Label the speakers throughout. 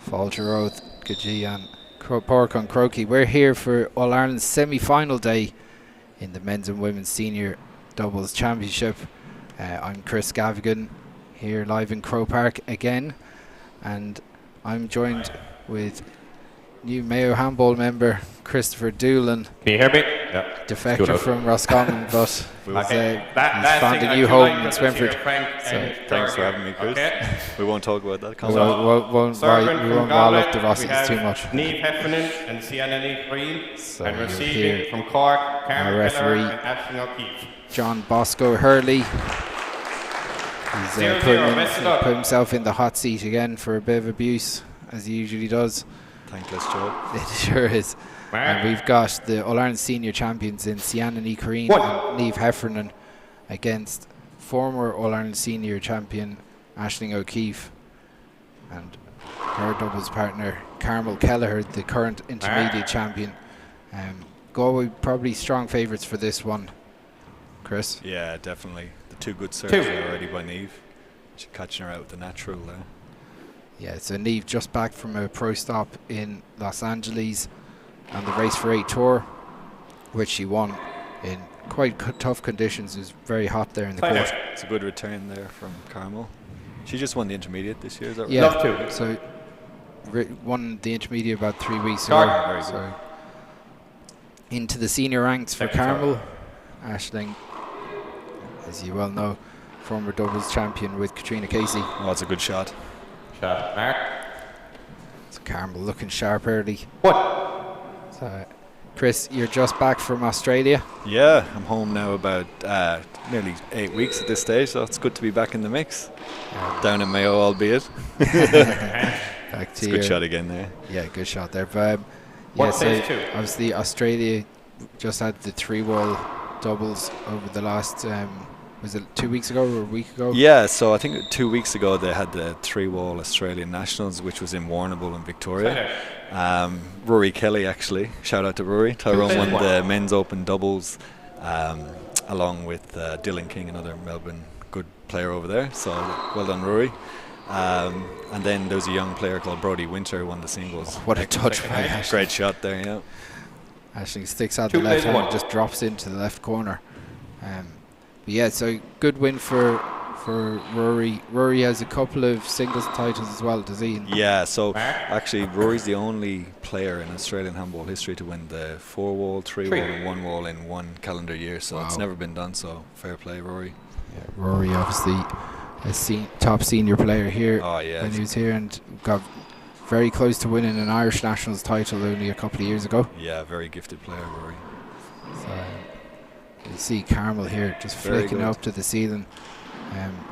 Speaker 1: Falteroth, Gaji and Pork on Croaky. We're here for All Ireland's semi-final day in the men's and women's senior doubles championship. I'm Chris Gavigan here live in Croke Park again, and I'm joined with new Mayo handball member Christopher Doolan.
Speaker 2: Can you hear me? Yeah.
Speaker 1: Defector from Roscommon, but he's found a new home in Swinford.
Speaker 3: So thanks for having me, Chris. Okay. We won't talk about that.
Speaker 1: We won't wall up the Rossies too much.
Speaker 2: Liathróid and Cianani Green,
Speaker 1: so
Speaker 2: and receiving from Cork,
Speaker 1: our referee, John Bosco Hurley. He's put himself in the hot seat again for a bit of abuse, as he usually does.
Speaker 3: Thankless job.
Speaker 1: It sure is. And we've got the All-Ireland senior champions in Cianani Green and Niamh Heffernan against former All-Ireland senior champion Aisling O'Keefe and her doubles partner Carmel Kelleher, the current intermediate champion. Galway probably strong favourites for this one, Chris.
Speaker 3: Yeah, definitely. The two good serves already by Niamh. She's catching her out with the natural there.
Speaker 1: Yeah, so Niamh just back from a pro stop in Los Angeles on the Race for 8 tour, which she won in quite tough conditions. It was very hot there in the court.
Speaker 3: It's a good return there from Carmel. She just won the intermediate this year, is that right?
Speaker 1: Yeah, so won the intermediate about 3 weeks ago.
Speaker 3: Very
Speaker 1: so
Speaker 3: good.
Speaker 1: Into the senior ranks for Carmel. Aisling, as you well know, former doubles champion with Katrina Casey.
Speaker 3: Oh, that's a good shot.
Speaker 2: Mark.
Speaker 1: So Carmel looking sharp early. So, Chris, you're just back from Australia.
Speaker 3: Yeah, I'm home now about nearly 8 weeks at this stage, so it's good to be back in the mix. Down in Mayo, albeit.
Speaker 1: Back to
Speaker 3: it's a good shot again there.
Speaker 1: Yeah, good shot there. But yeah, so obviously Australia just had the 3-wall doubles over the last was it 2 weeks ago or a week ago?
Speaker 3: Yeah, so I think 2 weeks ago they had the 3-wall Australian Nationals, which was in Warrnambool in Victoria. Rory Kelly, actually, shout out to Rory. Tyrone won the men's open doubles along with Dylan King, another Melbourne good player over there. So well done, Rory. And then there was a young player called Brodie Winter who won the singles.
Speaker 1: Oh, what a touch by Aisling.
Speaker 3: Great shot there, yeah.
Speaker 1: Aisling sticks out the left hand and just drops into the left corner. But yeah, so good win for Rory. Rory has a couple of singles titles as well, does he?
Speaker 3: Yeah, so actually Rory's the only player in Australian handball history to win the 4-wall, 3-wall and 1-wall in one calendar year, so it's never been done, so fair play, Rory.
Speaker 1: Yeah, Rory obviously a top senior player here
Speaker 3: when
Speaker 1: he was here, and got very close to winning an Irish Nationals title only a couple of years ago.
Speaker 3: Yeah, very gifted player, Rory.
Speaker 1: So you see Carmel here just flicking up to the ceiling.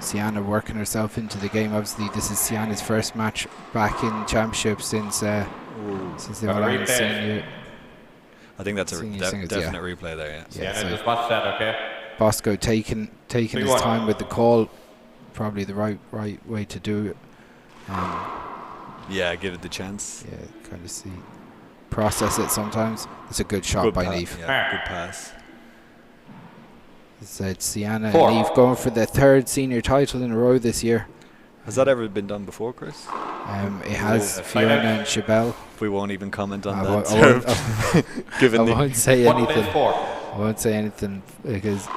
Speaker 1: Sienna working herself into the game. Obviously, this is Sienna's first match back in championship since the All-Ireland senior.
Speaker 3: I think that's a definite replay there.
Speaker 2: Yeah, so just watch that, okay?
Speaker 1: Bosco taking his time with the call, probably the right way to do it.
Speaker 3: Yeah, give it the chance.
Speaker 1: Yeah, kind of process it sometimes. It's a good shot by Niamh.
Speaker 3: Yeah, good pass.
Speaker 1: Said Sienna and Niamh going for their third senior title in a row this year.
Speaker 3: Has that ever been done before, Chris?
Speaker 1: It has. Fiona and Chabelle.
Speaker 3: We won't even comment on that.
Speaker 1: I won't say anything. I won't say anything because,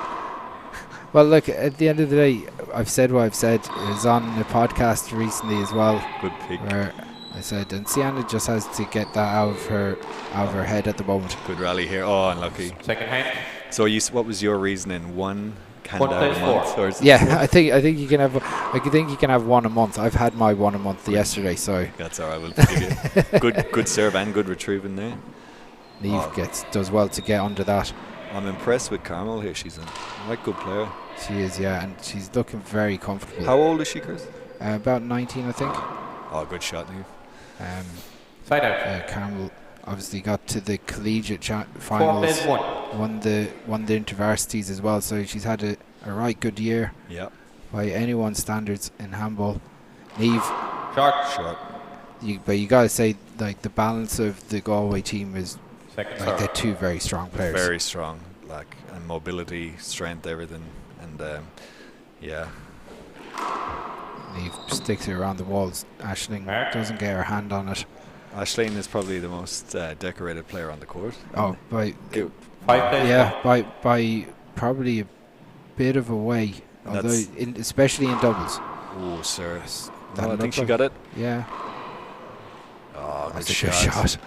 Speaker 1: well, look, at the end of the day, I've said what I've said. It was on a podcast recently as well.
Speaker 3: Good pick.
Speaker 1: Where I said, and Sienna just has to get that out of her head at the moment.
Speaker 3: Good rally here. Oh, unlucky.
Speaker 2: Second hand.
Speaker 3: So what was your reasoning? One hand out a month? Or
Speaker 1: yeah, I think you can have. I think you can have one a month. I've had my one a month yesterday, so
Speaker 3: that's all right. We'll forgive you. Good serve and good retrieving there.
Speaker 1: Niamh does well to get under that.
Speaker 3: I'm impressed with Carmel here. She's a right good player.
Speaker 1: She is, yeah, and she's looking very comfortable.
Speaker 3: How old is she, Chris?
Speaker 1: About 19, I think.
Speaker 3: Oh, good shot, Niamh.
Speaker 2: Side out.
Speaker 1: Carmel obviously got to the collegiate finals, won the intervarsities as well, so she's had a right good year by anyone's standards in handball. Niamh,
Speaker 3: short.
Speaker 1: But you gotta say, like, the balance of the Galway team is they're two very strong players.
Speaker 3: Very strong, and mobility, strength, everything, and
Speaker 1: Neve sticks it around the walls. Aisling doesn't get her hand on it.
Speaker 3: Aisling is probably the most decorated player on the court.
Speaker 1: Oh, by
Speaker 2: 5 plays.
Speaker 1: yeah, by probably a bit of a way. Although, especially in doubles.
Speaker 3: Oh, serves.
Speaker 1: That
Speaker 3: I think she got it.
Speaker 1: Yeah.
Speaker 3: Oh,
Speaker 1: That's
Speaker 3: good
Speaker 1: a good shot.
Speaker 2: Second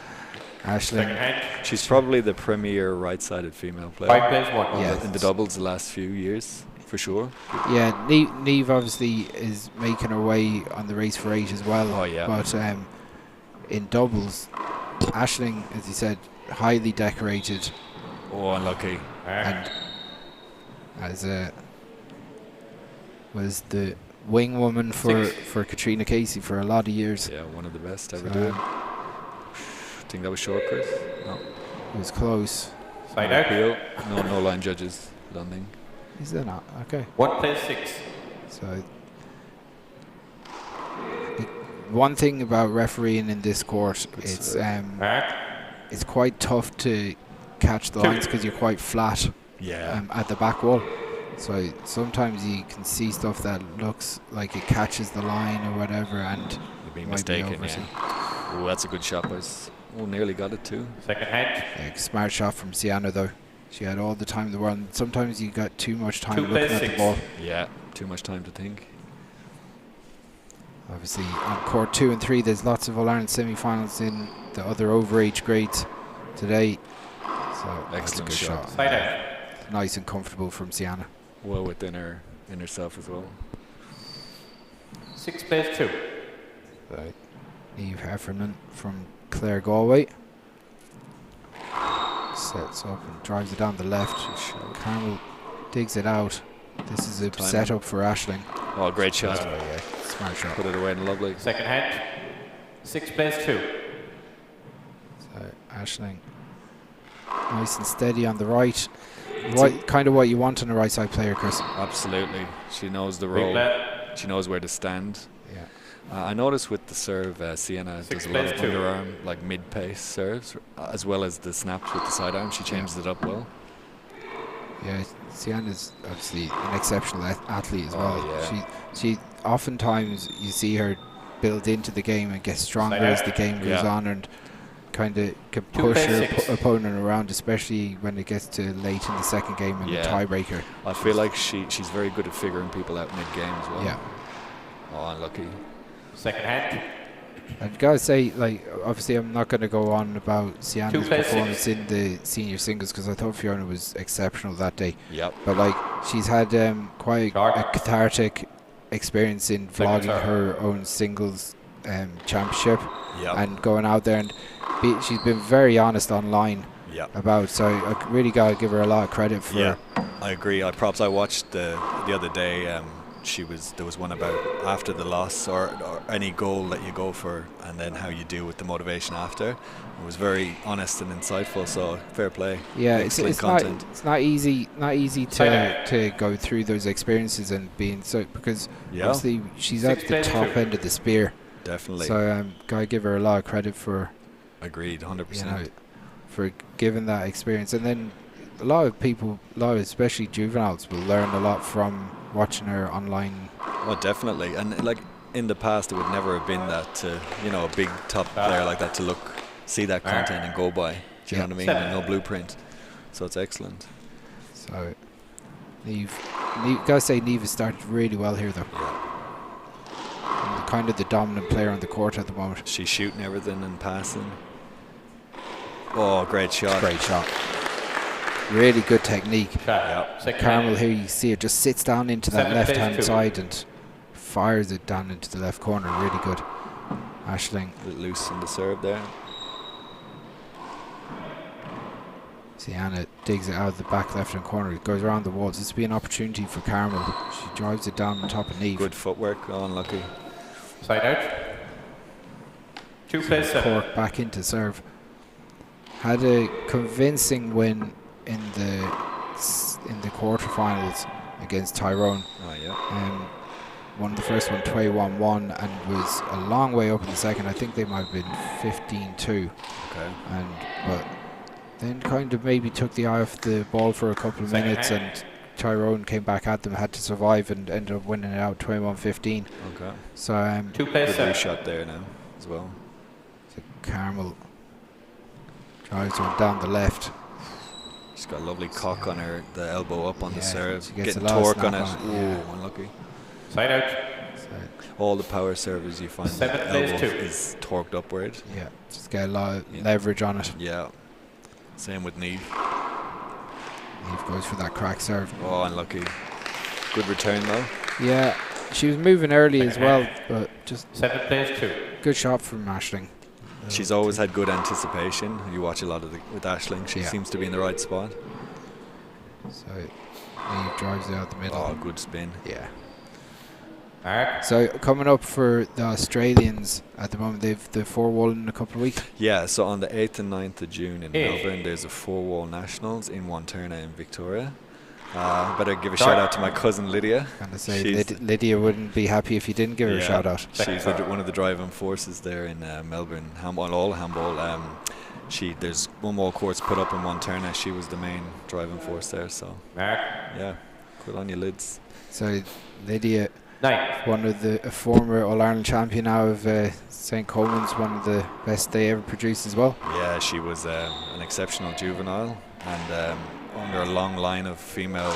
Speaker 1: Aisling.
Speaker 2: hand.
Speaker 3: She's probably the premier right-sided female player
Speaker 2: 5 plays 1.
Speaker 1: Yeah.
Speaker 3: in the doubles the last few years, for sure.
Speaker 1: Yeah, Neve obviously is making her way on the race for 8 as well.
Speaker 3: Oh, yeah.
Speaker 1: But in doubles, Aisling, as you said, highly decorated.
Speaker 3: Oh, unlucky.
Speaker 1: And as was the wing woman for Katrina Casey for a lot of years.
Speaker 3: Yeah, one of the best ever
Speaker 1: So,
Speaker 3: did. I think that was short, Chris. No.
Speaker 1: it was close.
Speaker 2: Side out.
Speaker 3: Appeal. No line judges. I don't think.
Speaker 1: Is there not? Okay.
Speaker 2: 1 plays 6.
Speaker 1: So one thing about refereeing in this court, it's quite tough to catch the lines because you're quite flat at the back wall. So sometimes you can see stuff that looks like it catches the line or whatever, and
Speaker 3: You'd be
Speaker 1: might be
Speaker 3: mistaken.
Speaker 1: overseen.
Speaker 3: Oh, that's a good shot, boys. Oh, nearly got it too.
Speaker 2: Second hand.
Speaker 1: Yeah, smart shot from Sienna though. She had all the time in the world. And sometimes you got too much time
Speaker 2: 2
Speaker 1: looking
Speaker 2: plays
Speaker 1: at the
Speaker 2: 6.
Speaker 1: ball.
Speaker 3: Yeah, too much time to think.
Speaker 1: Obviously on court 2 and 3 there's lots of All-Ireland semi-finals in the other overage grades today. So that's a
Speaker 3: Excellent
Speaker 1: good
Speaker 3: shot.
Speaker 1: shot.
Speaker 2: Side out.
Speaker 1: Nice and comfortable from Sienna.
Speaker 3: Well within herself as well.
Speaker 2: 6 plays 2.
Speaker 1: Right. Niamh Heffernan from Clare, Galway. Sets up and drives it down the left. Carmel digs it out. This is a
Speaker 3: Timing.
Speaker 1: setup for Aisling.
Speaker 3: Oh, great shot.
Speaker 1: Yeah, smart shot.
Speaker 3: Put it away and lovely.
Speaker 2: Second hand. 6 plays 2.
Speaker 1: So Aisling, nice and steady on the right. Kind of what you want in a right side player, Chris.
Speaker 3: Absolutely. She knows the
Speaker 2: Big
Speaker 3: role.
Speaker 2: play.
Speaker 3: She knows where to stand.
Speaker 1: Yeah.
Speaker 3: I noticed with the serve, Sienna does a lot of
Speaker 2: plays 2.
Speaker 3: underarm, like mid-pace serves, as well as the snaps with the sidearm. She changes it up well.
Speaker 1: Yeah, Sienna's obviously an exceptional athlete as well.
Speaker 3: Yeah.
Speaker 1: She oftentimes you see her build into the game and get stronger as the game goes on, and kind of can push her opponent around, especially when it gets to late in the second game in the tiebreaker.
Speaker 3: I feel like she's very good at figuring people out mid-game as well.
Speaker 1: Yeah.
Speaker 3: Oh, unlucky.
Speaker 2: Second hand.
Speaker 1: I've got to say, like, obviously I'm not going to go on about Sienna's performance in the senior singles because I thought Fiona was exceptional that day.
Speaker 3: Yep.
Speaker 1: But like, she's had quite a cathartic experience in vlogging her own singles championship and going out there, and she's been very honest online about. So I really got to give her a lot of credit for.
Speaker 3: Yeah, I agree. I watched the other day. There was one about after the loss or any goal that you go for, and then how you deal with the motivation after. It was very honest and insightful. So fair play.
Speaker 1: Yeah, it's not easy to go through those experiences and being so, because obviously she's at the top end of the spear.
Speaker 3: Definitely.
Speaker 1: So gotta give her a lot of credit for.
Speaker 3: Agreed, 100%.
Speaker 1: You know, for giving that experience, and then a lot of people, especially juveniles, will learn a lot from watching her online.
Speaker 3: Oh, definitely. And like in the past, it would never have been that a big top player like that to see that content and go by. Do you know what I mean? And no blueprint. So it's excellent.
Speaker 1: So gotta say, Niamh has started really well here though. Yeah. Kind of the dominant player on the court at the moment.
Speaker 3: She's shooting everything and passing. Oh, great shot.
Speaker 1: Great shot. Really good technique.
Speaker 2: Carmel
Speaker 1: here, you see it just sits down into that left-hand side and fires it down into the left corner. Really good. Aisling.
Speaker 3: A bit loose in the serve there.
Speaker 1: Sienna digs it out of the back left-hand corner. It goes around the walls. This will be an opportunity for Carmel. She drives it down on top of Niamh.
Speaker 3: Good footwork. Oh, unlucky.
Speaker 2: Side out. 2 plays 7.
Speaker 1: Cork back into serve. Had a convincing win in the quarterfinals against Tyrone.
Speaker 3: Oh yeah.
Speaker 1: Won the first one 21-1 and was a long way up in the second. I think they might have been 15-2.
Speaker 3: Okay.
Speaker 1: But then kind of maybe took the eye off the ball for a couple of minutes and Tyrone came back at them, had to survive, and ended up winning it out 21-15.
Speaker 3: Okay.
Speaker 1: So
Speaker 2: 2 plays
Speaker 3: Good
Speaker 2: 7.
Speaker 3: shot there now as well.
Speaker 1: so Carmel drives one down the left.
Speaker 3: She's got a lovely cock on her, the elbow up on the
Speaker 1: Yeah,
Speaker 3: serve,
Speaker 1: she gets
Speaker 3: getting
Speaker 1: a lot of
Speaker 3: torque on it.
Speaker 1: snap on it,
Speaker 3: Ooh,
Speaker 1: yeah.
Speaker 3: unlucky.
Speaker 2: Side out.
Speaker 1: So,
Speaker 3: All the power servers you find, the
Speaker 2: 7 plays
Speaker 3: elbow
Speaker 2: 2.
Speaker 3: is torqued upward.
Speaker 1: yeah, just get a lot of leverage on it.
Speaker 3: Yeah. Same with Neve.
Speaker 1: Neve goes for that crack serve.
Speaker 3: Oh, unlucky. Good return though.
Speaker 1: Yeah, she was moving early as well, but just
Speaker 2: 7 plays 2.
Speaker 1: good shot from Aisling.
Speaker 3: She's always had good anticipation. You watch a lot of with Aisling. She
Speaker 1: Yeah.
Speaker 3: seems to be in the right spot.
Speaker 1: So Neve drives it out the middle.
Speaker 3: Oh, good spin.
Speaker 1: Yeah.
Speaker 2: Mark.
Speaker 1: So coming up for the Australians at the moment, they've the 4-wall in a couple of weeks.
Speaker 3: Yeah, so on the 8th and 9th of June in
Speaker 2: Hey.
Speaker 3: Melbourne, there's a 4-wall nationals in Wantirna in Victoria. Better give a shout out to my cousin Lydia.
Speaker 1: Kind of say
Speaker 3: She's-
Speaker 1: Lydia wouldn't be happy if you didn't give her a
Speaker 3: Yeah.
Speaker 1: shout out.
Speaker 3: She's one of the driving forces there in Melbourne handball, all handball. There's one more course put up in Wantirna. She was the main driving force there. So
Speaker 2: Mark.
Speaker 3: yeah, good on your lids.
Speaker 1: So Lydia,
Speaker 2: 9.
Speaker 1: one of a former All-Ireland champion now of St. Coleman's, one of the best they ever produced as well.
Speaker 3: Yeah, she was an exceptional juvenile, and under a long line of female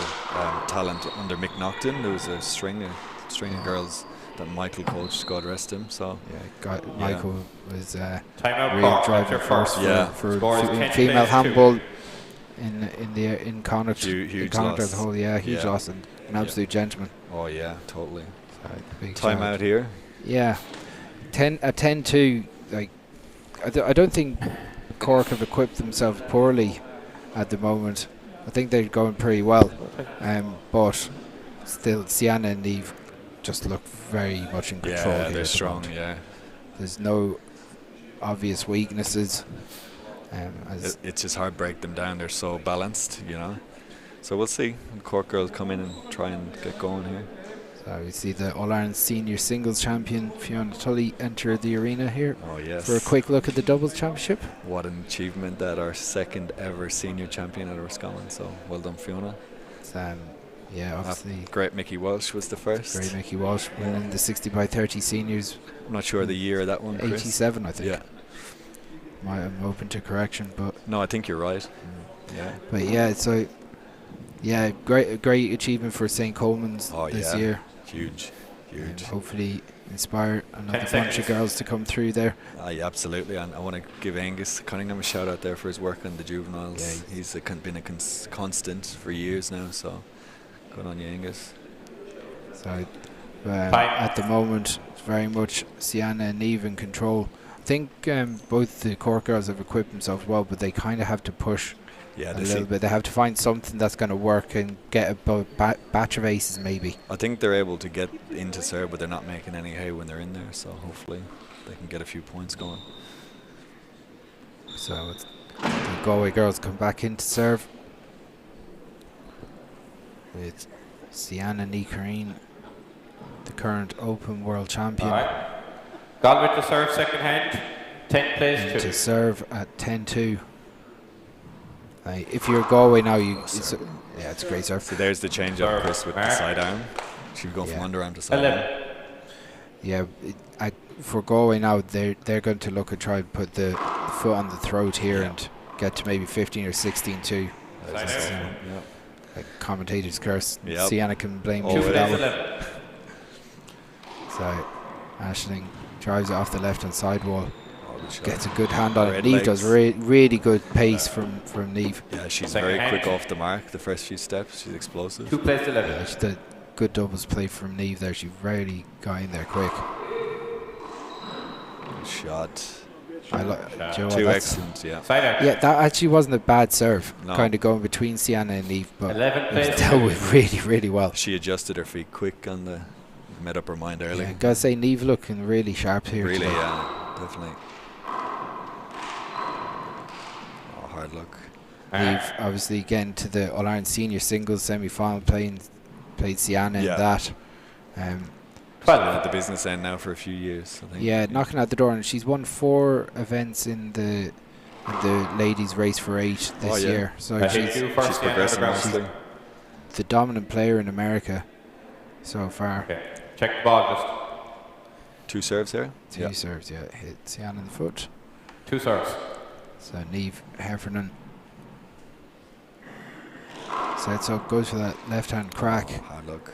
Speaker 3: talent under Mick Nocton, there was a string of girls that Michael coached, God rest him. So
Speaker 1: Yeah, Michael was
Speaker 2: Timeout
Speaker 1: really
Speaker 2: call.
Speaker 1: driving
Speaker 2: Your
Speaker 1: force
Speaker 2: first.
Speaker 3: Yeah.
Speaker 1: for
Speaker 2: Score is
Speaker 1: fe-
Speaker 2: 10
Speaker 1: female
Speaker 2: plays 2.
Speaker 1: handball in Connacht.
Speaker 3: Huge
Speaker 1: Connacht
Speaker 3: loss.
Speaker 1: as a whole, huge
Speaker 3: Yeah.
Speaker 1: loss, and an absolute gentleman.
Speaker 3: oh yeah, totally.
Speaker 1: So, big
Speaker 3: Time
Speaker 1: shout
Speaker 3: out here.
Speaker 1: Yeah, 10-2. Like, I don't think Cork have equipped themselves poorly at the moment. I think they're going pretty well, but still, Sienna and Neve just look very much in control.
Speaker 3: Yeah,
Speaker 1: here
Speaker 3: they're
Speaker 1: at the
Speaker 3: strong.
Speaker 1: moment.
Speaker 3: Yeah,
Speaker 1: There's no obvious weaknesses. As
Speaker 3: it's just hard to break them down. They're so balanced, you know. So we'll see. Cork girls come in and try and get going here.
Speaker 1: so we see the All-Ireland Senior Singles Champion Fiona Tully enter the arena here
Speaker 3: Oh yes.
Speaker 1: for a quick look at the Doubles Championship.
Speaker 3: What an achievement, that our second ever senior champion at Roscommon. So well done, Fiona.
Speaker 1: It's, obviously
Speaker 3: Great Mickey Welsh was the first.
Speaker 1: great Mickey Walsh winning the 60x30 seniors.
Speaker 3: I'm not sure the year of that one, Chris.
Speaker 1: 87, I think.
Speaker 3: Yeah.
Speaker 1: I'm open to correction, but
Speaker 3: No, I think you're right. Yeah.
Speaker 1: yeah. So yeah, great achievement for St. Coleman's
Speaker 3: Oh,
Speaker 1: this
Speaker 3: yeah.
Speaker 1: year.
Speaker 3: Huge.
Speaker 1: And hopefully inspire another
Speaker 2: 10
Speaker 1: bunch of
Speaker 2: seconds.
Speaker 1: girls to come through there.
Speaker 3: Yeah, absolutely. And I want to give Angus Cunningham a shout out there for his work on the juveniles.
Speaker 1: Yeah,
Speaker 3: He's been a constant for years now. So good on you, Angus.
Speaker 1: So at the moment, it's very much Sienna and Neve in control. I think both the Cork girls have equipped themselves well, but they kind of have to push
Speaker 3: Yeah,
Speaker 1: a
Speaker 3: they
Speaker 1: little
Speaker 3: seem,
Speaker 1: bit. They have to find something that's going to work and get a batch of aces maybe.
Speaker 3: I think they're able to get into serve, but they're not making any hay when they're in there. So hopefully they can get a few points going.
Speaker 1: So the Galway girls come back into serve with Sienna Nicarine, the current Open World Champion,
Speaker 2: Alright. Galway to serve second hand. 10 plays
Speaker 1: to
Speaker 2: 2.
Speaker 1: serve at 10-2. If you're Galway now, it's a great serve.
Speaker 3: So there's the change up,
Speaker 2: Serve.
Speaker 3: Chris, with the
Speaker 2: Mark.
Speaker 3: side arm. She'll go from
Speaker 1: Yeah.
Speaker 3: underarm to side
Speaker 2: 11.
Speaker 3: arm.
Speaker 1: Yeah, for Galway now, they're going to look and try and put the foot on the throat here
Speaker 3: Yeah.
Speaker 1: and get to maybe 15 or 16-2.
Speaker 2: Side
Speaker 3: That's-
Speaker 2: out.
Speaker 3: yeah.
Speaker 1: Like commentators curse.
Speaker 3: Yep.
Speaker 1: Sienna can blame
Speaker 3: Oh,
Speaker 1: you
Speaker 2: 2
Speaker 1: for that
Speaker 2: plays
Speaker 1: one.
Speaker 2: 11.
Speaker 1: So Aisling drives it off the left hand side wall,
Speaker 3: Oh, good shot.
Speaker 1: gets a good hand on it.
Speaker 3: Red
Speaker 1: Neve does
Speaker 3: legs.
Speaker 1: really good pace from Neve.
Speaker 3: Yeah, she's
Speaker 2: Second
Speaker 3: very
Speaker 2: hand.
Speaker 3: quick off the mark. The first few steps, she's explosive.
Speaker 2: 2 plays 11.
Speaker 1: Yeah, she did good doubles play from Neve there. She really got in there quick.
Speaker 3: Good shot.
Speaker 1: I like.
Speaker 3: Two excellent, yeah.
Speaker 2: Side out.
Speaker 1: Yeah, that actually wasn't a bad serve.
Speaker 3: No.
Speaker 1: Kind of going between Sienna and Neve, but
Speaker 2: 11
Speaker 1: it was
Speaker 2: plays
Speaker 1: dealt
Speaker 2: 2.
Speaker 1: with really well.
Speaker 3: She adjusted her feet quick on the, made up her mind early.
Speaker 1: Yeah, gotta say Neve looking really sharp here.
Speaker 3: Really,
Speaker 1: today.
Speaker 3: yeah, definitely. Oh, hard luck.
Speaker 1: Neve obviously getting to the All-Ireland Senior Singles semi-final, played Sienna
Speaker 3: Yeah.
Speaker 1: in that.
Speaker 3: She's been at the business end now for a few years, I think.
Speaker 1: Yeah, knocking at the door, and she's won 4 events in the ladies' race for 8 this
Speaker 3: Oh, yeah.
Speaker 1: year. So
Speaker 2: I think you first
Speaker 3: She's
Speaker 2: yeah,
Speaker 3: progressing
Speaker 2: underground.
Speaker 3: nicely.
Speaker 1: the dominant player in America so far.
Speaker 2: Okay. Check the ball, just
Speaker 3: 2 serves here.
Speaker 1: Two serves, yeah. Hit Sian in the foot.
Speaker 2: 2 serves.
Speaker 1: So Niamh Heffernan sets up, goes for that left-hand crack.
Speaker 3: Hard luck.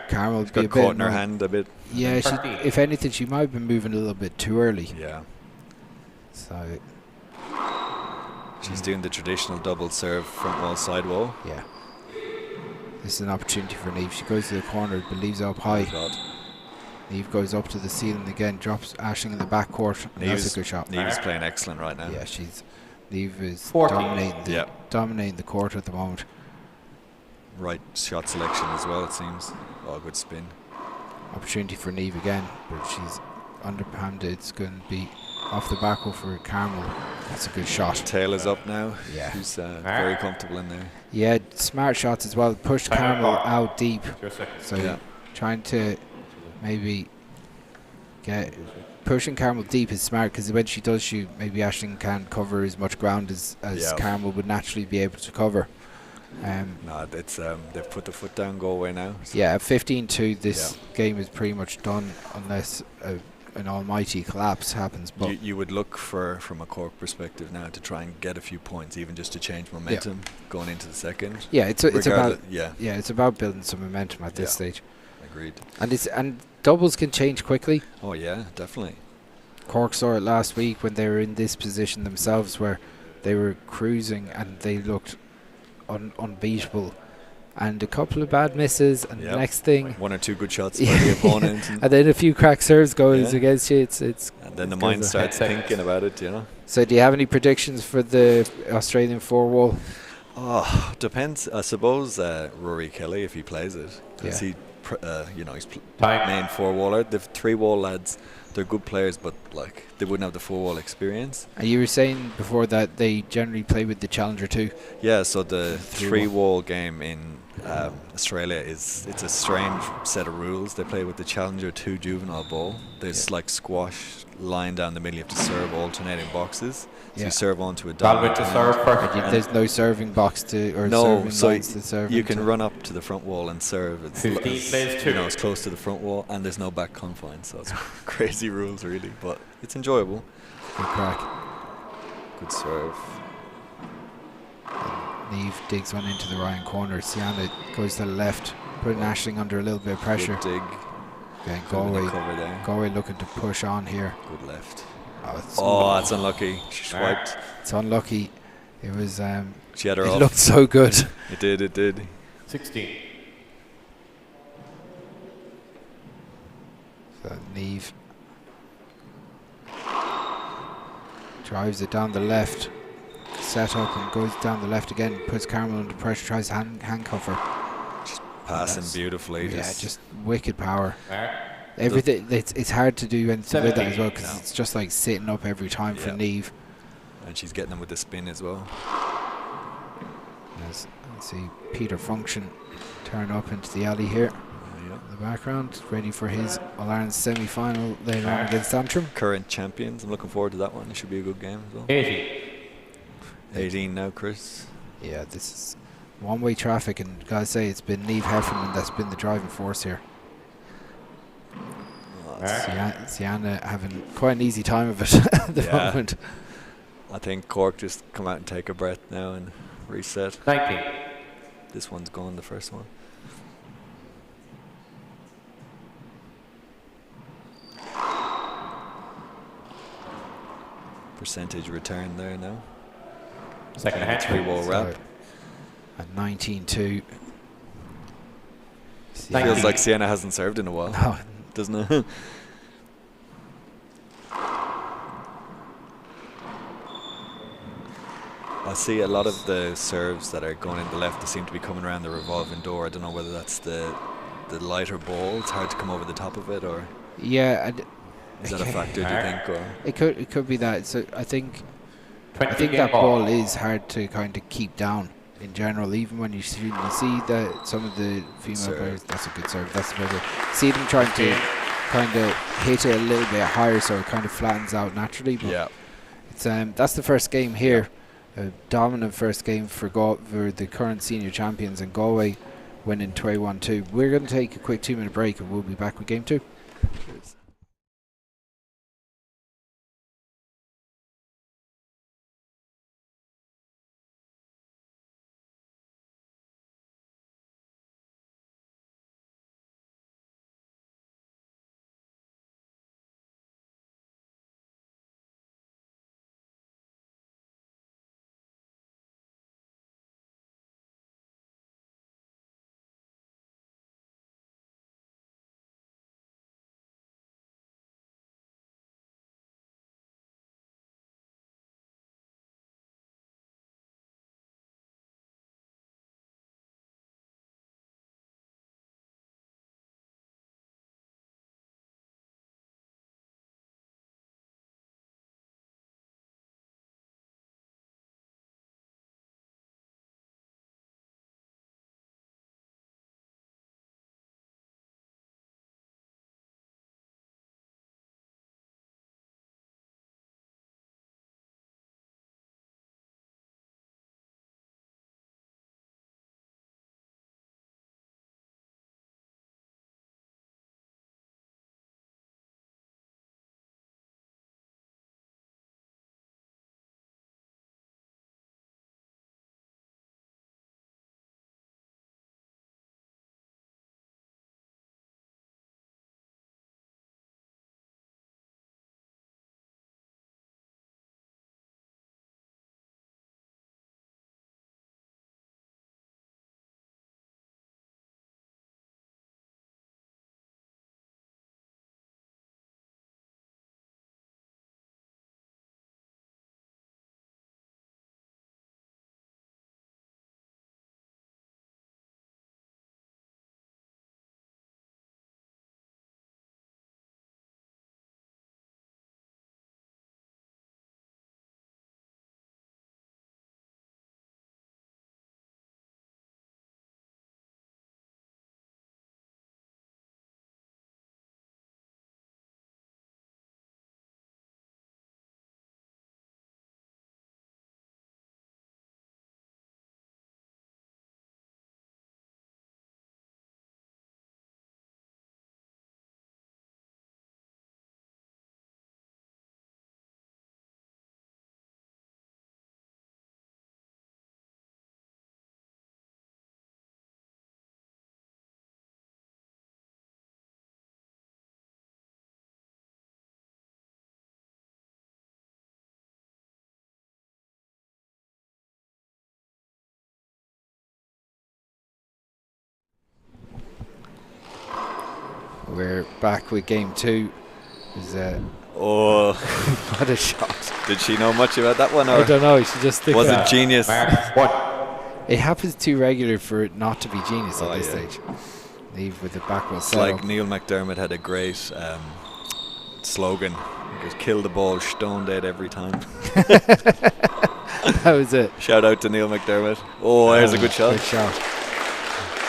Speaker 1: Carmel would be
Speaker 3: Got
Speaker 1: a
Speaker 3: caught
Speaker 1: bit
Speaker 3: in her
Speaker 1: more-
Speaker 3: hand a bit.
Speaker 1: Yeah, she,
Speaker 2: 13.
Speaker 1: if anything, she might have been moving a little bit too early.
Speaker 3: Yeah.
Speaker 1: So,
Speaker 3: She's doing the traditional double serve front wall, side wall.
Speaker 1: yeah. This is an opportunity for Niamh. She goes to the corner, but leaves up high.
Speaker 3: Shot.
Speaker 1: Niamh goes up to the ceiling again, drops Aisling in the back court. And that's a good shot.
Speaker 3: Niamh's playing excellent right now.
Speaker 1: Yeah, Niamh is
Speaker 2: 14.
Speaker 1: dominating the court at the moment.
Speaker 3: Right shot selection as well, it seems. Oh, good spin.
Speaker 1: Opportunity for Niamh again, but she's underhanded. It's going to be off the back for Carmel. That's a good shot.
Speaker 3: Tail is up now.
Speaker 1: Yeah.
Speaker 3: She's very comfortable in there.
Speaker 1: Yeah, smart shots as well. Pushed Carmel out deep. So trying to maybe pushing Carmel deep is smart, because when she does shoot, maybe Aisling can't cover as much ground as Carmel would naturally be able to cover.
Speaker 3: No, it's they've put the foot down, go away now. So
Speaker 1: Yeah, 15-2, this game is pretty much done unless an almighty collapse happens. But
Speaker 3: you would look for, from a Cork perspective now, to try and get a few points, even just to change momentum going into the second.
Speaker 1: yeah, it's about
Speaker 3: yeah,
Speaker 1: it's about building some momentum at this stage.
Speaker 3: agreed.
Speaker 1: And doubles can change quickly.
Speaker 3: Oh yeah, definitely.
Speaker 1: Cork saw it last week when they were in this position themselves, where they were cruising and they looked unbeatable, and a couple of bad misses, and the next thing,
Speaker 3: 1 or 2 good shots by the opponent,
Speaker 1: and then a few crack serves goes against you. It's
Speaker 3: and then the mind starts thinking about it, you know.
Speaker 1: So do you have any predictions for the Australian 4-wall?
Speaker 3: Oh, depends. I suppose Rory Kelly, if he plays it, because he's main 4-waller. The 3-wall lads, they're good players, but like they wouldn't have the 4-wall experience.
Speaker 1: And you were saying before that they generally play with the Challenger too.
Speaker 3: Yeah, so the 3-wall game in Australia it's a strange set of rules. They play with the Challenger 2 juvenile ball. There's like squash line down the middle. You have to serve alternating boxes. So you serve onto a dominant.
Speaker 2: to serve first.
Speaker 1: There's no serving box serving lines to serve.
Speaker 3: You can run up to the front wall and serve. It's
Speaker 2: 15 plays 2.
Speaker 3: it's close to the front wall, and there's no back confine, so it's crazy rules really, but it's enjoyable.
Speaker 1: Good crack.
Speaker 3: Good serve.
Speaker 1: Niamh digs one into the Ryan corner. Sienna goes to the left, putting Aisling under a little bit of pressure.
Speaker 3: Good dig.
Speaker 1: Again,
Speaker 3: Cover there.
Speaker 1: Galway looking to push on here.
Speaker 3: Good left.
Speaker 1: Oh,
Speaker 3: That's unlucky. She swiped.
Speaker 1: it's unlucky. It was.
Speaker 3: She had her
Speaker 1: it
Speaker 3: off.
Speaker 1: looked so good.
Speaker 3: It did.
Speaker 2: 16.
Speaker 1: So Niamh drives it down the left, set up and goes down the left again, puts Carmel under pressure, tries to handcuff her.
Speaker 3: Just passing beautifully.
Speaker 1: Yeah, just wicked power.
Speaker 2: Mark.
Speaker 1: Everything. It's hard to do anything with that as well, because it's just like sitting up every time for Niamh.
Speaker 3: And she's getting them with the spin as well.
Speaker 1: As I see Peter Function turn up into the alley here. In the background, ready for his All-Ireland semi-final later on against Antrim.
Speaker 3: Current champions. I'm looking forward to that one. It should be a good game as well. 18 now, Chris.
Speaker 1: Yeah, this is one-way traffic, and gotta say it's been Niamh Heffernan that's been the driving force here. Sienna having quite an easy time of it at the moment.
Speaker 3: I think Cork just come out and take a breath now and reset.
Speaker 2: 19.
Speaker 3: This one's gone, the first one. Percentage return there now.
Speaker 2: Second hand.
Speaker 3: 3-wall wrap.
Speaker 1: At 19-2.
Speaker 3: Feels like Sienna hasn't served in a while,
Speaker 1: No,
Speaker 3: doesn't it? I see a lot of the serves that are going in the left, they seem to be coming around the revolving door. I don't know whether that's the lighter ball. It's hard to come over the top of it, or
Speaker 1: yeah,
Speaker 3: is that a factor, do you think? Or
Speaker 1: it could be that. So I think
Speaker 2: That
Speaker 1: that ball is hard to kind of keep down in general. Even when you see that some of the female players, that's a good serve. That's a good. See them trying to kind of hit it a little bit higher, so it kind of flattens out naturally. But it's that's the first game here. A dominant first game for the current senior champions, and Galway winning 21-2. We're going to take a quick 2-minute break and we'll be back with game 2. Cheers. We're back with game 2.
Speaker 3: Oh,
Speaker 1: What a shot.
Speaker 3: did she know much about that one? Or
Speaker 1: I don't know, she just stick
Speaker 3: was
Speaker 1: it.
Speaker 3: it genius?
Speaker 2: Mark 1.
Speaker 1: It happens too regular for it not to be genius at this
Speaker 3: yeah.
Speaker 1: stage. Leave with the back well
Speaker 3: It's
Speaker 1: set
Speaker 3: like
Speaker 1: up.
Speaker 3: Neil McDermott had a great slogan. Just kill the ball stone dead every time.
Speaker 1: That was it.
Speaker 3: Shout out to Neil McDermott. Oh, there's a good shot.
Speaker 1: Good shot.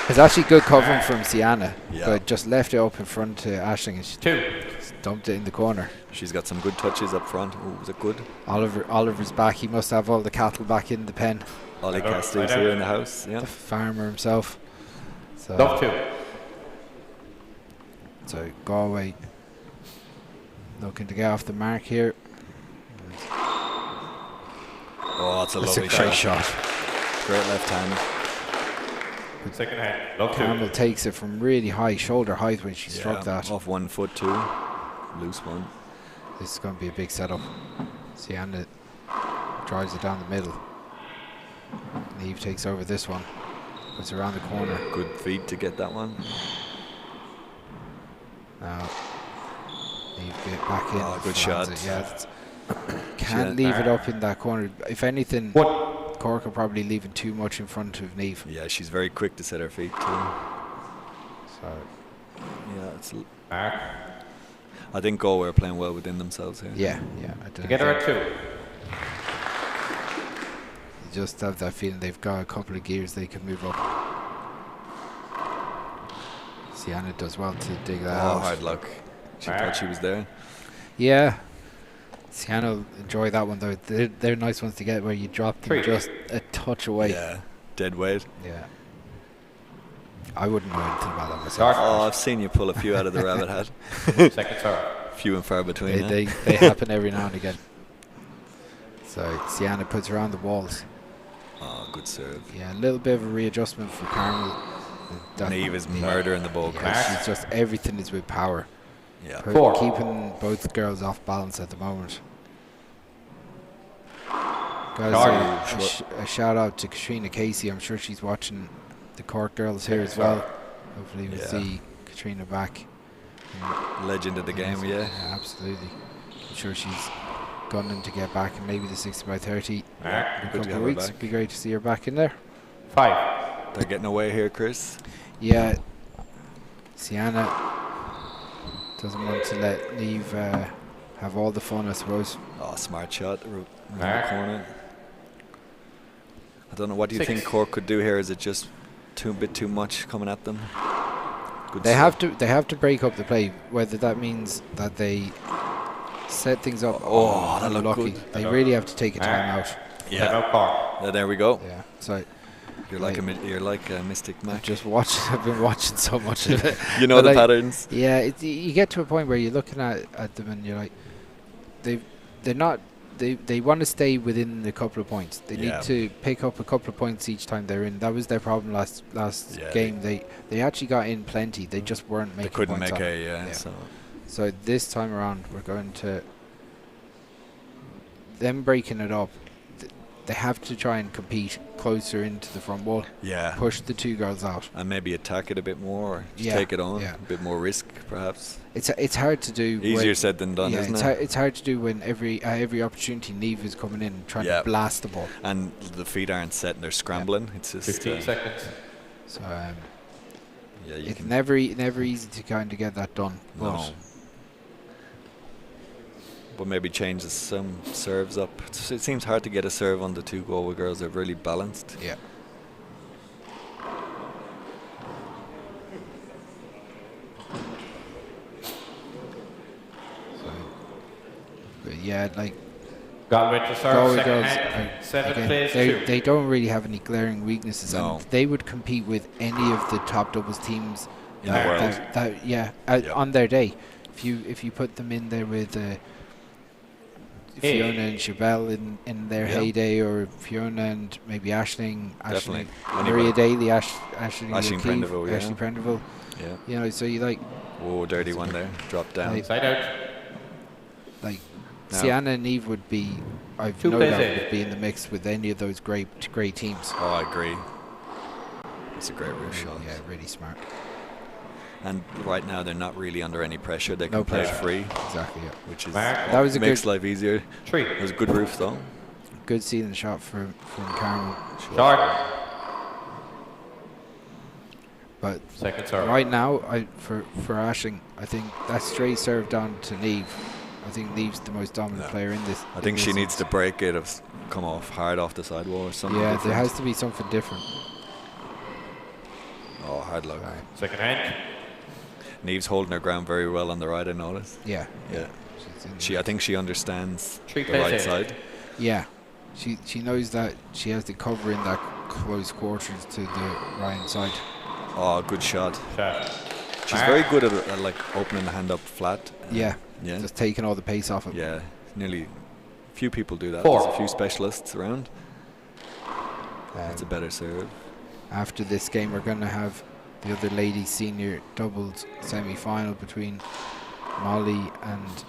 Speaker 1: It's actually good covering from Sienna,
Speaker 3: Yeah.
Speaker 1: but just left it up in front to Aisling and she
Speaker 2: 2.
Speaker 1: just dumped it in the corner.
Speaker 3: She's got some good touches up front. Oh, was it good?
Speaker 1: Oliver's back. He must have all the cattle back in the pen.
Speaker 3: Ollie
Speaker 2: Hello.
Speaker 3: Casti's
Speaker 2: Hi
Speaker 3: here
Speaker 2: there.
Speaker 3: in the house. Yeah.
Speaker 1: The farmer himself.
Speaker 2: Love 2.
Speaker 1: So Galway looking to get off the mark here.
Speaker 3: Oh, that's a
Speaker 1: That's a
Speaker 3: lovely
Speaker 1: great
Speaker 3: shot.
Speaker 1: shot.
Speaker 3: Great left hand.
Speaker 2: Second hand. Love 2.
Speaker 1: Campbell takes it from really high shoulder height when she struck that.
Speaker 3: Off 1 foot too. Loose one.
Speaker 1: This is going to be a big setup. Sienna drives it down the middle. Neve takes over this one. Puts it around the corner.
Speaker 3: Good feet to get that one.
Speaker 1: Now Neve get back in.
Speaker 3: Oh, good
Speaker 1: lands
Speaker 3: shot.
Speaker 1: it. Yeah, can't leave it up in that corner. If anything,
Speaker 2: 1.
Speaker 1: Cork are probably leaving too much in front of Neve.
Speaker 3: Yeah, she's very quick to set her feet too.
Speaker 1: So
Speaker 3: Yeah, it's.
Speaker 2: Mark.
Speaker 3: I think Galway are playing well within themselves here.
Speaker 1: yeah. I don't
Speaker 2: Together
Speaker 1: think-
Speaker 2: at 2.
Speaker 1: You just have that feeling they've got a couple of gears they can move up. Sienna does well to dig that
Speaker 3: Oh,
Speaker 1: out.
Speaker 3: hard luck. She thought she was there.
Speaker 1: Yeah. Sienna will enjoy that one though. They're nice ones to get where you drop them
Speaker 2: 3.
Speaker 1: just a touch away.
Speaker 3: Yeah, dead weight.
Speaker 1: Yeah. I wouldn't know anything about that myself.
Speaker 3: Oh, I've seen you pull a few out of the rabbit hat.
Speaker 2: Second serve.
Speaker 3: Few and far between.
Speaker 1: They happen every now and again. So Sienna puts her on the walls.
Speaker 3: Oh, good serve.
Speaker 1: Yeah, a little bit of a readjustment for Carmel.
Speaker 3: Neve is murdering the ball.
Speaker 1: Yeah, she's just, everything is with power.
Speaker 3: Yeah.
Speaker 1: Keeping both girls off balance at the moment. Guys, a shout out to Katrina Casey. I'm sure she's watching the Cork girls here as well. Hopefully we'll see Katrina back.
Speaker 3: Legend of the game, yeah.
Speaker 1: Absolutely. I'm sure she's gunning to get back in maybe the 60x30 in a couple of weeks. It'd be great to see her back in there.
Speaker 2: 5.
Speaker 3: They're getting away here, Chris.
Speaker 1: Yeah. Sienna doesn't want to let Neve have all the fun, I suppose.
Speaker 3: Oh, smart shot around the corner. I don't know. What do you think Cork could do here? Is it just a bit too much coming at them?
Speaker 1: They have to break up the play. Whether that means that they set things up.
Speaker 3: Oh, that looked
Speaker 1: lucky.
Speaker 3: good.
Speaker 1: They really have to take a time out.
Speaker 3: Yeah. There we go.
Speaker 1: Yeah. So
Speaker 3: you're like a Mystic Mac.
Speaker 1: I've been watching so much of it.
Speaker 3: You know the patterns.
Speaker 1: Yeah. You get to a point where you're looking at them and you're like, they're not. They want to stay within a couple of points. They need to pick up a couple of points each time they're in. That was their problem last game. They actually got in plenty. They just weren't making.
Speaker 3: They couldn't
Speaker 1: points
Speaker 3: make
Speaker 1: on
Speaker 3: a
Speaker 1: So this time around, we're going to them breaking it up. They have to try and compete closer into the front wall.
Speaker 3: Yeah.
Speaker 1: Push the two girls out.
Speaker 3: And maybe attack it a bit more, or just take it on. A bit more risk, perhaps.
Speaker 1: It's hard to do.
Speaker 3: Easier said than done, isn't it?
Speaker 1: It's hard to do when every opportunity Neve is coming in and trying to blast the ball.
Speaker 3: And the feet aren't set and they're scrambling. It's just
Speaker 2: 15 seconds.
Speaker 1: So it's never easy to kind of get that done.
Speaker 3: No. But maybe change some serves up. It seems hard to get a serve on the two Galway girls. They're really balanced.
Speaker 1: Yeah.
Speaker 2: Galway to serve,
Speaker 1: girls
Speaker 2: hand, 7 plays 2.
Speaker 1: They don't really have any glaring weaknesses. No. And they would compete with any of the top doubles teams
Speaker 3: in the world.
Speaker 1: On their day. If you put them in there with Fiona and Chabelle in their heyday, or Fiona and maybe Aisling, Maria Daly, Aisling Prendeville.
Speaker 3: Yeah.
Speaker 1: You know, so you like.
Speaker 3: Oh, dirty one there. Dropped down.
Speaker 2: Side out.
Speaker 1: Like Sienna and Neve would be. I've no doubt would be in the mix with any of those great teams.
Speaker 3: Oh, I agree. It's a great roof shot.
Speaker 1: Yeah, really smart.
Speaker 3: And right now they're not really under any pressure. They can play it free.
Speaker 1: Exactly, yeah.
Speaker 3: Which is makes life easier.
Speaker 2: 3.
Speaker 3: It was a good roof though.
Speaker 1: Good ceiling shot from Carmel.
Speaker 2: Short.
Speaker 1: But
Speaker 2: second serve.
Speaker 1: Right now, for Aisling, I think that straight serve down to Neve. I think Neve's the most dominant player in this.
Speaker 3: I think she needs to break it, come off hard off the sidewall or something.
Speaker 1: Yeah, there has to be something different.
Speaker 3: Oh, hard luck.
Speaker 1: Right.
Speaker 2: Second hand.
Speaker 3: Neve's holding her ground very well on the right, I noticed.
Speaker 1: Yeah.
Speaker 3: I think she understands the
Speaker 2: 3
Speaker 3: right side.
Speaker 1: Yeah. She knows that she has to cover in that close quarters to the right side.
Speaker 3: Oh, good shot. She's very good at like opening the hand up flat.
Speaker 1: Yeah. Just taking all the pace off it.
Speaker 3: Yeah. Nearly few people do that.
Speaker 2: 4.
Speaker 3: There's a few specialists around. That's a better serve.
Speaker 1: After this game, we're going to have the other ladies senior doubles semi-final between Molly and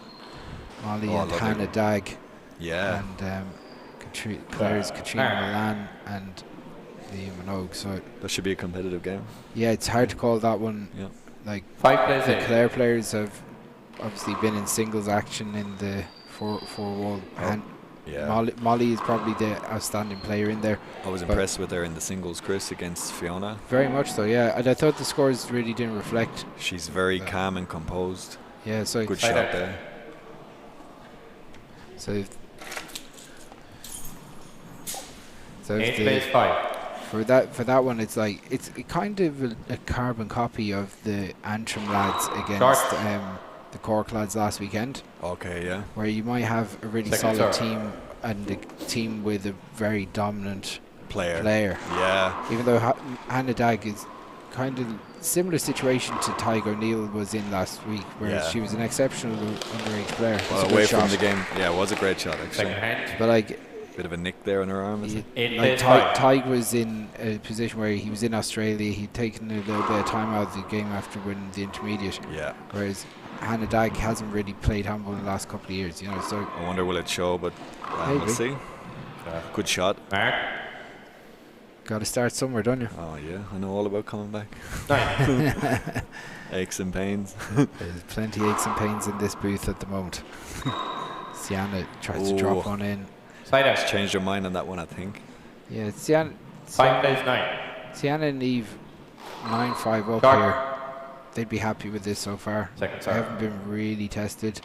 Speaker 1: Hannah Dagg.
Speaker 3: Yeah.
Speaker 1: And Clare's Katrina Milan and Leah Minogue. So
Speaker 3: that should be a competitive game.
Speaker 1: Yeah, it's hard to call that one.
Speaker 3: Yeah.
Speaker 1: Like
Speaker 2: 5 plays
Speaker 1: the Clare players have obviously been in singles action in the four-wall.
Speaker 3: Yeah.
Speaker 1: Molly is probably the outstanding player in there.
Speaker 3: I was impressed with her in the singles, Chris, against Fiona.
Speaker 1: Very much so, yeah. And I thought the scores really didn't reflect.
Speaker 3: She's very calm and composed.
Speaker 1: Yeah, so
Speaker 3: good shot there.
Speaker 1: So
Speaker 2: 8 plays 5.
Speaker 1: For that one, it's like it's kind of a carbon copy of the Antrim lads against the Cork lads last weekend.
Speaker 3: Okay, yeah.
Speaker 1: Where you might have a really solid team and a team with a very dominant player.
Speaker 3: Yeah.
Speaker 1: Even though Hannah Dagg is kind of similar situation to Tyga O'Neill was in last week, where she was an exceptional underage player.
Speaker 3: Well, away from the game, it was a great shot actually.
Speaker 2: Second hand.
Speaker 1: But like,
Speaker 3: bit of a nick there on her arm, is it?
Speaker 1: Like Tyg was in a position where he was in Australia. He'd taken a little bit of time out of the game after winning the intermediate.
Speaker 3: Yeah.
Speaker 1: Whereas Hannah Dag hasn't really played handball in the last couple of years, you know. So
Speaker 3: I wonder will it show, but we'll see. Good shot.
Speaker 2: Mark.
Speaker 1: Got to start somewhere, don't you?
Speaker 3: Oh yeah, I know all about coming back. Aches and pains.
Speaker 1: There's plenty of aches and pains in this booth at the moment. Sienna tries to drop one in.
Speaker 2: Side out.
Speaker 3: She's changed her mind on that one, I think.
Speaker 1: Yeah, Sienna.
Speaker 2: 5 plays 9.
Speaker 1: Sienna and Eve 9-5 up
Speaker 2: Dark.
Speaker 1: here. They'd be happy with this so far.
Speaker 2: Second
Speaker 1: They
Speaker 2: serve.
Speaker 1: haven't been really tested.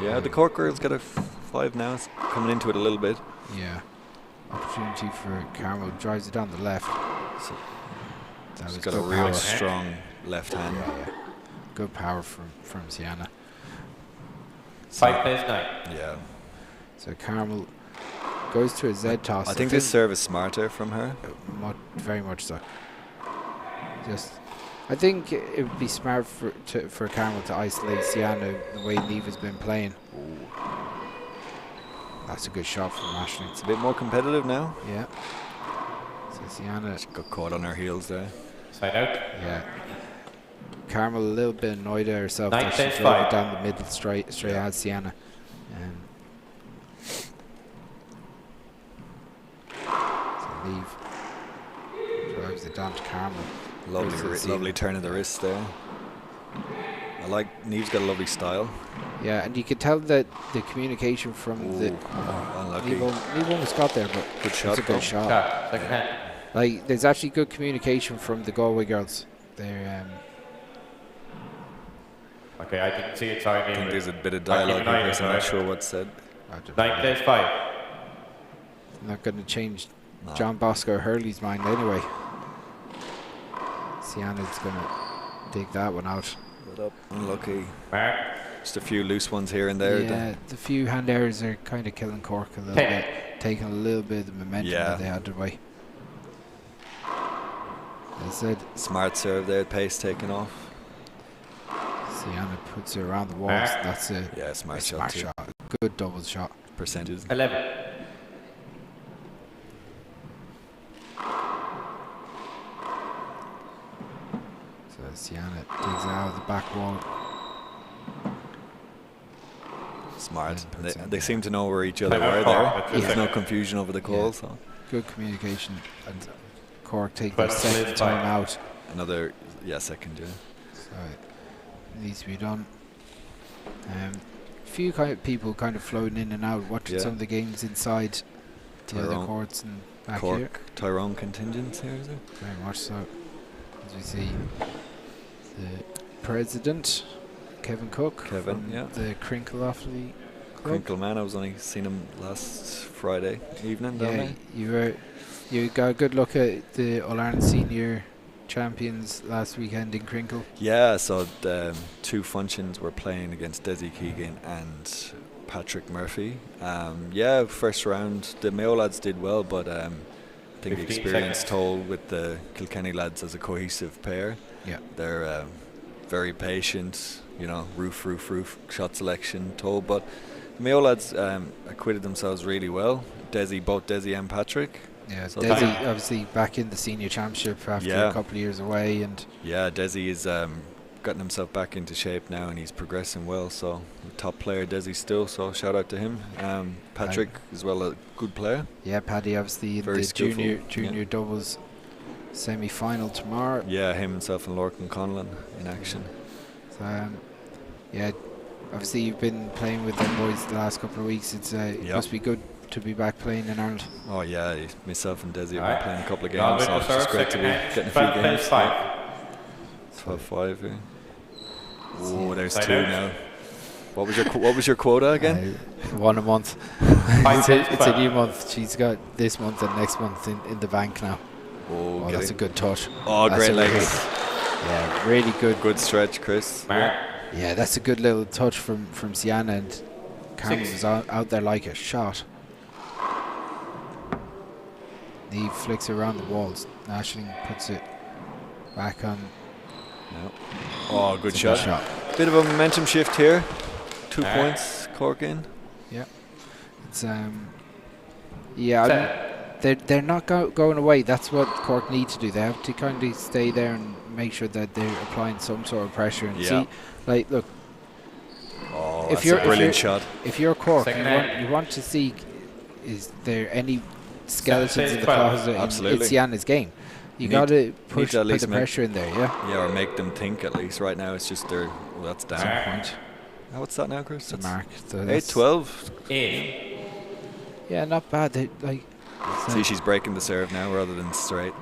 Speaker 3: Yeah, the Cork girls got a 5 now. It's coming into it a little bit.
Speaker 1: Yeah. Opportunity for Carmel. Drives it down the left. So that
Speaker 3: She's
Speaker 1: was
Speaker 3: got a
Speaker 1: good
Speaker 3: real
Speaker 1: power.
Speaker 3: strong left hand.
Speaker 1: Yeah. Good power from Sienna.
Speaker 2: 5 plays 9.
Speaker 3: Yeah.
Speaker 1: So Carmel goes to a Z toss.
Speaker 3: I think this serve is smarter from her.
Speaker 1: Very much so. I think it would be smart for Carmel to isolate Sienna the way Neve has been playing. That's a good shot from Ashley.
Speaker 3: It's a bit more competitive now.
Speaker 1: Yeah. So Sienna.
Speaker 3: She got caught on her heels there.
Speaker 2: Side out.
Speaker 1: Yeah. Carmel a little bit annoyed at herself
Speaker 2: Nine
Speaker 1: that she
Speaker 2: plays
Speaker 1: drove
Speaker 2: 5.
Speaker 1: it down the middle straight at Sienna. So Neve drives it down to Carmel.
Speaker 3: Lovely turn of the wrist there. I like Neve's got a lovely style.
Speaker 1: Yeah, and you could tell that the communication from
Speaker 3: Unlucky.
Speaker 1: Neve almost got there, but
Speaker 3: Good shot.
Speaker 1: it's a good shot.
Speaker 2: Shot. Second hand.
Speaker 1: Like, there's actually good communication from the Galway girls. They're
Speaker 2: Okay, I didn't see it, sorry.
Speaker 3: I think there's a bit of
Speaker 2: I'll
Speaker 3: dialogue
Speaker 2: keep an eye
Speaker 3: here,
Speaker 2: on
Speaker 3: so I'm
Speaker 2: it,
Speaker 3: not sure what's said.
Speaker 2: 9 plays 5.
Speaker 1: not going to change
Speaker 3: No.
Speaker 1: John Bosco Hurley's mind anyway. Sienna's going to dig that one out.
Speaker 3: Unlucky.
Speaker 2: Mark.
Speaker 3: Just a few loose ones here and there.
Speaker 1: Yeah, the few hand errors are kind of killing Cork a little bit, taking a little bit of the momentum that they had away. As I said,
Speaker 3: Smart serve there, pace taken off.
Speaker 1: Sienna puts it around the walls. That's a
Speaker 3: Smart shot
Speaker 1: smart
Speaker 3: too.
Speaker 1: shot. Good double shot.
Speaker 3: Percentages.
Speaker 2: 11.
Speaker 1: So Sienna digs out of the back wall.
Speaker 3: Smart.
Speaker 1: And puts it
Speaker 3: They
Speaker 1: in.
Speaker 2: seem
Speaker 3: to know where each other
Speaker 2: Timeout
Speaker 3: were
Speaker 2: Cork,
Speaker 3: there.
Speaker 2: that's
Speaker 3: There's
Speaker 2: okay.
Speaker 3: no confusion over the call.
Speaker 1: Yeah.
Speaker 3: So
Speaker 1: Good communication. And Cork take
Speaker 2: But
Speaker 1: their second
Speaker 2: it's
Speaker 1: time
Speaker 2: fine.
Speaker 1: out.
Speaker 3: another second. Yeah.
Speaker 1: So it needs to be done. Few people kind of floating in and out, watching some of the games inside the other
Speaker 3: Tyrone.
Speaker 1: courts and back
Speaker 3: Cork,
Speaker 1: here.
Speaker 3: Tyrone contingents here, is it?
Speaker 1: Very much so. As we see the president, Kevin Cook,
Speaker 3: Kevin,
Speaker 1: from
Speaker 3: yeah.
Speaker 1: the Crinkle Offaly Club.
Speaker 3: Crinkle man, I was only seen him last Friday evening down
Speaker 1: Yeah,
Speaker 3: there.
Speaker 1: you got a good look at the All-Ireland Senior champions last weekend in Crinkle.
Speaker 3: Yeah, so the two functions were playing against Desi Keegan and Patrick Murphy. First round, the Mayo lads did well, but I think the
Speaker 2: 15
Speaker 3: experience
Speaker 2: seconds.
Speaker 3: told with the Kilkenny lads as a cohesive pair.
Speaker 1: Yeah.
Speaker 3: They're very patient, roof, shot selection told, but the Mayo lads acquitted themselves really well. Both Desi and Patrick.
Speaker 1: Yeah,
Speaker 3: So
Speaker 1: Desi
Speaker 2: time.
Speaker 1: obviously back in the senior championship after a couple of years away, and
Speaker 3: Yeah, Desi is gotten himself back into shape now, and he's progressing well. So top player Desi still. So shout out to him. Patrick as well, a good player.
Speaker 1: yeah, Paddy obviously in
Speaker 3: Very
Speaker 1: the
Speaker 3: skillful,
Speaker 1: junior doubles semi-final tomorrow.
Speaker 3: Yeah, himself and Lorcan Conlon in action.
Speaker 1: So, obviously you've been playing with them boys the last couple of weeks. It must be good to be back playing in Ireland.
Speaker 3: Oh yeah, myself and Desi have
Speaker 2: Alright.
Speaker 3: been playing a couple of
Speaker 2: Gone
Speaker 3: games,
Speaker 2: with
Speaker 3: so
Speaker 2: the
Speaker 3: it's just
Speaker 2: serve,
Speaker 3: great to be
Speaker 2: second hand.
Speaker 3: getting a
Speaker 2: 12
Speaker 3: few
Speaker 2: plays
Speaker 3: games.
Speaker 2: 5.
Speaker 3: 12-5 here. Oh, there's
Speaker 2: Side
Speaker 3: two
Speaker 2: out.
Speaker 3: now. What was your quota again?
Speaker 1: One a month.
Speaker 2: 5
Speaker 1: it's
Speaker 2: plays
Speaker 1: a
Speaker 2: 12.
Speaker 1: new month. She's got this month and next month in the bank now.
Speaker 3: Oh,
Speaker 1: That's a good touch.
Speaker 3: Oh,
Speaker 1: That's
Speaker 3: great
Speaker 1: a
Speaker 3: legs.
Speaker 1: Yeah, really good.
Speaker 3: Good stretch, Chris.
Speaker 2: Mark.
Speaker 1: Yeah, that's a good little touch from Sienna, and Cameron
Speaker 2: 6.
Speaker 1: was out there like a shot. Neve flicks it around the walls. Ashling puts it Back on.
Speaker 3: No. Oh, good
Speaker 1: It's a
Speaker 3: shot. Bit of a momentum shift here. 2
Speaker 2: Alright.
Speaker 3: points, Cork in.
Speaker 1: Yeah. It's they're not going away. That's what Cork need to do. They have to kind of stay there and make sure that they're applying some sort of pressure and see. Like, look.
Speaker 3: Oh,
Speaker 1: If
Speaker 3: that's
Speaker 1: you're
Speaker 3: a brilliant shot.
Speaker 1: If you're Cork,
Speaker 2: Second
Speaker 1: you want to see is there any skeletons in the
Speaker 2: 12.
Speaker 1: closet in
Speaker 3: Absolutely.
Speaker 1: Sienna's game. You
Speaker 3: Need-
Speaker 1: got to
Speaker 3: need
Speaker 1: put
Speaker 3: to at least
Speaker 1: the
Speaker 3: make-
Speaker 1: pressure in there, yeah.
Speaker 3: Yeah, or make them think at least. Right now, it's just their. Well, that's down.
Speaker 2: Alright.
Speaker 1: Point.
Speaker 3: Oh, what's that now, Chris?
Speaker 1: It's a mark. So
Speaker 3: 8-12.
Speaker 2: 8.
Speaker 1: yeah, not bad. They, like,
Speaker 3: See, she's breaking the serve now rather than straight.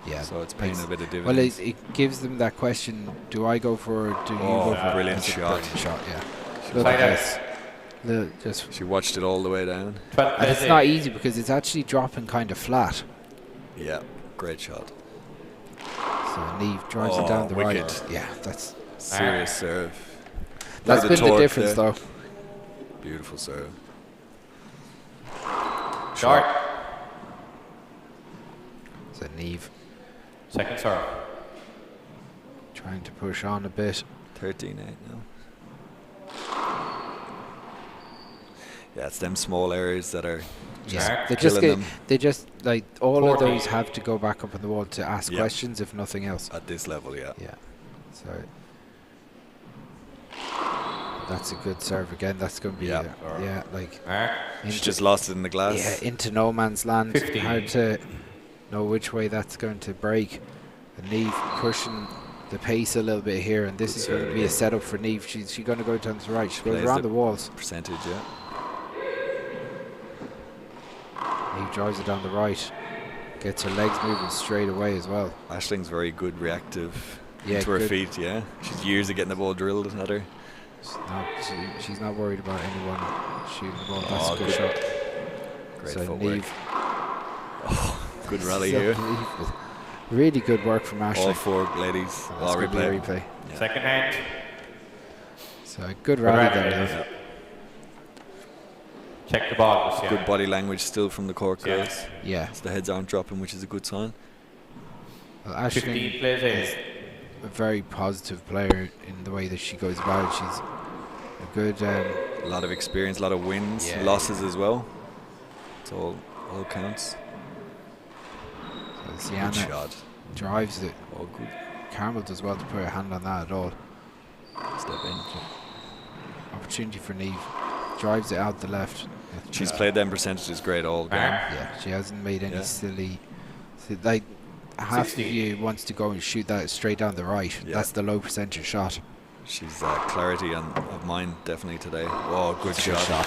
Speaker 1: yeah.
Speaker 3: So it's paying a bit of dividends.
Speaker 1: Well, it gives them that question: do I go for it? Do you
Speaker 3: Oh,
Speaker 1: go for it?
Speaker 3: brilliant
Speaker 1: That's a
Speaker 3: shot.
Speaker 1: Brilliant shot, yeah.
Speaker 3: She
Speaker 1: Look
Speaker 2: Side
Speaker 1: at
Speaker 2: out.
Speaker 1: this. Just
Speaker 3: She watched it all the way down.
Speaker 2: 12
Speaker 1: and
Speaker 2: plays
Speaker 1: it's
Speaker 2: 8.
Speaker 1: not easy because it's actually dropping kind of flat.
Speaker 3: Yeah, great shot.
Speaker 1: So Neve drives it down the
Speaker 3: wicked.
Speaker 1: right. Yeah, that's
Speaker 3: Serious serve.
Speaker 1: that's
Speaker 3: Look at
Speaker 1: been the
Speaker 3: torque
Speaker 1: difference,
Speaker 3: there.
Speaker 1: though.
Speaker 3: Beautiful serve.
Speaker 2: Short.
Speaker 1: So Neve
Speaker 2: Second serve.
Speaker 1: trying to push on a bit.
Speaker 3: 13-8 now. Yeah, it's them small areas that are just
Speaker 1: Yeah, they just
Speaker 3: killing
Speaker 1: get,
Speaker 3: them
Speaker 1: they just like all of
Speaker 2: 14.
Speaker 1: those have to go back up on the wall to ask
Speaker 3: Yeah.
Speaker 1: questions, if nothing else.
Speaker 3: at this level, yeah.
Speaker 1: Yeah. So that's a good serve again. That's going to be
Speaker 3: Yeah.
Speaker 1: like
Speaker 2: Alright.
Speaker 3: She
Speaker 1: into,
Speaker 3: just lost it in the glass.
Speaker 1: yeah, into no man's land.
Speaker 2: 15.
Speaker 1: Hard to know which way that's going to break. And Neve pushing the pace a little bit here, and this is going to be a setup for Neve. She's going to go down to the right. She goes
Speaker 3: Plays
Speaker 1: around
Speaker 3: the-
Speaker 1: the walls.
Speaker 3: Percentage, yeah.
Speaker 1: Neve drives it down the right. Gets her legs moving straight away as well.
Speaker 3: Ashling's very good reactive
Speaker 1: Yeah,
Speaker 3: to her
Speaker 1: good.
Speaker 3: feet, yeah. She's years of getting the ball drilled at her.
Speaker 1: She's not worried about anyone shooting the ball. That's
Speaker 3: Oh,
Speaker 1: a good
Speaker 3: good.
Speaker 1: shot.
Speaker 3: Great
Speaker 1: So
Speaker 3: footwork.
Speaker 1: Neve,
Speaker 3: Good rally
Speaker 1: so
Speaker 3: here.
Speaker 1: unbelievable. Really good work from
Speaker 3: All
Speaker 1: Ashling.
Speaker 3: 4 ladies.
Speaker 1: That's
Speaker 3: All
Speaker 1: gonna be a
Speaker 3: replay.
Speaker 1: replay.
Speaker 3: Yeah.
Speaker 2: Second hand.
Speaker 1: So a good rally
Speaker 2: rally,
Speaker 1: there.
Speaker 2: ladies.
Speaker 1: Liv.
Speaker 2: Check the ball. Lucia.
Speaker 3: Good body language still from the Cork
Speaker 2: Yeah.
Speaker 3: girls.
Speaker 1: Yeah.
Speaker 3: So the heads aren't dropping, which is a good sign.
Speaker 1: Well, Ashling
Speaker 2: 15 plays
Speaker 1: is
Speaker 2: 8.
Speaker 1: a very positive player in the way that she goes about it. She's a good.
Speaker 3: A lot of experience, a lot of wins,
Speaker 1: Yeah.
Speaker 3: losses as well. It's all counts.
Speaker 1: So
Speaker 3: Good
Speaker 1: Sienna
Speaker 3: shot.
Speaker 1: drives it.
Speaker 3: Oh, good
Speaker 1: Carmel does well to put her hand on that at all.
Speaker 3: step in.
Speaker 1: Opportunity for Neve. Drives it out the left.
Speaker 3: She's played them percentages great all game.
Speaker 1: Yeah, she hasn't made any
Speaker 3: Yeah.
Speaker 1: silly. Like half of
Speaker 2: 16.
Speaker 1: you wants to go and shoot that straight down the right.
Speaker 3: Yeah.
Speaker 1: That's the low percentage shot.
Speaker 3: She's clarity of mind definitely today. Oh, good
Speaker 1: That's a good
Speaker 3: shot.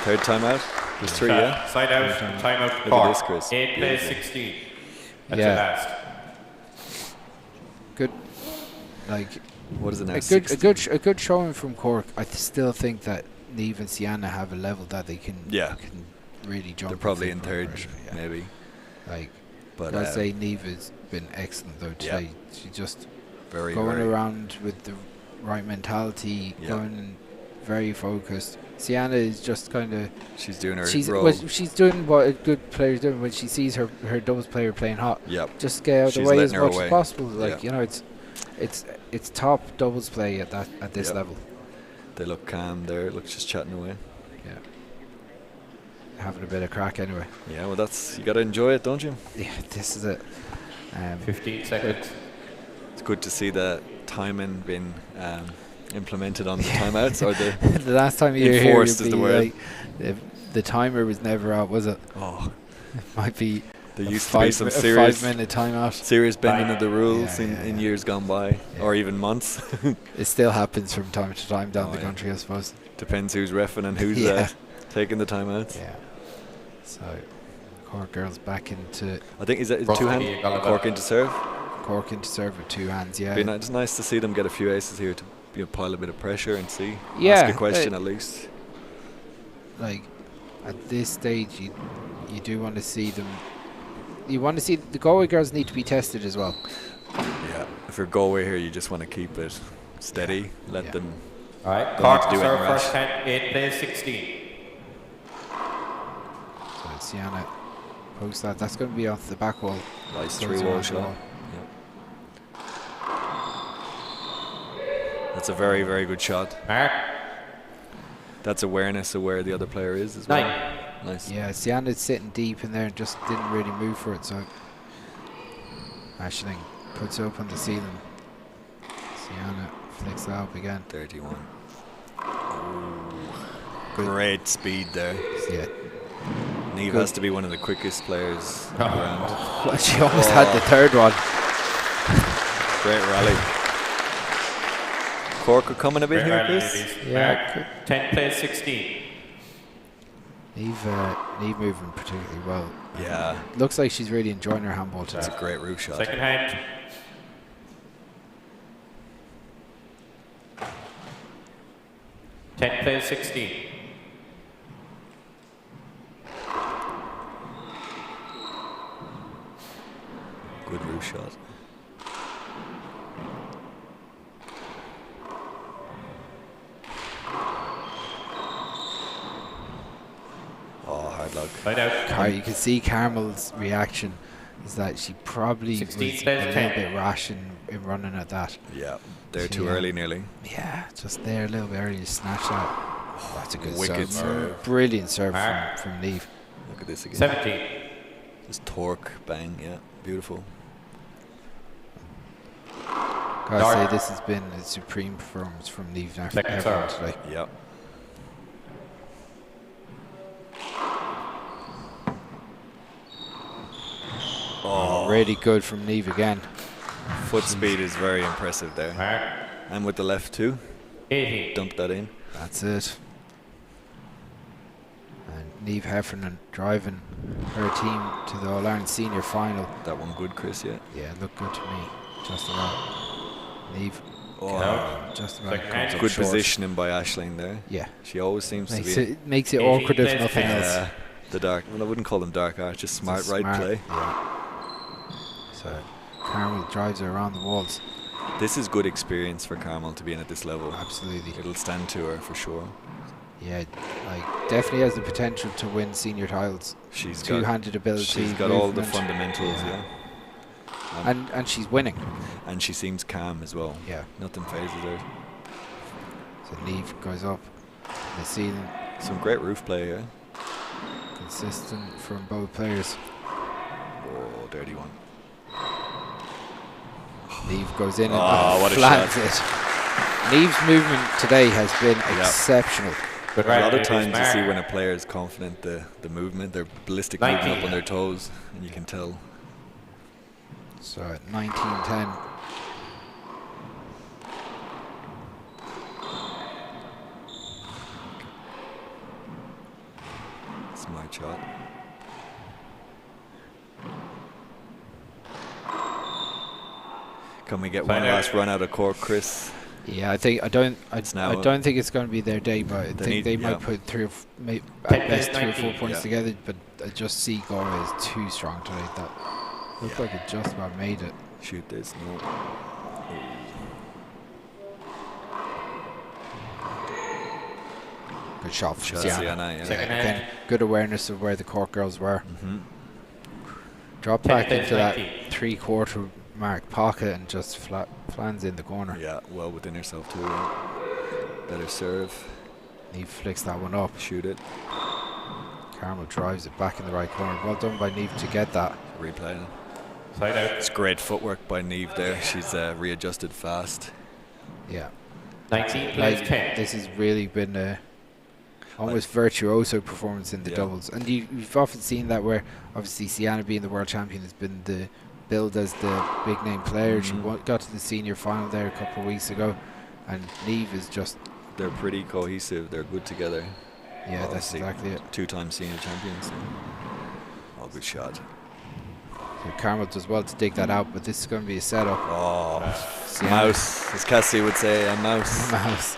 Speaker 3: Third timeout. There's 3, yeah.
Speaker 2: Side out. Time out.
Speaker 3: Look at
Speaker 2: Cork.
Speaker 3: this, Chris.
Speaker 2: 8 plays
Speaker 3: Beautiful.
Speaker 2: 16. That's
Speaker 1: Yeah.
Speaker 2: your last.
Speaker 1: Good, like
Speaker 3: What is it now?
Speaker 1: a
Speaker 3: 60?
Speaker 1: good showing from Cork. I still think that Neve and Sienna have a level that they can
Speaker 3: Yeah.
Speaker 1: can really jump.
Speaker 3: They're probably
Speaker 1: and
Speaker 3: in
Speaker 1: put
Speaker 3: third,
Speaker 1: pressure, yeah.
Speaker 3: maybe.
Speaker 1: Like,
Speaker 3: But
Speaker 1: I'd say Neve has been excellent though
Speaker 3: Yeah.
Speaker 1: today. She just
Speaker 3: very,
Speaker 1: going
Speaker 3: very
Speaker 1: around with the right mentality,
Speaker 3: Yeah.
Speaker 1: going very focused. Sienna is just kind of
Speaker 3: she's doing her
Speaker 1: she's
Speaker 3: role.
Speaker 1: well, she's doing what a good player's doing when she sees her doubles player playing hot.
Speaker 3: Yep.
Speaker 1: Just get out of the
Speaker 3: She's
Speaker 1: way
Speaker 3: letting
Speaker 1: as
Speaker 3: her
Speaker 1: much
Speaker 3: away.
Speaker 1: as possible. Like
Speaker 3: Yeah.
Speaker 1: you know, it's top doubles play at this
Speaker 3: Yep.
Speaker 1: level.
Speaker 3: They look calm there. Look, just chatting away.
Speaker 1: Yeah, having a bit of crack anyway.
Speaker 3: Yeah, well, you got to enjoy it, don't you?
Speaker 1: Yeah, this is it.
Speaker 2: 15 seconds.
Speaker 3: It's good to see the timing being implemented on the timeouts or the.
Speaker 1: The last time you were here,
Speaker 3: Enforced
Speaker 1: you'd
Speaker 3: is the
Speaker 1: be
Speaker 3: word.
Speaker 1: like, the timer was never out, was it?
Speaker 3: Oh,
Speaker 1: It might be
Speaker 3: there
Speaker 1: a
Speaker 3: used to be some serious
Speaker 1: 5-minute timeout.
Speaker 3: serious bending of the rules
Speaker 1: Yeah,
Speaker 3: in
Speaker 1: yeah.
Speaker 3: years gone by,
Speaker 1: Yeah.
Speaker 3: or even months.
Speaker 1: It still happens from time to time down
Speaker 3: Oh,
Speaker 1: the
Speaker 3: yeah.
Speaker 1: country, I suppose.
Speaker 3: Depends who's reffing and who's
Speaker 1: Yeah.
Speaker 3: taking the timeouts.
Speaker 1: Yeah. So, Cork girls back into
Speaker 3: I think is it
Speaker 2: Rough
Speaker 3: two
Speaker 2: idea,
Speaker 3: hand
Speaker 2: Gallagher.
Speaker 3: Cork into serve.
Speaker 1: Cork into serve with 2 hands. Yeah.
Speaker 3: It's nice to see them get a few aces here to pile a bit of pressure and see.
Speaker 1: Yeah,
Speaker 3: Ask a question at least.
Speaker 1: Like at this stage, you do want to see them. You want to see the Galway girls need to be tested as well.
Speaker 3: Yeah, if you're Galway here, you just want to keep it steady. Let
Speaker 1: Yeah.
Speaker 3: them.
Speaker 2: All right.
Speaker 3: Don't need
Speaker 2: Cork
Speaker 3: to do
Speaker 2: serve
Speaker 3: anything
Speaker 2: first hand. 8 plays 16.
Speaker 1: So Sienna post that. That's going to be off the back wall.
Speaker 3: Nice
Speaker 1: Goes
Speaker 3: 3-wall
Speaker 1: around the
Speaker 3: shot.
Speaker 1: wall.
Speaker 3: Yeah. That's a very, very good shot.
Speaker 2: Mark.
Speaker 3: That's awareness of where the other player is as well.
Speaker 2: 9.
Speaker 3: Nice.
Speaker 1: Yeah, Sienna's sitting deep in there and just didn't really move for it, so Aisling puts it up on the ceiling. Sienna flicks that up again.
Speaker 3: 31.
Speaker 1: Good.
Speaker 3: Great speed there.
Speaker 1: Yeah.
Speaker 3: Niamh has to be one of the quickest players around.
Speaker 1: Well, she almost had the third one.
Speaker 3: Great rally. Cork are coming a bit here, Chris.
Speaker 1: Yeah.
Speaker 2: 10 plays 16.
Speaker 1: Niamh moving particularly well.
Speaker 3: Yeah.
Speaker 1: Looks like she's really enjoying her handball today.
Speaker 3: It's a great roof shot.
Speaker 2: Second hand. Ten plays 16.
Speaker 3: Good roof shot. Oh, hard luck.
Speaker 2: Right out.
Speaker 1: You can see Carmel's reaction is that she probably was a
Speaker 2: 16
Speaker 1: little
Speaker 2: plays 10.
Speaker 1: bit rash in running at that.
Speaker 3: Yeah, they're too
Speaker 1: Yeah.
Speaker 3: early nearly.
Speaker 1: Yeah, just there a little bit early to snatch that. Oh, that's a good
Speaker 3: Wicked serve.
Speaker 1: Brilliant serve
Speaker 2: Mark.
Speaker 1: from Niamh.
Speaker 3: Look at this again.
Speaker 2: 17.
Speaker 3: Just torque, bang, yeah, beautiful.
Speaker 1: Gotta
Speaker 2: Dark.
Speaker 1: say, this has been a supreme performance from Niamh now
Speaker 2: Second
Speaker 1: everyone
Speaker 2: serve.
Speaker 1: today.
Speaker 3: Yep.
Speaker 1: Oh, really good from Niamh again.
Speaker 3: Foot speed is very impressive there.
Speaker 2: Mark.
Speaker 3: And with the left too,
Speaker 2: 18.
Speaker 3: dump that in.
Speaker 1: That's it. And Niamh Heffernan driving her team to the All-Ireland Senior Final.
Speaker 3: That one good, Chris, yeah.
Speaker 1: Yeah, looked good to me. Just about. Niamh
Speaker 3: Oh,
Speaker 1: just about
Speaker 2: Second
Speaker 1: comes
Speaker 2: hand.
Speaker 1: up
Speaker 3: good
Speaker 1: short.
Speaker 3: positioning by Aisling there.
Speaker 1: Yeah.
Speaker 3: She always seems to
Speaker 1: Makes
Speaker 3: be
Speaker 1: makes it
Speaker 2: 18
Speaker 1: awkward if
Speaker 2: plays
Speaker 1: nothing
Speaker 2: 10.
Speaker 1: else.
Speaker 3: the dark. Well, I wouldn't call them dark arts, just smart
Speaker 1: It's
Speaker 3: right play.
Speaker 1: Yeah. So Carmel drives her around the walls.
Speaker 3: This is good experience for Carmel to be in at this level.
Speaker 1: Absolutely.
Speaker 3: It'll stand to her for sure.
Speaker 1: Yeah, like definitely has the potential to win senior titles.
Speaker 3: She's got
Speaker 1: Two-handed ability.
Speaker 3: she's got all the
Speaker 1: movement.
Speaker 3: fundamentals, yeah.
Speaker 1: And she's winning.
Speaker 3: And she seems calm as well.
Speaker 1: Yeah.
Speaker 3: Nothing phases her.
Speaker 1: So Niamh goes up the ceiling.
Speaker 3: Some great roof play, yeah.
Speaker 1: Consistent from both players.
Speaker 3: Oh, dirty one.
Speaker 1: Niamh goes in
Speaker 3: Oh,
Speaker 1: and
Speaker 3: what a
Speaker 1: flats
Speaker 3: shot.
Speaker 1: it. Niamh's movement today has been exceptional.
Speaker 2: Good
Speaker 3: A lot
Speaker 2: right,
Speaker 3: of times you see
Speaker 2: Mark.
Speaker 3: when a player is confident, the movement, their ballistic
Speaker 2: 19.
Speaker 3: movement up on their toes, and you can tell.
Speaker 1: So at 19-10.
Speaker 3: Smart shot. Can we get one
Speaker 2: Find out.
Speaker 3: last run out of Cork, Chris?
Speaker 1: Yeah, I think I don't
Speaker 3: now,
Speaker 1: don't think it's going to be their day, but I
Speaker 3: they
Speaker 1: think
Speaker 3: need-
Speaker 1: they might
Speaker 3: yeah.
Speaker 1: put at
Speaker 2: 10
Speaker 1: best
Speaker 2: plays
Speaker 1: 3 or 4
Speaker 2: 19.
Speaker 1: points
Speaker 3: Yeah.
Speaker 1: together. But I just see Galway is too strong today. That looked
Speaker 3: Yeah.
Speaker 1: like it just about made it.
Speaker 3: Shoot this, no.
Speaker 1: Good shot from
Speaker 3: Shot
Speaker 1: Sienna.
Speaker 3: Sienna, yeah.
Speaker 2: Second hand.
Speaker 1: Again, good awareness of where the Cork girls were.
Speaker 3: Mm-hmm.
Speaker 1: Drop
Speaker 2: 10
Speaker 1: back
Speaker 2: plays
Speaker 1: into that
Speaker 2: 19.
Speaker 1: 3/4 mark pocket and just flans in the corner.
Speaker 3: Yeah, well within herself too. Yeah. Better serve,
Speaker 1: Niamh flicks that one up.
Speaker 3: shoot it,
Speaker 1: Carmel drives it back in the right corner. Well done by Niamh to get that.
Speaker 3: replay.
Speaker 2: Side out.
Speaker 3: It's great footwork by Niamh there. She's readjusted fast.
Speaker 1: Yeah.
Speaker 2: 19 plays
Speaker 1: Like,
Speaker 2: 10.
Speaker 1: this has really been a almost virtuoso performance in the
Speaker 3: Yeah.
Speaker 1: doubles, and you've often seen that where obviously Sienna being the world champion has been the billed as the big name player. She got to the senior final there a couple of weeks ago, and Niamh is just
Speaker 3: They're pretty cohesive. They're good together.
Speaker 1: yeah, that's
Speaker 3: Obviously,
Speaker 1: exactly it.
Speaker 3: Two-time senior champions. Oh, good shot.
Speaker 1: So Carmel does well to dig that out, but this is going to be a setup.
Speaker 3: Oh,
Speaker 1: Sienna
Speaker 3: mouse, as Cassie would say, a mouse.
Speaker 1: mouse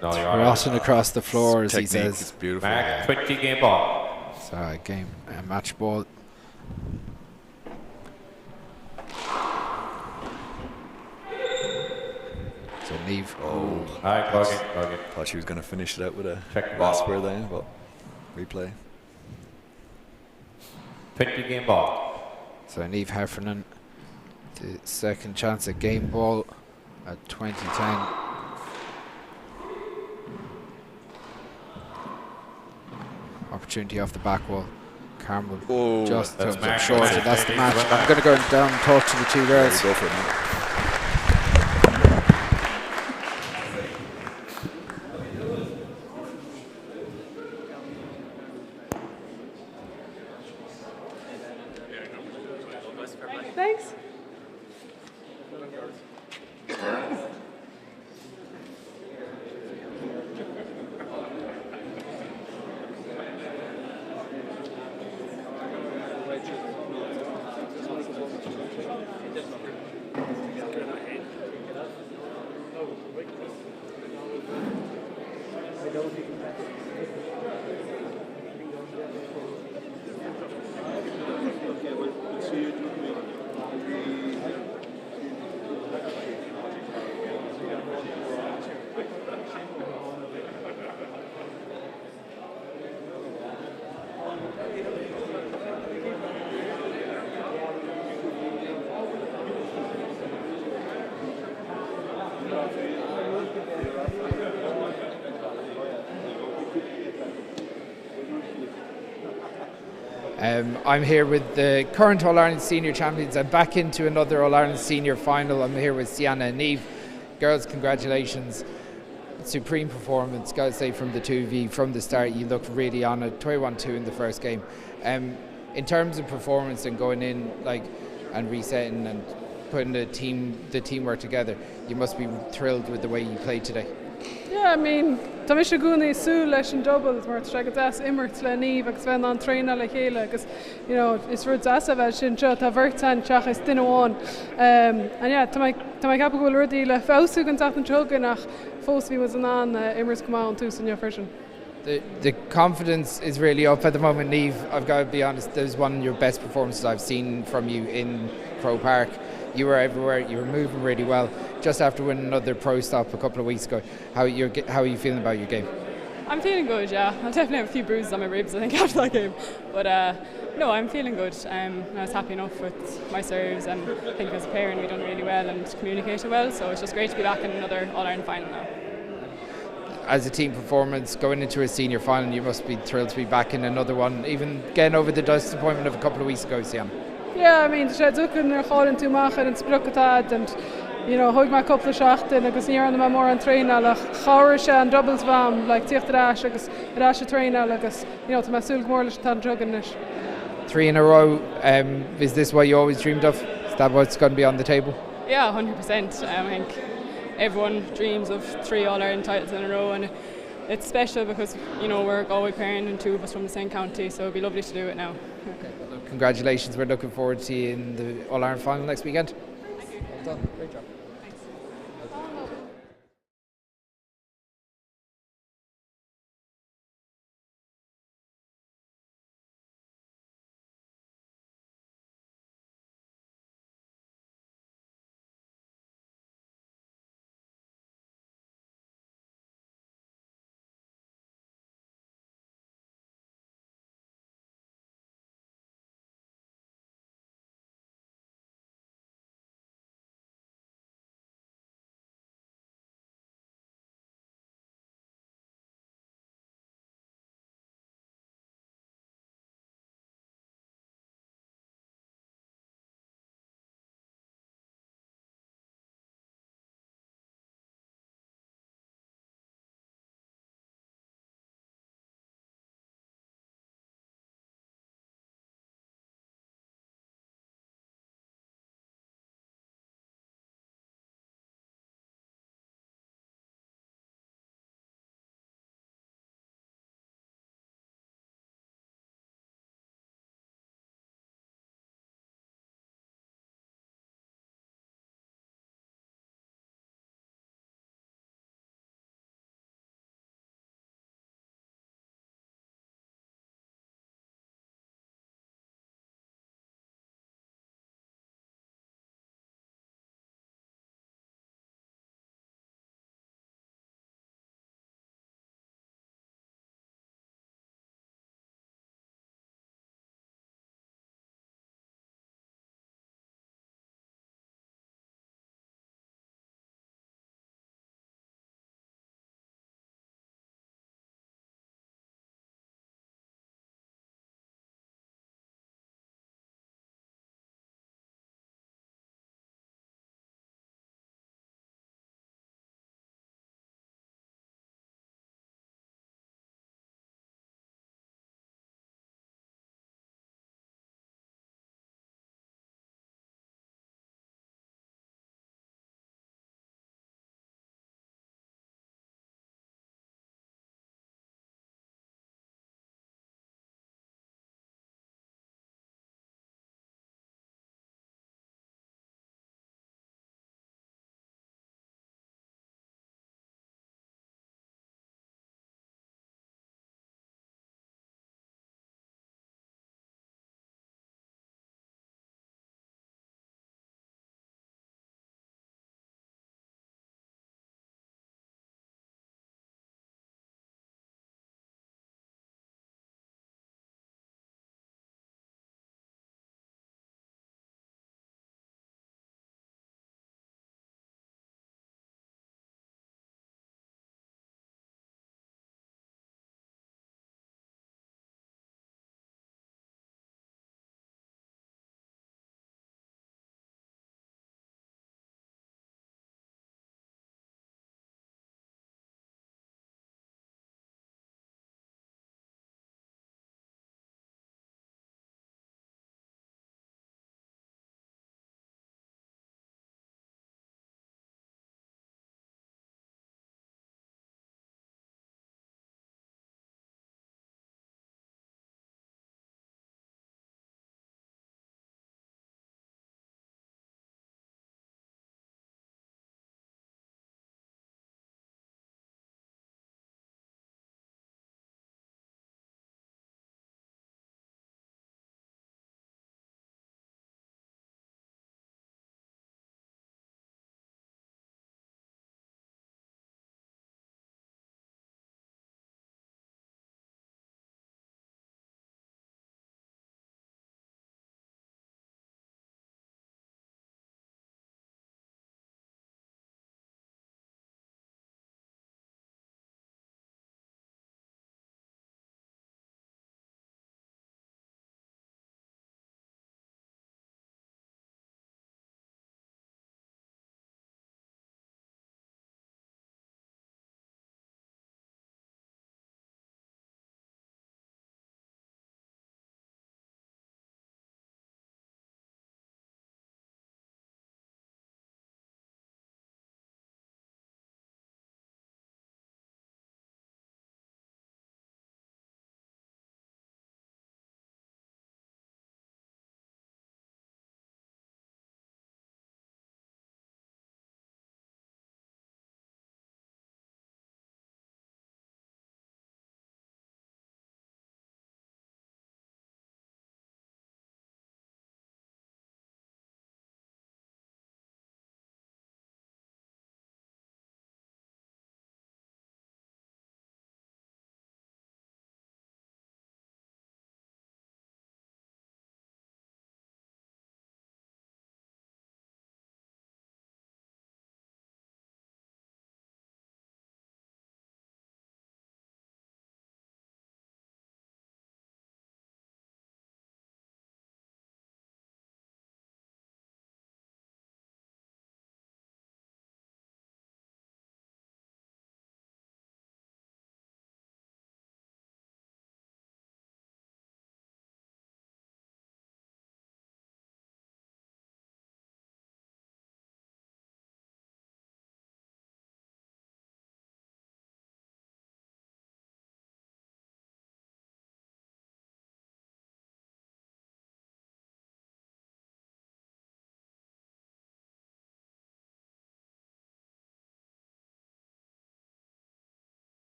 Speaker 2: No, you're all
Speaker 1: rotting across the floor, as he
Speaker 3: Technique
Speaker 1: says.
Speaker 3: is beautiful.
Speaker 2: Mark, 20 game ball.
Speaker 1: So a match ball. So Niamh,
Speaker 2: Alright, clog it.
Speaker 3: Thought she was going to finish it out with a
Speaker 2: Check the ball.
Speaker 3: rasper there, but replay.
Speaker 2: 20 game ball.
Speaker 1: So Niamh Heffernan, the second chance at game ball at 2010. Opportunity off the back wall. Campbell just
Speaker 2: that's
Speaker 1: comes up
Speaker 2: Mark.
Speaker 1: short, and that's the match. I'm going to go down and talk to the two girls.
Speaker 3: Go for it, man.
Speaker 4: Thanks.
Speaker 1: I'm here with the current All-Ireland Senior Champions. I'm back into another All-Ireland Senior Final. I'm here with Leathcheannais and Niamh. Girls, congratulations. Supreme performance, gotta say, from the two of you. From the start, you looked really on it. 21-2 in the first game. In terms of performance and going in and resetting and putting the teamwork together, you must be thrilled with the way you played today.
Speaker 4: Yeah, I mean, tá mis gúna sú leis an doubles mar tre as immert le Niamh agus bheith an tréna le chéile agus is ru as a bheith sin seo tá bhirtain teach is duine amháin. And yeah, tá mai cap gohfuil rudí le fáú an tatan troga nach fós was an immert go an tú san version.
Speaker 1: The confidence is really up at the moment, Niamh. I've got to be honest, that was one of your best performances I've seen from you in Croke Park. You were everywhere, you were moving really well. Just after winning another pro stop a couple of weeks ago, how are you feeling about your game?
Speaker 5: I'm feeling good, yeah. I definitely have a few bruises on my ribs, I think, after that game. But no, I'm feeling good. I was happy enough with my serves, and I think as a pair we done really well and communicated well, so it's just great to be back in another All-Ireland final now.
Speaker 1: As a team performance, going into a senior final, you must be thrilled to be back in another one, even getting over the disappointment of a couple of weeks ago, Sian.
Speaker 4: Yeah, I mean, sé dúcan ar cháin tú machar an sprucatad and thug mai couple of seachtain agus níor an mór an tréna le cháir sé an doubles bham le tíochtarás agus rás a tréna agus tá mai súil mór leis tan druganis.
Speaker 1: 3 in a row, is this what you always dreamed of? Is that what's going to be on the table?
Speaker 5: Yeah, 100%. I think everyone dreams of 3 All-Ireland titles in a row, and it's special because we're a Galway parent and 2 of us from the same county, so it'd be lovely to do it now.
Speaker 1: Okay, well, congratulations, we're looking forward to you in the All-Ireland final next weekend.
Speaker 5: Thank you.
Speaker 1: Well done, great job.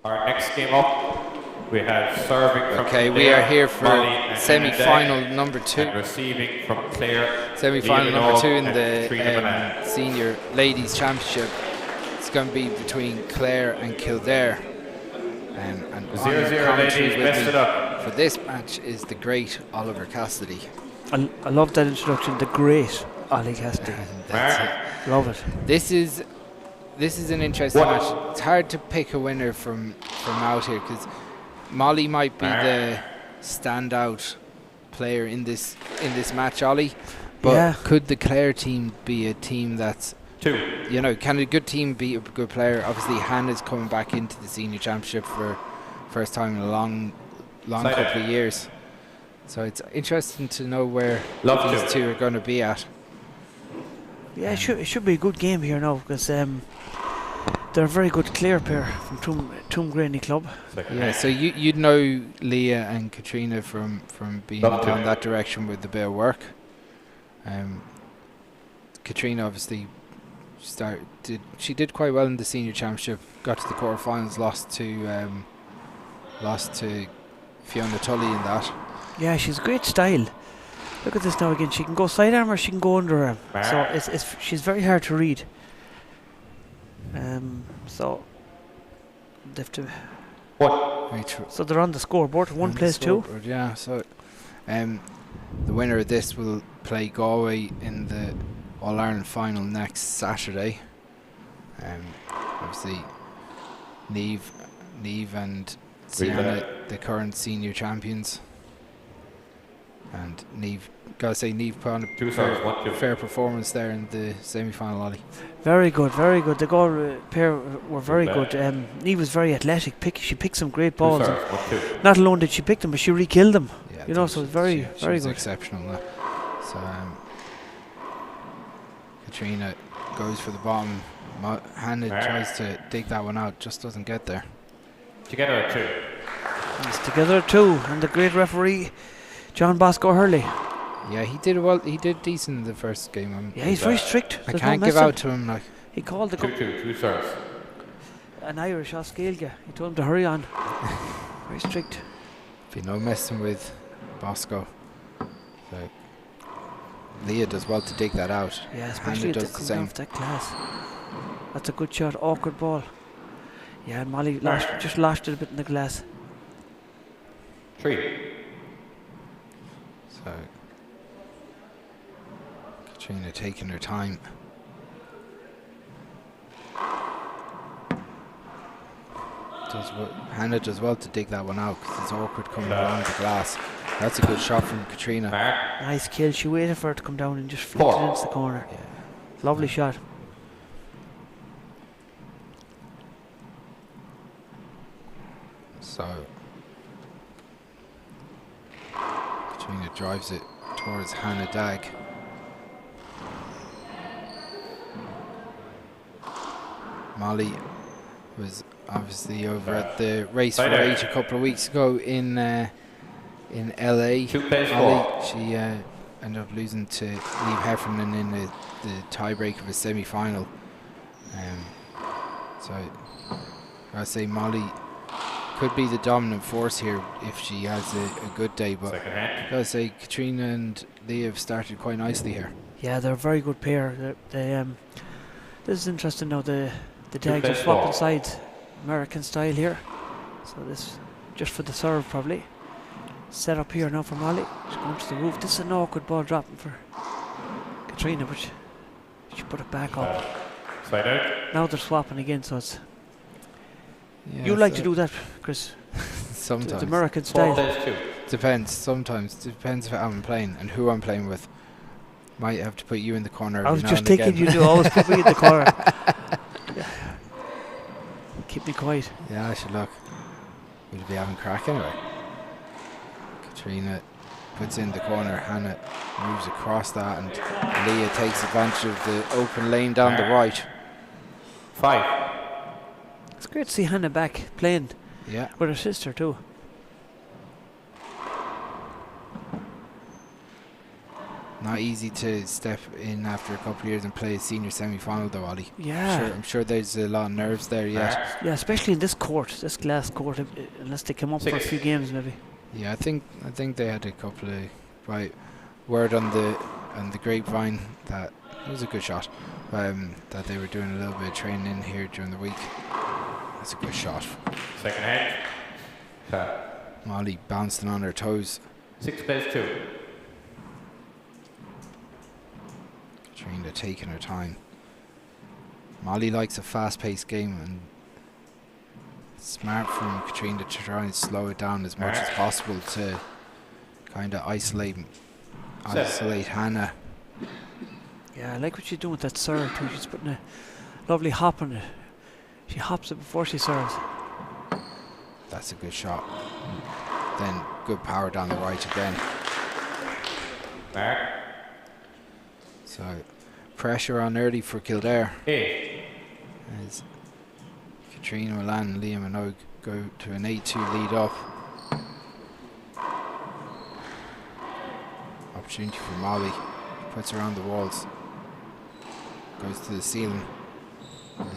Speaker 2: Our next game up, we have serving from
Speaker 1: Okay, we
Speaker 2: Clare,
Speaker 1: are here for
Speaker 2: Molly and
Speaker 1: semi-final
Speaker 2: Hannah
Speaker 1: number
Speaker 2: Day,
Speaker 1: 2.
Speaker 2: and receiving from Clare,
Speaker 1: Semi-final number 2 in the
Speaker 2: the
Speaker 1: Senior Ladies Championship. It's going to be between Clare and Kildare. And
Speaker 2: 0-0 ladies, best of luck.
Speaker 1: For this match is the great Oliver Cassidy.
Speaker 6: I love that introduction, the great Ollie Cassidy. Love it.
Speaker 1: This is an interesting match. It's hard to pick a winner from out here because Molly might be the standout player in this match, Ollie. But could the Clare team be a team that's
Speaker 2: 2?
Speaker 1: You know, can a good team be a good player? Obviously, Hannah's coming back into the senior championship for first time in a long couple of years. So it's interesting to know where these two are going to be at.
Speaker 6: Yeah, it should be a good game here now because they're a very good Clare pair from Toom Graney Club.
Speaker 1: Yeah, so you'd know Leah and Katrina from being down that direction with the bit of work. Katrina obviously did quite well in the senior championship. Got to the quarterfinals, lost to Fiona Tully in that.
Speaker 6: Yeah, she's great style. Look at this now again. She can go sidearm or she can go underarm. So she's very hard to read. So they have to. So they're on the scoreboard. One plays 2.
Speaker 1: Yeah. So, the winner of this will play Galway in the All Ireland final next Saturday. Obviously, Neve and Sienna, the current senior champions. And Neve put on a fair performance there in the semi-final, Ollie.
Speaker 6: Very good, very good. The goal pair were very good. Neve was very athletic. She picked some great balls. Not alone did she pick them, but she re-killed them. Yeah, so it's very good.
Speaker 1: Exceptional. So Katrina goes for the bottom. Hannah tries to dig that one out, just doesn't get there.
Speaker 2: Together at 2.
Speaker 6: It's together at 2, and the great referee John Bosco Hurley.
Speaker 1: Yeah, he did well. He did decent in the first game.
Speaker 6: Yeah, he's very strict.
Speaker 1: I can't give out to him. Like
Speaker 6: he called the
Speaker 2: 2 serves.
Speaker 6: An Irish Oscailga. He told him to hurry on. Very strict.
Speaker 1: Be no messing with Bosco. So Leah does well to dig that out.
Speaker 6: Yeah, especially
Speaker 1: does the same.
Speaker 6: Off that glass. That's a good shot. Awkward ball. Yeah, and Molly just lashed it a bit in the glass.
Speaker 2: 3.
Speaker 1: So Katrina taking her time. Hannah does well to dig that one out because it's awkward coming around the glass. That's a good shot from Katrina.
Speaker 6: Nice kill. She waited for it to come down and just flicked it into the corner. Yeah. Lovely shot.
Speaker 1: So Katrina drives it towards Hannah Dag. Molly was obviously over at the race for 8 a couple of weeks ago in LA. She ended up losing to Liathróid Heffernan in the tiebreaker of a semi-final. So I say Molly could be the dominant force here if she has a good day, but I gotta say Katrina and Leah have started quite nicely here.
Speaker 6: Yeah, they're a very good pair. This is interesting now. The Dags are swapping sides, American style here. So this just for the serve probably. Set up here now for Molly. She's going to the roof. This is an awkward ball dropping for Katrina, but she put it back up.
Speaker 2: Side out.
Speaker 6: Now they're swapping again, so it's. You like to do that, Chris?
Speaker 1: Sometimes.
Speaker 6: The American style.
Speaker 1: Depends. Sometimes depends if I'm playing and who I'm playing with. Might have to put you in the corner.
Speaker 6: I was just thinking you do always put me in the corner. Keep me quiet.
Speaker 1: Yeah, I should look. We'll be having crack anyway. Katrina puts in the corner. Hannah moves across that, and Leah takes advantage of the open lane down the right.
Speaker 2: 5.
Speaker 6: It's great to see Hannah back playing.
Speaker 1: Yeah.
Speaker 6: With her sister too.
Speaker 1: Not easy to step in after a couple of years and play a senior semi-final though, Ollie.
Speaker 6: Yeah.
Speaker 1: I'm sure there's a lot of nerves there yet.
Speaker 6: Yeah, especially in this court, this glass court, unless they come up for a few games maybe.
Speaker 1: Yeah, I think they had a couple of word on the grapevine that it was a good shot. That they were doing a little bit of training in here during the week. That's a good shot.
Speaker 2: Second hand.
Speaker 1: Molly bouncing on her toes.
Speaker 2: 6 plays 2.
Speaker 1: Katrina taking her time. Molly likes a fast-paced game, and smart from Katrina to try and slow it down as much as possible to kind of isolate Hannah.
Speaker 6: Yeah, I like what she's doing with that serve too. She's putting a lovely hop on it. She hops it before she serves.
Speaker 1: That's a good shot. Then good power down the right again. So pressure on early for Kildare. As Katrina Milan and Liam Minogue go to an 8-2 lead up. Opportunity for Molly. Puts her on the walls. Goes to the ceiling.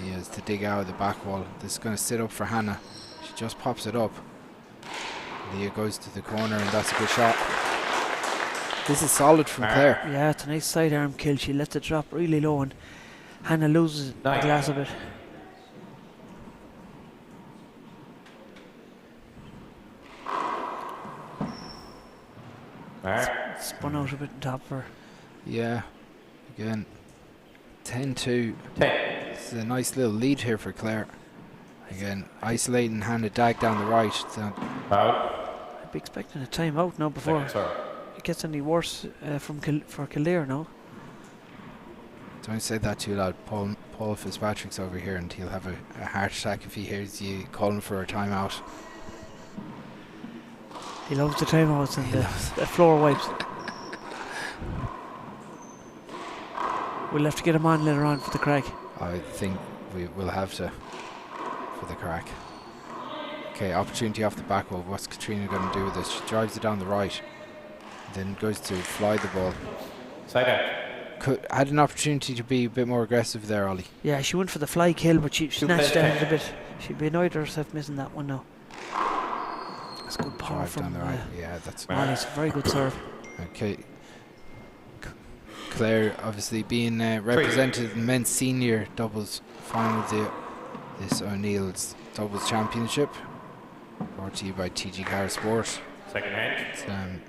Speaker 1: He has to dig out of the back wall. This is going to sit up for Hannah. She just pops it up. Leah goes to the corner, and that's a good shot. This is solid from Clare.
Speaker 6: Yeah, it's a nice sidearm kill. She lets it drop really low, and Hannah loses the glass a bit. Spun out a bit on top of her.
Speaker 1: Yeah, again, 10-2. It's a nice little lead here for Clare. Again, isolating Hannah Dag down the right.
Speaker 6: I'd be expecting a timeout now before it gets any worse for Kildare now.
Speaker 1: Don't say that too loud. Paul Fitzpatrick's over here, and he'll have a heart attack if he hears you calling for a timeout.
Speaker 6: He loves the timeouts and the floor wipes. We'll have to get him on later on for the crack.
Speaker 1: I think we will have to for the crack. Okay, opportunity off the back wall. What's Katrina going to do with this? She drives it down the right, then goes to fly the ball.
Speaker 2: Side out.
Speaker 1: Had an opportunity to be a bit more aggressive there, Ollie.
Speaker 6: Yeah, she went for the fly kill, but she snatched at it a bit. She'd be annoyed at herself missing that one now. That's good power
Speaker 1: Drive
Speaker 6: from
Speaker 1: down the right. Yeah, that's
Speaker 6: Molly's very good serve.
Speaker 1: okay. Clare obviously being represented in men's senior doubles final this O'Neill's doubles championship, brought to you by TG Clare Sport.
Speaker 2: Second hand.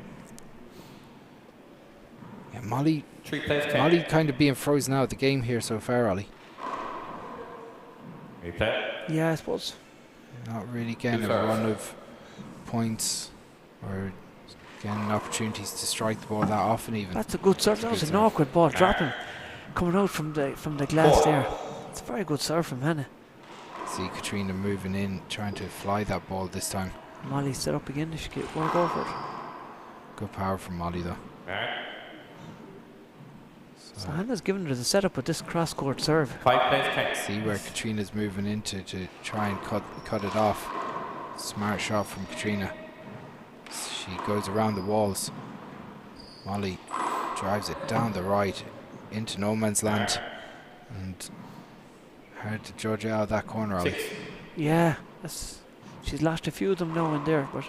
Speaker 1: Yeah, Molly
Speaker 2: 3 plays 10.
Speaker 1: Molly kind of being frozen out of the game here so far, Ollie.
Speaker 2: Replay.
Speaker 6: Yeah, I suppose.
Speaker 1: Not really getting a run of points or getting opportunities to strike the ball that often even.
Speaker 6: That's a good serve. That was an awkward ball dropping, coming out from the glass there. It's a very good serve from Hannah.
Speaker 1: See Katrina moving in, trying to fly that ball this time.
Speaker 6: Molly set up again. She want to go for it.
Speaker 1: Good power from Molly though.
Speaker 6: So Hannah's given her the setup with this cross-court serve.
Speaker 2: 5 plays 10.
Speaker 1: See where Katrina's moving into to try and cut it off. Smart shot from Katrina. She goes around the walls. Molly drives it down the right into no man's land, and hard to judge out of that corner, Ollie.
Speaker 6: Yeah, she's lost a few of them now and there, but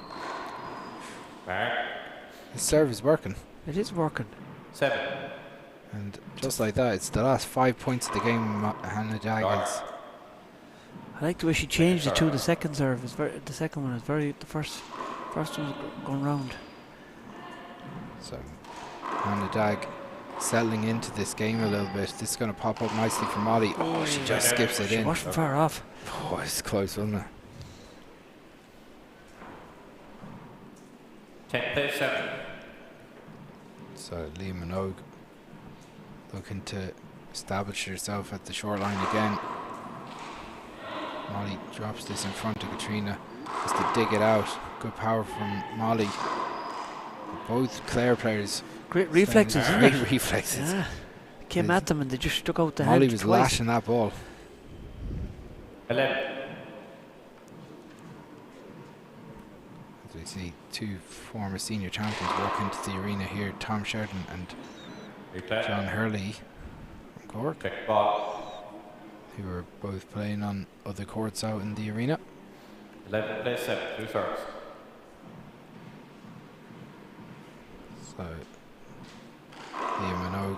Speaker 1: The serve is working,
Speaker 6: it is working.
Speaker 2: 7.
Speaker 1: and just like that, it's the last 5 points of the game. Hannah Daggins.
Speaker 6: I like the way she changed it to the second serve. The second one is the first one was going round.
Speaker 1: So Hannah Dag settling into this game a little bit. This is going to pop up nicely for Molly. Oh, she just skips it
Speaker 6: She
Speaker 1: in.
Speaker 6: wasn't far off.
Speaker 1: Oh, it's close, wasn't it?
Speaker 2: 10 plays 7.
Speaker 1: So Liam Minogue looking to establish herself at the short line again. Molly drops this in front of Katrina just to dig it out. Good power from Molly. Both Clare players.
Speaker 6: Great reflexes, isn't
Speaker 1: Great
Speaker 6: it?
Speaker 1: reflexes.
Speaker 6: Yeah. Came at them and they just stuck out the
Speaker 1: Molly
Speaker 6: hand
Speaker 1: was
Speaker 6: twice.
Speaker 1: lashing that ball.
Speaker 2: 11.
Speaker 1: As we see two former senior champions walk into the arena here, Tom Sheridan and John Hurley from Cork,
Speaker 2: Pick ball.
Speaker 1: who are both playing on other courts out in the arena.
Speaker 2: 11 plays 7, 2 serves.
Speaker 1: So, Liam Minogue,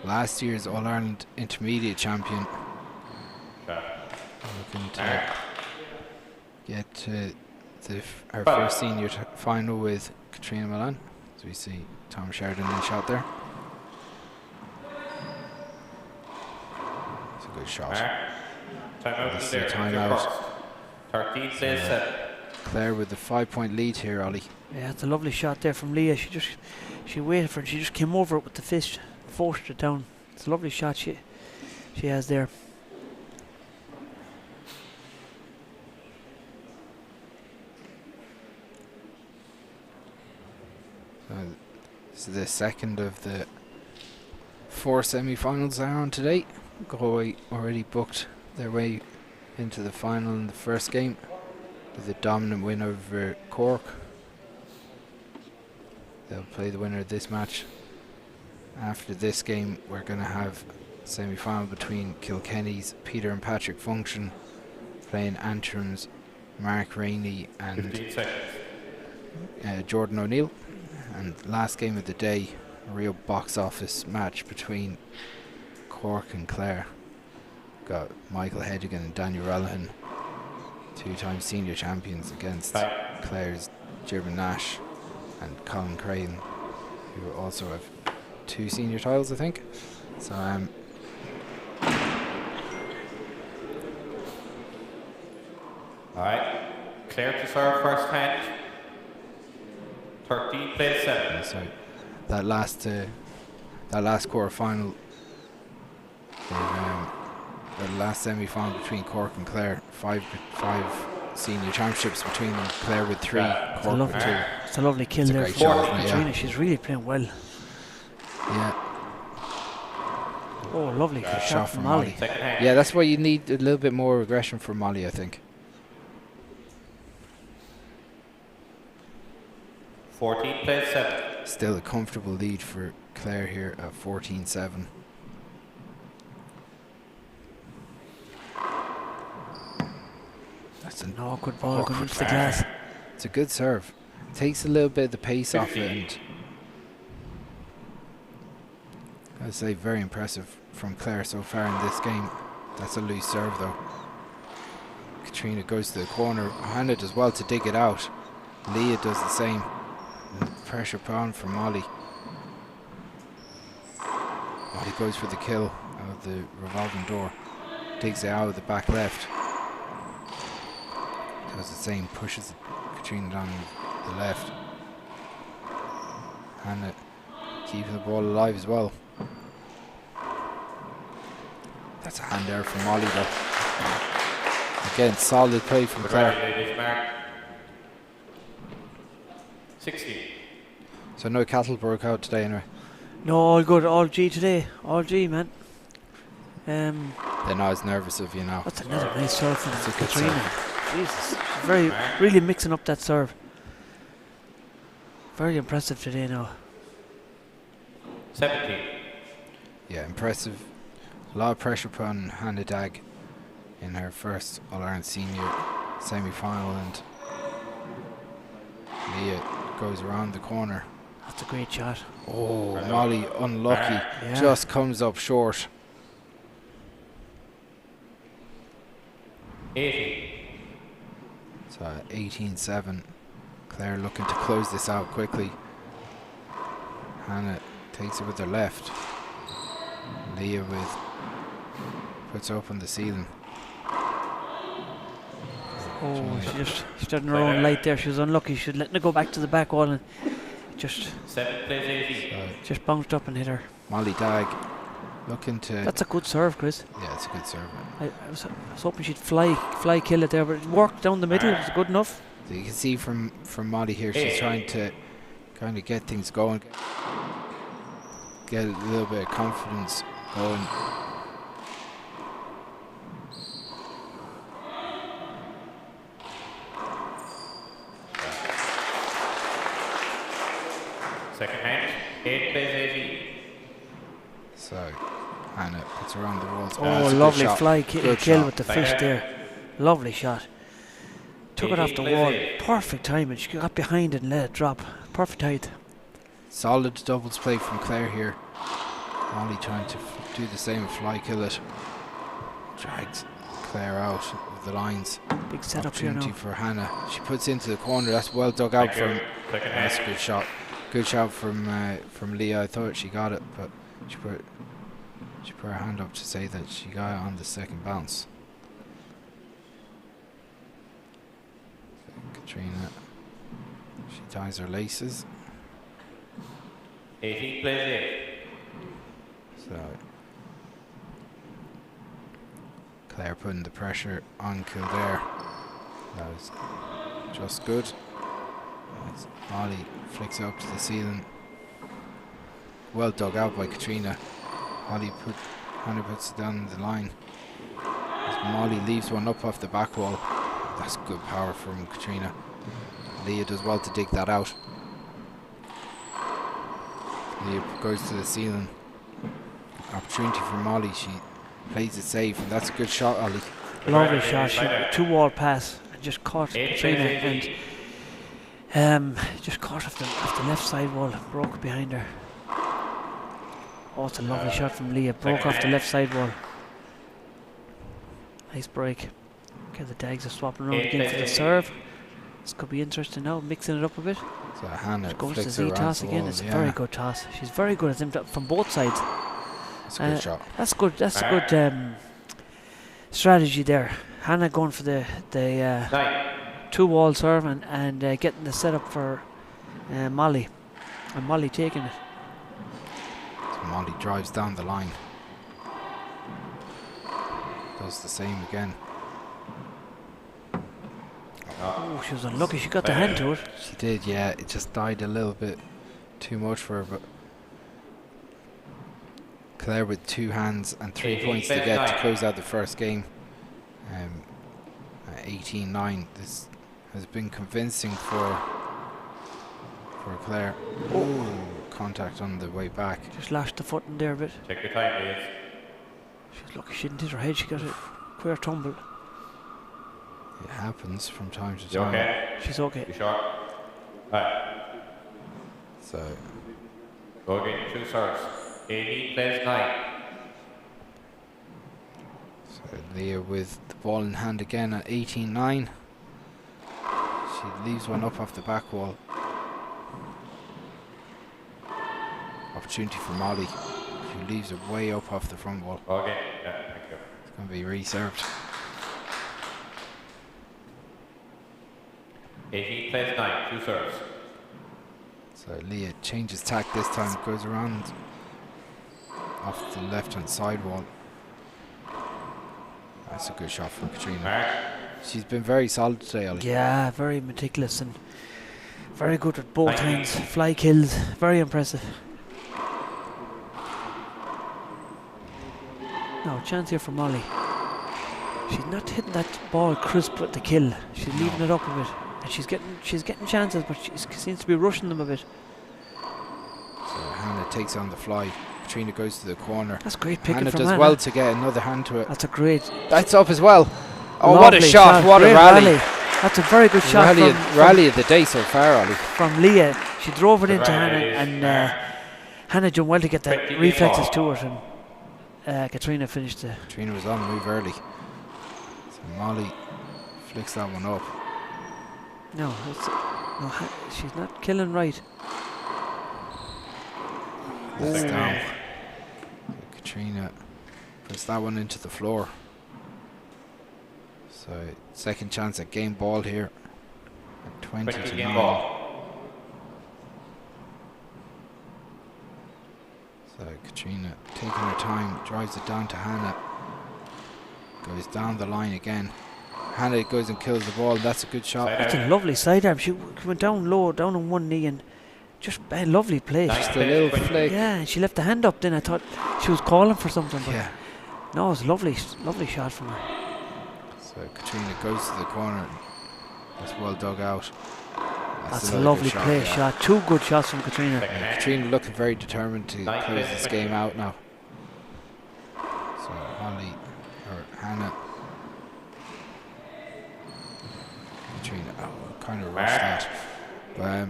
Speaker 1: last year's All-Ireland Intermediate champion, looking to get to our first senior final with Katrina Milan. As we see Tom Sheridan in the shot there. It's a good shot.
Speaker 2: Timeout
Speaker 1: there. Timeout.
Speaker 2: 13 plays 7.
Speaker 1: Clare with the 5-point lead here, Ollie.
Speaker 6: Yeah, it's a lovely shot there from Leah. She waited for it. She just came over it with the fist, forced it down. It's a lovely shot she has there.
Speaker 1: So this is the second of the 4 semi-finals that are on today. Galway already booked their way into the final in the first game with a dominant win over Cork. They'll play the winner of this match. After this game, we're going to have a semi-final between Kilkenny's Peter and Patrick Function playing Antrim's Mark Rainey and Jordan O'Neill. And last game of the day, a real box office match between Cork and Clare. Got Michael Hedigan and Daniel Rallihan, 2-time senior champions, against Clare's Jibrin Nash and Colin Crane, who also have 2 senior titles, I think. So
Speaker 2: Alright, Clare to serve first hand. 13 plays 7.
Speaker 1: So that last quarter final, the last semi-final between Cork and Clare, five senior championships between them. Clare with 3, Cork with 2.
Speaker 6: It's a lovely kill
Speaker 1: It's a
Speaker 6: there
Speaker 1: great
Speaker 6: from
Speaker 1: shot, isn't it?
Speaker 6: Katrina.
Speaker 1: Yeah.
Speaker 6: She's really playing well.
Speaker 1: Yeah.
Speaker 6: Oh, lovely shot from Molly.
Speaker 1: Yeah, that's why you need a little bit more aggression from Molly, I think.
Speaker 2: 14 plays 7.
Speaker 1: Still a comfortable lead for Clare here at 14-7. That's an
Speaker 6: awkward ball going into the glass.
Speaker 1: It's a good serve. Takes a little bit of the pace off it, and I'd say very impressive from Clare so far in this game. That's a loose serve though. Katrina goes to the corner. Hannah does well to dig it out. Leah does the same. And pressure put on from Molly. Molly goes for the kill out of the revolving door. Digs it out of the back left. Does the same, pushes Katrina down the left. Hannah keeping the ball alive as well. That's a hand there from Molly though. Again, solid play from Clare.
Speaker 2: 16.
Speaker 1: So no cattle broke out today anyway.
Speaker 6: No, all good, all G today. All G, man.
Speaker 1: They're not as nervous of you now.
Speaker 6: That's another nice serve from
Speaker 1: That's a good
Speaker 6: Katrina. Jesus, she's really mixing up that serve. Very impressive today now.
Speaker 2: 17.
Speaker 1: Yeah, impressive. A lot of pressure put on Hannah Dag in her first All-Ireland Senior semi-final, and Leah goes around the corner.
Speaker 6: That's a great shot.
Speaker 1: Oh, Molly unlucky.
Speaker 6: Yeah.
Speaker 1: Just comes up short.
Speaker 2: 18.
Speaker 1: So 18-7. Clare looking to close this out quickly. Hannah takes it with her left. Leah puts up on the ceiling.
Speaker 6: Oh, she stood in her own light there. She was unlucky. She should let her go back to the back wall and just
Speaker 2: 7 plays 18.
Speaker 6: just bounced up and hit her.
Speaker 1: Molly Dag looking to...
Speaker 6: That's a good serve, Chris.
Speaker 1: Yeah, it's a good serve.
Speaker 6: I was hoping she'd fly kill it there, but it worked down the middle. It was good enough.
Speaker 1: So you can see from Molly here, she's trying to kind of get things going, get a little bit of confidence going.
Speaker 2: second hand. 8 plays 18.
Speaker 1: So Hannah puts her on the walls.
Speaker 6: Oh,
Speaker 1: that's a good
Speaker 6: lovely
Speaker 1: shot.
Speaker 6: fly
Speaker 1: Good
Speaker 6: kill
Speaker 1: shot.
Speaker 6: with the fish there. Lovely shot. Took it off the wall. Perfect timing. She got behind it and let it drop. Perfect height.
Speaker 1: Solid doubles play from Clare here. Molly trying to do the same, fly kill it. Drags Clare out of the lines.
Speaker 6: Big setup here
Speaker 1: Opportunity
Speaker 6: now.
Speaker 1: for Hannah. She puts into the corner. That's well dug out from. That's a good shot. Good shot from Leah. I thought she got it, but she put her hand up to say that she got it on the second bounce. Katrina. She ties her laces.
Speaker 2: 18 plays 8.
Speaker 1: So Clare putting the pressure on Kildare. That was just good. As Molly flicks it up to the ceiling. Well dug out by Katrina. Hannah puts it down the line. As Molly leaves one up off the back wall. That's good power from Katrina. Leah does well to dig that out. Leah goes to the ceiling. Opportunity for Molly. She plays it safe, and that's a good shot, Ollie.
Speaker 6: Lovely shot. She two wall pass and just caught Katrina and just caught off the left side wall. Broke behind her. Oh, it's a lovely shot from Leah. Broke off the left side wall. Nice break. Okay, the Dags are swapping around again for the serve. This could be interesting now, mixing it up a bit.
Speaker 1: So Hannah
Speaker 6: She goes to
Speaker 1: flicks
Speaker 6: Z
Speaker 1: around
Speaker 6: toss
Speaker 1: the
Speaker 6: again.
Speaker 1: wall,
Speaker 6: It's a
Speaker 1: yeah.
Speaker 6: very good toss. She's very good at them from both sides.
Speaker 1: That's a good shot.
Speaker 6: That's good. That's a good strategy there. Hannah going for the 2 wall serve and getting the setup for Molly, and Molly taking it.
Speaker 1: So Molly drives down the line. Does the same again.
Speaker 6: Oh, she was unlucky. She got the hand to it.
Speaker 1: She did, yeah. It just died a little bit too much for her, but Clare with 2 hands and 3 points to get to close out the first game. 18-9. This has been convincing for Clare. Oh, contact on the way back.
Speaker 6: Just lashed the foot in there a bit.
Speaker 2: Check your time, please.
Speaker 6: She was lucky she didn't hit her head. She got a queer tumble.
Speaker 1: It happens from time to
Speaker 2: You
Speaker 1: time.
Speaker 2: okay?
Speaker 6: She's okay.
Speaker 2: You sure? Right.
Speaker 1: So
Speaker 2: Go again, 2 serves. 18 plays 9.
Speaker 1: Leah with the ball in hand again at 18-9. She leaves one up off the back wall. Opportunity for Molly. She leaves it way up off the front wall.
Speaker 2: Go again. Yeah, thank you.
Speaker 1: It's going to be reserved.
Speaker 2: 18 plays 9. 2 serves.
Speaker 1: So Leah changes tack this time, goes around off the left hand side wall. That's a good shot from Katrina.
Speaker 2: Mark.
Speaker 1: She's been very solid today, Ollie.
Speaker 6: Yeah, very meticulous and very good with both hands. Fly kills, very impressive. Now, chance here for Molly. She's not hitting that ball crisp with the kill. She's leaving it up a bit, and she's getting chances, but she seems to be rushing them a bit.
Speaker 1: So Hannah takes on the fly. Katrina goes to the corner.
Speaker 6: That's great picking
Speaker 1: Hannah
Speaker 6: from
Speaker 1: does
Speaker 6: Hannah.
Speaker 1: well to get another hand to it.
Speaker 6: That's a great.
Speaker 1: That's up as well. Oh, what a
Speaker 6: lovely
Speaker 1: shot! What a
Speaker 6: great
Speaker 1: rally!
Speaker 6: That's a very good shot
Speaker 1: Rally of the day so far, Ollie.
Speaker 6: from Leah. She drove it into Hannah, and Hannah done well to get the reflexes to it, and Katrina finished the.
Speaker 1: Katrina was on the move early. So Molly flicks that one up.
Speaker 6: No, she's not killing right.
Speaker 1: That's down. So Katrina puts that one into the floor. So second chance at game ball here. At 20 to 9. So Katrina taking her time, drives it down to Hannah. Goes down the line again. Hannah goes and kills the ball. That's a good shot.
Speaker 6: That's a lovely sidearm. She went down low, down on one knee, and just a lovely play.
Speaker 1: Just a little flick.
Speaker 6: Yeah, and she left the hand up. Then I thought she was calling for something, but
Speaker 1: Yeah.
Speaker 6: no, it was a lovely shot from her.
Speaker 1: So Katrina goes to the corner. That's well dug out.
Speaker 6: That's a
Speaker 1: another
Speaker 6: lovely
Speaker 1: good
Speaker 6: play
Speaker 1: yeah.
Speaker 6: shot. 2 good shots from Katrina.
Speaker 1: Katrina looking very determined to close this game out now. So Holly or Hannah. Katrina, kind of rushed that. But,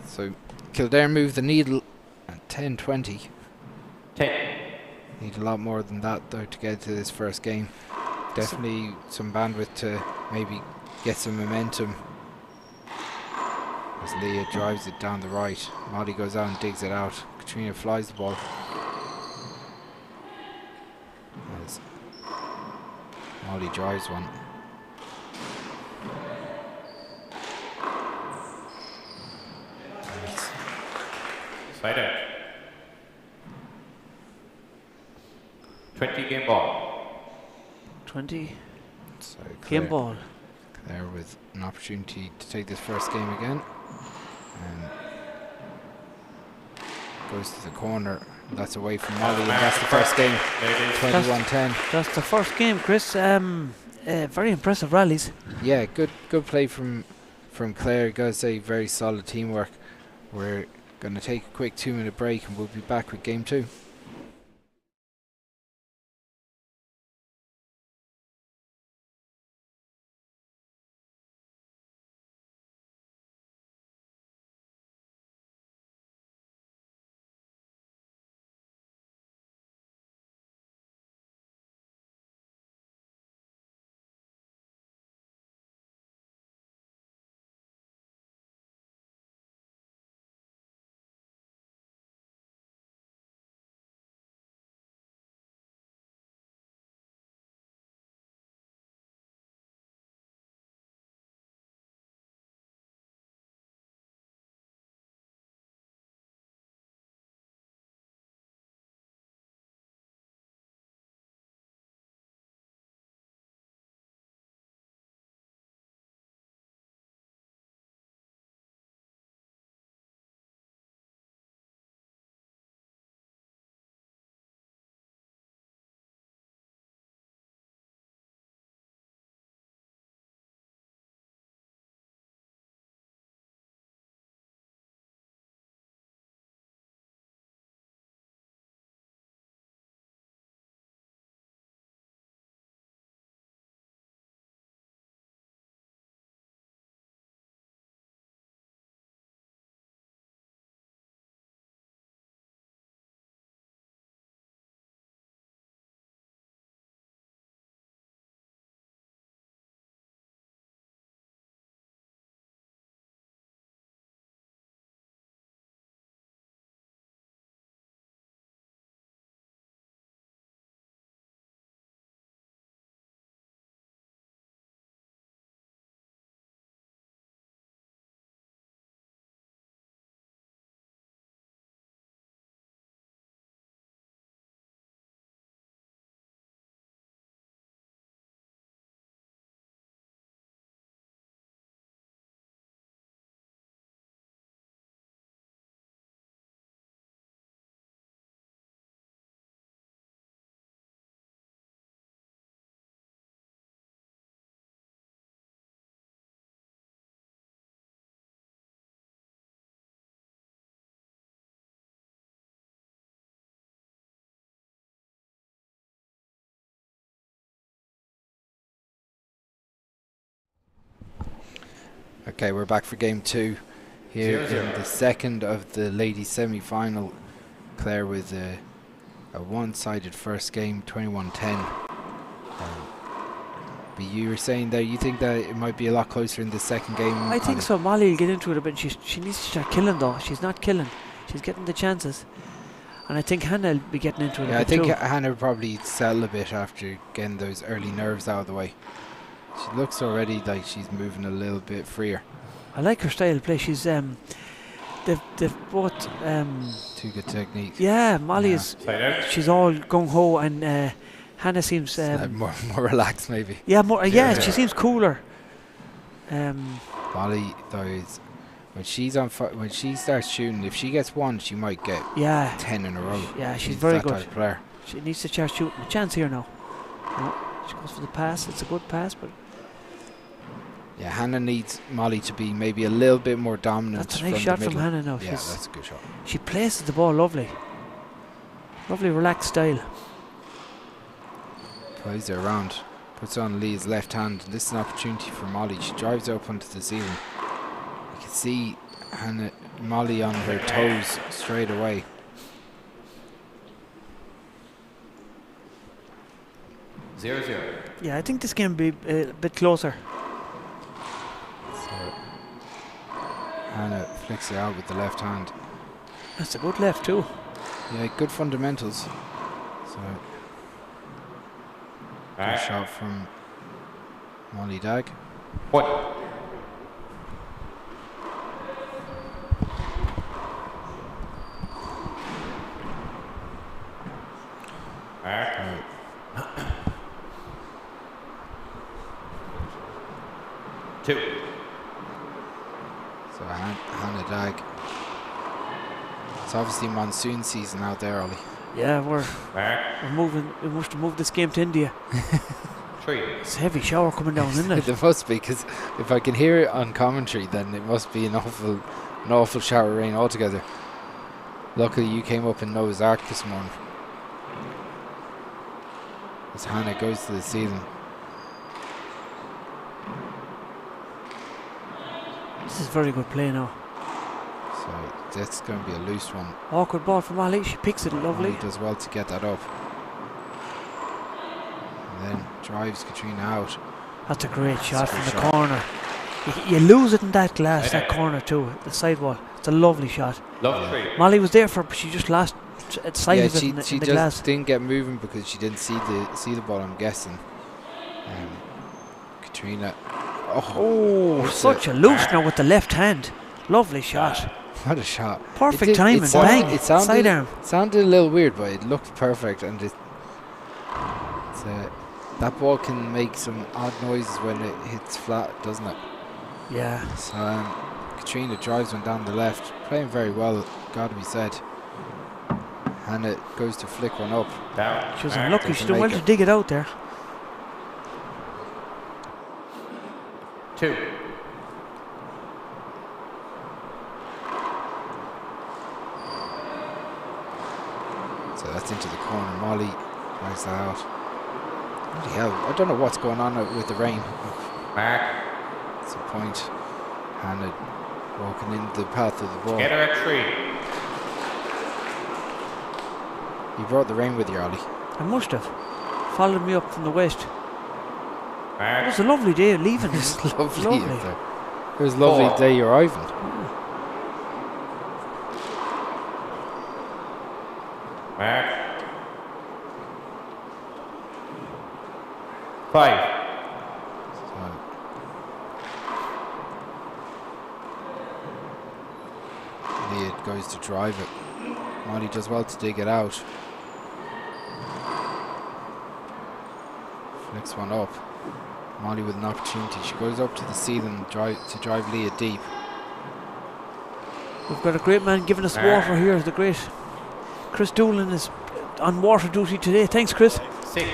Speaker 1: so Kildare moved the needle at 10-20.
Speaker 2: 10.
Speaker 1: Need a lot more than that though to get to this first game. Definitely some bandwidth to maybe get some momentum. As Leah drives it down the right. Molly goes out and digs it out. Katrina flies the ball. As Molly drives one.
Speaker 2: Side out. 20 game ball.
Speaker 6: 20
Speaker 1: So
Speaker 6: game ball.
Speaker 1: Clare with an opportunity to take this first game again. And goes to the corner. That's away from Molly, and that's the first game. 21-10.
Speaker 6: That's the first game, Chris. Very impressive rallies.
Speaker 1: Yeah, good play from Clare. Gotta say, very solid teamwork. We're going to take a quick 2-minute break and we'll be back with game 2. Okay, we're back for game 2 here in the second of the ladies semi-final. Clare with a one-sided first game, 21-10. But you were saying there you think that it might be a lot closer in the second game.
Speaker 6: I think so. Molly will get into it a bit. She needs to start killing though. She's not killing. She's getting the chances. And I think Hannah will be getting into it a bit too.
Speaker 1: I think Hannah will probably settle a bit after getting those early nerves out of the way. She looks already like she's moving a little bit freer.
Speaker 6: I like her style of play. She's they've both
Speaker 1: too good technique.
Speaker 6: Yeah, Molly is. She's all gung ho, and Hannah seems
Speaker 1: more relaxed maybe.
Speaker 6: Yeah, more. Yeah, she seems cooler.
Speaker 1: Molly though is when she's on when she starts shooting. If she gets one, she might get 10 in a row.
Speaker 6: Yeah, she's very
Speaker 1: that
Speaker 6: good.
Speaker 1: Type of player.
Speaker 6: She needs to start shooting. A chance here now. No, she goes for the pass. It's a good pass, but
Speaker 1: Yeah, Hannah needs Molly to be maybe a little bit more dominant.
Speaker 6: That's a nice
Speaker 1: from
Speaker 6: shot
Speaker 1: the
Speaker 6: from
Speaker 1: middle.
Speaker 6: Hannah now.
Speaker 1: Yeah, that's a good shot.
Speaker 6: She places the ball lovely. Lovely relaxed style.
Speaker 1: Plays her around. Puts on Lee's left hand. This is an opportunity for Molly. She drives up onto the ceiling. You can see Molly on her toes straight away.
Speaker 2: Zero.
Speaker 6: Yeah, I think this game will be a bit closer.
Speaker 1: So Hannah flicks it out with the left hand.
Speaker 6: That's a good left too.
Speaker 1: Yeah, good fundamentals. So good shot from Molly Dag.
Speaker 2: What? Two.
Speaker 1: So Hannah Dag. It's obviously monsoon season out there, Ollie.
Speaker 6: Yeah, we're moving. We must have moved this game to India.
Speaker 2: Three.
Speaker 6: It's a heavy shower coming down, isn't it?
Speaker 1: There must be, because if I can hear it on commentary, then it must be an awful shower of rain altogether. Luckily, you came up in Noah's Ark this morning. As Hannah goes to the ceiling.
Speaker 6: This is very good play now.
Speaker 1: So that's going to be a loose one.
Speaker 6: Awkward ball from Ali. She picks it lovely.
Speaker 1: Molly does well to get that up. And then drives Katrina out.
Speaker 6: That's a great shot from the
Speaker 1: shot.
Speaker 6: corner. You lose it in that glass, that corner too, the sidewall. It's a lovely shot.
Speaker 2: Lovely.
Speaker 6: Molly was there for, but she just lost sight of it
Speaker 1: she
Speaker 6: in the
Speaker 1: just
Speaker 6: glass.
Speaker 1: didn't get moving because she didn't see the ball, I'm guessing. Katrina. Oh,
Speaker 6: Such a loose now with the left hand. Lovely shot.
Speaker 1: What a shot.
Speaker 6: Perfect timing. Bang.
Speaker 1: It sounded,
Speaker 6: Sidearm.
Speaker 1: It sounded a little weird, but it looked perfect. And that ball can make some odd noises when it hits flat, doesn't it?
Speaker 6: Yeah.
Speaker 1: So Katrina drives one down the left. Playing very well, gotta be said. Hannah goes to flick one up.
Speaker 2: Down.
Speaker 6: She was unlucky. She did
Speaker 1: make
Speaker 6: well to
Speaker 1: it.
Speaker 6: dig it out there.
Speaker 2: Two.
Speaker 1: So that's into the corner. Molly drives that out. Bloody hell, I don't know what's going on with the rain.
Speaker 2: Mark.
Speaker 1: That's the point. Hannah walking in the path of the ball.
Speaker 2: Get her at three.
Speaker 1: You brought the rain with you, Ollie.
Speaker 6: I must have. Followed me up from the west. It
Speaker 2: Mark.
Speaker 6: was a lovely day leaving.
Speaker 1: It's lovely.
Speaker 6: Lovely.
Speaker 1: Up there. It was a lovely
Speaker 2: Four.
Speaker 1: day arriving.
Speaker 2: Mark. Five.
Speaker 1: Leah goes to drive it. Molly does well to dig it out. Flicks one up. Molly with an opportunity. She goes up to the ceiling to drive Leah deep.
Speaker 6: We've got a great man giving us water here. The great Chris Doolan is on water duty today. Thanks, Chris.
Speaker 2: Six.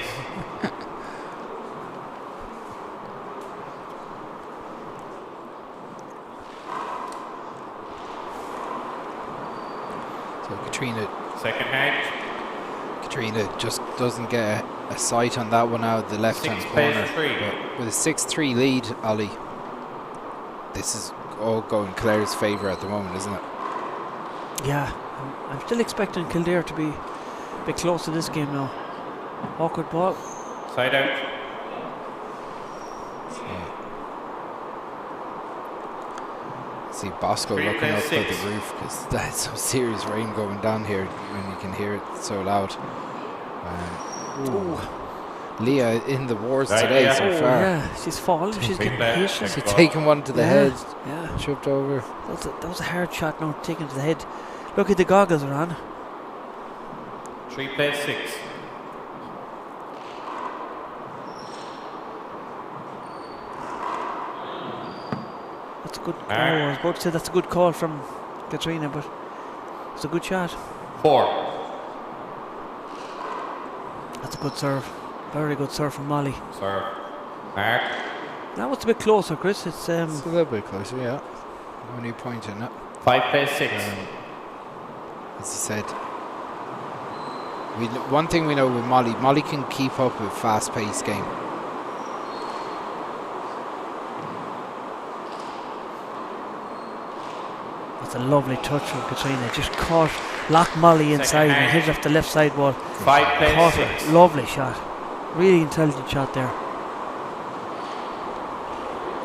Speaker 1: So Katrina
Speaker 2: Second hand.
Speaker 1: just doesn't get a sight on that one out of the left-hand corner. But with a 6-3 lead, Ollie, this is all going Clare's favour at the moment, isn't it?
Speaker 6: Yeah, I'm still expecting Kildare to be a bit close to this game now. Awkward ball.
Speaker 2: Side out.
Speaker 1: See Bosco
Speaker 2: Three
Speaker 1: looking up
Speaker 2: plays
Speaker 1: at the
Speaker 2: six.
Speaker 1: roof because that's some serious rain going down here when you can hear it so loud. Leah in the wars
Speaker 2: Right,
Speaker 1: today
Speaker 2: yeah.
Speaker 1: so far.
Speaker 6: Yeah, she's fallen. She's
Speaker 2: Big
Speaker 6: getting
Speaker 2: play.
Speaker 6: hit.
Speaker 1: She's taking one to the head,
Speaker 6: Yeah,
Speaker 1: tripped over.
Speaker 6: that was a hard shot now, taken to the head. Look at the goggles are on.
Speaker 2: 3 plays 6.
Speaker 6: That's a good call. I was about to say that's a good call from Katrina, but it's a good shot.
Speaker 2: 4.
Speaker 6: That's a good serve. Very good serve from Molly.
Speaker 2: Serve. Mark.
Speaker 6: That was a bit closer, Chris.
Speaker 1: It's a little bit closer, yeah. Only point in it.
Speaker 2: 5 plays 6.
Speaker 1: As you said, one thing we know with Molly can keep up a fast-paced game.
Speaker 6: That's a lovely touch from Katrina. Just locked Molly inside and hit it off the left side wall.
Speaker 2: 5 plays 6.
Speaker 6: Lovely shot. Really intelligent shot there.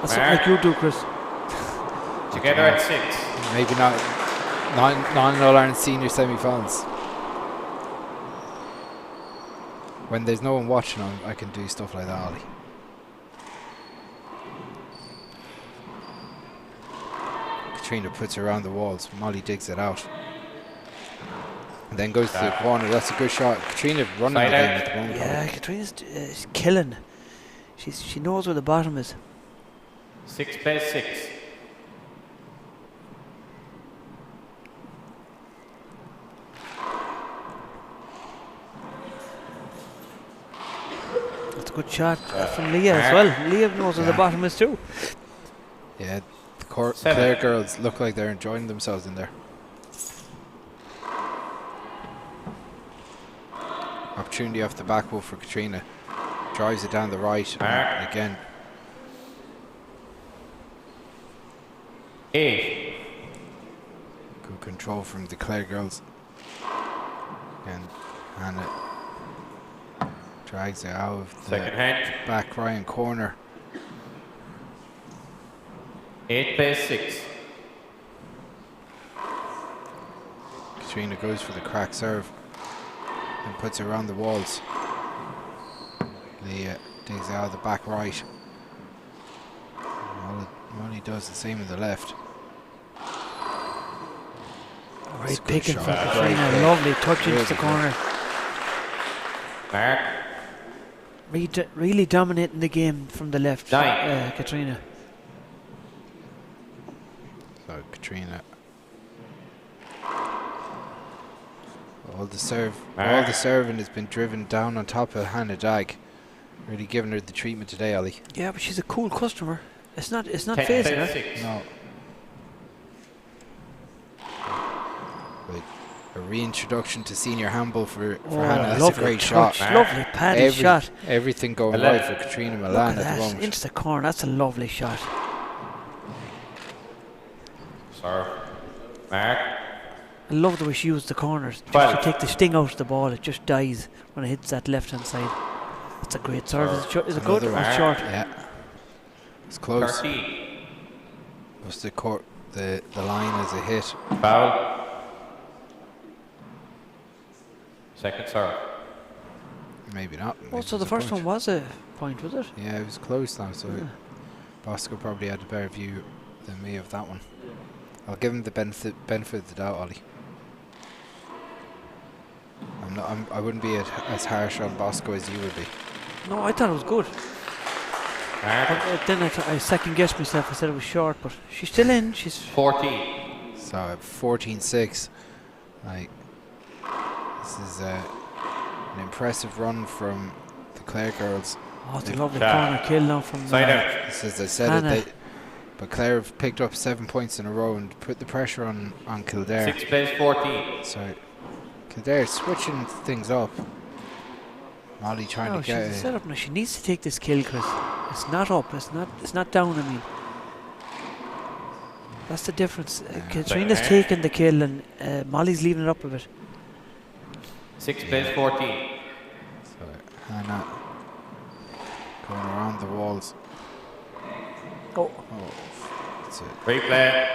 Speaker 6: That's something like you do, Chris.
Speaker 2: Together at 6.
Speaker 1: Maybe not non-All-Ireland senior semi-finals. When there's no one watching, I can do stuff like that, Ollie. Katrina puts it around the walls. Molly digs it out. And then goes to the corner. That's a good shot. Katrina running the game at the moment.
Speaker 6: Yeah, Katrina's killing. She knows where the bottom is.
Speaker 2: 6 plays 6.
Speaker 6: That's a good shot from Leah as well. Leah knows where the bottom is too.
Speaker 1: Yeah, the Clare girls look like they're enjoying themselves in there. Opportunity off the back wall for Katrina. Drives it down the right. And again.
Speaker 2: 8.
Speaker 1: Good control from the Clare girls. And Hannah drags it out of the
Speaker 2: Second hand.
Speaker 1: back right corner.
Speaker 2: 8 plays 6.
Speaker 1: Katrina goes for the crack serve and puts it around the walls. Leah digs out of the back right. Molly does the same in the left.
Speaker 6: Great picking from Katrina. Lovely touch into the corner.
Speaker 2: Mark.
Speaker 6: Really dominating the game from the left,
Speaker 2: 9.
Speaker 6: Katrina.
Speaker 1: So Katrina. All the serving has been driven down on top of Hannah Dag. Really giving her the treatment today, Ollie.
Speaker 6: Yeah, but she's a cool customer. It's not
Speaker 2: 10
Speaker 6: phasing her.
Speaker 2: plays 6.
Speaker 1: No. Like a reintroduction to senior handball for Hannah. That's a great
Speaker 6: touch,
Speaker 1: shot.
Speaker 6: Lovely padded shot.
Speaker 1: Everything going
Speaker 2: 11.
Speaker 1: right for Katrina
Speaker 6: Look
Speaker 1: Milan
Speaker 6: at
Speaker 1: at the
Speaker 6: that,
Speaker 1: moment.
Speaker 6: into the corner. That's a lovely shot.
Speaker 2: Serve. Mark.
Speaker 6: I love the way she used the corners. Just
Speaker 2: 12.
Speaker 6: to take the sting out of the ball. It just dies when it hits that left hand side. That's a great serve. Is it good or
Speaker 1: Another
Speaker 6: short?
Speaker 1: Yeah. It's close.
Speaker 2: 13.
Speaker 1: Just the line as a hit.
Speaker 2: Foul. Second serve.
Speaker 1: Maybe not.
Speaker 6: Oh,
Speaker 1: Maybe
Speaker 6: so
Speaker 1: it's
Speaker 6: the
Speaker 1: a
Speaker 6: first
Speaker 1: point.
Speaker 6: one was a point, was it?
Speaker 1: Yeah, it was close now, so Bosco probably had a better view than me of that one. I'll give him the benefit of the doubt, Ollie. I wouldn't be as harsh on Bosco as you would be.
Speaker 6: No, I thought it was good.
Speaker 2: Mark.
Speaker 6: Then I second guessed myself. I said it was short, but she's still in. She's
Speaker 2: 14.
Speaker 1: So at 14-6, like this is an impressive run from the Clare girls.
Speaker 6: Oh, it's a lovely corner kill now from
Speaker 2: Side out.
Speaker 1: This is, I said
Speaker 6: Hannah.
Speaker 1: it, but Clare have picked up 7 points in a row and put the pressure on Kildare.
Speaker 2: 6 plays 14.
Speaker 1: So Kildare switching things up. Molly trying to get
Speaker 6: she's set up now. She needs to take this kill, Chris. It's not up. It's not down. I mean, that's the difference. Katrina's taking the kill, and Molly's leaving it up a bit.
Speaker 2: 6 plays 14.
Speaker 1: So Hannah going around the walls.
Speaker 6: Oh,
Speaker 1: That's it.
Speaker 2: Replay.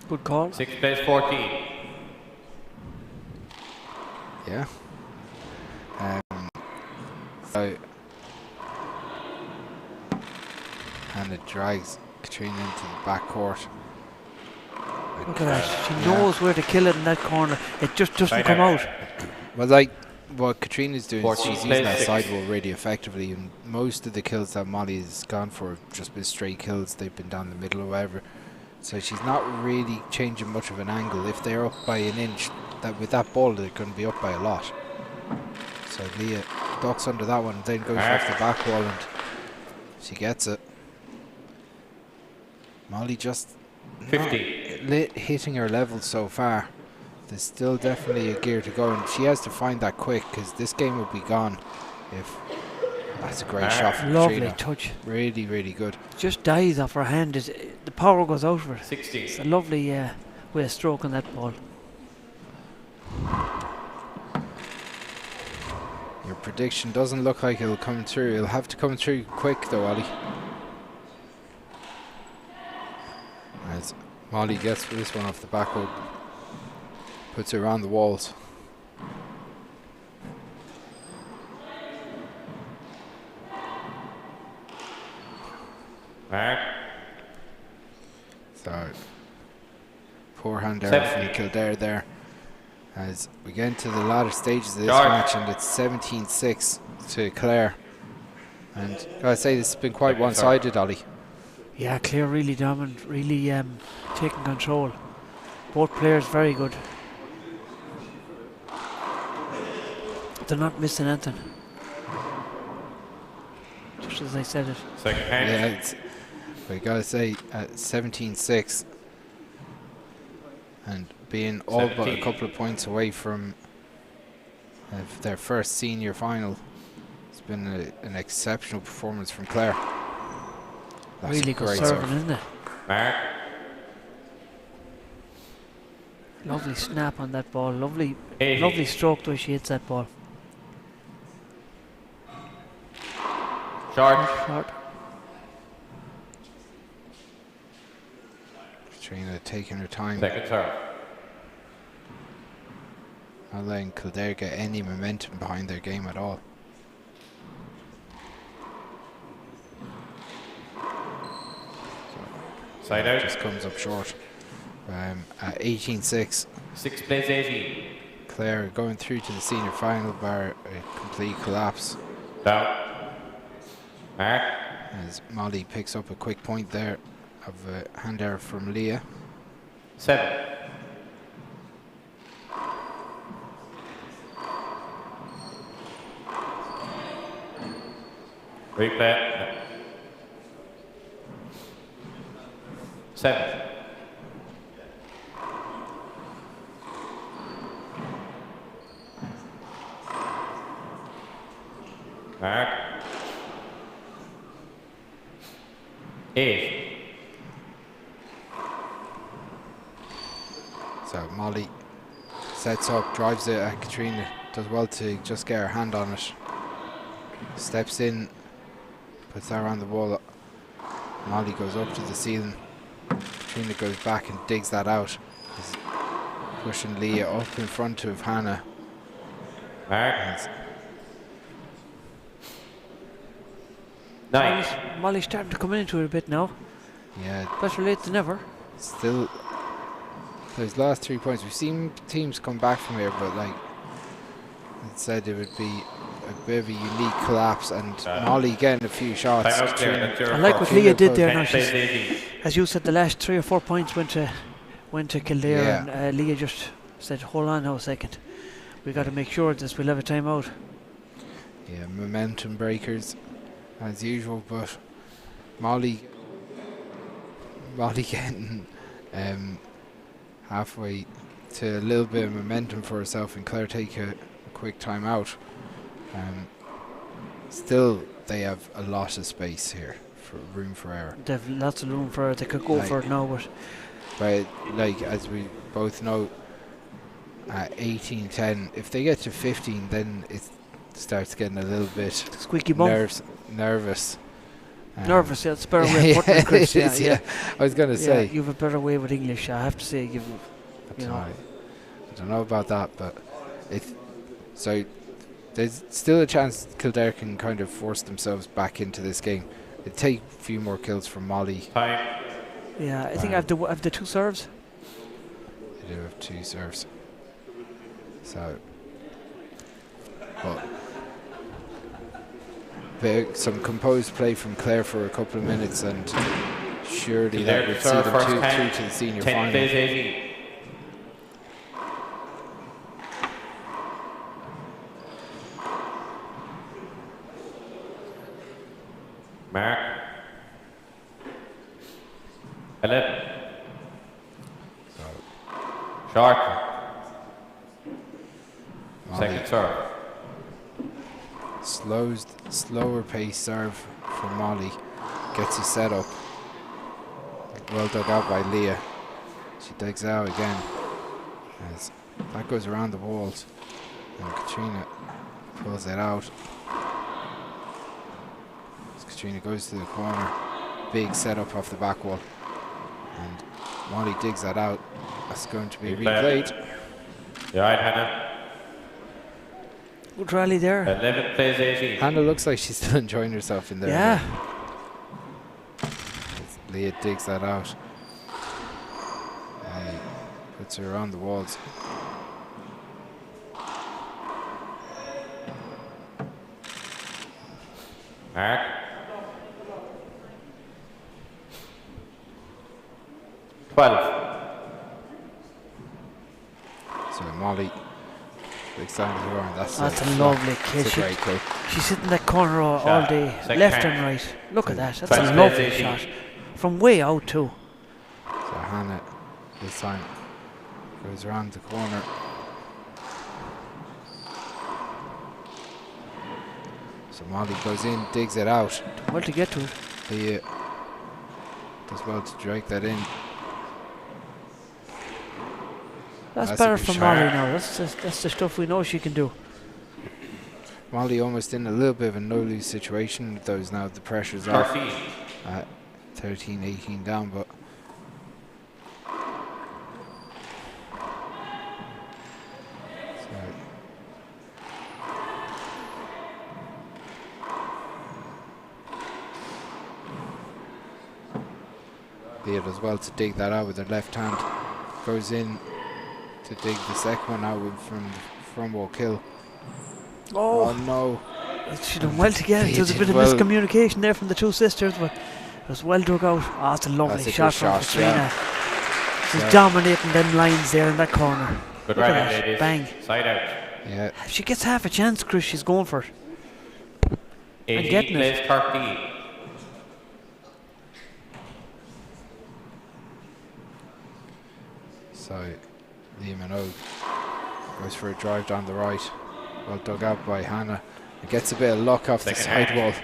Speaker 6: good call.
Speaker 2: 6 plays 14.
Speaker 1: Yeah. So Hannah drags Katrina into the back court.
Speaker 6: Look at that. She knows where to kill it in that corner. It just doesn't come out.
Speaker 1: Well, like what Katrina's doing, is
Speaker 2: 14
Speaker 1: she's using that
Speaker 2: plays
Speaker 1: sidewall really effectively, and most of the kills that Molly's gone for have just been straight kills. They've been down the middle or whatever. So she's not really changing much of an angle. If they're up by an inch, that with that ball they're going to be up by a lot. So Leah ducks under that one, then goes off the back wall and she gets it. Molly just
Speaker 2: 50.
Speaker 1: hitting her level so far. There's still definitely a gear to go, and she has to find that quick because this game will be gone if... That's a great shot from
Speaker 6: Lovely
Speaker 1: Katrina.
Speaker 6: touch.
Speaker 1: Really, really good.
Speaker 6: Just dies off her hand. The power goes out of her.
Speaker 2: 60.
Speaker 6: It's a lovely way of stroking that ball.
Speaker 1: Your prediction doesn't look like it'll come through. It'll have to come through quick though, Ollie. As Molly gets this one off the back hook, puts it around the walls.
Speaker 2: Mark.
Speaker 1: So, poor hand error from Kildare there. As we get into the latter stages of this match, and it's 17-6 to Clare. And gotta say, this has been quite one-sided, Ollie.
Speaker 6: Yeah, Clare really dominant, really taking control. Both players very good. They're not missing anything. Just as I said it.
Speaker 2: Second hand.
Speaker 1: Yeah, it's, we gotta say, 17-6. And being all but a couple of points away from their first senior final. It's been an exceptional performance from Clare. That's
Speaker 6: really good serving, isn't it?
Speaker 2: Mark.
Speaker 6: Lovely snap on that ball. Lovely
Speaker 2: 80.
Speaker 6: lovely stroke the way she hits that ball.
Speaker 2: Short.
Speaker 6: Short.
Speaker 1: Katrina taking her time.
Speaker 2: Second serve.
Speaker 1: Not letting Kildare get any momentum behind their game at all.
Speaker 2: Side out.
Speaker 1: Just comes up short. At 18-6.
Speaker 2: 6 plays 80.
Speaker 1: Clare going through to the senior final bar a complete collapse.
Speaker 2: Down. Mark.
Speaker 1: As Molly picks up a quick point there of a hand error from Leah.
Speaker 2: 7. Replay. 7. Mark. 8.
Speaker 1: So Molly sets up, drives it at Katrina, does well to just get her hand on it. Steps in, puts that around the wall. Molly goes up to the ceiling. Katrina goes back and digs that out. He's pushing Leah up in front of Hannah.
Speaker 2: Mark. 9.
Speaker 6: Molly's starting to come into it a bit now.
Speaker 1: Yeah,
Speaker 6: Better late than never.
Speaker 1: still those last 3 points. We've seen teams come back from here, but like I said, it would be a bit of a unique collapse, and Molly getting a few shots.
Speaker 6: I like what Leah did there now. As you said, the last 3 or 4 points went to Kildare,
Speaker 1: Yeah.
Speaker 6: and Leah just said, hold on now a second. We got to make sure this we'll have a timeout.
Speaker 1: Yeah, momentum breakers as usual, but Molly getting halfway to a little bit of momentum for herself, and Clare take a quick time out. Still, they have a lot of space here, for room for error.
Speaker 6: They've lots of room for it. They could go for it now,
Speaker 1: but like as we both know, at 18-10, if they get to 15, then it starts getting a little bit
Speaker 6: squeaky bum.
Speaker 1: nervous.
Speaker 6: Nervous, yeah, it's a better way of putting it, Chris.
Speaker 1: Yeah. I was going to say.
Speaker 6: You have a better way with English, I have to say. You know.
Speaker 1: I don't know about that, but so there's still a chance Kildare can kind of force themselves back into this game. It'd take a few more kills from Molly.
Speaker 2: Time.
Speaker 6: Yeah, I think I have the 2 serves.
Speaker 1: They do have 2 serves. So, but some composed play from Clare for a couple of minutes, and surely that would see them through to the senior
Speaker 2: 10
Speaker 1: final.
Speaker 2: plays 80. Short.
Speaker 1: Molly.
Speaker 2: Second serve.
Speaker 1: Slower pace serve for Molly. Gets you set up. Well dug out by Leah. She digs out again. As that goes around the walls. And Katrina pulls it out. As Katrina goes to the corner. Big setup off the back wall. And Molly digs that out. That's going to be replayed.
Speaker 2: Yeah, right, Hannah.
Speaker 6: Good rally there.
Speaker 2: 11 plays 18.
Speaker 1: Hannah looks like she's still enjoying herself in there.
Speaker 6: Yeah.
Speaker 1: Leah digs that out. Puts her around the walls.
Speaker 2: Mark.
Speaker 1: So Molly digs down to the ground. That's
Speaker 6: a lovely kick.
Speaker 1: That's a great kick.
Speaker 6: She's sitting in that corner all day,
Speaker 2: Second
Speaker 6: left
Speaker 2: hand.
Speaker 6: and right. Look at that. That's
Speaker 2: First
Speaker 6: a
Speaker 2: place
Speaker 6: lovely
Speaker 2: 18.
Speaker 6: shot. From way out too.
Speaker 1: So Hannah this time goes around the corner. So Molly goes in, digs it out.
Speaker 6: Well to get to it.
Speaker 1: Leah does well to drag that in.
Speaker 6: That's
Speaker 1: That's a
Speaker 6: better
Speaker 1: good
Speaker 6: for
Speaker 1: shot.
Speaker 6: Molly now. That's the stuff we know she can do.
Speaker 1: Molly almost in a little bit of a no-lose situation with those now. The pressure's off.
Speaker 2: 13.
Speaker 1: 13-18 down, but Leah does well to dig that out with her left hand. Goes in to dig the second one out with from wall kill. Oh no.
Speaker 6: She done well to get it. There's a bit of miscommunication there from the two sisters, but it was well dug out. Oh, it's a lovely
Speaker 1: That's a
Speaker 6: shot
Speaker 1: good
Speaker 6: from
Speaker 1: shot,
Speaker 6: Katrina.
Speaker 1: yeah.
Speaker 6: She's
Speaker 1: Yeah.
Speaker 6: dominating them lines there in that corner.
Speaker 2: Good
Speaker 6: Look at
Speaker 2: rally,
Speaker 6: that.
Speaker 2: ladies.
Speaker 6: Bang.
Speaker 2: Side out.
Speaker 1: Yeah.
Speaker 6: If she gets half a chance, Chris, she's going for it.
Speaker 2: 18
Speaker 6: getting it.
Speaker 2: plays 13.
Speaker 1: So Liam Minogue goes for a drive down the right. Well dug out by Hannah. It gets a bit of luck off
Speaker 2: Second
Speaker 1: the side
Speaker 2: hand.
Speaker 1: wall.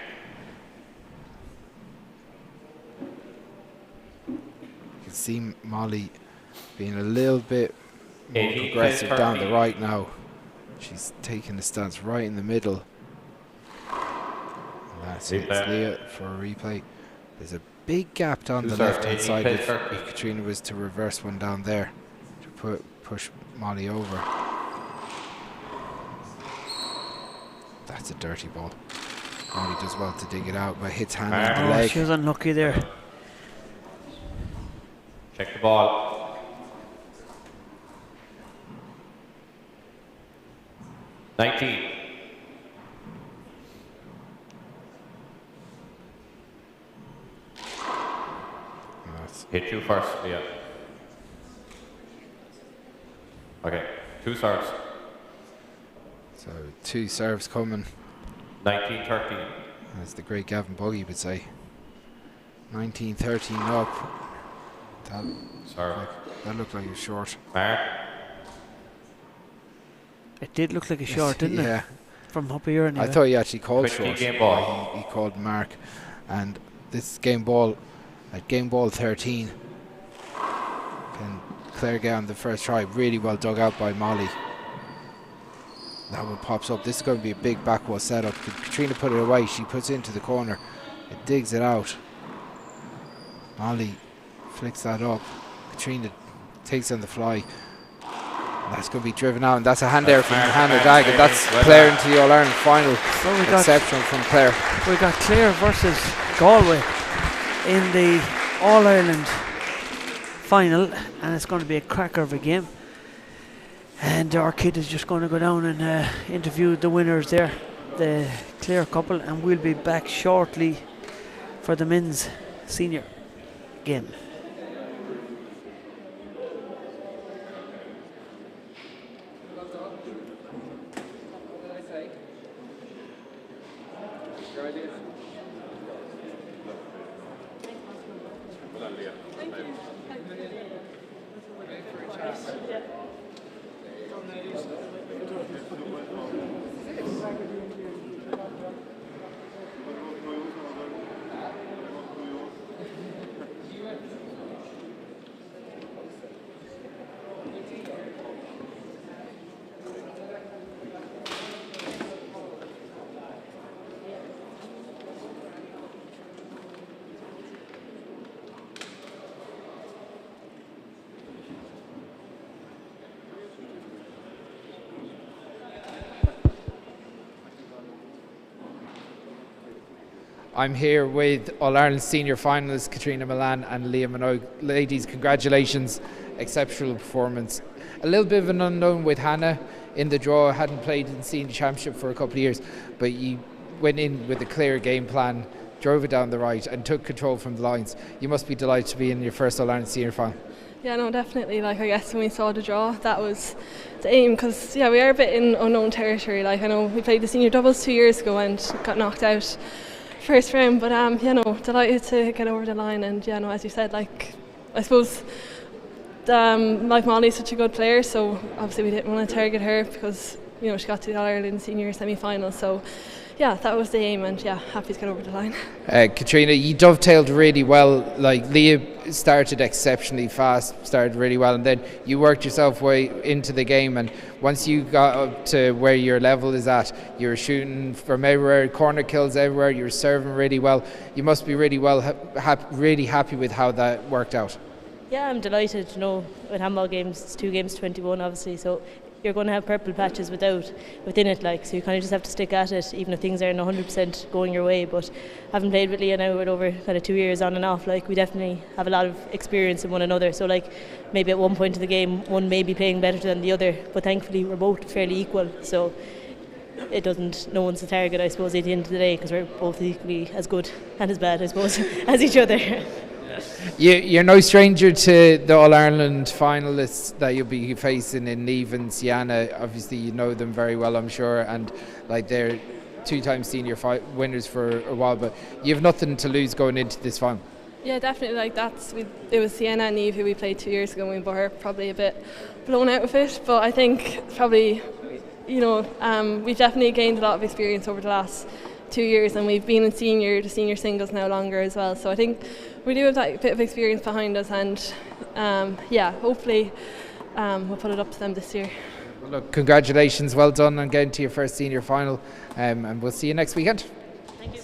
Speaker 1: You can see Molly being a little bit more
Speaker 2: 18
Speaker 1: progressive
Speaker 2: plays
Speaker 1: down the
Speaker 2: 13.
Speaker 1: right now. She's taking a stance right in the middle. And that's it. It's
Speaker 2: Replay.
Speaker 1: Leah for a replay. There's a big gap down
Speaker 2: Two
Speaker 1: the
Speaker 2: serve,
Speaker 1: left hand
Speaker 2: 18
Speaker 1: side
Speaker 2: plays
Speaker 1: if
Speaker 2: 30.
Speaker 1: Katrina was to reverse one down there to push Molly over. That's a dirty ball. Molly does well to dig it out, but hits Hannah in the
Speaker 6: Oh,
Speaker 1: leg.
Speaker 6: she was unlucky there.
Speaker 2: Check the ball. 19.
Speaker 1: That's
Speaker 2: Hit you first, yeah. Okay, two serves.
Speaker 1: so two serves coming,
Speaker 2: 19-13.
Speaker 1: as the great Gavin Buggy would say. 19-13 up.
Speaker 2: Serve.
Speaker 1: That looked like a short.
Speaker 2: Mark.
Speaker 6: It did look like a shot, didn't it?
Speaker 1: Yeah.
Speaker 6: From up here anyway.
Speaker 1: I thought he actually called
Speaker 2: Quick
Speaker 1: short.
Speaker 2: game ball.
Speaker 1: He called mark. And this game ball, at game ball 13, can Clare get on the first try? Really well dug out by Molly. That one pops up. This is going to be a big back wall setup. Katrina put it away. She puts it into the corner. It digs it out. Molly flicks that up. Katrina takes on the fly. That's going to be driven out, and that's a hand there from Hannah Dag, and that's Clare into the All-Ireland final.
Speaker 6: So we got
Speaker 1: Exceptional from Clare.
Speaker 6: Clare versus Galway in the All-Ireland final, and it's going to be a cracker of a game. And our kid is just going to go down and interview the winners there, the Clare couple, and we'll be back shortly for the men's senior game.
Speaker 1: I'm here with All-Ireland senior finalists Katrina Milan and Leah Minogue. Ladies, congratulations, exceptional performance. A little bit of an unknown with Hannah in the draw, hadn't played in the senior championship for a couple of years, but you went in with a clear game plan, drove it down the right and took control from the lines. You must be delighted to be in your first All-Ireland senior final.
Speaker 4: Yeah, no, definitely. Like, I guess when we saw the draw, that was the aim, because we are a bit in unknown territory. Like, I know we played the senior doubles 2 years ago and got knocked out first round, but delighted to get over the line. And as you said, like, I suppose like Molly's such a good player, so obviously we didn't want to target her because she got to the All-Ireland senior semi-final. So that was the aim, and happy to get over the line.
Speaker 1: Katrina, you dovetailed really well. Like, Leah started exceptionally fast, started really well, and then you worked yourself way into the game, and once you got up to where your level is at, you were shooting from everywhere, corner kills everywhere, you were serving really well. You must be really really happy with how that worked out.
Speaker 7: Yeah, I'm delighted. With handball games, it's 2 games 21 obviously, so you're going to have purple patches within it, like, so you kind of just have to stick at it even if things aren't 100% going your way. But having played with Leah now with over kind of 2 years on and off, like, we definitely have a lot of experience in one another, so like maybe at one point in the game one may be playing better than the other, but thankfully we're both fairly equal, so no one's the target, I suppose, at the end of the day, because we're both equally as good and as bad, I suppose, as each other.
Speaker 1: You're no stranger to the All-Ireland finalists that you'll be facing in Niamh and Sienna. Obviously you know them very well, I'm sure, and like, they're 2-time senior winners for a while, but you have nothing to lose going into this final.
Speaker 4: Yeah, definitely. Like, it was Sienna and Niamh who we played 2 years ago, and we were probably a bit blown out of it, but I think probably we've definitely gained a lot of experience over the last 2 years, and we've been in the senior singles now longer as well, so I think we do have that bit of experience behind us, and hopefully we'll put it up to them this year.
Speaker 1: Well, look, congratulations, well done on getting to your first senior final, and we'll see you next weekend.
Speaker 7: Thank you.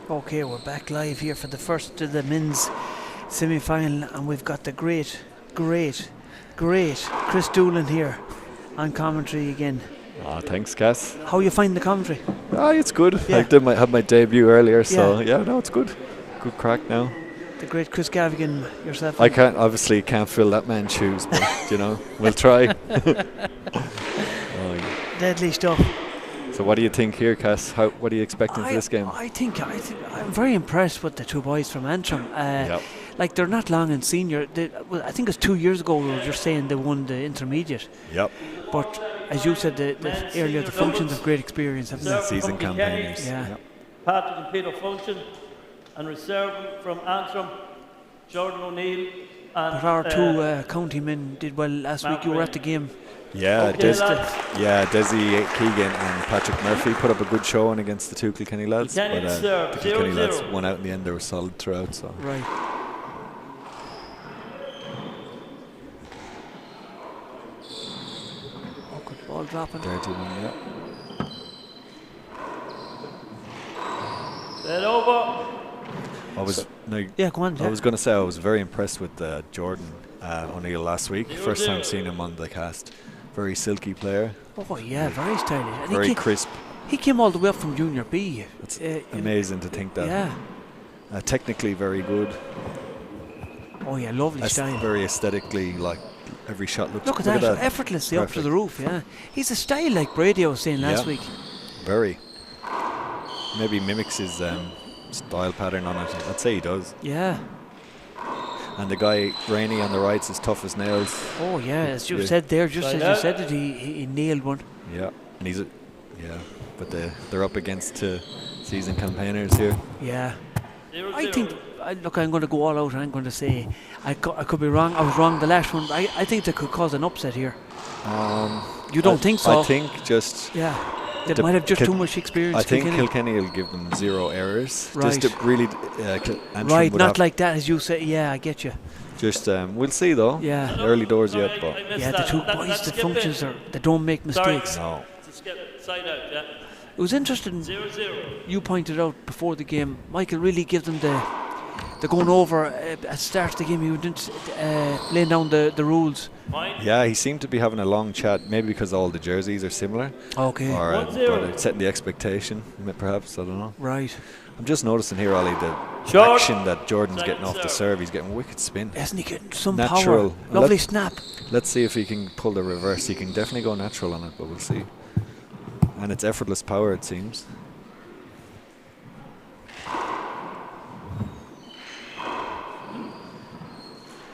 Speaker 6: Okay, we're back live here for the first of the men's semi-final, and we've got the great Chris Doolan here on commentary again.
Speaker 3: Thanks, Cass.
Speaker 6: How you find the commentary?
Speaker 3: It's good.
Speaker 6: Yeah.
Speaker 3: I had my debut earlier, so it's good. Good crack now.
Speaker 6: The great Chris Gavigan, yourself.
Speaker 3: I obviously can't fill that man's shoes, but we'll try.
Speaker 6: Deadly stuff.
Speaker 3: So what do you think here, Cass? What are you expecting for this game?
Speaker 6: I think I'm very impressed with the two boys from Antrim. Like, they're not long in senior. I think it's 2 years ago we were just saying they won the intermediate.
Speaker 3: Yep.
Speaker 6: But as you said earlier, the functions of great experience, haven't they?
Speaker 3: Season campaigners.
Speaker 6: Yeah.
Speaker 3: Yep.
Speaker 8: Patrick and Peter Function, and reserve from Antrim, Jordan O'Neill.
Speaker 6: But our two county men did well last week. You were at the game.
Speaker 3: Yeah,
Speaker 8: Okay,
Speaker 3: Desi Keegan and Patrick Murphy put up a good showing against the two Kilkenny lads.
Speaker 8: Kilkenny
Speaker 3: But
Speaker 8: serve,
Speaker 3: the Kilkenny
Speaker 8: 0-0.
Speaker 3: lads won out in the end. They were solid throughout. So.
Speaker 6: Right. Oh, good ball dropping.
Speaker 3: Dirty one, yeah.
Speaker 8: Set over.
Speaker 6: Go on.
Speaker 3: I was going to say I was very impressed with Jordan O'Neill last week. First time seeing him on the cast. Very silky player.
Speaker 6: Oh yeah, very stylish. And
Speaker 3: Very crisp.
Speaker 6: He came all the way up from Junior B.
Speaker 3: It's amazing to think that.
Speaker 6: Yeah.
Speaker 3: Technically very good.
Speaker 6: Oh yeah, lovely style.
Speaker 3: Very aesthetically, like every shot looks.
Speaker 6: Look at that, effortlessly up to the roof. Yeah, he's a style like Brady was saying last week.
Speaker 3: Very. Maybe mimics his style pattern on it. I'd say he does.
Speaker 6: Yeah.
Speaker 3: And the guy Rainey on the right's as tough as nails.
Speaker 6: Oh yeah, as you said there, just as you said it, he nailed one.
Speaker 3: Yeah, and but they're up against season campaigners here.
Speaker 6: Yeah. I think. Look, I'm going to go all out and I'm going to say I could be wrong. I was wrong the last one. I think they could cause an upset here. You don't think so?
Speaker 3: I think just.
Speaker 6: Yeah. They might have just too much experience.
Speaker 3: I think Kilkenny will give them 0 errors.
Speaker 6: Right.
Speaker 3: Just to really.
Speaker 6: Right, not like that as you say. Yeah, I get you.
Speaker 3: Just we'll see though.
Speaker 6: Yeah.
Speaker 3: Early doors yet, but.
Speaker 6: Yeah, the two boys, the functions they don't make mistakes.
Speaker 3: No.
Speaker 8: Side out, yeah.
Speaker 6: It was interesting.
Speaker 8: 0-0.
Speaker 6: You pointed out before the game, Michael really give them the going over at the start of the game. He didn't laying down the rules.
Speaker 3: Yeah, he seemed to be having a long chat, maybe because all the jerseys are similar.
Speaker 6: Okay.
Speaker 3: Or but setting the expectation, perhaps, I don't know.
Speaker 6: Right.
Speaker 3: I'm just noticing here, Ollie, the action that Jordan's getting off the serve. He's getting wicked spin.
Speaker 6: Isn't he getting some
Speaker 3: natural
Speaker 6: power? Lovely snap.
Speaker 3: Let's see if he can pull the reverse. He can definitely go natural on it, but we'll see. And it's effortless power, it seems.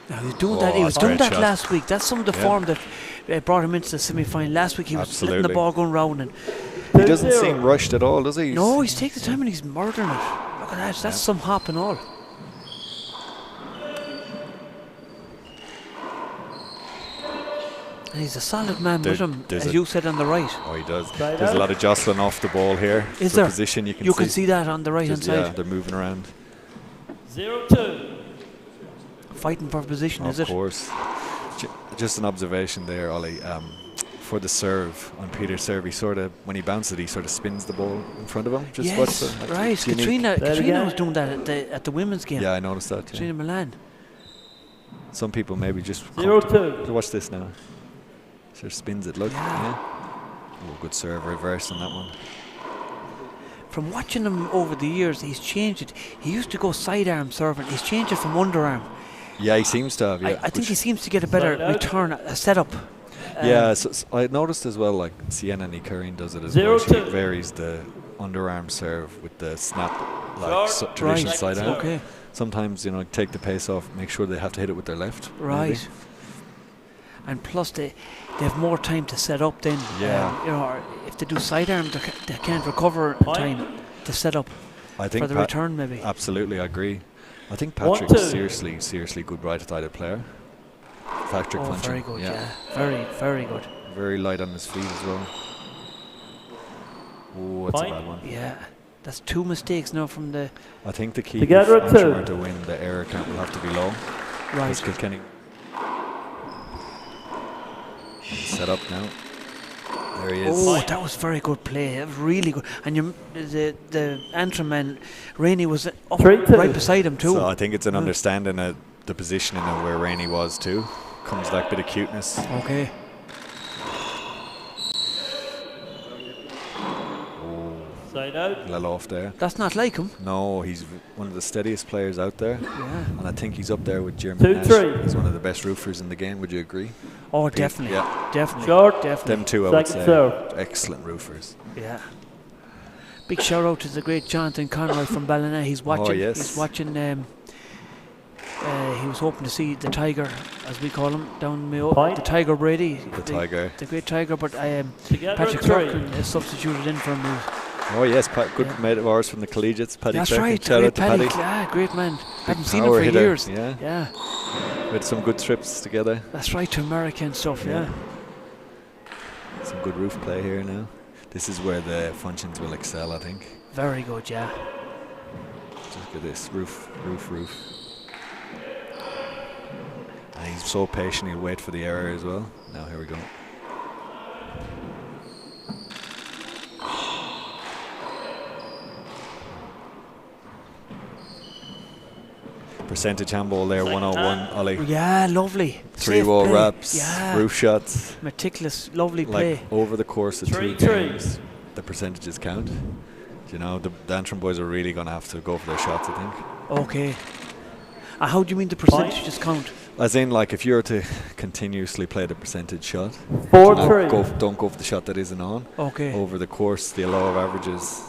Speaker 6: Now he's doing that. He was doing that
Speaker 3: shot.
Speaker 6: last week. That's some of the form that brought him into the semi-final. Last week he was letting the ball going round, and
Speaker 3: he doesn't seem rushed at all, does he?
Speaker 6: No, he's taking the time and he's murdering it. Look at that. That's some hop and all. And he's a solid man with him, as you said on the right.
Speaker 3: Oh, he does. There's a lot of jostling off the ball here.
Speaker 6: Is there?
Speaker 3: Position you
Speaker 6: can see that on the right-hand side.
Speaker 3: Yeah, they're moving around.
Speaker 8: 0-2.
Speaker 6: Fighting for position, is it?
Speaker 3: Of course. Just an observation there, Ollie. For the serve, on Peter's serve, when he bounces it, he sort of spins the ball in front of him.
Speaker 6: Right. Katrina was doing that at the women's game.
Speaker 3: Yeah, I noticed that.
Speaker 6: Katrina Milan.
Speaker 3: Some people maybe just
Speaker 8: 0-2.
Speaker 3: Watch this now. Sort of spins it. Look. Yeah. Oh, good serve, reverse on that one.
Speaker 6: From watching him over the years, he's changed it. He used to go sidearm serving. He's changed it from underarm.
Speaker 3: Yeah, he seems to have. Yeah,
Speaker 6: I think he seems to get a better return, a setup.
Speaker 3: So I noticed as well, like Sienna Nicurine does it as well. She varies the underarm serve with the snap, like traditional sidearm.
Speaker 6: Okay.
Speaker 3: Sometimes take the pace off, make sure they have to hit it with their left.
Speaker 6: Right.
Speaker 3: Maybe.
Speaker 6: And plus they have more time to set up then.
Speaker 3: Yeah.
Speaker 6: If they do sidearm, they can't recover in time to set up
Speaker 3: I think
Speaker 6: for the return maybe.
Speaker 3: Absolutely, I agree. I think Patrick's seriously good right-sided player. Patrick Funchal.
Speaker 6: Very good, yeah. Very, very good.
Speaker 3: Very light on his feet as well. Oh, that's a bad one.
Speaker 6: Yeah. That's 2 mistakes now from the...
Speaker 3: I think the key
Speaker 8: Together
Speaker 3: if Antrim are to win, the error count will have to be low.
Speaker 6: Right.
Speaker 3: Kilkenny. Set up now. There he is.
Speaker 6: Oh, that was very good play. That was really good. And the Antrim man, Rainey, was up
Speaker 8: 3-2.
Speaker 6: right beside him too.
Speaker 3: So I think it's an understanding of the positioning of where Rainey was too. Comes that bit of cuteness.
Speaker 6: Okay.
Speaker 8: Side out.
Speaker 3: A little off there.
Speaker 6: That's not like him.
Speaker 3: No, he's one of the steadiest players out there.
Speaker 6: Yeah.
Speaker 3: And I think he's up there with Jeremy
Speaker 8: 2-3.
Speaker 3: Nash. He's one of the best roofers in the game. Would you agree?
Speaker 6: Oh, definitely.
Speaker 3: Yeah.
Speaker 6: Definitely.
Speaker 8: Short.
Speaker 6: Definitely.
Speaker 3: Them two, I would
Speaker 8: Second
Speaker 3: say.
Speaker 8: serve.
Speaker 3: Excellent roofers.
Speaker 6: Yeah. Big shout out to the great Jonathan Conroy from Ballina. He's watching.
Speaker 3: Oh, yes.
Speaker 6: He's watching. He was hoping to see the Tiger, as we call him, down Mayo.
Speaker 8: Point.
Speaker 6: The Tiger Brady.
Speaker 3: The Tiger.
Speaker 6: The great Tiger, but
Speaker 8: Together
Speaker 6: Patrick
Speaker 8: at 3.
Speaker 6: Clark is substituted in for him.
Speaker 3: Oh yes, good mate of ours from the collegiates, Paddy
Speaker 6: That's
Speaker 3: Clark.
Speaker 6: right.
Speaker 3: Shout out to Paddy.
Speaker 6: Yeah, great man. Haven't seen him
Speaker 3: Power
Speaker 6: for
Speaker 3: hitter,
Speaker 6: years.
Speaker 3: Yeah.
Speaker 6: Yeah.
Speaker 3: We had some good trips together.
Speaker 6: That's right, to America and stuff. Yeah.
Speaker 3: Some good roof play here now. This is where the functions will excel, I think.
Speaker 6: Very good. Yeah.
Speaker 3: Just look at this roof. And he's so patient, he'll wait for the error as well. Now here we go. Percentage handball there, 101, Ollie.
Speaker 6: Yeah, lovely.
Speaker 3: 3
Speaker 6: Safe
Speaker 3: wall
Speaker 6: play.
Speaker 3: wraps,
Speaker 6: Yeah.
Speaker 3: roof shots.
Speaker 6: Meticulous, lovely play.
Speaker 3: Like over the course of 2
Speaker 8: 3-3.
Speaker 3: games, the percentages count. You know, the Antrim boys are really going to have to go for their shots, I think.
Speaker 6: Okay. How do you mean the percentages count?
Speaker 3: As in, like, if you're to continuously play the percentage shot,
Speaker 8: 4-3.
Speaker 3: don't go for the shot that isn't on.
Speaker 6: Okay.
Speaker 3: Over the course, the law of averages,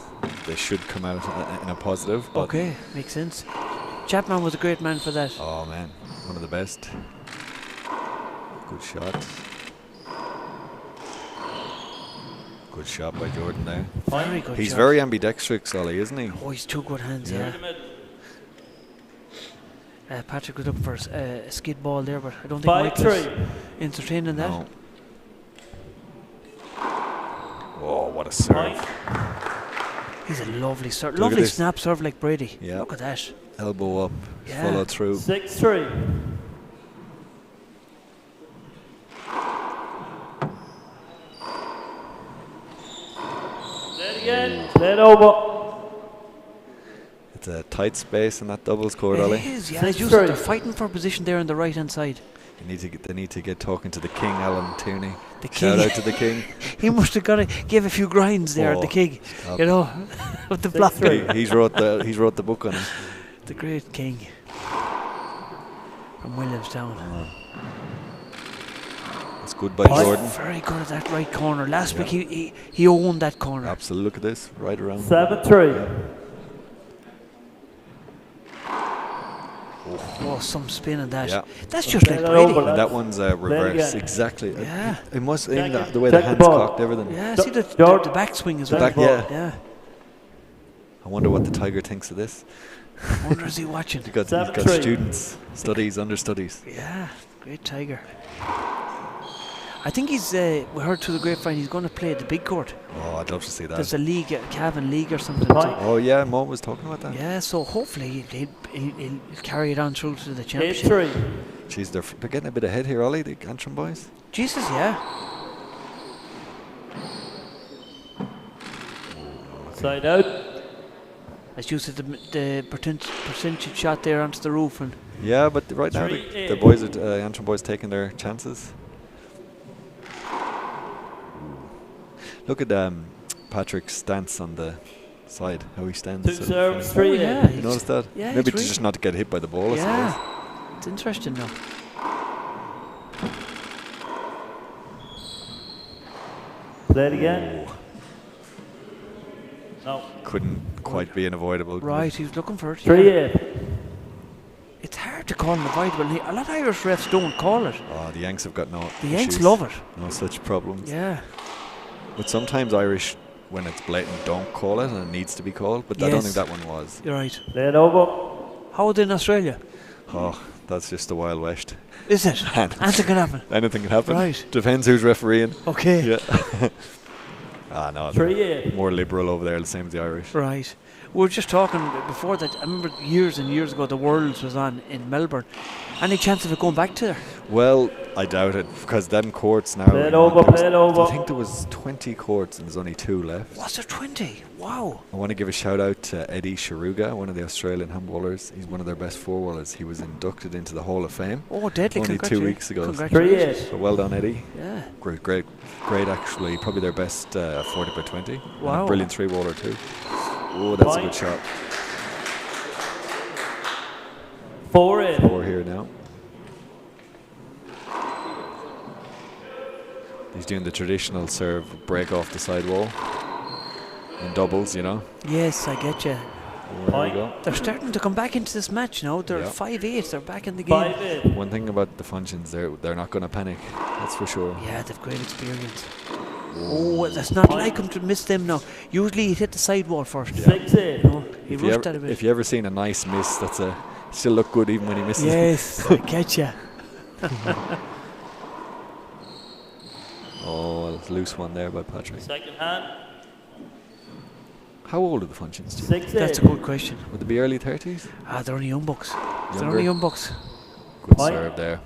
Speaker 3: they should come out in a positive. But
Speaker 6: Okay, makes sense. Chapman was a great man for that.
Speaker 3: oh man, one of the best. Good shot. Good shot by Jordan there.
Speaker 6: Very good.
Speaker 3: He's
Speaker 6: shot.
Speaker 3: very ambidextrous, Ollie, isn't he?
Speaker 6: Oh, he's 2 good hands. Yeah. Patrick was looking for a skid ball there, but I don't think Mike was
Speaker 8: 5-3.
Speaker 6: entertaining that.
Speaker 3: No. Oh, what a serve.
Speaker 6: He's a lovely serve.
Speaker 3: Look at
Speaker 6: Lovely
Speaker 3: this.
Speaker 6: snap serve like Brady.
Speaker 3: Yeah.
Speaker 6: Look at that.
Speaker 3: Elbow up,
Speaker 6: Yeah.
Speaker 3: follow through.
Speaker 8: 6-3. Play it again. Play it over.
Speaker 3: It's a tight space in that doubles court,
Speaker 6: It
Speaker 3: Ollie.
Speaker 6: is, yeah.
Speaker 8: 6-3.
Speaker 6: They're fighting for position there on the right hand side.
Speaker 3: They need to get talking to the king, Alan Tierney.
Speaker 6: The
Speaker 3: Shout
Speaker 6: king.
Speaker 3: out to the king.
Speaker 6: He must have got to give a few grinds there at the
Speaker 3: Oh,
Speaker 6: king.
Speaker 3: stop.
Speaker 6: You know, with the blocker.
Speaker 3: He's wrote the book on him.
Speaker 6: The great king from Williamstown.
Speaker 3: It's good by
Speaker 6: He's
Speaker 3: Jordan.
Speaker 6: very good at that right corner. Last week he owned that corner.
Speaker 3: Absolutely. Look at this, right around.
Speaker 8: 7-3.
Speaker 6: Oh, some spin on that.
Speaker 3: Yeah.
Speaker 6: That's just like Brady.
Speaker 3: And that one's reverse,
Speaker 8: again.
Speaker 3: exactly.
Speaker 6: Yeah.
Speaker 3: It must
Speaker 8: Check
Speaker 3: even
Speaker 8: it.
Speaker 3: the way the
Speaker 8: Check the
Speaker 3: hands
Speaker 8: ball.
Speaker 3: cocked, everything.
Speaker 6: Yeah, see the backswing as
Speaker 3: The
Speaker 6: well.
Speaker 3: back, yeah.
Speaker 6: Yeah.
Speaker 3: I wonder what the Tiger thinks of this.
Speaker 6: I wonder is he watching?
Speaker 3: He's got
Speaker 8: 7-3.
Speaker 3: students, studies, understudies.
Speaker 6: Yeah, great Tiger. I think he's. We heard through the grapevine he's going to play at the big court.
Speaker 3: Oh, I'd love to see that.
Speaker 6: There's a league, a Cavan League or something.
Speaker 8: Point.
Speaker 3: Oh yeah, Mo was talking about that.
Speaker 6: Yeah, so hopefully he'll carry it on through to the championship.
Speaker 8: 8-3.
Speaker 3: Jeez, they're getting a bit ahead here, Ollie, the Antrim boys.
Speaker 6: Jesus, yeah.
Speaker 8: Side out.
Speaker 6: As you said, the percentage shot there onto the roof, and
Speaker 3: Yeah, but right now the
Speaker 8: 3-8.
Speaker 3: boys, Antrim boys, taking their chances. Look at Patrick's stance on the side, how he stands.
Speaker 8: 2 serves, 3
Speaker 6: Oh,
Speaker 8: in.
Speaker 6: yeah.
Speaker 3: You notice that?
Speaker 6: Yeah,
Speaker 3: Maybe
Speaker 6: it's
Speaker 3: just not to get hit by the ball. I suppose.
Speaker 6: yeah, it's interesting though.
Speaker 8: Play it again. No.
Speaker 3: Couldn't quite be unavoidable.
Speaker 6: Right, he was looking for it.
Speaker 8: 3-8.
Speaker 6: It's hard to call an avoidable. A lot of Irish refs don't call it.
Speaker 3: Oh, the Yanks have got no
Speaker 6: The Yanks
Speaker 3: issues,
Speaker 6: love it.
Speaker 3: no such problems.
Speaker 6: Yeah.
Speaker 3: But sometimes Irish, when it's blatant, don't call it and it needs to be called. But I don't
Speaker 6: Yes.
Speaker 3: think that one was.
Speaker 6: You're right.
Speaker 8: Play it over.
Speaker 6: How are they in Australia?
Speaker 3: Oh, that's just the Wild West.
Speaker 6: Is it? Anything can happen.
Speaker 3: Anything can happen.
Speaker 6: Right.
Speaker 3: Depends who's refereeing.
Speaker 6: Okay.
Speaker 3: Yeah. No,
Speaker 8: 3-8.
Speaker 3: more liberal over there, the same as the Irish.
Speaker 6: Right. We were just talking before that. I remember years and years ago the Worlds was on in Melbourne. Any chance of it going back to there?
Speaker 3: Well, I doubt it, because them courts now.
Speaker 8: Play it over, play it over.
Speaker 3: I think there was 20 courts and there's only 2 left.
Speaker 6: Was there 20? Wow.
Speaker 3: I want to give a shout out to Eddie Sharuga, one of the Australian handballers. He's one of their best four-wallers. He was inducted into the Hall of Fame.
Speaker 6: Oh, deadly.
Speaker 3: Only 2 weeks ago.
Speaker 6: Congratulations.
Speaker 3: So well done, Eddie.
Speaker 6: Yeah.
Speaker 3: Great actually. Probably their best 40 by 20.
Speaker 6: Wow.
Speaker 3: And a brilliant 3-waller too. Oh, that's a good shot.
Speaker 8: 4
Speaker 3: here now. He's doing the traditional serve, break off the side wall. In doubles, you know.
Speaker 6: Yes, I get you.
Speaker 3: There we go.
Speaker 6: They're starting to come back into this match now. They're 5-8. They're back in the game.
Speaker 8: 5-8.
Speaker 3: One thing about the Functions, they're not going to panic. That's for sure.
Speaker 6: Yeah, they've great experience. Oh, that's not like him to miss them now. Usually he'd hit the side wall first.
Speaker 8: 6-8.
Speaker 6: No, he rushed that a bit.
Speaker 3: If you ever seen a nice miss, still look good even when he misses.
Speaker 6: Yes, I get you.
Speaker 3: Oh, a loose one there by Patrick.
Speaker 8: Second hand.
Speaker 3: How old are the Functions?
Speaker 8: 6-8.
Speaker 6: That's a good question.
Speaker 3: Would they be early 30s?
Speaker 6: They're only young bucks. They're
Speaker 3: Younger?
Speaker 6: only young bucks.
Speaker 3: Good serve there.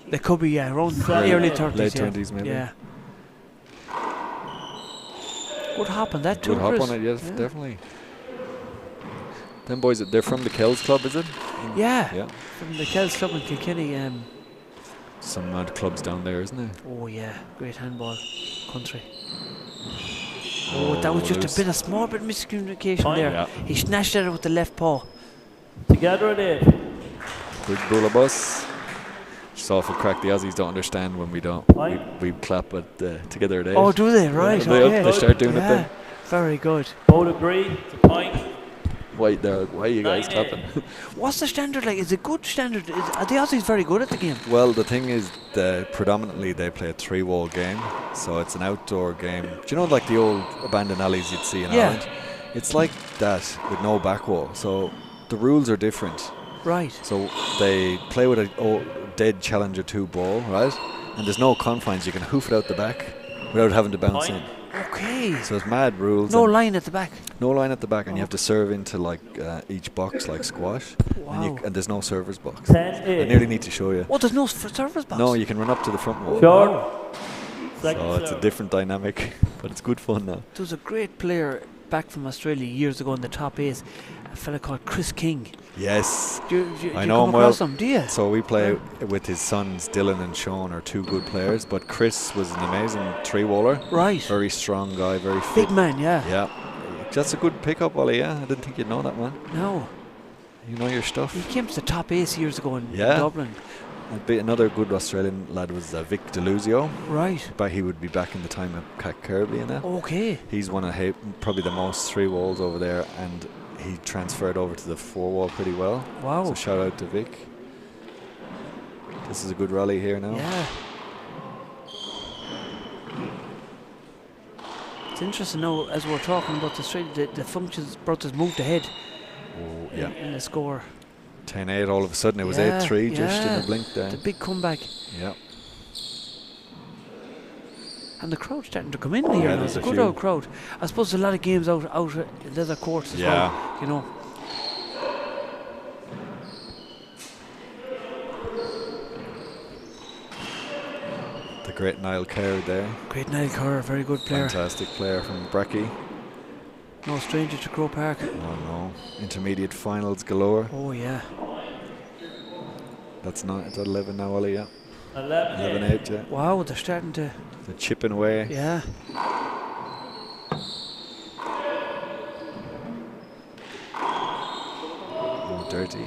Speaker 6: They could be around
Speaker 8: Sorry.
Speaker 6: early 30s.
Speaker 3: Late 20s maybe.
Speaker 6: Yeah. Good hop on that too,
Speaker 3: Good hop
Speaker 6: Chris.
Speaker 3: on it, yes, definitely. Them boys, they're from the Kells Club, is it?
Speaker 6: Yeah. From the Kells Club in Kilkenny.
Speaker 3: Some mad clubs down there, isn't there?
Speaker 6: Oh yeah, great handball country. Oh, that was just
Speaker 3: loose.
Speaker 6: a small bit of miscommunication there.
Speaker 3: Yeah.
Speaker 6: He snatched at it with the left paw.
Speaker 8: Together at 8.
Speaker 3: Good bull bus. Just awful crack. The Aussies don't understand when we don't. We clap at together at 8.
Speaker 6: Oh, do they? Right,
Speaker 3: Yeah,
Speaker 6: okay.
Speaker 3: they start doing it then.
Speaker 6: Very good.
Speaker 8: Both agree. It's a point.
Speaker 3: Why are you guys
Speaker 8: 9-8.
Speaker 3: clapping?
Speaker 6: What's the standard like? Is it good standard? Are the Aussies very good at the game?
Speaker 3: Well, the thing is, predominantly they play a 3-wall game, so it's an outdoor game. Do you know like the old abandoned alleys you'd see in Ireland? It's like that with no back wall. So the rules are different.
Speaker 6: Right.
Speaker 3: So they play with a dead Challenger 2 ball, right? And there's no confines. You can hoof it out the back without having to bounce in.
Speaker 6: Okay.
Speaker 3: So it's mad rules.
Speaker 6: No line at the back.
Speaker 3: No line at the back, and you have to serve into like each box like squash.
Speaker 6: Wow.
Speaker 3: And there's no server's box.
Speaker 8: 10-8.
Speaker 3: I nearly need to show you.
Speaker 6: Oh, there's no service box.
Speaker 3: No, you can run up to the front wall.
Speaker 8: Short. Second
Speaker 3: So it's a
Speaker 8: serve.
Speaker 3: different dynamic, but it's good fun now.
Speaker 6: There was a great player back from Australia years ago in the top 8, a fella called Chris King.
Speaker 3: Yes,
Speaker 6: Do you
Speaker 3: I know
Speaker 6: come
Speaker 3: him well.
Speaker 6: across him? Do you?
Speaker 3: So we play with his sons, Dylan and Sean, are 2 good players, but Chris was an amazing 3-waller.
Speaker 6: Right.
Speaker 3: Very strong guy, very fit.
Speaker 6: Big man, yeah.
Speaker 3: Yeah. That's a good pickup, Ollie, yeah. I didn't think you'd know that, man.
Speaker 6: No.
Speaker 3: You know your stuff.
Speaker 6: He came to the top 8 years ago in
Speaker 3: Yeah.
Speaker 6: Dublin.
Speaker 3: Another good Australian lad was Vic Deluzio.
Speaker 6: Right.
Speaker 3: But he would be back in the time of Cat Kirby and that.
Speaker 6: Okay.
Speaker 3: He's one of probably the most 3-walls over there, and he transferred over to the 4-wall pretty well.
Speaker 6: Wow.
Speaker 3: So shout out to Vic. This is a good rally here now.
Speaker 6: Yeah. It's interesting now, as we're talking about the Functions brothers moved ahead
Speaker 3: Oh, yeah.
Speaker 6: in the score.
Speaker 3: 10-8 all of a sudden. It was
Speaker 6: Yeah,
Speaker 3: 8-3 just in
Speaker 6: yeah.
Speaker 3: a blink there.
Speaker 6: The big comeback.
Speaker 3: Yeah.
Speaker 6: And the crowd's starting to come in here
Speaker 3: Yeah,
Speaker 6: now.
Speaker 3: there's
Speaker 6: It's a
Speaker 3: a
Speaker 6: good
Speaker 3: few.
Speaker 6: old crowd. I suppose there's a lot of games out in the other courts as
Speaker 3: Yeah.
Speaker 6: well, you know.
Speaker 3: The great Niall Kerr there.
Speaker 6: Great Niall Kerr, very good player.
Speaker 3: Fantastic player from Breckie.
Speaker 6: No stranger to Crow Park.
Speaker 3: Oh no. Intermediate finals galore.
Speaker 6: Oh yeah.
Speaker 3: That's 11 now, Ollie, yeah.
Speaker 8: 11-8.
Speaker 3: 11-8, yeah.
Speaker 6: Wow, they're starting to.
Speaker 3: The chipping away.
Speaker 6: Yeah.
Speaker 3: Oh, dirty.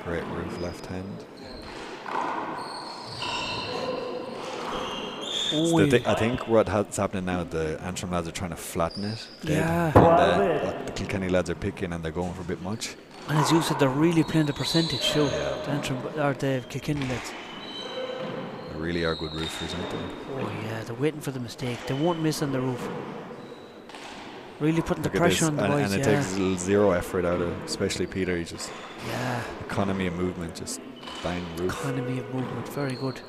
Speaker 3: Great roof left hand. I think what's happening now, the Antrim lads are trying to flatten it.
Speaker 6: Yeah.
Speaker 3: And the Kilkenny lads are picking and they're going for a bit much.
Speaker 6: And as you said, they're really playing the percentage too.
Speaker 3: Yeah.
Speaker 6: The Antrim or the Kilkenny lads.
Speaker 3: They really are good roofers, aren't they?
Speaker 6: Oh yeah, they're waiting for the mistake. They won't miss on the roof. Really putting the
Speaker 3: Look at
Speaker 6: pressure
Speaker 3: this,
Speaker 6: on the
Speaker 3: and,
Speaker 6: boys.
Speaker 3: and it takes a little zero effort out of, especially Peter. He just
Speaker 6: Yeah.
Speaker 3: economy of movement, just bang roof.
Speaker 6: Economy of movement, very good.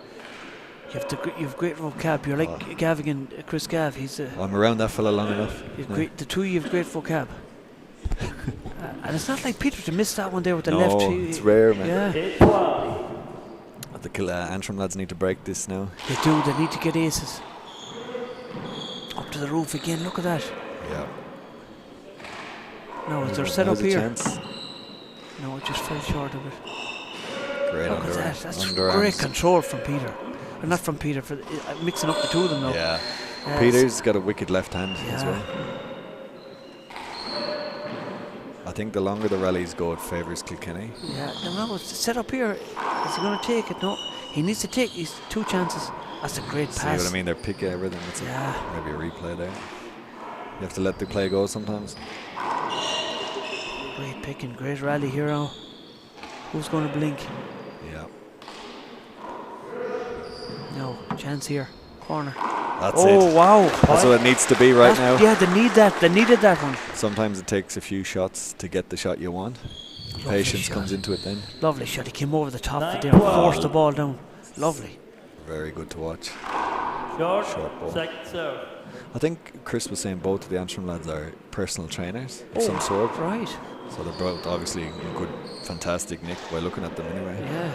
Speaker 6: You've great vocab. You're like Gavigan, Chris Gav. He's
Speaker 3: I'm around that fella long enough.
Speaker 6: the two of you have great vocab. And it's not like Peter to miss that one there with the
Speaker 3: No,
Speaker 6: left.
Speaker 3: it's rare, man.
Speaker 6: Yeah.
Speaker 3: The Antrim lads need to break this now.
Speaker 6: They do. They need to get aces. Up to the roof again. Look at that.
Speaker 3: Yeah.
Speaker 6: No, is there set up
Speaker 3: Now's a
Speaker 6: here?
Speaker 3: chance.
Speaker 6: No, it just fell short of it.
Speaker 3: Great
Speaker 6: Look at
Speaker 3: underarm.
Speaker 6: that. That's
Speaker 3: Underarms.
Speaker 6: great control from Peter. Or not from Peter. For mixing up the two of them now.
Speaker 3: Yeah.
Speaker 6: Yes.
Speaker 3: Peter's got a wicked left hand as
Speaker 6: Yeah.
Speaker 3: well. I think the longer the rallies go, it favours Kilkenny.
Speaker 6: Yeah, no, it's set up here. Is he going to take it? No, he needs to take his 2 chances. That's a great
Speaker 3: See
Speaker 6: pass.
Speaker 3: what I mean? They're picking everything. It's maybe a replay there. You have to let the play go sometimes.
Speaker 6: Great picking, great rally here now. Who's going to blink?
Speaker 3: Yeah.
Speaker 6: No, chance here. Corner.
Speaker 3: That's it.
Speaker 6: Oh, wow.
Speaker 3: That's what it needs to be right now.
Speaker 6: Yeah, they need that. They needed that one.
Speaker 3: Sometimes it takes a few shots to get the shot you want.
Speaker 6: Lovely
Speaker 3: Patience
Speaker 6: shot.
Speaker 3: comes into it then.
Speaker 6: Lovely shot. He came over the top of it there and forced the ball down. Lovely.
Speaker 3: Very good to watch.
Speaker 8: Short
Speaker 3: ball.
Speaker 8: second serve.
Speaker 3: I think Chris was saying both of the Antrim lads are personal trainers of some sort.
Speaker 6: Right.
Speaker 3: So they're both obviously in good, fantastic nick by looking at them anyway.
Speaker 6: Yeah.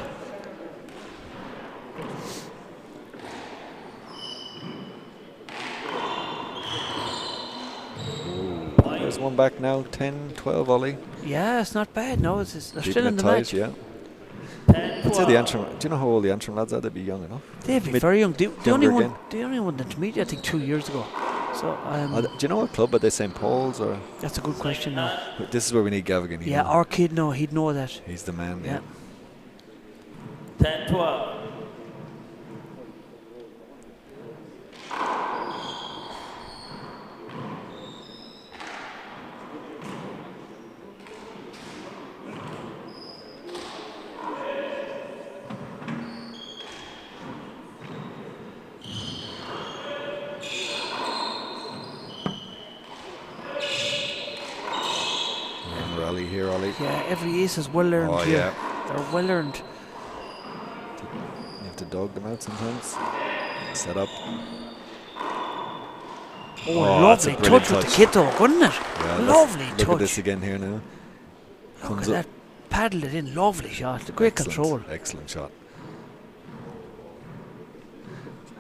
Speaker 3: There's one back now, 10-12 Ollie.
Speaker 6: Yeah, it's not bad. No, they're
Speaker 3: Keeping
Speaker 6: still in
Speaker 3: it
Speaker 6: the
Speaker 3: tight,
Speaker 6: match.
Speaker 3: yeah. I'd say the Antrim. Do you know how old the Antrim lads are? They'd be young enough.
Speaker 6: They'd be very young. The only
Speaker 3: younger
Speaker 6: one, the only one that meet, I think, 2 years ago. So
Speaker 3: do you know what club? Are they St. Paul's or?
Speaker 6: that's a good question now.
Speaker 3: This is where we need Gavigan.
Speaker 6: Yeah, our kid, no, he'd know that.
Speaker 3: He's the man.
Speaker 6: Yeah.
Speaker 8: 10-12.
Speaker 3: Rally here, Ollie.
Speaker 6: Yeah, every ace is well learned
Speaker 3: Oh,
Speaker 6: here.
Speaker 3: yeah.
Speaker 6: They're well learned.
Speaker 3: You have to dog them out sometimes. Set up.
Speaker 6: Oh,
Speaker 3: that's a
Speaker 6: lovely
Speaker 3: brilliant
Speaker 6: touch with the kid, though, wouldn't it?
Speaker 3: Yeah,
Speaker 6: Lovely
Speaker 3: look
Speaker 6: touch.
Speaker 3: at this again here now.
Speaker 6: Look
Speaker 3: Comes
Speaker 6: at
Speaker 3: up.
Speaker 6: that. Paddled it in. Lovely shot. Great control.
Speaker 3: Excellent shot.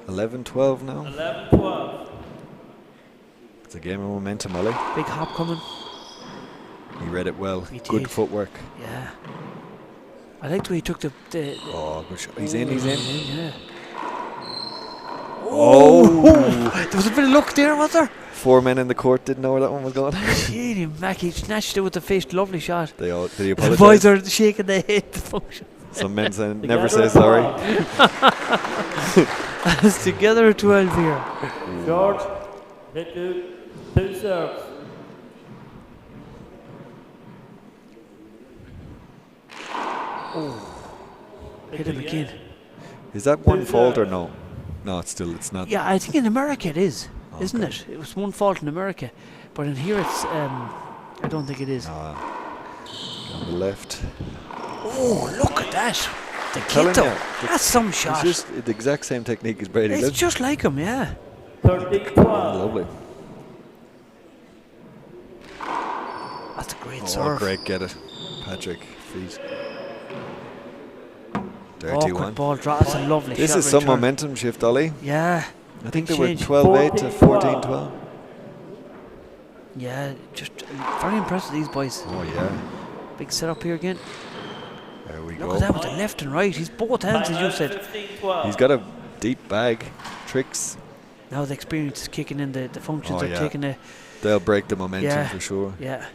Speaker 3: 11-12 now.
Speaker 8: 11-12.
Speaker 3: It's a game of momentum, Ollie.
Speaker 6: Big hop coming.
Speaker 3: He read it well.
Speaker 6: He
Speaker 3: Good
Speaker 6: did.
Speaker 3: footwork.
Speaker 6: Yeah. I liked the way he took the
Speaker 3: Oh, good shot. He's in, he's in.
Speaker 6: Yeah.
Speaker 3: Oh!
Speaker 6: There was a bit of luck there, was there?
Speaker 3: 4 men in the court didn't know where that one was going.
Speaker 6: Gee, Mackie snatched it with the face. Lovely shot.
Speaker 3: Did he
Speaker 6: The
Speaker 3: apologise?
Speaker 6: boys are shaking their head. The function.
Speaker 3: Some men say, never say sorry.
Speaker 6: It's together at 12 here.
Speaker 8: Short. Hit 2 serves.
Speaker 6: Hit him again.
Speaker 3: Is that one fault or no? No, it's not.
Speaker 6: Yeah, I think in America it is, isn't it? It was one fault in America, but in here it's. I don't think it is.
Speaker 3: On the left.
Speaker 6: Oh, look at that! The
Speaker 3: Telling
Speaker 6: kid,
Speaker 3: you,
Speaker 6: though. That's some shot.
Speaker 3: It's just the exact same technique as Brady
Speaker 6: It's
Speaker 3: did.
Speaker 6: just like him, yeah.
Speaker 8: 13-12.
Speaker 3: Lovely.
Speaker 6: That's a great
Speaker 3: Oh,
Speaker 6: serve.
Speaker 3: great get it. Patrick, feet. Dirty
Speaker 6: Awkward
Speaker 3: one.
Speaker 6: ball drop. That's a lovely
Speaker 3: This
Speaker 6: shot.
Speaker 3: is some
Speaker 6: return.
Speaker 3: momentum shift, Ollie.
Speaker 6: Yeah.
Speaker 3: I think
Speaker 6: Big
Speaker 3: they were
Speaker 6: change.
Speaker 3: 12-8 to 14-12.
Speaker 6: Yeah, just very impressed with these boys.
Speaker 3: Oh, yeah.
Speaker 6: Big setup here again.
Speaker 3: There we
Speaker 6: Look
Speaker 3: go.
Speaker 6: at that with the left and right. He's both hands, as you said.
Speaker 8: 15-12.
Speaker 3: He's got a deep bag. Tricks.
Speaker 6: Now the experience is kicking in. The functions
Speaker 3: Oh,
Speaker 6: are
Speaker 3: yeah.
Speaker 6: taking a.
Speaker 3: They'll break the momentum
Speaker 6: Yeah.
Speaker 3: for sure.
Speaker 6: Yeah.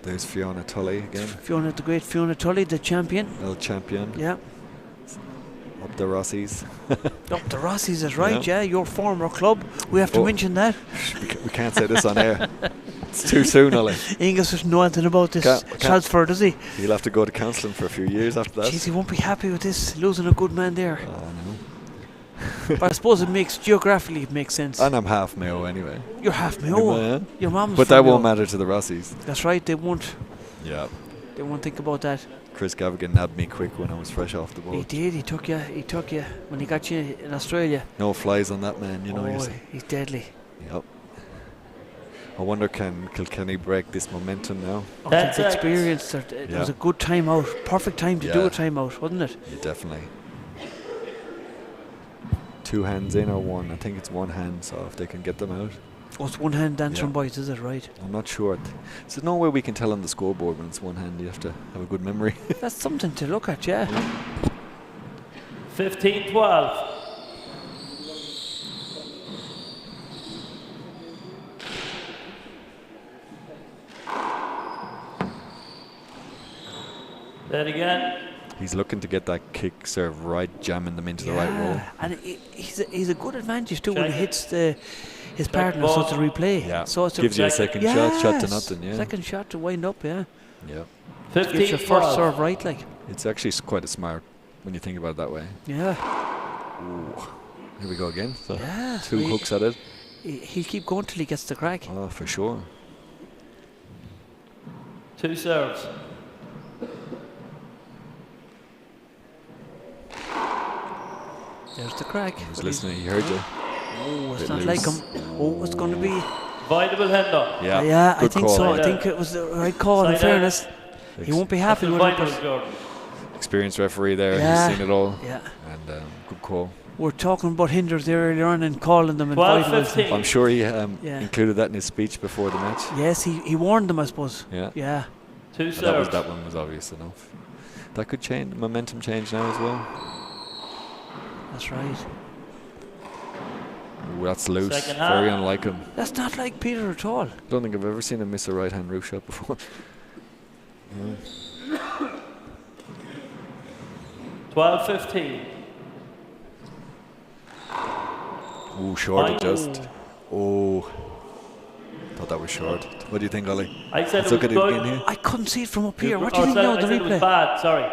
Speaker 3: There's Fiona Tully again.
Speaker 6: Fiona, the great Fiona Tully, the champion.
Speaker 3: El champion.
Speaker 6: Yeah.
Speaker 3: Up the Rossies.
Speaker 6: Up the Rossies is right, yeah. Your former club. We have to mention that.
Speaker 3: We can't say this on air. It's too soon, Ollie.
Speaker 6: Ingus doesn't know anything about this transfer, does he?
Speaker 3: He'll have to go to counselling for a few years after that.
Speaker 6: Jeez, he won't be happy with this, losing a good man there.
Speaker 3: Oh,
Speaker 6: But I suppose it makes, geographically, it makes sense.
Speaker 3: And I'm half Mayo anyway.
Speaker 6: You're half Mayo.
Speaker 3: Yeah.
Speaker 6: Your mum's
Speaker 3: But
Speaker 6: from
Speaker 3: that
Speaker 6: Mayo.
Speaker 3: won't matter to the Rossies.
Speaker 6: That's right, they won't.
Speaker 3: Yeah.
Speaker 6: They won't think about that.
Speaker 3: Chris Gavigan nabbed me quick when I was fresh off the boat.
Speaker 6: He did. He took you when he got you in Australia.
Speaker 3: No flies on that man, you know.
Speaker 6: He's deadly.
Speaker 3: Yep. I wonder, can Kilkenny break this momentum now?
Speaker 6: Oh, they've experienced it. It was a good time out. Perfect time to do a time out, wasn't it?
Speaker 3: Yeah, definitely. 2 hands in or one? I think it's 1 hand, so if they can get them out.
Speaker 6: Oh, it's 1 hand dancing boys, is it? Right.
Speaker 3: I'm not sure. There's no way we can tell on the scoreboard when it's 1 hand. You have to have a good memory.
Speaker 6: That's something to look at, yeah.
Speaker 8: 15-12. Then again.
Speaker 3: He's looking to get that kick serve right, jamming them into the right roll.
Speaker 6: And he's a good advantage too when he hits his partner, so it's a replay.
Speaker 3: Yeah,
Speaker 6: so it's
Speaker 3: gives you a second shot to nothing. Yeah,
Speaker 6: second shot to wind up. Yeah,
Speaker 3: yeah.
Speaker 8: 15.
Speaker 6: Get your first serve right, like.
Speaker 3: It's actually quite a smart when you think about it that way.
Speaker 6: Yeah.
Speaker 3: Ooh. Here we go again. So
Speaker 6: yeah.
Speaker 3: 2 hooks at it.
Speaker 6: He'll keep going till he gets the crack.
Speaker 3: Oh, for sure.
Speaker 8: 2 serves.
Speaker 6: There's the crack.
Speaker 3: He was listening, he heard you.
Speaker 6: Oh, it's not like him. Oh, it's going to be.
Speaker 8: Voidable hand-up.
Speaker 3: Yeah,
Speaker 6: yeah, I think
Speaker 3: call,
Speaker 6: so.
Speaker 3: eh?
Speaker 6: I think it was the right call, in fairness. He won't be happy with it.
Speaker 3: Experienced referee there, he's seen it all.
Speaker 6: Yeah.
Speaker 3: And good call.
Speaker 6: We're talking about hinders there earlier on and calling them and
Speaker 8: 12-15.
Speaker 3: I'm sure he included that in his speech before the match.
Speaker 6: Yes, he warned them, I suppose.
Speaker 3: Yeah.
Speaker 6: Yeah.
Speaker 8: 2 serves.
Speaker 3: That one was obvious enough. That could change, momentum change now as well.
Speaker 6: That's right.
Speaker 3: Ooh, that's loose. Very unlike him.
Speaker 6: That's not like Peter at all.
Speaker 3: I don't think I've ever seen him miss a right hand roof shot before.
Speaker 8: 12-15.
Speaker 3: Ooh, short adjust. Oh. Thought that was short. What do you think, Ollie?
Speaker 8: I said
Speaker 3: Let's
Speaker 8: it
Speaker 3: look
Speaker 8: was
Speaker 3: at
Speaker 8: good.
Speaker 3: it again here.
Speaker 6: I couldn't see it from up here. What do you think now, the
Speaker 8: I said it was
Speaker 6: replay?
Speaker 8: bad, sorry.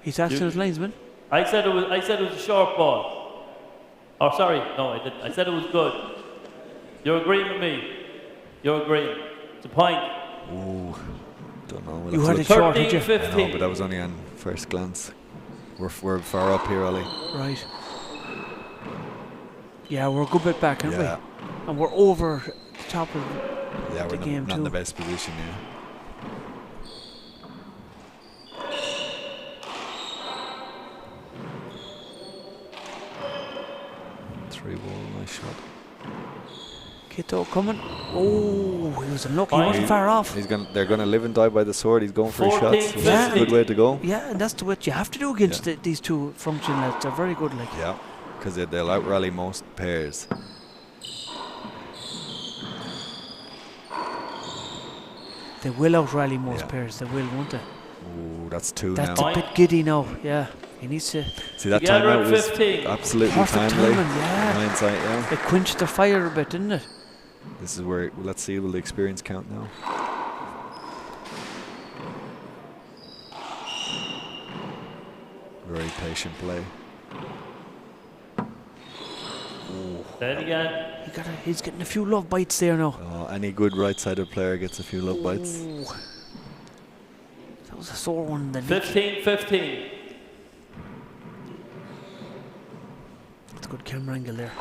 Speaker 6: He's asking his linesman.
Speaker 8: I said it was a short ball. Oh, sorry. No, I didn't. I said it was good. You're agreeing with me. You're agreeing. It's a point.
Speaker 3: Ooh. Don't know. We'll
Speaker 6: You
Speaker 3: have
Speaker 6: had
Speaker 3: to
Speaker 6: it
Speaker 3: look.
Speaker 6: short, did you?
Speaker 8: 13-15.
Speaker 3: No, but that was only on first glance. We're far up here, Ollie.
Speaker 6: Right. Yeah, we're a good bit back, aren't we? And we're over the top of the game
Speaker 3: not
Speaker 6: too.
Speaker 3: in the best position, yeah. Three ball, nice shot.
Speaker 6: Kito coming. Oh, he was unlucky. He wasn't far off.
Speaker 3: They're gonna live and die by the sword. He's going for his
Speaker 8: 14,
Speaker 3: shots. That's a good way to go.
Speaker 6: Yeah, and that's what you have to do against these two functional lads. They're very good, like.
Speaker 3: Yeah, because they'll out rally most pairs.
Speaker 6: They will out rally most pairs. They will, won't they?
Speaker 3: Ooh, that's 2
Speaker 6: That's
Speaker 3: now.
Speaker 6: a bit giddy now. Yeah, he needs to.
Speaker 3: See that
Speaker 8: Together
Speaker 3: timeout
Speaker 8: at
Speaker 3: was
Speaker 8: 15.
Speaker 3: absolutely
Speaker 6: Perfect
Speaker 3: timely.
Speaker 6: timing, yeah.
Speaker 3: In hindsight, yeah.
Speaker 6: It quenched their fire a bit, didn't it?
Speaker 3: This is where let's see, will the experience count now? Very patient play.
Speaker 8: Then again.
Speaker 6: He's getting a few love bites there now.
Speaker 3: Any good right-sided player gets a few love bites.
Speaker 6: Ooh. That was a sore one in the
Speaker 8: 15-15.
Speaker 6: That's a good camera angle there.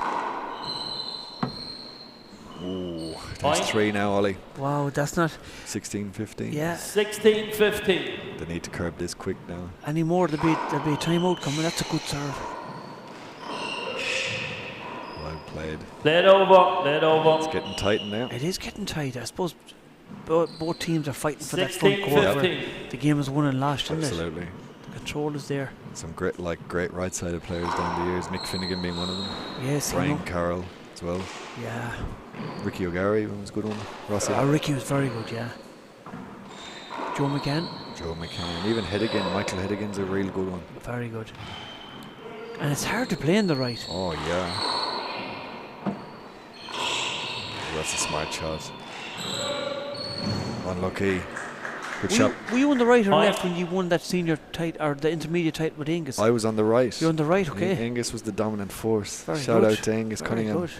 Speaker 3: Ooh, there's 3 now, Ollie.
Speaker 6: Wow, that's not
Speaker 3: 16-15.
Speaker 6: Yeah.
Speaker 8: 16-15.
Speaker 3: They need to curb this quick now.
Speaker 6: Any more, there'll be a timeout coming. That's a good serve.
Speaker 3: Well played.
Speaker 8: Play it over.
Speaker 3: It's getting tight now.
Speaker 6: It is getting tight. I suppose both teams are fighting for that front court.
Speaker 8: 16-15.
Speaker 6: The game is won and lost, isn't it?
Speaker 3: Absolutely.
Speaker 6: The control is there.
Speaker 3: Some great right-sided players down the years. Mick Finnegan being one of them.
Speaker 6: Yes,
Speaker 3: Brian Carroll as well.
Speaker 6: Yeah.
Speaker 3: Ricky O'Gara was a good one. Rossi.
Speaker 6: Ricky was very good, yeah. Joe McCann.
Speaker 3: Even Hedigan. Michael Hedigan's a real good one.
Speaker 6: Very good. And it's hard to play in the right.
Speaker 3: Oh, yeah. That's a smart shot. Unlucky. Good shot.
Speaker 6: Were you on the right or left when you won that senior tight or the intermediate tight with Angus?
Speaker 3: I was on the right.
Speaker 6: You're on the right, okay.
Speaker 3: Angus was the dominant force.
Speaker 6: Very
Speaker 3: Shout
Speaker 6: good.
Speaker 3: out to Angus
Speaker 6: Very
Speaker 3: Cunningham.
Speaker 6: good.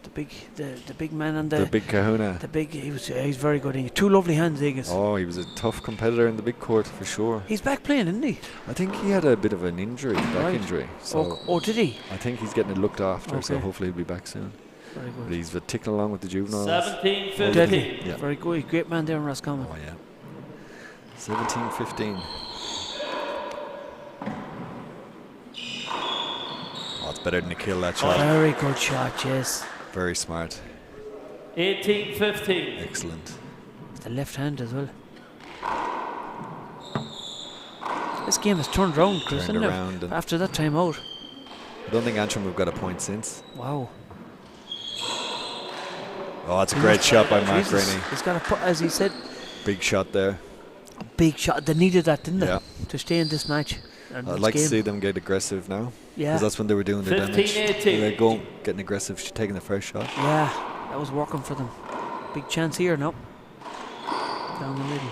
Speaker 6: the big man and
Speaker 3: the big kahuna.
Speaker 6: He's very good. He had 2 lovely hands, Egan.
Speaker 3: Oh, he was a tough competitor in the big court for sure.
Speaker 6: He's back playing, isn't he?
Speaker 3: I think he had a bit of an injury, back injury. So
Speaker 6: oh, did he?
Speaker 3: I think he's getting it looked after, so hopefully he'll be back soon.
Speaker 6: Very good.
Speaker 3: But he's ticking along with the juveniles.
Speaker 8: 17-15.
Speaker 6: Yeah. Very good. Great man there in Roscommon.
Speaker 3: Oh, yeah. 17-15. Oh, it's better than to kill that shot.
Speaker 6: Very good shot, yes.
Speaker 3: Very smart.
Speaker 8: 18-15.
Speaker 3: Excellent.
Speaker 6: The left hand as well. This game has turned round, Chris,
Speaker 3: Turned
Speaker 6: isn't
Speaker 3: around
Speaker 6: it? After that time out.
Speaker 3: I don't think Antrim have got a point since.
Speaker 6: Wow.
Speaker 3: Oh, that's a great shot by Mark Rainey.
Speaker 6: He's got to put, as he said,
Speaker 3: big shot there.
Speaker 6: A big shot. They needed that, didn't they?
Speaker 3: Yeah.
Speaker 6: To stay in this match.
Speaker 3: I'd like to see them get aggressive now.
Speaker 6: Yeah.
Speaker 3: Because that's when they were doing their damage.
Speaker 8: 15-18.
Speaker 3: They're going, getting aggressive, taking the first shot.
Speaker 6: Yeah, that was working for them. Big chance here now. Down the middle.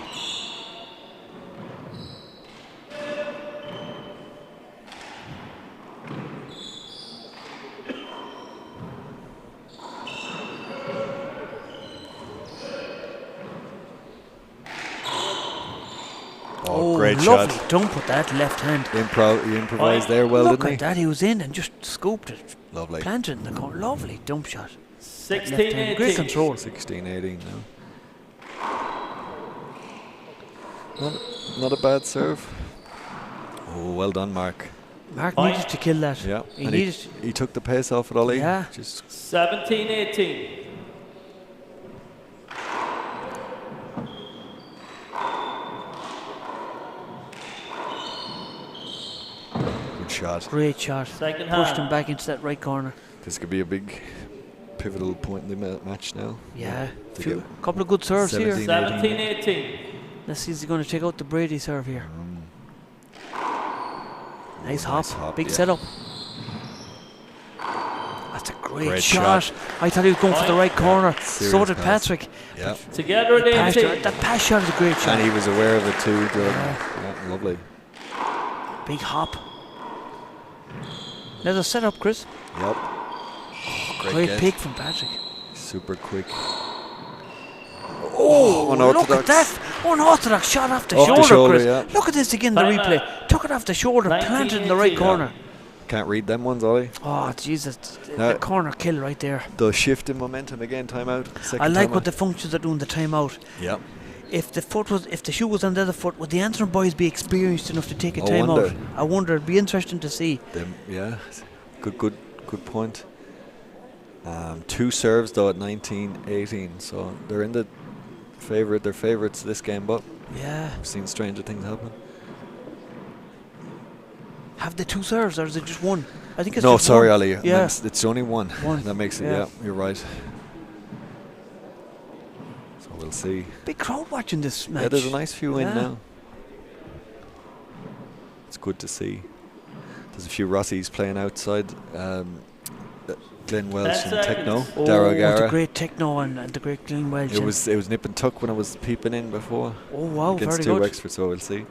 Speaker 3: Oh, great
Speaker 6: lovely
Speaker 3: shot.
Speaker 6: dump with that left hand.
Speaker 3: He improvised there well,
Speaker 6: Look
Speaker 3: didn't he?
Speaker 6: at that, he was in and just scooped it.
Speaker 3: Lovely.
Speaker 6: Planted it in the corner. Lovely dump shot.
Speaker 8: 16-18.
Speaker 6: Great control.
Speaker 3: 16-18 now. Not a bad serve. Oh, well done, Mark.
Speaker 6: Mark needed to kill that.
Speaker 3: Yeah,
Speaker 6: He
Speaker 3: took the pace off it, Ollie.
Speaker 6: Yeah.
Speaker 3: Just
Speaker 8: 17-18.
Speaker 3: good shot.
Speaker 6: Great shot.
Speaker 8: Second
Speaker 6: Pushed
Speaker 8: hand.
Speaker 6: him back into that right corner.
Speaker 3: This could be a big pivotal point in the match now.
Speaker 6: Yeah.
Speaker 3: To
Speaker 6: Few,
Speaker 3: get
Speaker 6: couple of good serves here.
Speaker 8: 17-18.
Speaker 6: Let's see if he's going to take out the Brady serve here. Nice hop. Big setup. That's a great shot. I thought he was going for the right corner. So did Patrick.
Speaker 3: Yeah.
Speaker 8: Together at 18.
Speaker 6: That pass shot is a great shot.
Speaker 3: And he was aware of it too, Jordan. Yeah, lovely.
Speaker 6: Big hop. There's a setup, Chris.
Speaker 3: Yep.
Speaker 6: Great pick from Patrick.
Speaker 3: Super quick.
Speaker 6: Oh,
Speaker 3: unorthodox.
Speaker 6: look at that. Unorthodox shot off the
Speaker 3: Off the
Speaker 6: shoulder,
Speaker 3: shoulder,
Speaker 6: Chris.
Speaker 3: yeah.
Speaker 6: Look at this again, the replay. Took it off the shoulder, planted in the right corner.
Speaker 3: Can't read them ones, Ollie.
Speaker 6: Oh, Jesus. The corner kill right there.
Speaker 3: The shift in momentum again, timeout.
Speaker 6: I like what the functions are doing, the timeout.
Speaker 3: Yep.
Speaker 6: If the shoe was on the other foot, would the Antrim boys be experienced enough to take a timeout? I wonder. It'd be interesting to see.
Speaker 3: Yeah. Good point. 2 serves though at 19-18, so they're in the they're favourites this game, but
Speaker 6: yeah,
Speaker 3: I've seen stranger things happen.
Speaker 6: Have the 2 serves or is it just one? I think it's
Speaker 3: no,
Speaker 6: just
Speaker 3: sorry,
Speaker 6: one.
Speaker 3: Ollie.
Speaker 6: Yeah,
Speaker 3: it's only one. That makes it. Yeah, you're right. So we'll see.
Speaker 6: Big crowd watching this match.
Speaker 3: Yeah, there's a nice few in now. It's good to see. There's a few Rossies playing outside. Glenn Welsh and Techno. Dara O'Gara.
Speaker 6: The great Techno and the great Glenn Welsh.
Speaker 3: It was nip and tuck when I was peeping in before.
Speaker 6: Oh wow,
Speaker 3: against
Speaker 6: very
Speaker 3: 2
Speaker 6: good.
Speaker 3: experts, so we'll see.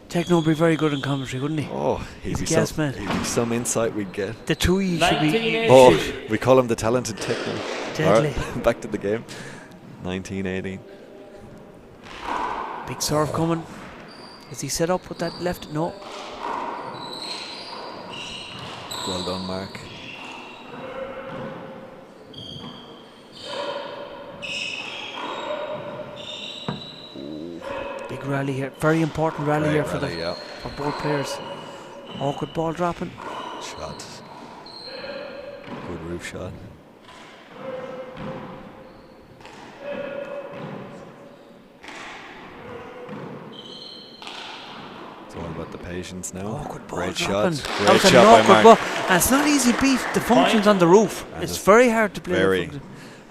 Speaker 6: Techno would be very good in commentary, wouldn't he?
Speaker 3: Oh, he'd be some insight we'd get.
Speaker 6: The 2 should be.
Speaker 3: Oh, we call him the talented Techno.
Speaker 6: Deadly.
Speaker 3: Right, back to the game. 19-18.
Speaker 6: Big serve coming. Is he set up with that left? No.
Speaker 3: Well done, Mark.
Speaker 6: Big rally here. Very important rally here for both players. Awkward ball dropping.
Speaker 3: Shot. Good roof shot. It's all about the patience now.
Speaker 6: Awkward ball
Speaker 3: Great
Speaker 6: dropping.
Speaker 3: shot.
Speaker 6: That
Speaker 3: Great
Speaker 6: was
Speaker 3: shot
Speaker 6: an
Speaker 3: by
Speaker 6: awkward
Speaker 3: Mark.
Speaker 6: ball. And it's not easy to beat the functions on the roof.
Speaker 3: And
Speaker 6: it's very hard to play.
Speaker 3: Very.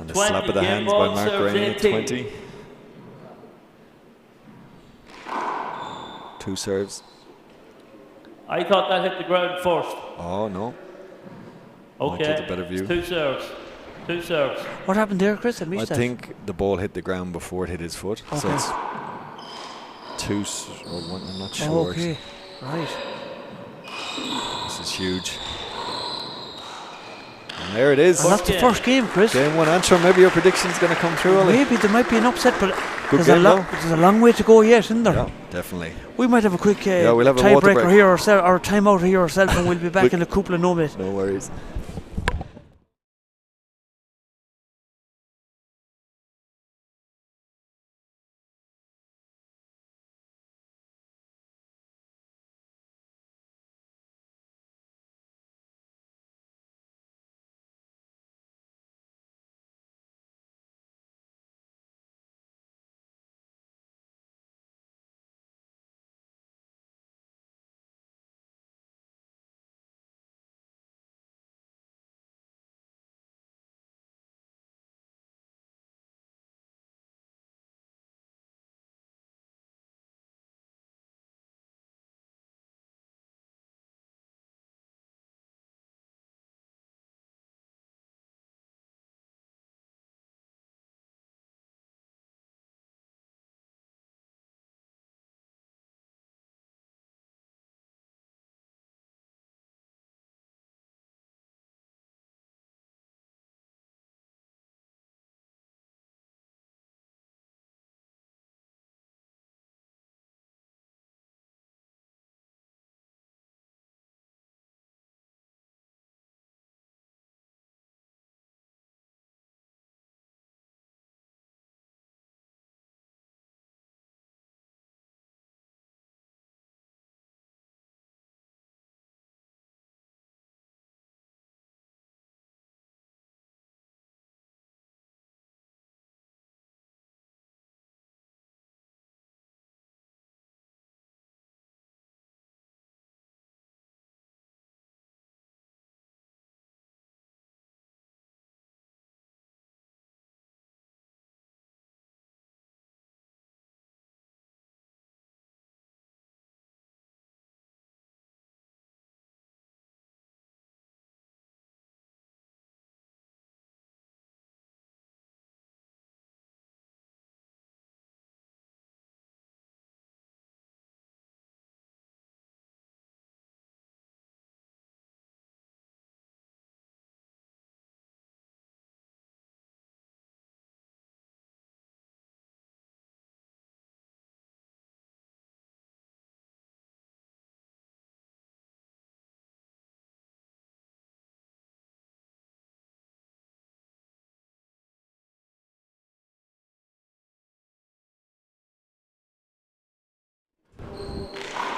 Speaker 3: And the slap of the hands by Mark Rainey at 20. 2 serves.
Speaker 8: I thought that hit the ground first.
Speaker 3: Oh, no.
Speaker 8: Okay.
Speaker 3: Might get a better view.
Speaker 8: 2 serves. 2 serves.
Speaker 6: What happened there, Chris?
Speaker 3: I think the ball hit the ground before it hit his foot.
Speaker 6: Okay.
Speaker 3: So it's 2 or 1, I'm not sure.
Speaker 6: Okay, right.
Speaker 3: This is huge. There it is.
Speaker 6: And that's the first game, Chris.
Speaker 3: Game 1 answer. Maybe your prediction's going to come true, Ollie.
Speaker 6: Maybe there might be an upset, but
Speaker 3: Good
Speaker 6: there's
Speaker 3: game,
Speaker 6: there's a long way to go yet, isn't there?
Speaker 3: Yeah, definitely.
Speaker 6: We might have a quick
Speaker 3: we'll have a water
Speaker 6: tiebreaker
Speaker 3: break.
Speaker 6: here ourselves, or a timeout here ourselves, and we'll be back in a couple of minutes.
Speaker 3: No worries.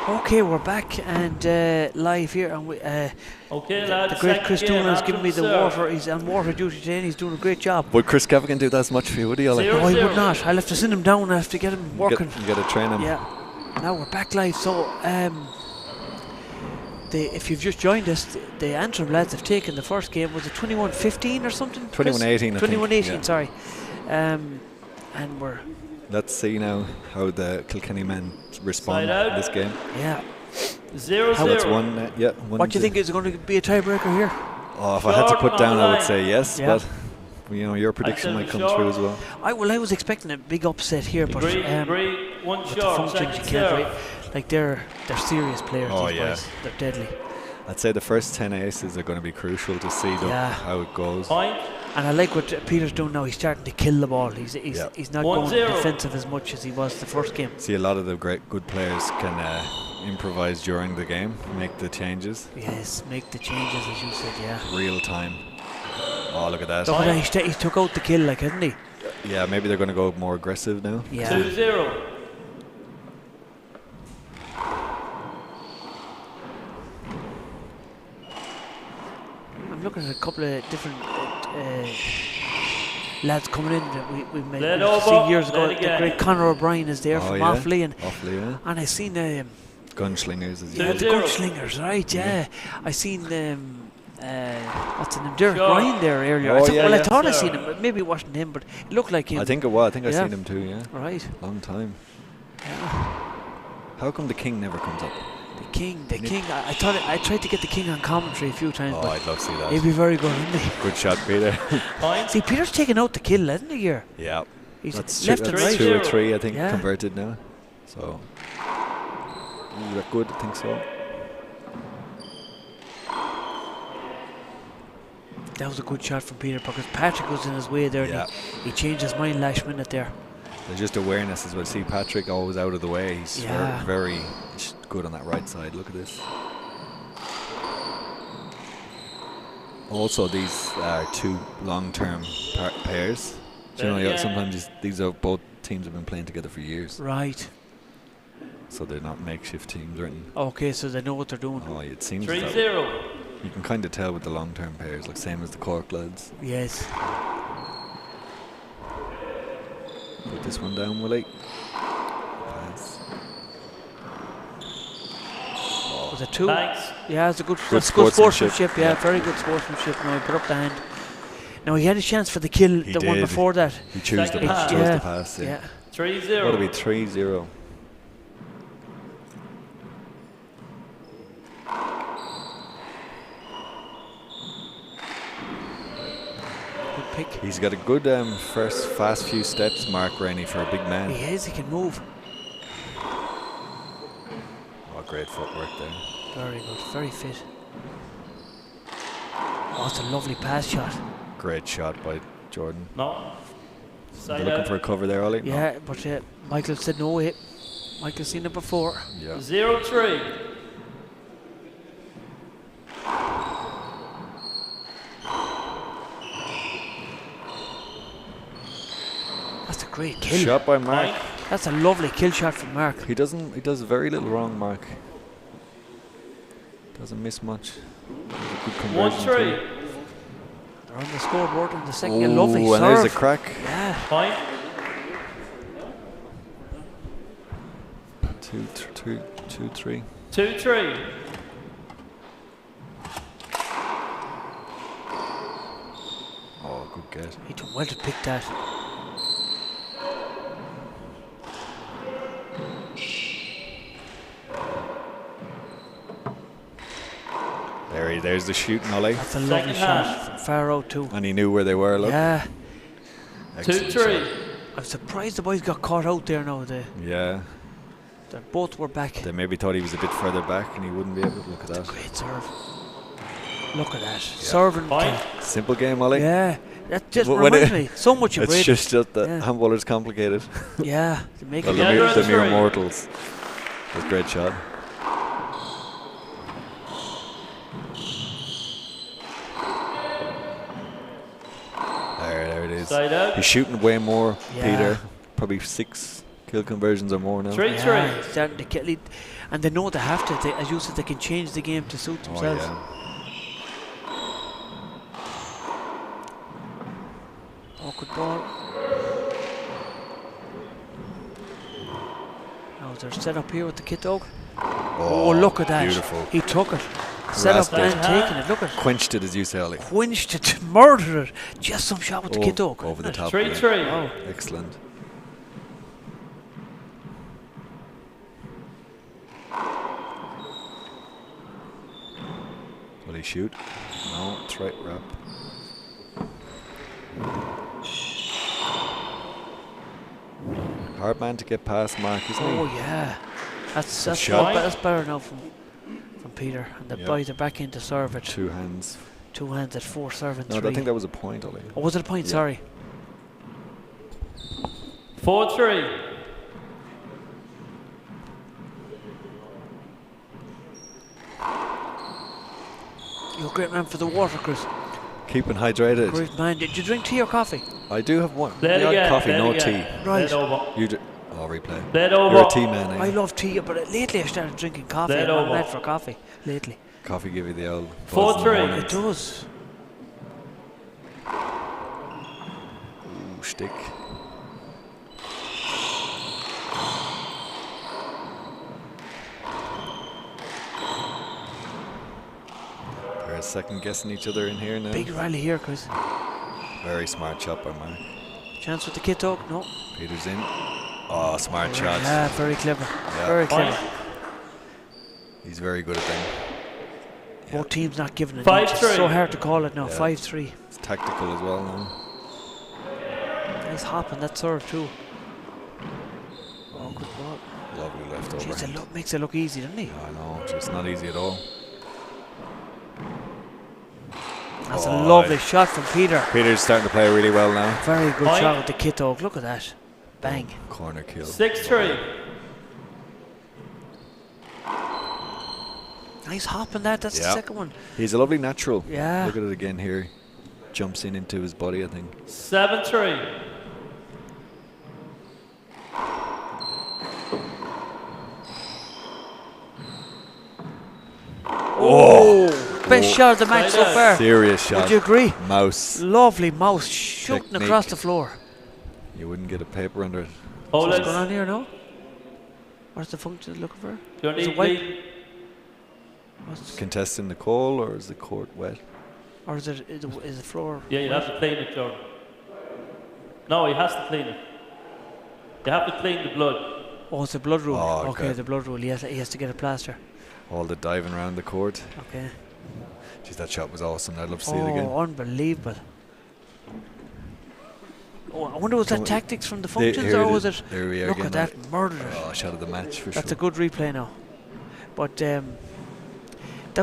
Speaker 6: Okay, we're back and live here, and we,
Speaker 8: Okay, lads.
Speaker 6: the great Chris
Speaker 8: second game,
Speaker 6: Doolan has given me the
Speaker 8: after
Speaker 6: water. He's on water duty today, and he's doing a great job.
Speaker 3: Would Chris Cavigan do that as much for you, would he, Ollie?
Speaker 6: No, he would not. I'll have to send him down. I have to get him working.
Speaker 3: You got to train him.
Speaker 6: Yeah. Now we're back live. So, if you've just joined us, the Antrim lads have taken the first game. Was it 21-15 or something?
Speaker 3: 21-18, I think.
Speaker 6: 21-18.
Speaker 3: Yeah.
Speaker 6: Sorry. And we're
Speaker 3: Let's see now how the Kilkenny men respond
Speaker 8: Side out.
Speaker 3: in this game.
Speaker 6: yeah.
Speaker 8: 0-0.
Speaker 3: How it's one,
Speaker 6: What do you think is going to be a tiebreaker here?
Speaker 3: Oh, if I had to put
Speaker 8: Short
Speaker 3: down, I would
Speaker 8: line.
Speaker 3: say yes,
Speaker 6: Yeah.
Speaker 3: but your prediction
Speaker 8: said
Speaker 3: might come
Speaker 8: short.
Speaker 3: true as well.
Speaker 6: I was expecting a big upset here, but
Speaker 8: Agree. One
Speaker 6: with the
Speaker 8: short.
Speaker 6: functions
Speaker 8: Second
Speaker 6: you can't
Speaker 8: serve.
Speaker 6: wait. Like they're serious players.
Speaker 3: Oh,
Speaker 6: these
Speaker 3: yeah.
Speaker 6: boys. They're deadly.
Speaker 3: I'd say the first 10 aces are going to be crucial to see how it goes.
Speaker 8: Point.
Speaker 6: And I like what Peter's doing now. He's starting to kill the ball. He's not going
Speaker 8: 1-0.
Speaker 6: defensive as much as he was the first game.
Speaker 3: See, a lot of the good players can improvise during the game, make the changes.
Speaker 6: Yes, make the changes as you said. Yeah.
Speaker 3: Real time. Oh, look at that.
Speaker 6: Look at that. He took out the kill, like, hasn't he?
Speaker 3: Yeah, maybe they're going to go more aggressive now.
Speaker 6: Yeah.
Speaker 8: 2-0.
Speaker 6: I'm looking at a couple of different lads coming in that we met
Speaker 8: Let
Speaker 6: we've
Speaker 8: over,
Speaker 6: seen years ago.
Speaker 8: let
Speaker 6: The
Speaker 8: again.
Speaker 6: great Conor O'Brien is there from Offaly, and
Speaker 3: yeah.
Speaker 6: I seen
Speaker 3: Gunslingers, as you
Speaker 6: the
Speaker 8: 2-0.
Speaker 6: gunslingers, right? Yeah, I seen what's his name, Derek
Speaker 8: Sure.
Speaker 6: Ryan there earlier.
Speaker 3: Oh,
Speaker 6: I thought I
Speaker 8: Sure.
Speaker 6: seen him, but maybe it wasn't him, but it looked like him.
Speaker 3: I think it was. I think I
Speaker 6: Yeah.
Speaker 3: seen him too, yeah.
Speaker 6: Right.
Speaker 3: Long time.
Speaker 6: Yeah.
Speaker 3: How come the King never comes up?
Speaker 6: The King. I tried to get the King on commentary a few times,
Speaker 3: Oh,
Speaker 6: but
Speaker 3: I'd love to see that.
Speaker 6: he'd be very good, wouldn't he?
Speaker 3: Good shot, Peter.
Speaker 8: Point.
Speaker 6: See, Peter's taken out the kill, hasn't he? Here,
Speaker 3: Yeah.
Speaker 6: he's
Speaker 3: That's
Speaker 6: left
Speaker 3: two,
Speaker 6: and
Speaker 3: that's
Speaker 6: right.
Speaker 3: 2 or 3, I think,
Speaker 6: Yeah.
Speaker 3: converted now. So, is that good? I think so.
Speaker 6: That was a good shot from Peter because Patrick was in his way there.
Speaker 3: Yeah.
Speaker 6: And he changed his mind last minute there.
Speaker 3: There's just awareness as well. See Patrick always out of the way. He's very good on that right side. Look at this. Also, these are two long-term pairs. Do you know, sometimes these are both teams have been playing together for years.
Speaker 6: Right.
Speaker 3: So they're not makeshift teams or anything.
Speaker 6: Okay, so they know what they're doing.
Speaker 3: Oh, it seems
Speaker 8: 3-0.
Speaker 3: You can kind of tell with the long-term pairs, like same as the Cork lads.
Speaker 6: Yes.
Speaker 3: Put this one down, Willie. Pass.
Speaker 6: Was it 2?
Speaker 8: Thanks.
Speaker 6: Yeah, it's a good
Speaker 3: sportsmanship.
Speaker 6: sportsmanship. Yeah, very good sportsmanship. Now he put up the hand. Now he had a chance for the kill, the one before that.
Speaker 3: He chose the
Speaker 8: pass.
Speaker 3: pass. Yeah.
Speaker 8: 3-0.
Speaker 3: What would be 3-0?
Speaker 6: Good pick.
Speaker 3: He's got a good first fast few steps, Mark Rainey, for a big man.
Speaker 6: He is. He can move.
Speaker 3: Oh, great footwork there.
Speaker 6: Very good. Very fit. Oh, it's a lovely pass shot.
Speaker 3: Great shot by Jordan.
Speaker 8: No.
Speaker 3: They're looking for a cover there, Ollie.
Speaker 6: Yeah, but Michael said no. Michael's seen it before.
Speaker 3: Yeah.
Speaker 8: 0-3.
Speaker 6: That's a great kill.
Speaker 3: Shot by Mark.
Speaker 6: That's a lovely kill shot from Mark.
Speaker 3: He does very little wrong, Mark. Doesn't miss much. Good conversion
Speaker 8: 1-3.
Speaker 6: They're on the scoreboard in the second.
Speaker 3: Ooh,
Speaker 6: Lovely
Speaker 3: and
Speaker 6: serve.
Speaker 3: there's a crack.
Speaker 6: Yeah.
Speaker 8: Point.
Speaker 3: 2-3.
Speaker 8: 2-3.
Speaker 3: Oh, good get.
Speaker 6: He done well to pick that.
Speaker 3: There's the shooting, Ollie.
Speaker 6: That's a lovely shot from far out too.
Speaker 3: And he knew where they were, look.
Speaker 6: Yeah.
Speaker 8: 2-3.
Speaker 6: I'm surprised the boys got caught out there now.
Speaker 3: Yeah.
Speaker 6: They both were back.
Speaker 3: They maybe thought he was a bit further back and he wouldn't be able to look at that.
Speaker 6: Great serve. Look at that. Serving.
Speaker 3: Simple game, Ollie.
Speaker 6: Yeah. That just reminds me so much of
Speaker 3: It's
Speaker 6: Brady.
Speaker 3: just that handballer's complicated.
Speaker 6: Yeah. They make
Speaker 3: Well,
Speaker 6: it.
Speaker 3: the mere mortals. That's a great shot. There it is.
Speaker 8: Side out.
Speaker 3: He's shooting way more,
Speaker 6: Yeah.
Speaker 3: Peter. Probably 6 kill conversions or more now.
Speaker 8: 3-3.
Speaker 6: Yeah, starting to get and they know they have to. As you said, they can change the game to suit themselves.
Speaker 3: Oh,
Speaker 6: Awkward ball. Now they're set up here with the kit dog. Oh, look at that.
Speaker 3: Beautiful.
Speaker 6: He took it. Set up and taking it. Look at it.
Speaker 3: Quenched it, as you say, Ollie.
Speaker 6: Quenched it. Murdered it. Just some shot with the kit dog.
Speaker 3: Over the top.
Speaker 8: 3-3.
Speaker 3: Yeah. Excellent. Will he shoot? No, it's right wrap. Hard man to get past Mark, isn't he?
Speaker 6: Oh yeah, that's better now from Peter. And the boys are back into serve it.
Speaker 3: 2 hands.
Speaker 6: 2 hands at 4 serving.
Speaker 3: No,
Speaker 6: 3.
Speaker 3: I think that was a point, Ollie.
Speaker 6: Oh, was it a point?
Speaker 3: Yeah.
Speaker 6: Sorry.
Speaker 8: 4-3.
Speaker 6: You're a great man for the water, Chris.
Speaker 3: Keeping hydrated.
Speaker 6: Great man. Did you drink tea or coffee?
Speaker 3: I do have one.
Speaker 8: Play it
Speaker 3: The odd
Speaker 8: again,
Speaker 3: coffee,
Speaker 8: play it
Speaker 3: no
Speaker 8: again.
Speaker 3: tea.
Speaker 6: Right.
Speaker 3: You do. Oh, replay.
Speaker 8: Play it over.
Speaker 3: You're a tea man,
Speaker 6: I
Speaker 3: eh?
Speaker 6: love tea, but lately I started drinking coffee.
Speaker 8: Play it
Speaker 6: I'm
Speaker 8: over.
Speaker 6: mad for coffee lately.
Speaker 3: Coffee give you the old buzz in the
Speaker 8: 4-3.
Speaker 3: morning.
Speaker 6: It does.
Speaker 3: Ooh, stick. They're second guessing each other in here now.
Speaker 6: Big rally here, Chris.
Speaker 3: Very smart shot by Mark.
Speaker 6: Chance with the kit dog? No.
Speaker 3: Peter's in. Oh, smart shot.
Speaker 6: Yeah, very clever.
Speaker 3: Yeah.
Speaker 6: Very clever.
Speaker 3: He's very good at them.
Speaker 6: Both teams not giving it.
Speaker 8: 5-3.
Speaker 6: It's so hard to call it now.
Speaker 3: Yeah.
Speaker 6: 5-3.
Speaker 3: It's tactical as well now.
Speaker 6: Nice hop on that serve too. Oh, good ball.
Speaker 3: Lovely left over.
Speaker 6: Jeez, it makes it look easy, doesn't he?
Speaker 3: I know, it's not easy at all.
Speaker 6: That's a lovely shot from Peter.
Speaker 3: Peter's starting to play really well now.
Speaker 6: Very good shot with the kit dog. Look at that. Bang.
Speaker 3: Corner kill.
Speaker 8: 6-3.
Speaker 6: Nice hop on that. That's the second one.
Speaker 3: He's a lovely natural.
Speaker 6: Yeah.
Speaker 3: Look at it again here. Jumps in into his body, I think.
Speaker 8: 7-3.
Speaker 6: Oh, best shot of the match so far.
Speaker 3: Serious shot.
Speaker 6: Would you agree?
Speaker 3: Mouse.
Speaker 6: Lovely mouse shooting
Speaker 3: Technique.
Speaker 6: across the floor.
Speaker 3: You wouldn't get a paper under it.
Speaker 6: What's going on here now? What's the function looking for? Is it white?
Speaker 3: Contesting the call, or is the court wet?
Speaker 6: Or is the floor?
Speaker 8: Yeah, you have to clean it, Jordan. No, he has to clean it. You have to clean the blood.
Speaker 6: Oh, it's the blood rule.
Speaker 3: Oh,
Speaker 6: okay, the blood rule. He has to get a plaster.
Speaker 3: All the diving around the court.
Speaker 6: Okay.
Speaker 3: Jeez, that shot was awesome. I'd love to see it again.
Speaker 6: Oh, unbelievable. Oh, I wonder was that tactics from the functions, or was it?
Speaker 3: There we are.
Speaker 6: Look
Speaker 3: again,
Speaker 6: at that murder.
Speaker 3: Oh, shot of the match for
Speaker 6: That's
Speaker 3: sure.
Speaker 6: a good replay now. But that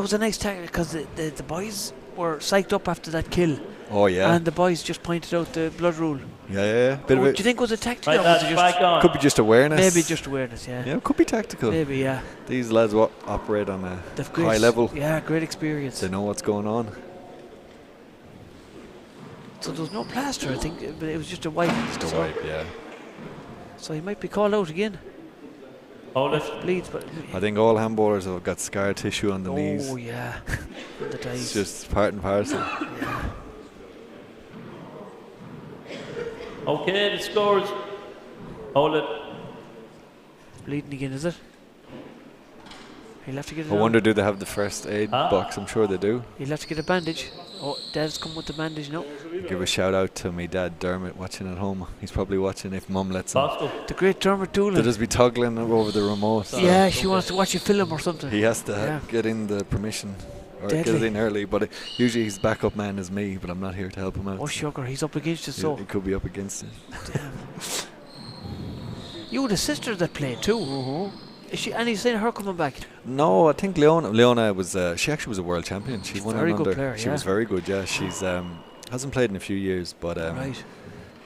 Speaker 6: was a nice tactic because the boys were psyched up after that kill.
Speaker 3: Oh yeah.
Speaker 6: And the boys just pointed out the blood rule.
Speaker 3: Yeah. Bit of
Speaker 6: Do
Speaker 3: it.
Speaker 6: you think it was a tactic?
Speaker 8: Right,
Speaker 6: or was it
Speaker 8: back on.
Speaker 3: Could be just awareness.
Speaker 6: maybe just awareness? Yeah.
Speaker 3: Yeah, it could be tactical.
Speaker 6: Maybe, yeah.
Speaker 3: These lads operate on a
Speaker 6: They've
Speaker 3: high
Speaker 6: great,
Speaker 3: level.
Speaker 6: Yeah, great experience.
Speaker 3: They know what's going on.
Speaker 6: So there was no plaster, I think, but it was just a wipe.
Speaker 3: Just a wipe, yeah.
Speaker 6: So he might be called out again.
Speaker 8: Hold it.
Speaker 6: Bleeds, but
Speaker 3: I think all handballers have got scar tissue on the knees.
Speaker 6: oh yeah, on the
Speaker 3: It's
Speaker 6: dice.
Speaker 3: just part and parcel.
Speaker 6: Yeah.
Speaker 8: Okay, the scores. Hold it.
Speaker 6: Bleeding again, is it? He'll have to get it
Speaker 3: I wonder, do they have the first aid box? I'm sure they do.
Speaker 6: He'll have to get a bandage. Oh, Dad's come with the bandage now.
Speaker 3: Give a shout out to my dad Dermot watching at home. He's probably watching if Mum lets him.
Speaker 8: Possible.
Speaker 6: The great Dermot
Speaker 3: They'll
Speaker 6: Doolan.
Speaker 3: just be toggling over the remote.
Speaker 6: Yeah, she wants to watch you film or something.
Speaker 3: He has to get in the permission or get it
Speaker 6: Deadly.
Speaker 3: in early. But usually his backup man is me, but I'm not here to help him out.
Speaker 6: Oh, sugar, he's up against it,
Speaker 3: He
Speaker 6: so.
Speaker 3: could be up against it.
Speaker 6: Damn. You had a sister that played too. Is she? And he's saying her coming back.
Speaker 3: No, I think Leona was. She actually was a world champion. She won
Speaker 6: very
Speaker 3: it
Speaker 6: good
Speaker 3: under.
Speaker 6: player,
Speaker 3: She was very good. Yeah, she's hasn't played in a few years, but
Speaker 6: Right.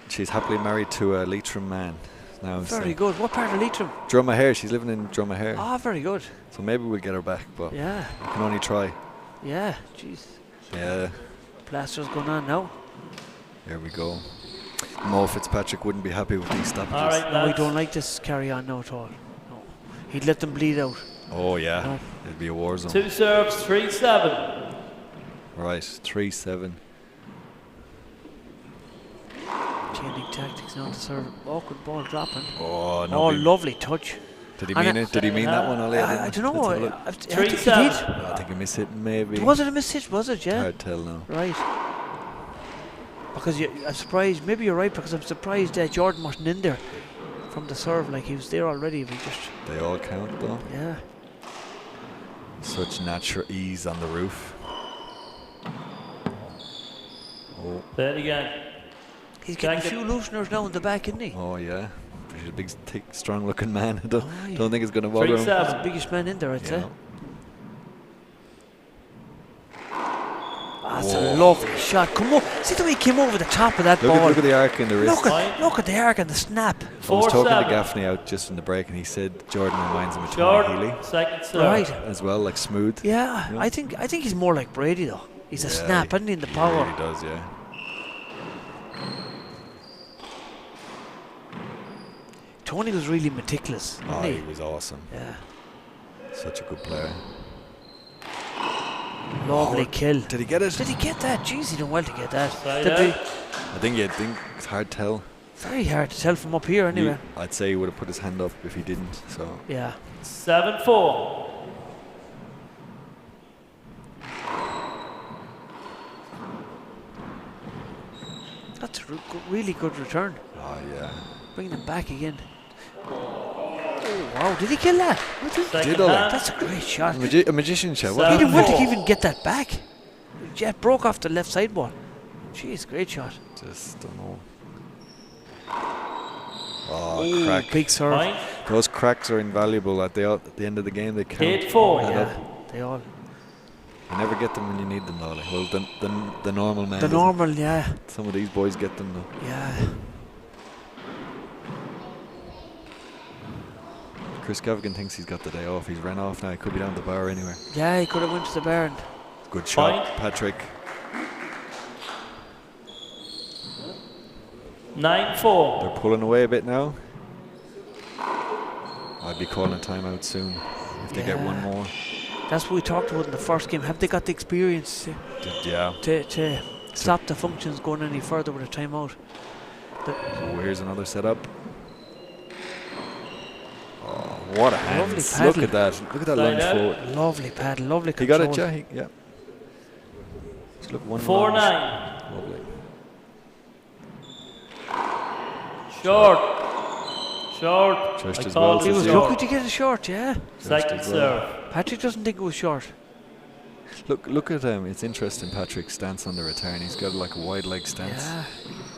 Speaker 3: she's happily married to a Leitrim man now.
Speaker 6: Very
Speaker 3: so.
Speaker 6: good. What part of Leitrim?
Speaker 3: Drumahair. She's living in Drumahair.
Speaker 6: Ah, very good.
Speaker 3: So maybe we'll get her back, but
Speaker 6: Yeah.
Speaker 3: we can only try.
Speaker 6: Yeah. Jeez.
Speaker 3: Yeah.
Speaker 6: Plaster's going on now.
Speaker 3: Here we go. Mo Fitzpatrick wouldn't be happy with these stoppages.
Speaker 8: All right,
Speaker 6: No, we
Speaker 8: lads.
Speaker 6: don't like this carry on now at all. No. He'd let them bleed out.
Speaker 3: Oh yeah,
Speaker 6: No.
Speaker 3: it'd be a war zone.
Speaker 8: 2 serves, 3-7.
Speaker 3: Right, 3-7.
Speaker 6: Changing tactics now to serve. Awkward ball dropping.
Speaker 3: Oh no!
Speaker 6: Oh, lovely touch.
Speaker 3: Did he
Speaker 6: And
Speaker 3: mean it? Did he mean that one, Ollie?
Speaker 6: I don't know. I think he
Speaker 8: 3-7.
Speaker 6: did.
Speaker 3: I think he missed it, maybe.
Speaker 6: Was it a mishit? Was it? Yeah.
Speaker 3: Hard to tell now.
Speaker 6: Right. Because I'm surprised. Maybe you're right. Because I'm surprised that Jordan wasn't in there from the serve. Like he was there already. But just.
Speaker 3: They all count though.
Speaker 6: Yeah.
Speaker 3: Such natural ease on the roof. Oh,
Speaker 8: Play it again.
Speaker 6: He's getting a
Speaker 8: Jacket.
Speaker 6: few looseners now in the back, isn't he?
Speaker 3: oh yeah. He's a big, thick, strong-looking man. I don't
Speaker 6: Aye.
Speaker 3: think it's going to bother him.
Speaker 8: 3-7.
Speaker 6: That's the biggest man in there, I'd say.
Speaker 3: Yeah.
Speaker 6: That's a lovely shot. Come on. See the way he came over the top of that ball.
Speaker 3: Look at the arc in the wrist.
Speaker 6: Look at the arc and the snap.
Speaker 3: I was talking to
Speaker 8: 4-7.
Speaker 3: Gaffney out just in the break, and he said Jordan reminds him of Tony Healy
Speaker 8: Jordan, second serve.
Speaker 6: Right.
Speaker 3: as well, like smooth.
Speaker 6: Yeah,
Speaker 3: Yeah.
Speaker 6: I think he's more like Brady though. He's a
Speaker 3: Yeah,
Speaker 6: snap, isn't he, in the
Speaker 3: He
Speaker 6: power?
Speaker 3: really does, yeah.
Speaker 6: Tony was really meticulous,
Speaker 3: Oh,
Speaker 6: wasn't
Speaker 3: he
Speaker 6: he?
Speaker 3: was awesome.
Speaker 6: Yeah.
Speaker 3: Such a good player.
Speaker 6: Lovely kill.
Speaker 3: Did he get it?
Speaker 6: Did he get that? Jeez, he done well to get that.
Speaker 8: Side
Speaker 6: Did
Speaker 8: out.
Speaker 6: they-
Speaker 3: I think it's hard to tell.
Speaker 6: Very hard to tell from up here anyway.
Speaker 3: I'd say he would have put his hand up if he didn't. So
Speaker 6: Yeah.
Speaker 8: 7-4.
Speaker 6: That's a really good return.
Speaker 3: oh yeah.
Speaker 6: Bringing him back again. Oh, wow, did he kill that?
Speaker 8: Second
Speaker 3: Did all
Speaker 8: half.
Speaker 6: That's a great shot.
Speaker 3: A magician shot.
Speaker 6: He
Speaker 3: What?
Speaker 6: didn't want to
Speaker 8: 7-4.
Speaker 6: even get that back. Jet broke off the left side ball. Jeez, great shot.
Speaker 3: Just don't know. Oh, crack.
Speaker 6: Big serve.
Speaker 8: Point.
Speaker 3: Those cracks are invaluable at the end of the game. They count.
Speaker 8: 8-4.
Speaker 3: Add
Speaker 6: Yeah,
Speaker 3: up.
Speaker 6: they all.
Speaker 3: You never get them when you need them, though. Like, well, the normal man.
Speaker 6: The normal, yeah.
Speaker 3: Some of these boys get them, though.
Speaker 6: Yeah.
Speaker 3: Chris Gavigan thinks he's got the day off. He's ran off now. He could be down the bar anywhere.
Speaker 6: Yeah, he could have went to the barn.
Speaker 3: Good shot, Patrick.
Speaker 8: 9-4.
Speaker 3: They're pulling away a bit now. I'd be calling a timeout soon if they get one more.
Speaker 6: That's what we talked about in the first game. Have they got the experience to stop the functions going any further with a timeout?
Speaker 3: So here's another setup. Oh, what a hands. Look at that. Look at that lunge forward.
Speaker 6: Lovely paddle, lovely control.
Speaker 3: He got it, yeah. Just look,
Speaker 8: 4-9.
Speaker 3: Lovely.
Speaker 8: Short.
Speaker 3: Just
Speaker 8: I
Speaker 3: as well.
Speaker 6: He was lucky to get a short, yeah.
Speaker 8: Second serve.
Speaker 6: Patrick doesn't think it was short.
Speaker 3: Look at him. It's interesting, Patrick's stance on the return. He's got like a wide leg stance.
Speaker 6: Yeah,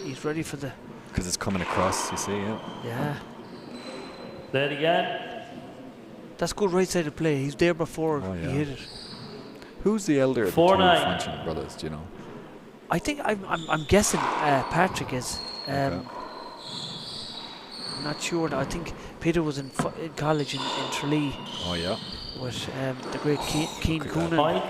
Speaker 6: he's ready for the...
Speaker 3: Because it's coming across, you see,
Speaker 6: Yeah.
Speaker 8: Play it again.
Speaker 6: That's good right-sided play. He's there before he hit it.
Speaker 3: Who's the elder of the
Speaker 8: 4-9.
Speaker 3: two French brothers, do you know?
Speaker 6: I think I'm guessing Patrick is.
Speaker 3: Okay.
Speaker 6: I'm not sure. I think Peter was in college in Tralee.
Speaker 3: Oh, yeah.
Speaker 6: With the great Keane Coonan.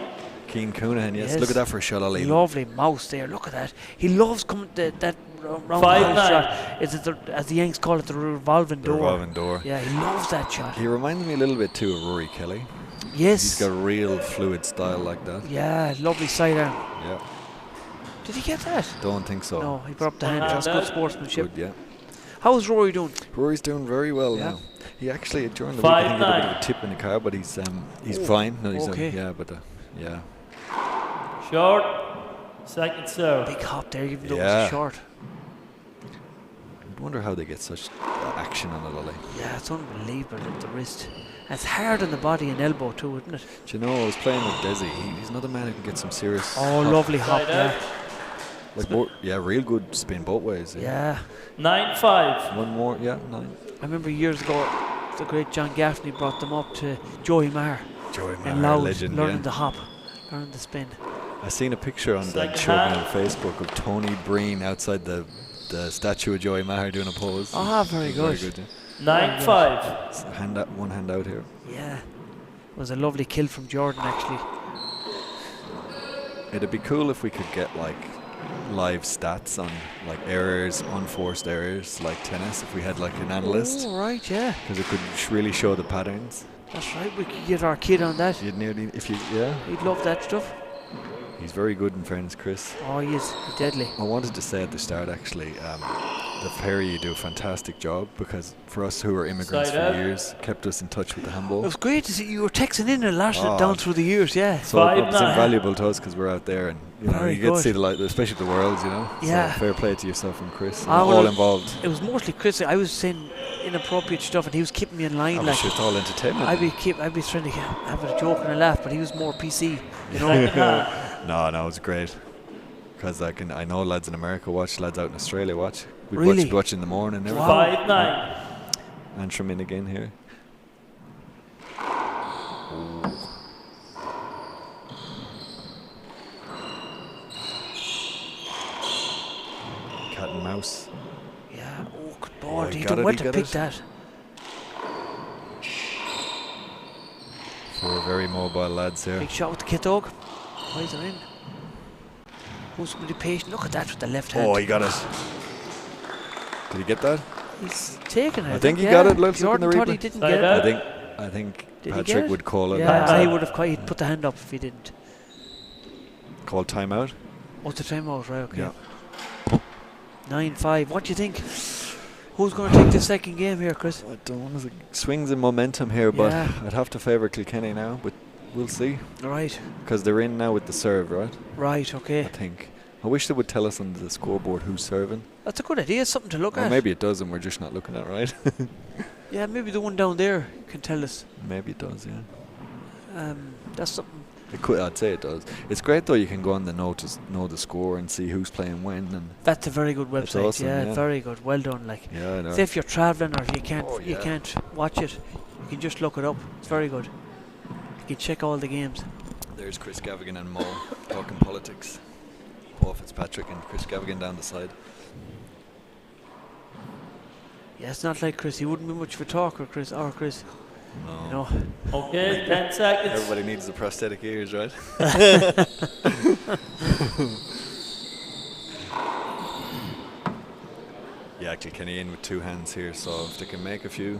Speaker 3: Keane Coonan, yes. Look at that for a shot, Ollie.
Speaker 6: Lovely mouse there. Look at that. He loves coming that round
Speaker 8: 5-9
Speaker 6: shot. Is it as the Yanks call it, the revolving door?
Speaker 3: Revolving door.
Speaker 6: Yeah, he loves that shot.
Speaker 3: He reminds me a little bit too of Rory Kelly.
Speaker 6: Yes.
Speaker 3: He's got a real fluid style like that.
Speaker 6: Yeah, lovely sidearm.
Speaker 3: Yeah.
Speaker 6: Did he get that?
Speaker 3: Don't think so.
Speaker 6: No, he brought up the hand. That's good sportsmanship.
Speaker 3: Good, yeah.
Speaker 6: How's Rory doing?
Speaker 3: Rory's doing very well now. He actually during the week I think he had a bit of a tip in the car, but he's fine. No, he's
Speaker 6: okay.
Speaker 3: Yeah.
Speaker 8: Short. Second serve.
Speaker 6: Big hop there, even though it was short.
Speaker 3: I wonder how they get such action on it, Ollie.
Speaker 6: Yeah, it's unbelievable at the wrist. And it's hard on the body and elbow too, isn't it?
Speaker 3: Do you know, I was playing with Desi. He's another man who can get some serious.
Speaker 6: Oh, lovely hop there.
Speaker 3: Like real good spin both ways.
Speaker 6: Yeah.
Speaker 8: 9-5.
Speaker 3: One more, 9.
Speaker 6: I remember years ago, the great John Gaffney brought them up to Joey Maher.
Speaker 3: In Loud, legend,
Speaker 6: learning the hop, learning the spin.
Speaker 3: I seen a picture on that show on Facebook of Tony Breen outside the statue of Joey Maher doing a pose.
Speaker 6: Ah, very good.
Speaker 8: 9-5.
Speaker 3: One hand out here.
Speaker 6: Yeah. It was a lovely kill from Jordan, actually.
Speaker 3: It'd be cool if we could get like live stats on like errors, unforced errors, like tennis. If we had like an analyst.
Speaker 6: Oh, right, yeah.
Speaker 3: Because it could really show the patterns.
Speaker 6: That's right. We could get our kid on that.
Speaker 3: You'd nearly,
Speaker 6: He'd love that stuff.
Speaker 3: He's very good in fairness, Chris.
Speaker 6: Oh, he is. He's deadly.
Speaker 3: I wanted to say at the start, actually, the Perry, you do a fantastic job because for us who were immigrants for years, kept us in touch with the handball.
Speaker 6: It was great to see you were texting in a lot down through the years, yeah.
Speaker 3: So it's invaluable to us because we're out there and you get to see the light, especially the worlds,
Speaker 6: Yeah.
Speaker 3: So fair play to yourself and Chris, all involved.
Speaker 6: It was mostly Chris. I was saying inappropriate stuff and he was keeping me in line.
Speaker 3: It's just all entertainment.
Speaker 6: I'd be trying to have a joke and a laugh, but he was more PC,
Speaker 3: No, it was great. Because I know lads in America watch, lads out in Australia watch. We watch in the morning.
Speaker 8: 5-9.
Speaker 3: Antrim in again here. Ooh. Cat and mouse.
Speaker 6: Yeah, good ball. He didn't want to pick that.
Speaker 3: Four very mobile lads here.
Speaker 6: Big shot with the kit dog. Why are in? Who's going to be patient? Look at that with the left hand.
Speaker 3: Oh, he got it. Did he get that?
Speaker 6: He's taken it.
Speaker 3: I think he got it. Let's look
Speaker 6: Jordan
Speaker 3: in the
Speaker 6: thought
Speaker 3: replay.
Speaker 6: he didn't get it.
Speaker 3: I think
Speaker 6: Did
Speaker 3: Patrick would call it.
Speaker 6: Yeah, he would have he'd put the hand up if he didn't.
Speaker 3: Call timeout.
Speaker 6: Oh, it's a timeout, right? Okay.
Speaker 3: Yeah.
Speaker 6: 9-5. What do you think? Who's going to take the second game here, Chris?
Speaker 3: I don't know. Swings in momentum here, but I'd have to favour Kilkenny now. But we'll see.
Speaker 6: Right.
Speaker 3: Because they're in now with the serve, right?
Speaker 6: Right. Okay.
Speaker 3: I think. I wish they would tell us on the scoreboard who's serving.
Speaker 6: That's a good idea. It's something to look at.
Speaker 3: Maybe it does, and we're just not looking at it, right?
Speaker 6: Yeah, maybe the one down there can tell us.
Speaker 3: Maybe it does, yeah.
Speaker 6: That's something.
Speaker 3: It could, I'd say it does. It's great though. You can go on the know the score and see who's playing when. And
Speaker 6: that's a very good website.
Speaker 3: Awesome,
Speaker 6: yeah, very good. Well done. Like,
Speaker 3: yeah, I know.
Speaker 6: Say if you're traveling or you can't watch it, you can just look it up. It's very good. You can check all the games.
Speaker 3: There's Chris Gavigan and Mo talking politics. Paul Fitzpatrick and Chris Gavigan down the side.
Speaker 6: Yeah, it's not like Chris. He wouldn't be much of a talker, Chris. Or Chris.
Speaker 3: No.
Speaker 6: You know.
Speaker 8: Okay, 10 seconds.
Speaker 3: Everybody needs the prosthetic ears, right? Yeah, actually Kenny in with 2 hands here, so if they can make a few.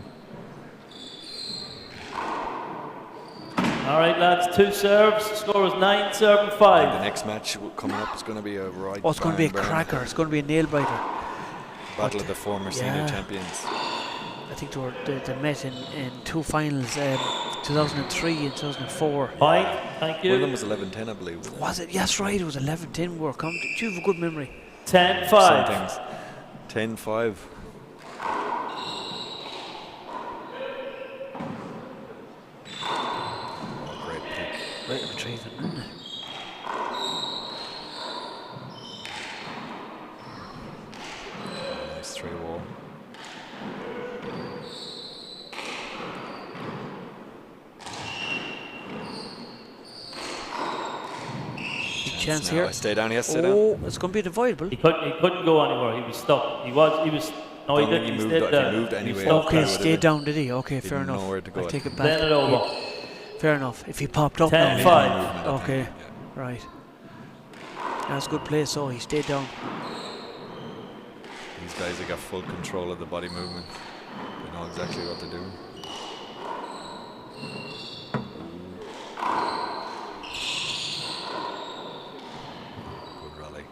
Speaker 8: All right, lads, 2 serves. Score is 9-5.
Speaker 3: The next match coming up is going to be a right.
Speaker 6: Oh, it's going to be a
Speaker 3: barn burner.
Speaker 6: cracker. It's going to be a nail biter.
Speaker 3: Battle of the former senior
Speaker 6: Yeah.
Speaker 3: champions.
Speaker 6: I think they met in 2 finals, 2003 and 2004.
Speaker 8: Point, thank
Speaker 3: One of them
Speaker 8: you.
Speaker 3: was 11-10, I believe.
Speaker 6: Was it? Yes, right. It was 11-10. We're coming. Do you have a good memory?
Speaker 8: 10-5.
Speaker 3: Some things. 10-5. Oh, great pick.
Speaker 6: Right retrieving, isn't it?
Speaker 3: Nice 3-wall.
Speaker 6: Chance
Speaker 3: now.
Speaker 6: here.
Speaker 3: I stay down, yes, stay down.
Speaker 6: Oh, it's going to be avoidable.
Speaker 8: He couldn't go anywhere. He was stuck. He was. No, he
Speaker 3: Don't think
Speaker 8: didn't.
Speaker 3: he
Speaker 8: He
Speaker 3: moved
Speaker 8: stayed
Speaker 3: up. He
Speaker 8: there.
Speaker 3: moved
Speaker 8: He
Speaker 3: anyway.
Speaker 8: stuck
Speaker 6: Okay,
Speaker 8: there.
Speaker 6: stayed down, did he? Okay, fair
Speaker 3: Didn't know
Speaker 6: enough.
Speaker 3: where to go.
Speaker 6: I take it
Speaker 8: Then
Speaker 6: back.
Speaker 8: it over.
Speaker 6: Fair enough. If he popped up
Speaker 8: 10-5.
Speaker 6: now. Okay, right. That's a good play, so he stayed down.
Speaker 3: These guys have got full control of the body movement. They know exactly what they're doing. Good rally.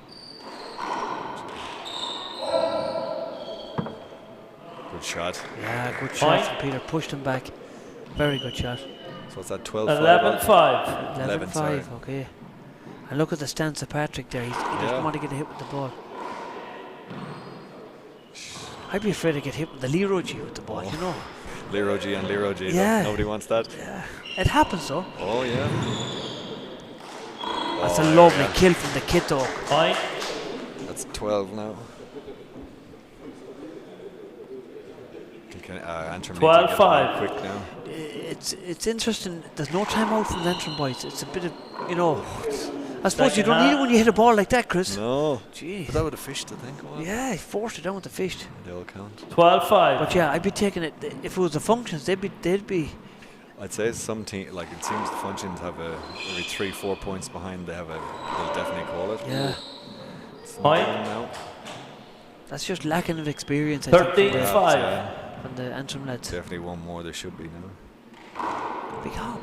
Speaker 3: Good shot.
Speaker 6: Yeah, good shot from Peter. Pushed him back. Very good shot.
Speaker 3: So what's that, 12-5?
Speaker 8: 11-5.
Speaker 3: 11, sorry.
Speaker 6: 11-5, okay. And look at the stance of Patrick there. He doesn't want to get hit with the ball. I'd be afraid to get hit with the Leathróid with the ball, you know.
Speaker 3: Leathróid and Leathróid.
Speaker 6: Yeah.
Speaker 3: Nobody wants that.
Speaker 6: Yeah. It happens though.
Speaker 3: Oh, yeah.
Speaker 6: That's
Speaker 3: Oh,
Speaker 6: a lovely
Speaker 3: yeah.
Speaker 6: kill from the kid dog.
Speaker 8: Point.
Speaker 3: That's 12 now. Antrim
Speaker 8: 12-5.
Speaker 3: quick now.
Speaker 6: It's interesting. There's no time out from the Antrim boys. It's a bit of, you know. I suppose you don't need it when you hit a ball like that, Chris.
Speaker 3: No.
Speaker 6: Jeez.
Speaker 3: But that would have fished, I think.
Speaker 6: Yeah, he forced it down with the fish.
Speaker 3: They all count.
Speaker 8: 12-5.
Speaker 6: But yeah, I'd be taking it. If it was the functions, they'd be.
Speaker 3: I'd say some team, like it seems the functions have every 3-4 points behind. They'll definitely call it.
Speaker 6: Yeah.
Speaker 3: It's
Speaker 8: Point.
Speaker 3: not now.
Speaker 6: That's just lacking of experience. I think,
Speaker 8: 13-5.
Speaker 6: from the Antrim lads.
Speaker 3: Definitely one more there should be now.
Speaker 6: Big hop.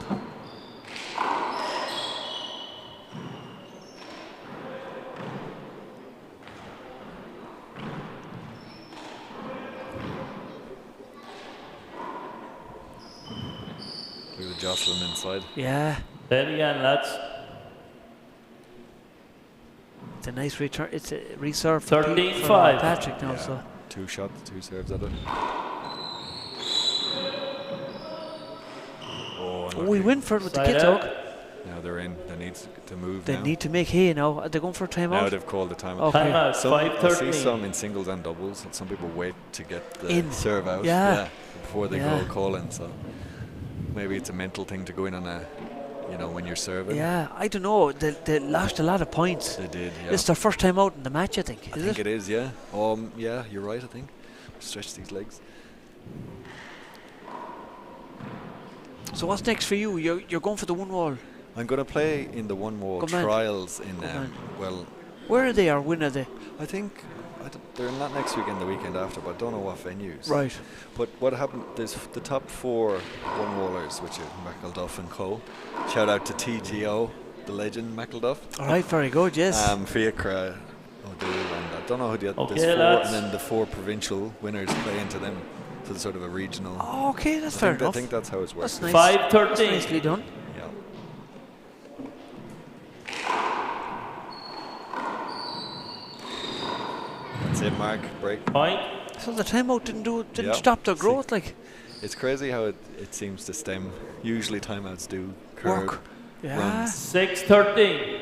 Speaker 3: Look at the Jocelyn inside.
Speaker 6: Yeah.
Speaker 8: There again, lads.
Speaker 6: It's a nice return. It's a reserve for
Speaker 8: 13-5.
Speaker 6: Patrick now.
Speaker 3: Yeah.
Speaker 6: So
Speaker 3: 2 shots, 2 serves at it. Oh,
Speaker 6: we win for it with the
Speaker 8: Side
Speaker 6: kid
Speaker 8: out.
Speaker 6: dog.
Speaker 3: Now they're in. They need to move
Speaker 6: They
Speaker 3: now.
Speaker 6: need to make hay now. Are they going for a
Speaker 3: Now
Speaker 6: timeout?
Speaker 3: they've called the timeout.
Speaker 6: Okay.
Speaker 8: Timeout.
Speaker 3: I see
Speaker 8: 5-13.
Speaker 3: some in singles and doubles. And some people wait to get the
Speaker 6: In.
Speaker 3: serve out.
Speaker 6: Yeah.
Speaker 3: Before they
Speaker 6: Yeah.
Speaker 3: go call in. So maybe it's a mental thing to go in on a, when you're serving.
Speaker 6: Yeah, I don't know. They lost a lot of points.
Speaker 3: They did. Yeah.
Speaker 6: It's their first time out in the match, I think.
Speaker 3: I think it is. Yeah. Yeah. You're right. I think. Stretch these legs.
Speaker 6: So what's next for you? You're going for the one wall.
Speaker 3: I'm going to play in the one wall
Speaker 6: Good man.
Speaker 3: trials in.
Speaker 6: Good man.
Speaker 3: Well,
Speaker 6: Where are they or when are they?
Speaker 3: I think they're not next weekend, the weekend after, but I don't know what venues.
Speaker 6: Right.
Speaker 3: But what happened, there's the top 4 one-wallers, which are McElduff and Co. Shout out to TGO, the legend McElduff.
Speaker 6: All right, very good, yes.
Speaker 3: Fiacra, O'Doul, and I don't know who the other,
Speaker 8: Okay,
Speaker 3: there's 4,
Speaker 8: lads.
Speaker 3: and then the 4 provincial winners play into them. So it's sort of a regional.
Speaker 6: Oh, okay, that's fair enough.
Speaker 3: I think that's how it's working.
Speaker 6: That's nice.
Speaker 8: 5-13.
Speaker 6: That's nicely done.
Speaker 3: Yeah. That's it, Mark. Break.
Speaker 8: Point.
Speaker 6: So the timeout didn't
Speaker 3: Yeah.
Speaker 6: stop their growth, like.
Speaker 3: It's crazy how it seems to stem. Usually timeouts do curb
Speaker 6: Work. Yeah.
Speaker 3: runs.
Speaker 8: 6-13.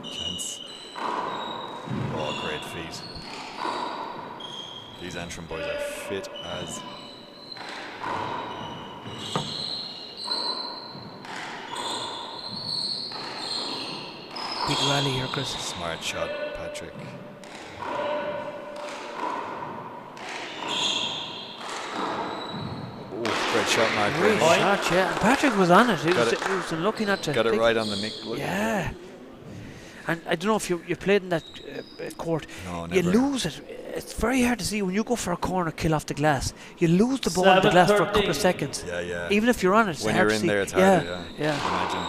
Speaker 3: Chance. Antrim boys are fit as.
Speaker 6: Big rally here, Chris.
Speaker 3: Smart shot, Patrick. Great shot, Mark.
Speaker 6: Great shot, yeah. And Patrick was on it. He was looking at the.
Speaker 3: Got it right on the nick.
Speaker 6: Yeah. And I don't know if you played in that court.
Speaker 3: No, never.
Speaker 6: You lose it. It's very hard to see when you go for a corner kill off the glass. You lose the ball on the glass for a couple of seconds.
Speaker 3: Yeah.
Speaker 6: Even if you're on it, it's
Speaker 3: when
Speaker 6: hard
Speaker 3: you're
Speaker 6: to
Speaker 3: in
Speaker 6: see.
Speaker 3: there, it's harder.
Speaker 6: Yeah.
Speaker 3: Imagine.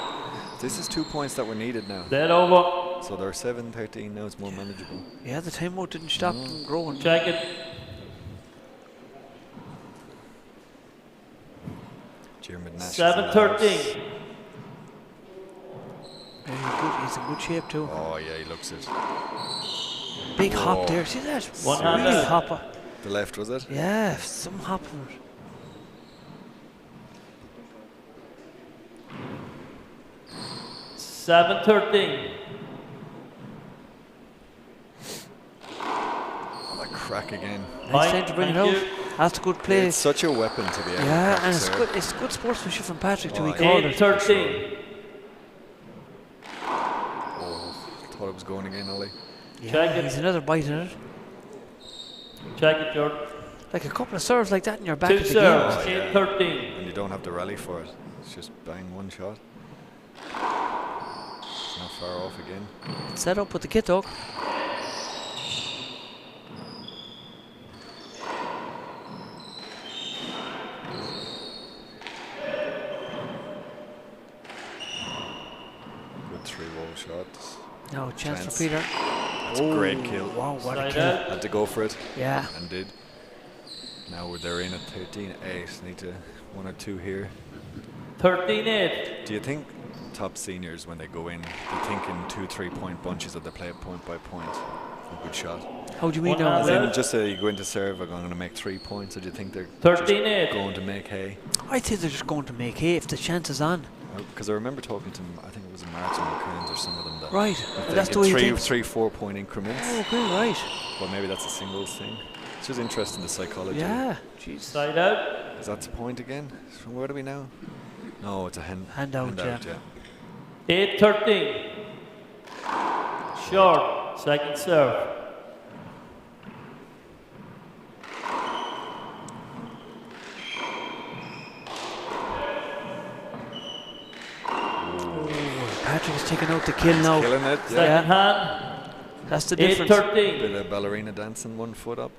Speaker 3: This is 2 points that were needed now.
Speaker 8: Dead over.
Speaker 3: So they're 7-13 now. It's more manageable.
Speaker 6: Yeah, the timeout didn't stop them growing.
Speaker 8: Check it.
Speaker 3: Jeremy Nash.
Speaker 8: 7-13.
Speaker 6: Very good. He's in good shape too.
Speaker 3: Oh yeah, he looks it.
Speaker 6: Big hop there. See that?
Speaker 8: One
Speaker 6: really
Speaker 8: handed.
Speaker 6: hopper.
Speaker 3: The left, was it?
Speaker 6: Yeah, some hopping.
Speaker 8: Seven 13.
Speaker 3: Oh, that crack again.
Speaker 6: Nice time to bring it out. That's a good play.
Speaker 3: It's such a weapon to be able to
Speaker 6: Yeah,
Speaker 3: crack
Speaker 6: and it's
Speaker 3: serve.
Speaker 6: good sportsmanship from Patrick to
Speaker 3: Oh,
Speaker 6: be called
Speaker 8: 8-13.
Speaker 3: Oh, thought it was going again, Ollie.
Speaker 8: Check it.
Speaker 6: He's another bite in it.
Speaker 8: Check it, Jordan.
Speaker 6: Like a couple of serves like that in your back
Speaker 8: Two
Speaker 6: of the
Speaker 8: serves.
Speaker 6: game.
Speaker 8: 8-13.
Speaker 3: And you don't have to rally for it. It's just bang one shot. It's not far off again.
Speaker 6: Set up with the kit dog.
Speaker 3: Good 3-wall shots.
Speaker 6: No chance for Peter.
Speaker 3: That's a great kill.
Speaker 6: Wow, what a
Speaker 8: Slide
Speaker 6: kill.
Speaker 8: out.
Speaker 3: Had to go for it.
Speaker 6: Yeah.
Speaker 3: And did. Now they're in at 13-8. Need to 1 or 2 here.
Speaker 8: 13-8.
Speaker 3: Do you think top seniors, when they go in, they think in 2-3 point bunches, or they play it point by point? A good shot.
Speaker 6: How do you mean
Speaker 8: One
Speaker 6: now?
Speaker 8: hand.
Speaker 3: Then just say you go into serve, I'm going to make 3 points, or do you think they're
Speaker 8: 13-8.
Speaker 3: just going to make hay?
Speaker 6: I think they're just going to make hay if the chance is on.
Speaker 3: Because I remember talking to them, I think it was Martin McCreans or some of them, that
Speaker 6: Right.
Speaker 3: if
Speaker 6: And
Speaker 3: they
Speaker 6: that's
Speaker 3: get
Speaker 6: the way you think.
Speaker 3: 3-4 point increments.
Speaker 6: Oh, okay, right.
Speaker 3: Well, maybe that's a singles thing. It's just interesting, the psychology.
Speaker 6: Yeah. Jeez.
Speaker 8: Side out.
Speaker 3: Is that the point again? So where do we now? No, it's a
Speaker 6: Handout, yeah.
Speaker 8: 8-13. Short. Second serve.
Speaker 6: Patrick is taking out the kill now.
Speaker 3: Killing it,
Speaker 8: Second
Speaker 3: yeah.
Speaker 8: hand.
Speaker 6: That's the difference.
Speaker 8: 8-13.
Speaker 3: Bit of ballerina dancing, 1 foot up.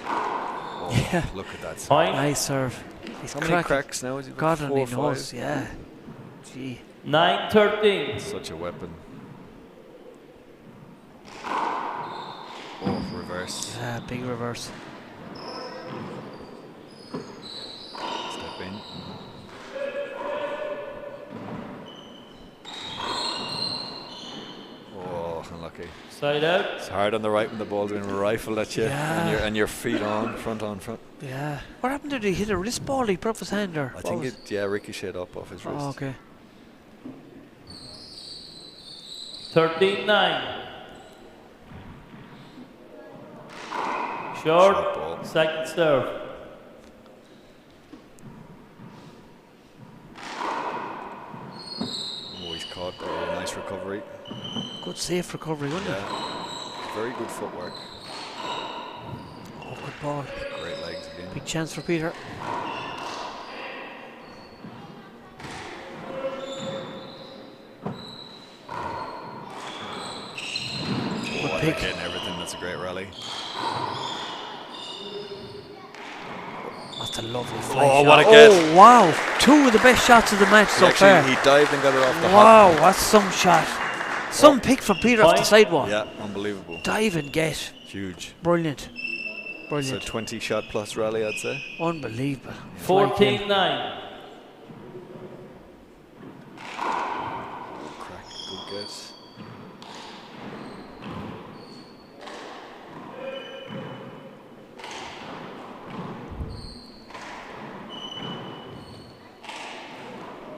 Speaker 3: Oh,
Speaker 6: Yeah.
Speaker 3: look at that.
Speaker 8: Point.
Speaker 6: Nice serve. He's
Speaker 3: How many
Speaker 6: cracking.
Speaker 3: cracks now? Is he
Speaker 6: God
Speaker 3: 4
Speaker 6: only
Speaker 3: or 5?
Speaker 6: knows. Yeah. Gee.
Speaker 8: 9-13.
Speaker 3: Such a weapon. Oh, reverse.
Speaker 6: Yeah, big reverse.
Speaker 3: Step in. Oh, unlucky.
Speaker 8: Side out.
Speaker 3: It's hard on the right when the ball's being rifled at you,
Speaker 6: Yeah.
Speaker 3: and your feet on front.
Speaker 6: Yeah. What happened? Did he hit a wrist ball? He put up his hand or?
Speaker 3: I think it, ricocheted up off his wrist.
Speaker 6: Oh, okay.
Speaker 8: 13-9.
Speaker 3: Short
Speaker 8: Short.
Speaker 3: ball.
Speaker 8: Second serve.
Speaker 3: Oh, he's caught. Oh, nice recovery.
Speaker 6: Good safe recovery, wasn't it?
Speaker 3: Yeah. Very good footwork.
Speaker 6: Oh, good ball.
Speaker 3: Great legs again.
Speaker 6: Big chance for Peter.
Speaker 3: Oh,
Speaker 6: pick.
Speaker 3: getting everything. That's a great rally.
Speaker 6: That's a lovely fly
Speaker 3: Oh,
Speaker 6: shot.
Speaker 3: what a get.
Speaker 6: Oh, wow. 2 of the best shots of the match so far.
Speaker 3: He dived and got it off the
Speaker 6: Wow,
Speaker 3: hop.
Speaker 6: that's some shot. Some pick from Peter off the sidewalk.
Speaker 3: Yeah, unbelievable.
Speaker 6: Dive and get.
Speaker 3: Huge.
Speaker 6: Brilliant.
Speaker 3: So
Speaker 6: Brilliant.
Speaker 3: 20 shot plus rally, I'd say.
Speaker 6: Unbelievable.
Speaker 8: 14-9.
Speaker 3: Crack, good get.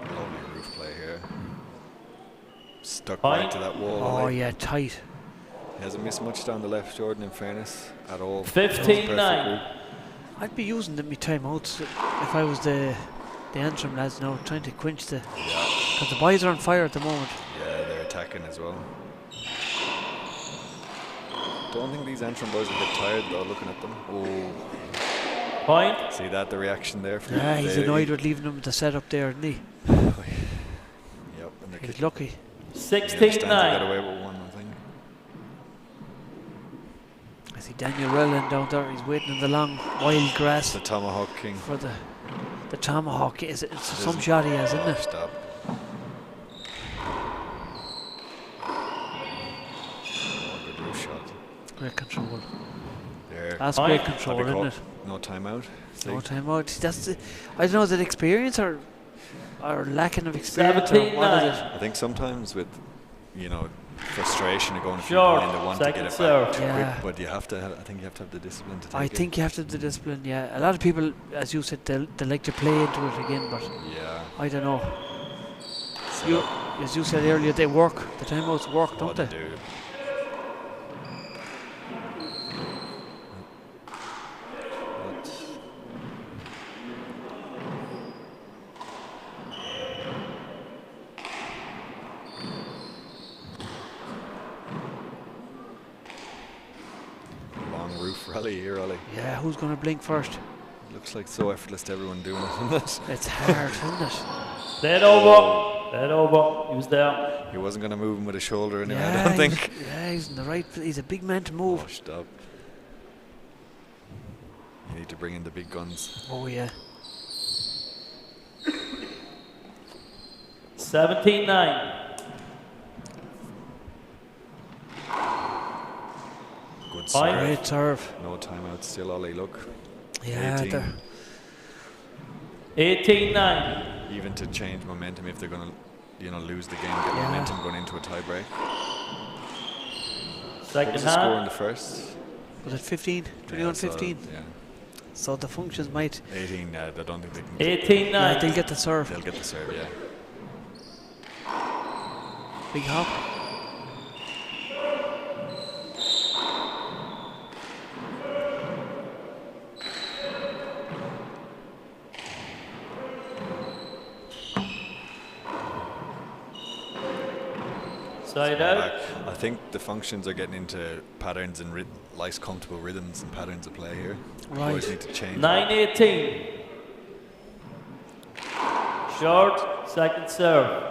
Speaker 3: Lovely roof play here. Stuck right
Speaker 8: Point.
Speaker 3: to that wall.
Speaker 6: Oh,
Speaker 3: Ollie.
Speaker 6: yeah, tight.
Speaker 3: hasn't missed much down the left, Jordan, in fairness, at all.
Speaker 8: 15-9.
Speaker 6: I'd be using my timeouts if I was the Antrim lads now, trying to quench the... Because the boys are on fire at the moment.
Speaker 3: Yeah, they're attacking as well. Don't think these Antrim boys are a bit tired though, looking at them. Oh.
Speaker 8: Point.
Speaker 3: See that, the reaction there from
Speaker 6: Yeah, he's annoyed with leaving them to set up there, isn't he?
Speaker 3: Yep, and
Speaker 6: He's lucky.
Speaker 8: 16-9.
Speaker 3: Got away with one, I think.
Speaker 6: I see Daniel Rellan down there. He's waiting in the long wild grass
Speaker 3: The Tomahawk King.
Speaker 6: for the tomahawk. It's some shot he has, isn't it?
Speaker 3: Stop. Good loose shot.
Speaker 6: Great control.
Speaker 3: There.
Speaker 6: That's
Speaker 8: Fine.
Speaker 6: great control,
Speaker 3: That'd be
Speaker 6: isn't
Speaker 3: caught.
Speaker 6: it?
Speaker 3: No timeout.
Speaker 6: No timeout. That's the, I don't know, is it experience or lacking of experience? Or what is it?
Speaker 3: I think sometimes with, you know, frustration of going a few
Speaker 8: Short,
Speaker 3: behind, they want to get
Speaker 8: second
Speaker 3: it
Speaker 8: serve.
Speaker 3: back
Speaker 6: Yeah.
Speaker 3: quick, but you have to. I think you have to have the discipline to take
Speaker 6: I
Speaker 3: it.
Speaker 6: think you have to have the discipline, yeah. A lot of people, as you said, they like to play into it again, but
Speaker 3: Yeah.
Speaker 6: I don't know.
Speaker 3: So
Speaker 6: As you said earlier, they work. The timeouts work, don't they?
Speaker 3: do. Long roof rally here, Ollie.
Speaker 6: Yeah, who's going to blink first?
Speaker 3: Looks like so effortless to everyone doing it, isn't it?
Speaker 6: It's hard, isn't it?
Speaker 8: Dead over. Dead over. He was there.
Speaker 3: He wasn't going to move him with a shoulder anyway,
Speaker 6: Yeah,
Speaker 3: I don't think.
Speaker 6: he's in the right. He's a big man to move.
Speaker 3: Oh, stop. You need to bring in the big guns.
Speaker 6: Oh yeah.
Speaker 8: 17-9.
Speaker 3: Good
Speaker 8: Fine.
Speaker 3: serve.
Speaker 6: Great serve.
Speaker 3: No timeout still, Ollie, look.
Speaker 6: Yeah,
Speaker 3: 18.
Speaker 6: they're
Speaker 8: 18-9.
Speaker 3: Even to change momentum if they're going to, you know, lose the game, get
Speaker 6: Yeah.
Speaker 3: momentum going into a tiebreak. What
Speaker 8: Second
Speaker 3: was the score in
Speaker 8: hand.
Speaker 3: the first?
Speaker 6: was it 15? 21, 15.
Speaker 3: Yeah.
Speaker 6: So the functions might.
Speaker 3: 18, I don't think they can.
Speaker 8: 18-9.
Speaker 6: Yeah, they'll get the serve.
Speaker 3: They'll get the serve, yeah.
Speaker 6: Big hop.
Speaker 8: Side out.
Speaker 3: I think the functions are getting into patterns and nice comfortable rhythms and patterns of play here.
Speaker 6: Right.
Speaker 3: Boys need to change.
Speaker 8: 9-18. Short, second serve.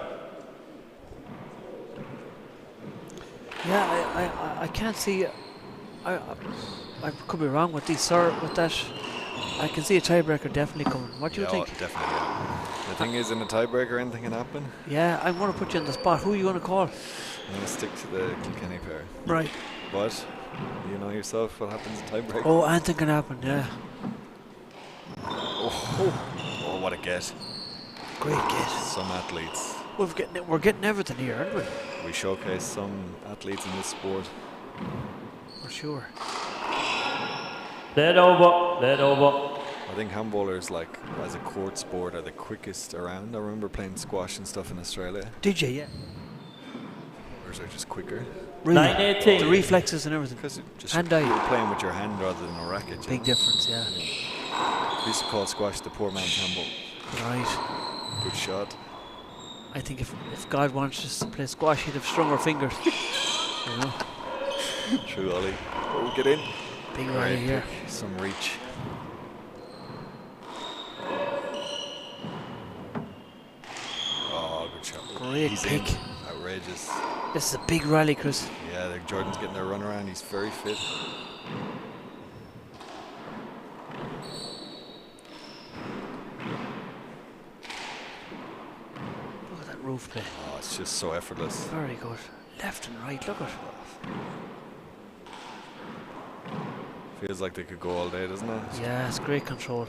Speaker 6: Yeah, I can't see. I could be wrong with these with that. I can see a tiebreaker definitely coming. What do you think?
Speaker 3: Definitely, yeah. The thing is, in a tiebreaker, anything can happen.
Speaker 6: Yeah, I want to put you on the spot. Who are you going to call?
Speaker 3: I'm going to stick to the Kilkenny pair.
Speaker 6: Right.
Speaker 3: But you know yourself what happens in tiebreaker.
Speaker 6: Oh, anything can happen. Yeah.
Speaker 3: Oh, what a get.
Speaker 6: Great get.
Speaker 3: Some athletes.
Speaker 6: We're getting everything here, aren't we?
Speaker 3: We showcase some athletes in this sport.
Speaker 6: For sure.
Speaker 8: Dead over. Dead over.
Speaker 3: I think handballers, like, as a court sport, are the quickest around. I remember playing squash and stuff in Australia.
Speaker 6: Did you? Yeah.
Speaker 3: Whereas are just quicker.
Speaker 6: Really?
Speaker 8: 9-18.
Speaker 6: The reflexes and everything.
Speaker 3: Because just
Speaker 6: Hand-eye.
Speaker 3: you're playing with your hand rather than a racket.
Speaker 6: Big difference, yeah.
Speaker 3: We used to call squash the poor man's handball.
Speaker 6: Right.
Speaker 3: Good shot.
Speaker 6: I think if God wants us to play squash, he'd have stronger fingers. You know?
Speaker 3: True, Ollie. Oh, get in.
Speaker 6: Big rally here.
Speaker 3: Pick. Some reach. Oh, good shot.
Speaker 6: Great
Speaker 3: He's
Speaker 6: pick.
Speaker 3: in. Outrageous.
Speaker 6: This is a big rally, Chris.
Speaker 3: Yeah, Jordan's getting their run around. He's very fit.
Speaker 6: Look at that roof play.
Speaker 3: Oh, it's just so effortless.
Speaker 6: Very good. Left and right, look at it.
Speaker 3: Feels like they could go all day, doesn't it?
Speaker 6: Yeah, it's great control.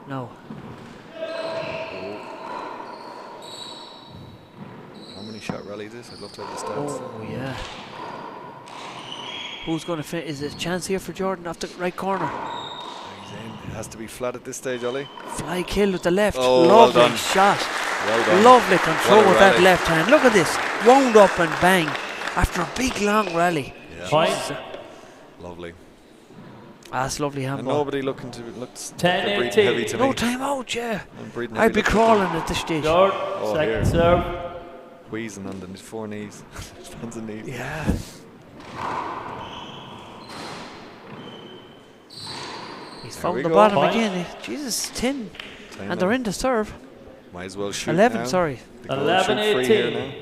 Speaker 6: No.
Speaker 3: How many shot rally is this? I'd love to have the stats.
Speaker 6: Oh, yeah. Who's going to fit? Is there a chance here for Jordan off the right corner?
Speaker 3: He's in. It has to be flat at this stage, Ollie.
Speaker 6: Fly kill with the left.
Speaker 3: Oh, well
Speaker 6: Lovely
Speaker 3: done.
Speaker 6: shot.
Speaker 3: Well done.
Speaker 6: Lovely control
Speaker 3: What a
Speaker 6: with that
Speaker 3: rally.
Speaker 6: left hand. Look at this. Wound up and bang. After a big long rally.
Speaker 3: Yeah.
Speaker 8: Point.
Speaker 6: Jesus.
Speaker 3: Lovely.
Speaker 6: That's lovely
Speaker 3: And
Speaker 6: handball.
Speaker 3: nobody looks
Speaker 8: 10,
Speaker 3: breathing
Speaker 8: 18.
Speaker 3: heavy to
Speaker 6: No
Speaker 3: me.
Speaker 6: time out, yeah.
Speaker 3: I'm breathing
Speaker 6: I'd be
Speaker 3: heavy
Speaker 6: crawling at this stage.
Speaker 8: Short.
Speaker 3: Oh,
Speaker 8: Second
Speaker 3: here.
Speaker 8: serve.
Speaker 3: Wheezing on the 4 knees. Hands and knees.
Speaker 6: Yeah. He's
Speaker 3: There
Speaker 6: found
Speaker 3: we
Speaker 6: the
Speaker 3: go.
Speaker 6: bottom
Speaker 8: Point.
Speaker 6: again. Jesus, 10.
Speaker 3: 10
Speaker 6: And they're
Speaker 3: now.
Speaker 6: in the serve.
Speaker 3: Might as well shoot
Speaker 6: 11,
Speaker 3: now.
Speaker 6: sorry.
Speaker 3: The goal
Speaker 8: 11,
Speaker 3: shoot free here
Speaker 8: 18.
Speaker 3: now.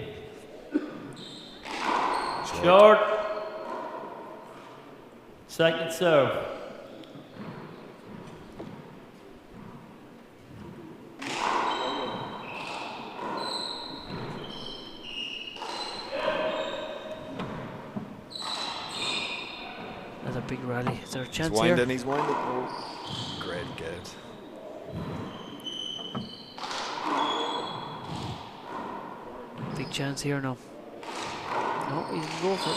Speaker 8: Short. Second serve.
Speaker 6: Another big rally. Is there a
Speaker 3: He's
Speaker 6: chance
Speaker 3: winding,
Speaker 6: here?
Speaker 3: he's winding. Oh, great get.
Speaker 6: Big chance here now. No, he didn't go for it.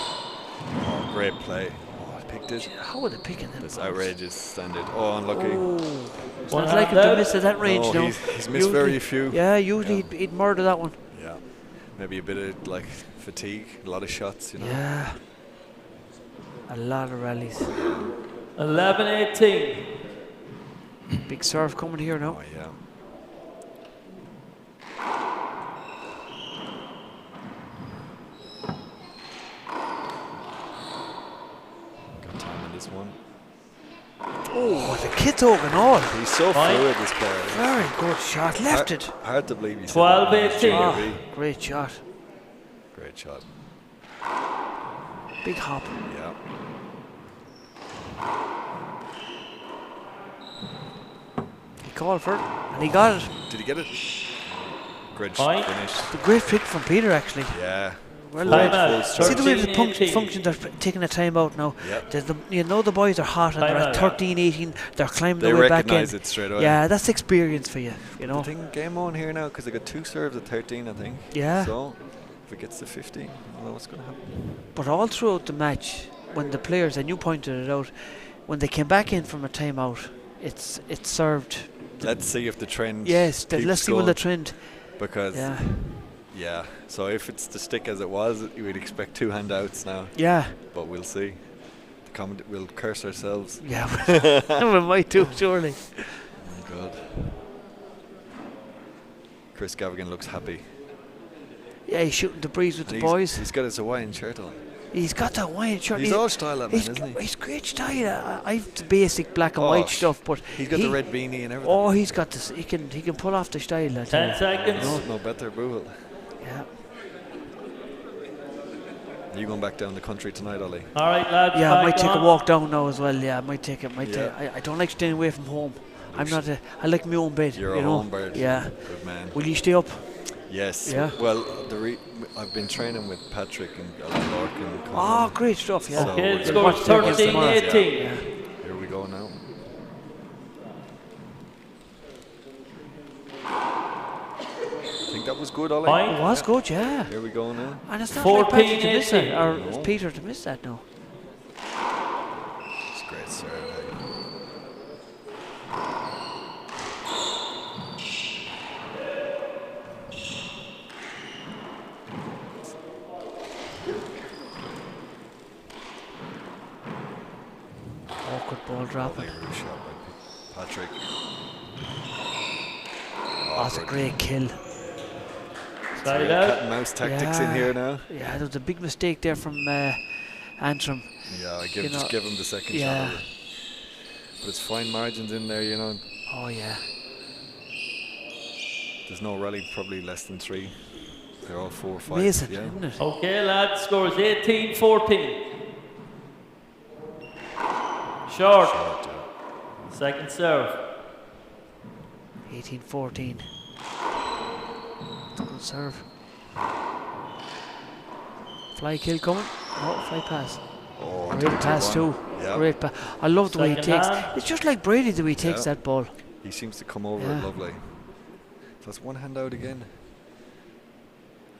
Speaker 3: Oh, great play. Oh, I picked it.
Speaker 6: How are they picking them?
Speaker 3: That's
Speaker 6: balls?
Speaker 3: outrageous standard. Oh, unlucky.
Speaker 6: Oh.
Speaker 8: One
Speaker 6: Sounds like him
Speaker 8: hand
Speaker 6: to
Speaker 8: out.
Speaker 6: miss at that range
Speaker 3: No,
Speaker 6: now.
Speaker 3: he's missed very
Speaker 6: Usually-
Speaker 3: few.
Speaker 6: Yeah, usually
Speaker 3: Yeah.
Speaker 6: he'd murder that one.
Speaker 3: Yeah. Maybe a bit of like fatigue, a lot of shots, you know.
Speaker 6: Yeah. A lot of rallies.
Speaker 8: 11, 18.
Speaker 6: Big serve coming here now.
Speaker 3: Oh, yeah. Got time on this one.
Speaker 6: Oh, the kid's open all.
Speaker 3: He's so
Speaker 8: Fine.
Speaker 3: fluid, this player.
Speaker 6: Very good shot. Left it.
Speaker 3: Hard to believe he's
Speaker 8: 12,
Speaker 3: in
Speaker 8: 18.
Speaker 3: Junior
Speaker 6: Ah,
Speaker 3: B.
Speaker 6: great shot.
Speaker 3: Great shot.
Speaker 6: Big hop.
Speaker 3: Yeah.
Speaker 6: He called for it, and he got it.
Speaker 3: Did he get it? Great
Speaker 8: Fine.
Speaker 3: finish.
Speaker 6: A great pick from Peter, actually.
Speaker 3: Yeah.
Speaker 6: Well
Speaker 8: Time
Speaker 6: done.
Speaker 8: out.
Speaker 6: See the way the
Speaker 8: 13,
Speaker 6: functions are taking a time out now.
Speaker 3: Yep.
Speaker 6: You know the boys are hot and
Speaker 8: Time
Speaker 6: they're
Speaker 8: out.
Speaker 6: at 13, 18. They're climbing
Speaker 3: They
Speaker 6: their way back in.
Speaker 3: recognise it straight away.
Speaker 6: Yeah, that's experience for you. You
Speaker 3: The
Speaker 6: know.
Speaker 3: thing, game on here now because they got 2 serves at 13, I think.
Speaker 6: Yeah.
Speaker 3: So if it gets to 15, I don't know what's going to happen.
Speaker 6: But all throughout the match, when the players, and you pointed it out, when they came back in from a timeout, it's served.
Speaker 3: Let's see if the trend.
Speaker 6: Yes,
Speaker 3: keeps
Speaker 6: let's see
Speaker 3: going,
Speaker 6: what the trend.
Speaker 3: because
Speaker 6: Yeah.
Speaker 3: yeah. So if it's to stick as it was, you would expect 2 handouts now.
Speaker 6: Yeah.
Speaker 3: But we'll see. We'll curse ourselves.
Speaker 6: Yeah. We might do, surely.
Speaker 3: Oh my God. Chris Gavigan looks happy.
Speaker 6: Yeah, he's shooting the breeze with
Speaker 3: And
Speaker 6: the
Speaker 3: he's-
Speaker 6: boys.
Speaker 3: He's got his Hawaiian shirt on.
Speaker 6: He's got that white shirt.
Speaker 3: He's all style, that man, isn't he?
Speaker 6: He's great style. I've the basic black and
Speaker 3: Oh,
Speaker 6: white stuff, but
Speaker 3: He's got the red beanie and everything.
Speaker 6: Oh, he's got this. He can pull off the style. I tell
Speaker 8: 10
Speaker 6: you.
Speaker 8: seconds.
Speaker 3: No better, Bruhel.
Speaker 6: Yeah.
Speaker 3: Are you going back down the country tonight, Ollie?
Speaker 8: All right, lads.
Speaker 6: Yeah, I
Speaker 8: back
Speaker 6: might take a
Speaker 8: on.
Speaker 6: walk down now as well. Yeah, I might take it.
Speaker 3: Yeah.
Speaker 6: I don't like staying away from home. I like my own bed.
Speaker 3: You're
Speaker 6: you
Speaker 3: a
Speaker 6: know?
Speaker 3: home bird.
Speaker 6: Yeah.
Speaker 3: Good man.
Speaker 6: Will you stay up?
Speaker 3: Yes.
Speaker 6: Yeah.
Speaker 3: Well, I've been training with Patrick and Lark and Conor.
Speaker 6: Oh, great stuff. Yeah.
Speaker 3: So
Speaker 8: Okay,
Speaker 3: we'll
Speaker 8: the score is
Speaker 6: watch that against
Speaker 8: 13,
Speaker 6: tomorrow.
Speaker 8: 18.
Speaker 6: Yeah.
Speaker 3: Here we go now. I think that was good, Ollie.
Speaker 8: Point.
Speaker 6: It was good. Yeah.
Speaker 3: Here we go now.
Speaker 6: And it's not
Speaker 8: 14,
Speaker 6: like Patrick to miss
Speaker 8: 18.
Speaker 6: that, or
Speaker 3: No.
Speaker 6: Peter to miss that. No.
Speaker 3: It's a great serve.
Speaker 6: Awkward ball dropping.
Speaker 3: Lovely root shot by Patrick.
Speaker 6: Oh, it's a
Speaker 3: good.
Speaker 6: great kill.
Speaker 8: Side
Speaker 3: Cat
Speaker 8: out.
Speaker 3: and mouse tactics in
Speaker 6: Yeah.
Speaker 3: here now.
Speaker 6: Yeah, there was a big mistake there from Antrim.
Speaker 3: Yeah,
Speaker 6: You know,
Speaker 3: just give him the second
Speaker 6: yeah.
Speaker 3: shot. Of it. But it's fine margins in there, you know.
Speaker 6: Oh yeah.
Speaker 3: There's no rally, probably less than 3. They're all 4 or 5.
Speaker 6: Amazing,
Speaker 3: Yeah.
Speaker 6: isn't it?
Speaker 8: Okay, lads. Score is 18, 14. Short.
Speaker 3: Short, yeah.
Speaker 8: Second serve.
Speaker 6: 18-14. Good serve. Fly kill coming. Oh, fly pass.
Speaker 3: Oh,
Speaker 6: Great pass too.
Speaker 3: Yeah.
Speaker 6: Great pass. I love the way he
Speaker 8: Second
Speaker 6: takes.
Speaker 8: hand.
Speaker 6: It's just like Brady the way he takes
Speaker 3: Yeah.
Speaker 6: that ball.
Speaker 3: He seems to come over
Speaker 6: Yeah.
Speaker 3: it lovely. So that's one hand out again.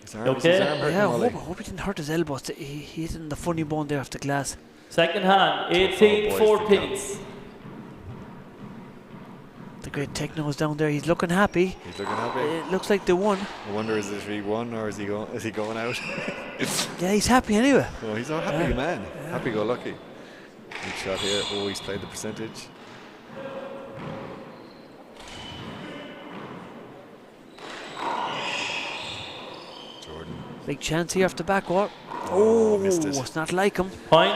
Speaker 3: His arm,
Speaker 8: Okay.
Speaker 3: his arm hurting,
Speaker 6: Yeah, I
Speaker 3: Ollie.
Speaker 6: hope he didn't hurt his elbows. He hit in the funny bone there off the glass.
Speaker 8: Second hand. 18,
Speaker 3: boys,
Speaker 8: 14.
Speaker 3: the
Speaker 6: The great Techno's down there. He's looking happy.
Speaker 3: He's looking happy.
Speaker 6: It looks like they won.
Speaker 3: I wonder is it he won or is he going out?
Speaker 6: Yeah, he's happy anyway.
Speaker 3: Oh, he's a happy man. Happy go lucky. Big shot here. Oh, he's played the percentage. Jordan.
Speaker 6: Big chance here off the back wall. Oh,
Speaker 3: missed it.
Speaker 6: it's not like him.
Speaker 8: Point.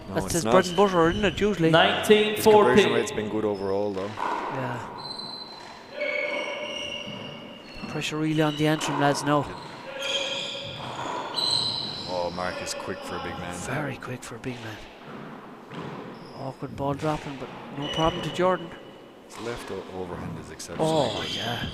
Speaker 3: No,
Speaker 6: That's
Speaker 3: it's
Speaker 6: his
Speaker 3: not.
Speaker 6: bread and butter, isn't it, usually?
Speaker 8: 19
Speaker 3: His conversion
Speaker 8: 14.
Speaker 3: rate's been good overall, though.
Speaker 6: Yeah. Pressure really on the Antrim lads now.
Speaker 3: Oh, Mark is quick for a big man.
Speaker 6: Very quick for a big man. Awkward ball dropping, but no problem to Jordan.
Speaker 3: His left overhand is exceptional.
Speaker 6: Oh, yeah.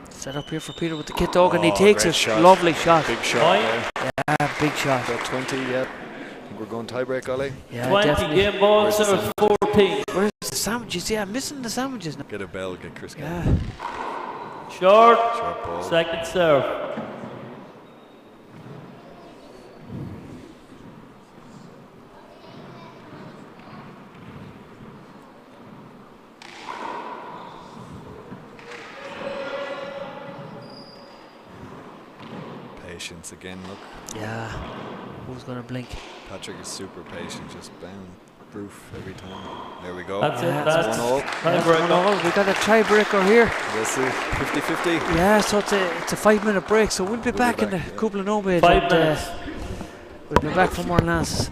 Speaker 6: Set up here for Peter with the kit dog, and he takes
Speaker 3: great
Speaker 6: it.
Speaker 3: shot.
Speaker 6: Lovely shot.
Speaker 3: Big shot there.
Speaker 6: Yeah, big shot.
Speaker 3: Got 20, yep. I think we're going tiebreak, Ollie.
Speaker 6: Yeah,
Speaker 8: 20
Speaker 6: definitely.
Speaker 8: game ball,
Speaker 3: Where's the
Speaker 8: serve 14.
Speaker 6: Where's the sandwiches? Yeah, I'm missing the sandwiches now.
Speaker 3: Get a bell, get Chris Kelly.
Speaker 6: Yeah.
Speaker 8: Short.
Speaker 3: Short ball.
Speaker 8: Second serve.
Speaker 3: Patience again, look.
Speaker 6: Yeah. Who's going to blink?
Speaker 3: Patrick is super patient, just bang, proof every time. There we go.
Speaker 8: That's
Speaker 6: Yeah,
Speaker 8: it.
Speaker 3: That's
Speaker 8: That's
Speaker 3: 1-all.
Speaker 8: tiebreaker.
Speaker 6: We got a tiebreaker here.
Speaker 3: We'll see. 50-50.
Speaker 6: Yeah, so it's a 5-minute break. So we'll be back in a
Speaker 3: back, yeah.
Speaker 6: couple of no minutes.
Speaker 8: 5 minutes.
Speaker 6: We'll be back for more analysis.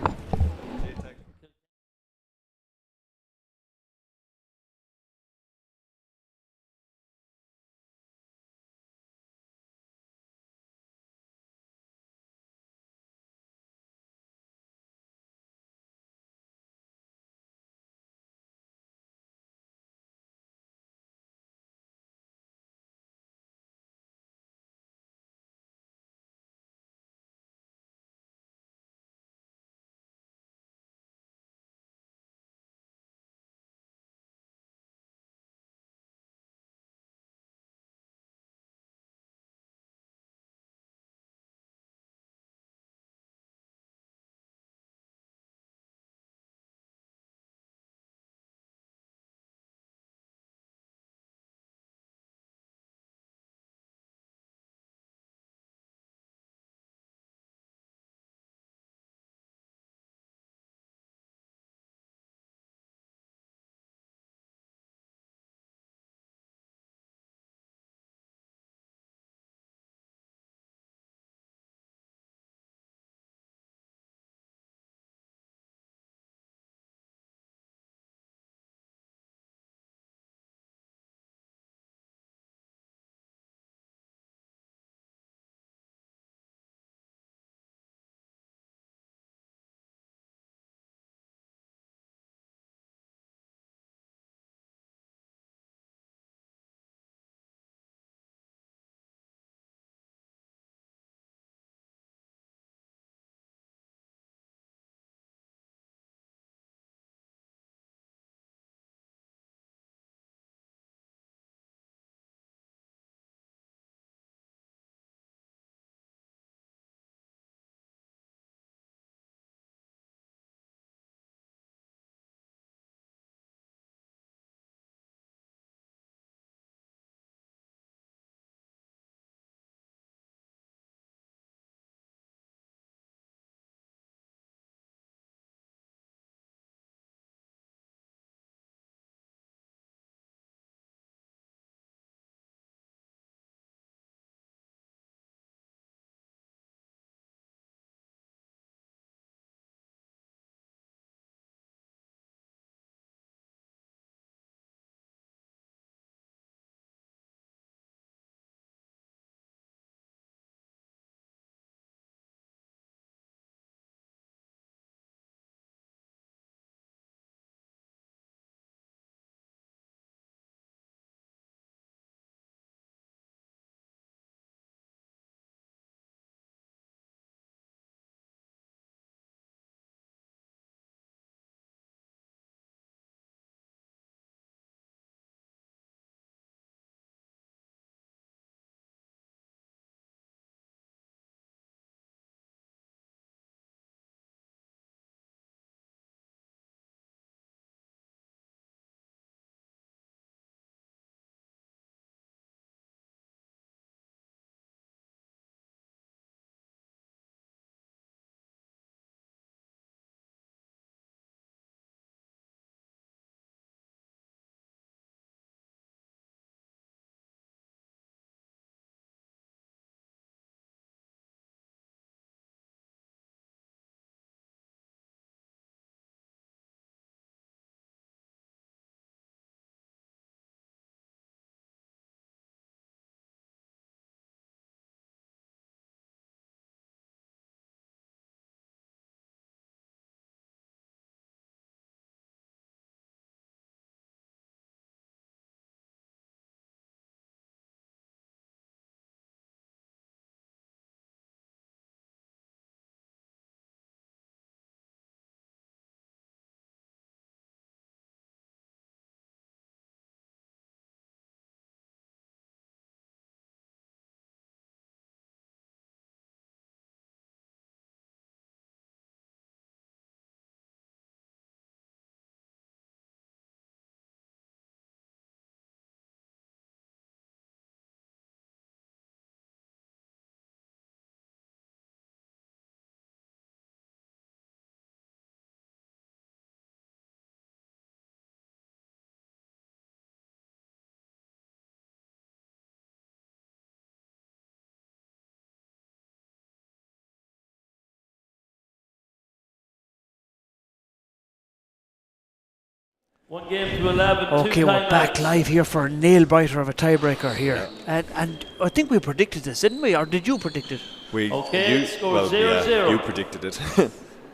Speaker 8: 1 game to 11.
Speaker 6: Okay, we're back live here for a nail-biter of a tiebreaker here. And I think we predicted this, didn't we? Or did you predict it?
Speaker 8: Score 0-0.
Speaker 3: You predicted it.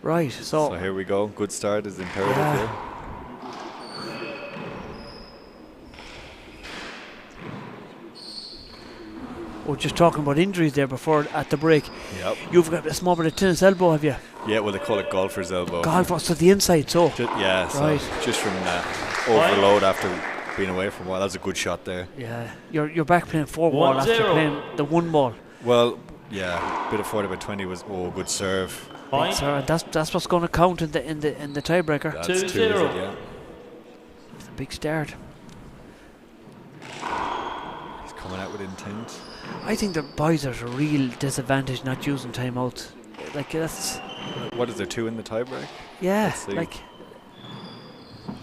Speaker 6: Right, so
Speaker 3: here we go. Good start is imperative here.
Speaker 6: We're just talking about injuries there before at the break.
Speaker 3: Yep.
Speaker 6: You've got a small bit of tennis elbow, have you?
Speaker 3: Yeah, well, they call it golfer's elbow.
Speaker 6: Golf, so the inside, so.
Speaker 3: Right. Just from overload after being away for a while. That's a good shot there.
Speaker 6: Yeah, you're back playing 4-ball after playing the 1-ball.
Speaker 3: Well, yeah, bit of 40/20 was good serve.
Speaker 6: So that's what's going to count in the tiebreaker.
Speaker 3: That's 2, is it? Yeah.
Speaker 6: It's a big start.
Speaker 3: He's coming out with intent.
Speaker 6: I think the boys are at a real disadvantage not using timeouts. Like that's.
Speaker 3: What is there, 2 in the tiebreak?
Speaker 6: Yeah, like.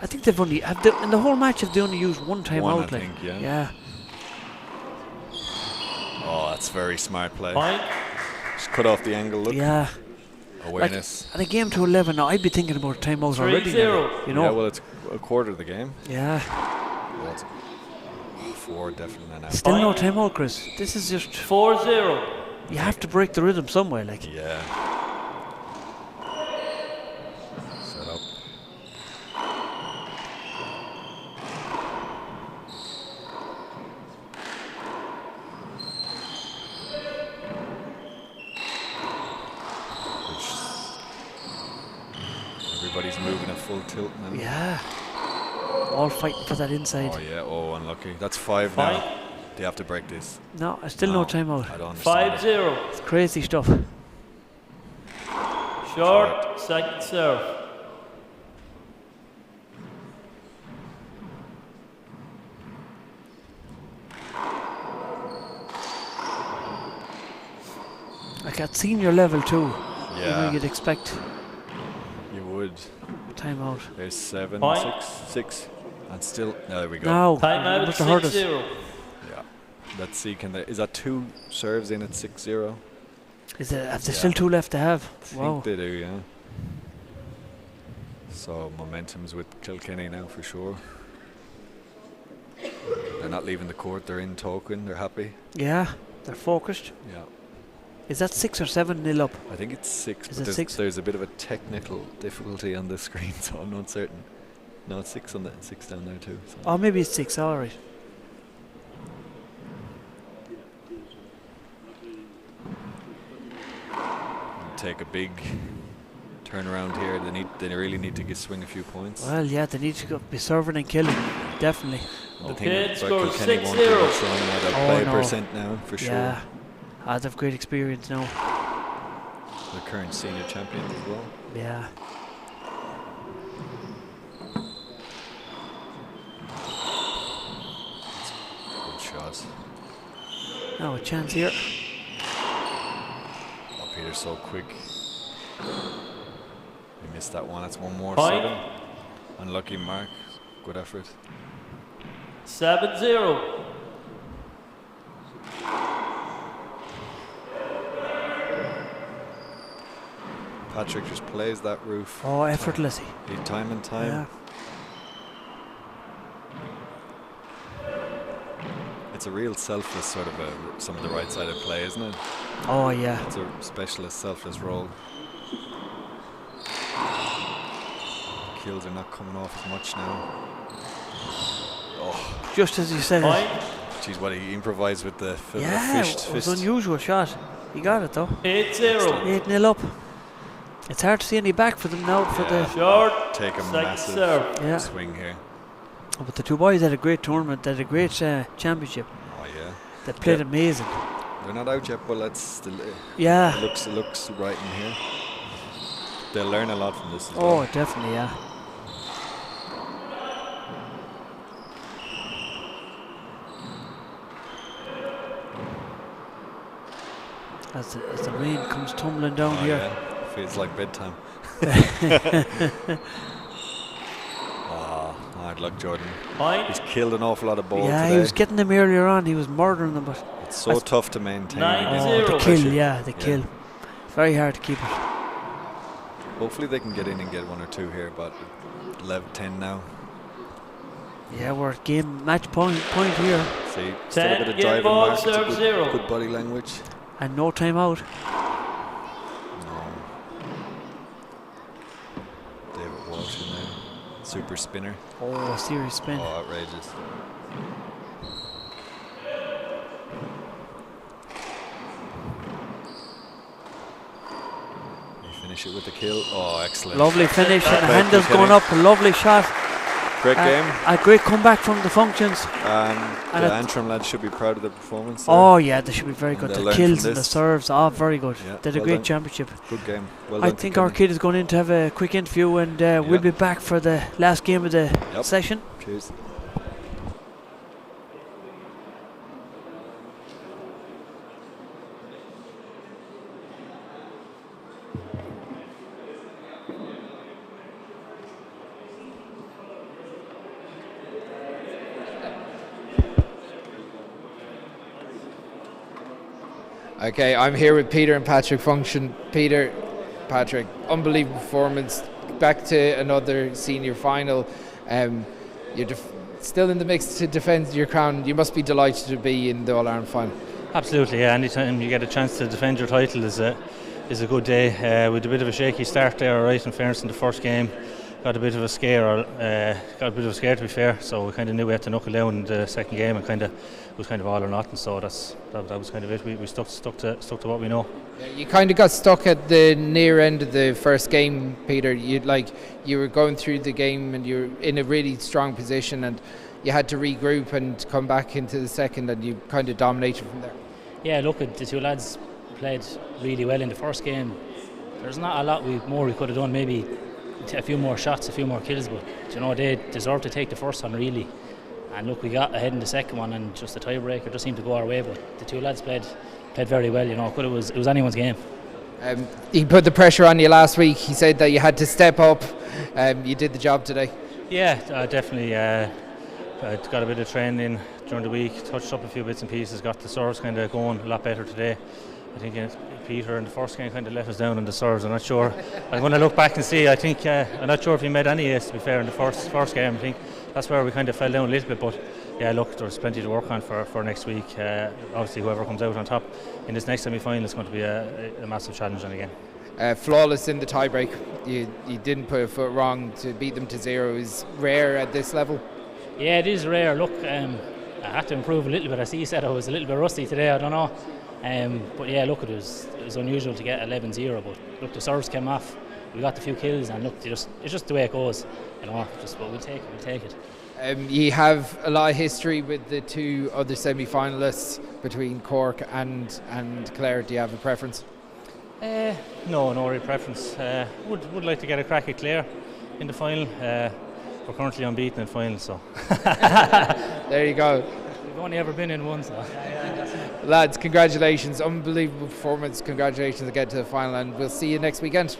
Speaker 6: I think they've only in the whole match. Have they only used 1 timeout?
Speaker 3: I think, yeah.
Speaker 6: Yeah.
Speaker 3: Oh, that's very smart play. Just cut off the angle. Look.
Speaker 6: Yeah.
Speaker 3: Awareness.
Speaker 6: And a game to 11 now, I'd be thinking about timeouts already.
Speaker 8: 3-0.
Speaker 6: You know.
Speaker 3: Yeah, well, it's a quarter of the game.
Speaker 6: Yeah.
Speaker 3: Well, it's 4 definitely now.
Speaker 6: Still no timeout, Chris. This is just
Speaker 8: 4-0.
Speaker 6: You have to break the rhythm somewhere, like.
Speaker 3: Yeah. Set up. Everybody's moving at full tilt now.
Speaker 6: Yeah. All fighting for that inside.
Speaker 3: Oh yeah, unlucky. That's 5 now. They have to break this.
Speaker 6: No, still no timeout.
Speaker 3: I don't understand.
Speaker 8: 5-0.
Speaker 6: It's crazy stuff.
Speaker 8: Short, second serve.
Speaker 6: Like at senior level too.
Speaker 3: Yeah.
Speaker 6: You know, you'd expect.
Speaker 3: You would.
Speaker 6: Timeout.
Speaker 3: There's 7, 6, and still. No, there we go.
Speaker 6: No.
Speaker 8: Timeout 6-0.
Speaker 3: Yeah. Let's see. Is that 2 serves in at 6-0?
Speaker 6: Is there? Have there still 2 left to have?
Speaker 3: I
Speaker 6: Wow.
Speaker 3: think they do. Yeah. So momentum's with Kilkenny now for sure. They're not leaving the court. They're in talking. They're happy.
Speaker 6: Yeah, they're focused.
Speaker 3: Yeah.
Speaker 6: Is that 6 or 7 nil up?
Speaker 3: I think it's 6.
Speaker 6: Is
Speaker 3: but
Speaker 6: it 6?
Speaker 3: There's a bit of a technical difficulty on the screen, so I'm not certain. No, it's 6 on that. 6 down there too. So.
Speaker 6: Oh, maybe it's 6. All right.
Speaker 3: Take a big turnaround here. They really need to swing a few points.
Speaker 6: Well, yeah, they need to be serving and killing. Definitely.
Speaker 8: Okay,
Speaker 3: the
Speaker 8: score
Speaker 3: Kilkenny
Speaker 8: 6-0.
Speaker 3: won't do it, so they'll play
Speaker 6: no.
Speaker 3: percent now for sure.
Speaker 6: Yeah. They have great experience now.
Speaker 3: The current senior champions as well.
Speaker 6: Yeah.
Speaker 3: Good shot.
Speaker 6: Now a chance here.
Speaker 3: Oh, Peter's so quick. He missed that one. That's 1 more. 7. Unlucky mark. Good effort.
Speaker 8: 7-0.
Speaker 3: Patrick just plays that roof.
Speaker 6: Oh, effortlessly.
Speaker 3: Time and time.
Speaker 6: Yeah.
Speaker 3: It's a real selfless sort of some of the right-sided play, isn't it?
Speaker 6: Oh, yeah.
Speaker 3: It's a specialist, selfless role. Kills are not coming off as much now. Oh.
Speaker 6: Just as you said.
Speaker 3: Geez, what he improvised with the
Speaker 6: yeah,
Speaker 3: fist.
Speaker 6: It was an unusual shot. He got it though.
Speaker 8: 8-0.
Speaker 6: 8-0 up. It's hard to see any back for them now for the
Speaker 8: short.
Speaker 3: Take a massive swing here.
Speaker 6: But the 2 boys had a great tournament. They had a great championship.
Speaker 3: Oh yeah.
Speaker 6: They played amazing.
Speaker 3: They're not out yet, but let's still.
Speaker 6: Yeah.
Speaker 3: It looks right in here. They'll learn a lot from this as well.
Speaker 6: Oh, definitely, yeah. As the rain comes tumbling down here.
Speaker 3: Yeah. Feels like bedtime. Hard luck, Jordan. He's killed an awful lot of balls today.
Speaker 6: He was getting them earlier on. He was murdering them, but
Speaker 3: it's so tough to maintain.
Speaker 6: The kill, the kill. Very hard to keep it.
Speaker 3: Hopefully they can get in and get 1 or 2 here, but 11-10 now.
Speaker 6: Yeah, we're game match point here.
Speaker 3: See, still a bit of
Speaker 8: Game
Speaker 3: driving
Speaker 8: ball,
Speaker 3: mark. It's a
Speaker 8: serve
Speaker 3: good,
Speaker 8: 0.
Speaker 3: good body language.
Speaker 6: And no time out.
Speaker 3: No. David Walsh in there. Super spinner.
Speaker 6: Oh, serious spin.
Speaker 3: Oh, outrageous. You finish it with the kill. Oh, excellent.
Speaker 6: Lovely finish, and the
Speaker 3: Great
Speaker 6: handle's
Speaker 3: kill.
Speaker 6: going up. A lovely shot.
Speaker 3: Great game.
Speaker 6: A great comeback from the functions.
Speaker 3: The Antrim lads should be proud of the performance there.
Speaker 6: Oh yeah, they should be very good.
Speaker 3: they'll
Speaker 6: The
Speaker 3: learn
Speaker 6: kills
Speaker 3: from
Speaker 6: and the
Speaker 3: this.
Speaker 6: serves, very good.
Speaker 3: Yeah,
Speaker 6: Did a
Speaker 3: well
Speaker 6: great
Speaker 3: done.
Speaker 6: championship.
Speaker 3: Good game. Well
Speaker 6: I
Speaker 3: done to
Speaker 6: think our
Speaker 3: Kenny.
Speaker 6: kid is going in to have a quick interview, and we'll be back for the last game of the session.
Speaker 3: Cheers.
Speaker 1: Okay, I'm here with Peter and Patrick Function. Peter, Patrick, unbelievable performance. Back to another senior final. You're still in the mix to defend your crown. You must be delighted to be in the All-Ireland final.
Speaker 9: Absolutely, yeah. Anytime you get a chance to defend your title is a good day. With a bit of a shaky start there, right, in fairness, in the first game. Got a bit of a scare, to be fair. So we kind of knew we had to knuckle down in the second game, and it was kind of all or nothing. So that was kind of it. We stuck to what we know.
Speaker 1: Yeah, you kind of got stuck at the near end of the first game, Peter. You were going through the game and you were in a really strong position, and you had to regroup and come back into the second, and you kind of dominated from there.
Speaker 10: Yeah, look, the two lads played really well in the first game. There's not a lot more we could have done. Maybe a few more shots, a few more kills, but they deserved to take the first one really. And look, we got ahead in the second one, and just the tiebreaker just seemed to go our way. But the two lads played very well. But it was anyone's game.
Speaker 1: He put the pressure on you last week. He said that you had to step up. You did the job today.
Speaker 9: Yeah, definitely. I got a bit of training during the week, touched up a few bits and pieces, got the serves kind of going a lot better today. I think Peter in the first game kind of let us down on the serves. I'm not sure. I'm going to look back and see. I think I'm not sure if he made any ace, to be fair, in the first game. I think that's where we kind of fell down a little bit. But yeah, look, there's plenty to work on for next week. Obviously, whoever comes out on top in this next semi-final is going to be a massive challenge. And again,
Speaker 1: flawless in the tiebreak. You didn't put a foot wrong. To beat them to 0 is rare at this level.
Speaker 10: Yeah, it is rare. Look, I had to improve a little bit. As he said, I was a little bit rusty today. I don't know. But yeah, look, it was unusual to get 11-0. But look, the serves came off. We got a few kills, and look, it's just the way it goes. But we'll take it.
Speaker 1: You have a lot of history with the two other semi-finalists between Cork and Clare. Do you have a preference?
Speaker 9: No real preference. Would like to get a crack at Clare in the final. We're currently unbeaten in finals, so
Speaker 1: there you go.
Speaker 10: We've only ever been in one, so.
Speaker 1: Lads, congratulations, unbelievable performance. Congratulations to get to the final, and we'll see you next weekend.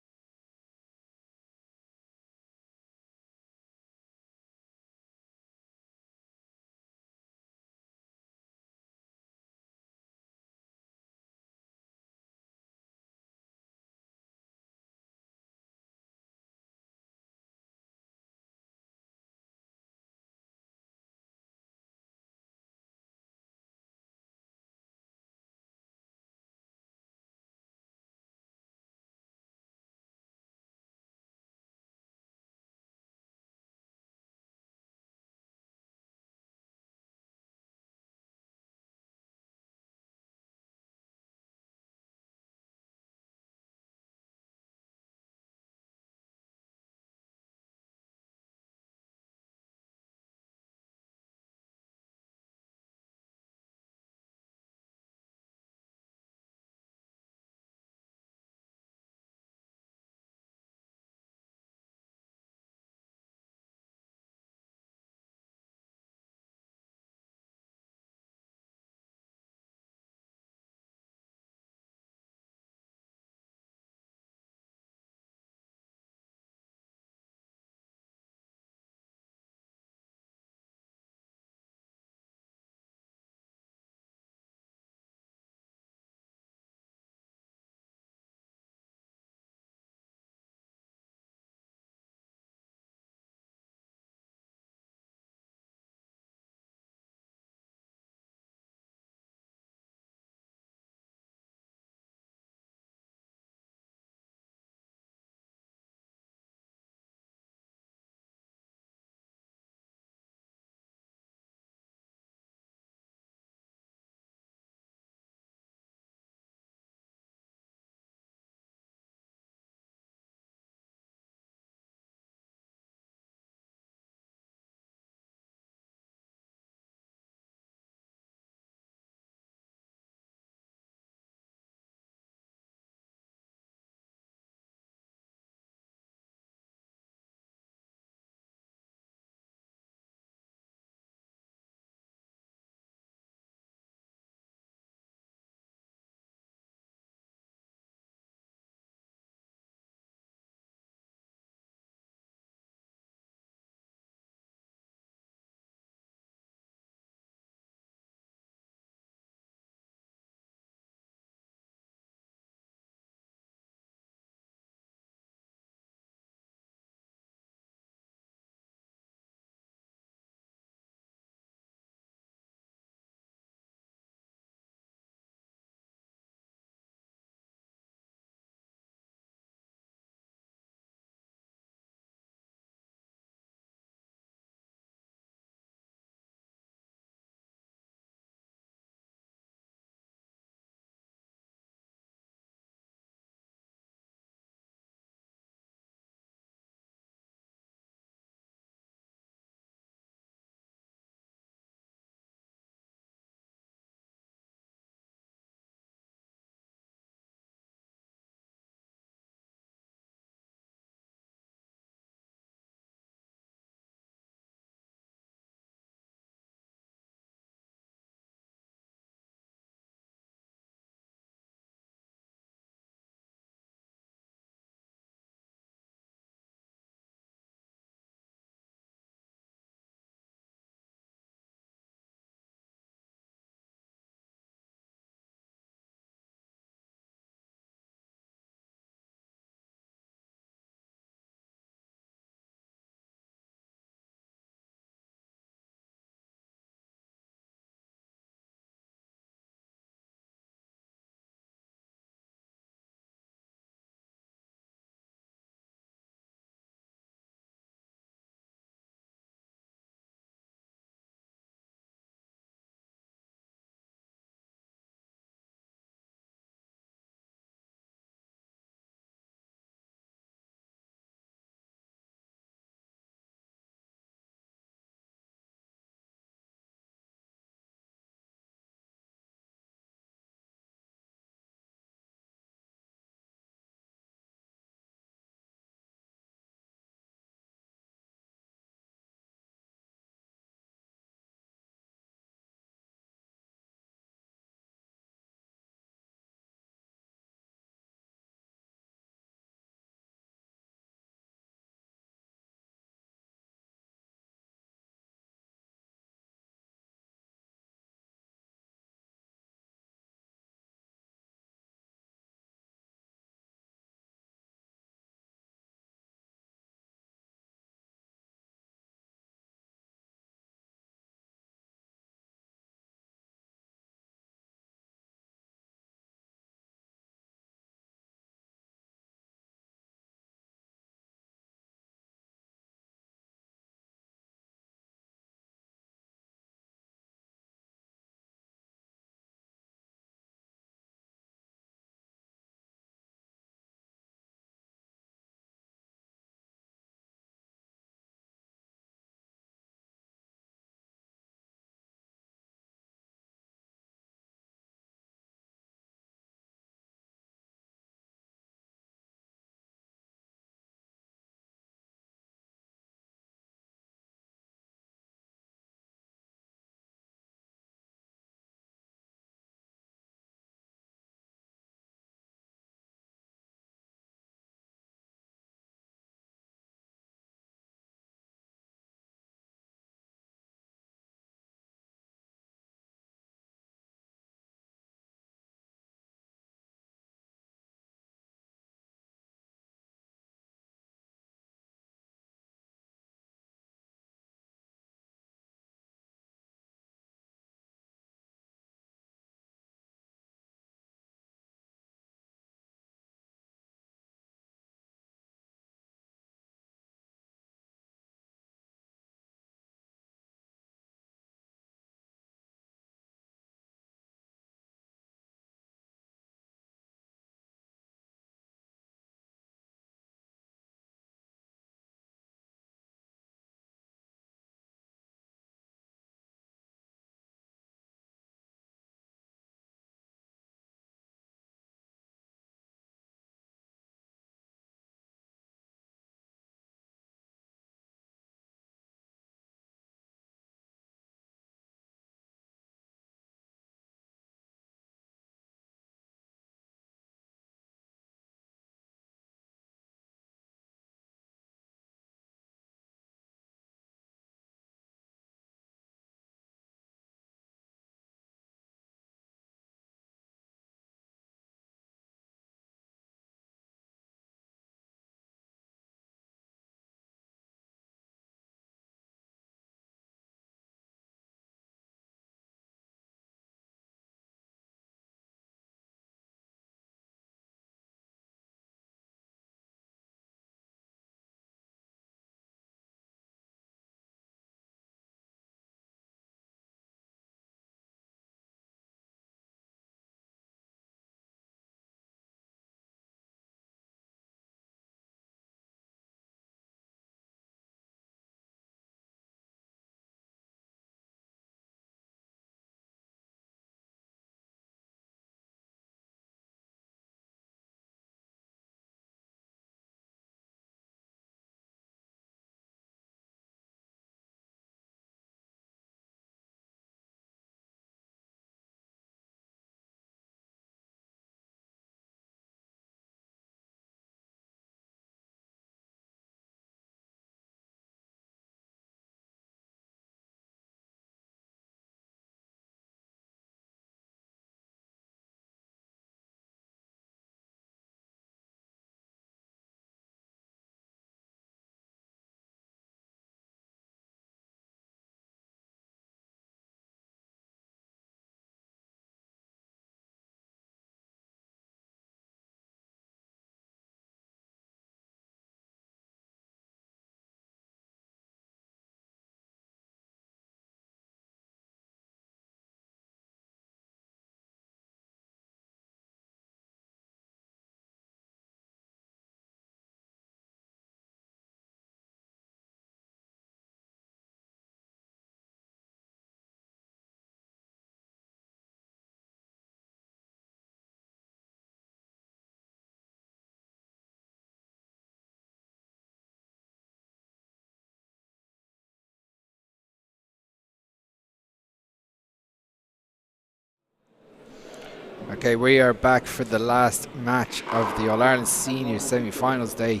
Speaker 1: Okay, we are back for the last match of the All-Ireland Senior Semi-Finals day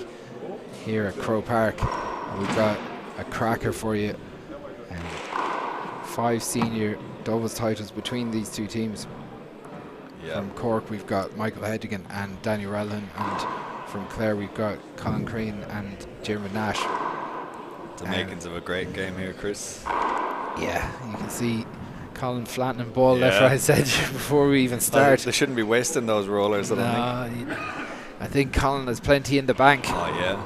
Speaker 1: here at Croke Park. We've got a cracker for you. 5 senior doubles titles between these two teams. From Cork, we've got Michael Hedigan and Danny Relhan, and from Clare, we've got Colin Crane and Diarmuid Nash.
Speaker 3: The makings of a great game here, Chris.
Speaker 1: Yeah, you can see Colin flattening ball left, right, centre before we even start.
Speaker 3: They shouldn't be wasting those rollers, I don't think.
Speaker 1: I think Colin has plenty in the bank.
Speaker 3: Oh,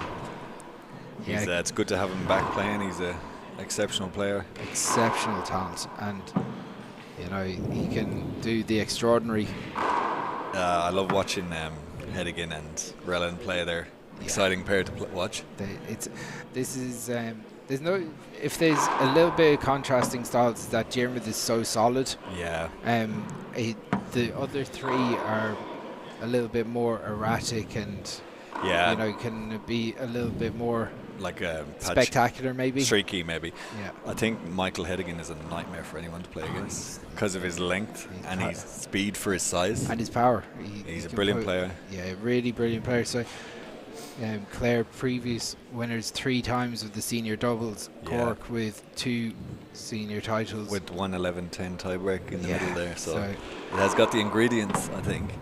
Speaker 3: yeah. It's good to have him back playing. He's an exceptional player. Exceptional
Speaker 1: talent. And, you know, he can do the extraordinary.
Speaker 3: I love watching Hedigan and Relhan play. They're exciting pair to watch. If there's a little bit of contrasting styles, that Diarmuid is so solid. Yeah.
Speaker 1: The other 3 are a little bit more erratic and you know, can be a little bit more
Speaker 3: like
Speaker 1: spectacular, maybe
Speaker 3: streaky, maybe.
Speaker 1: Yeah.
Speaker 3: I think Michael Hedigan is a nightmare for anyone to play against because of his length and his speed for his size
Speaker 1: and his power.
Speaker 3: He's a brilliant player.
Speaker 1: Yeah, really brilliant player. So. Clare, previous winners 3 times of the senior doubles. Cork with 2 senior titles.
Speaker 3: With 1-11-10 tiebreak in the middle there. So it has got the ingredients, I think.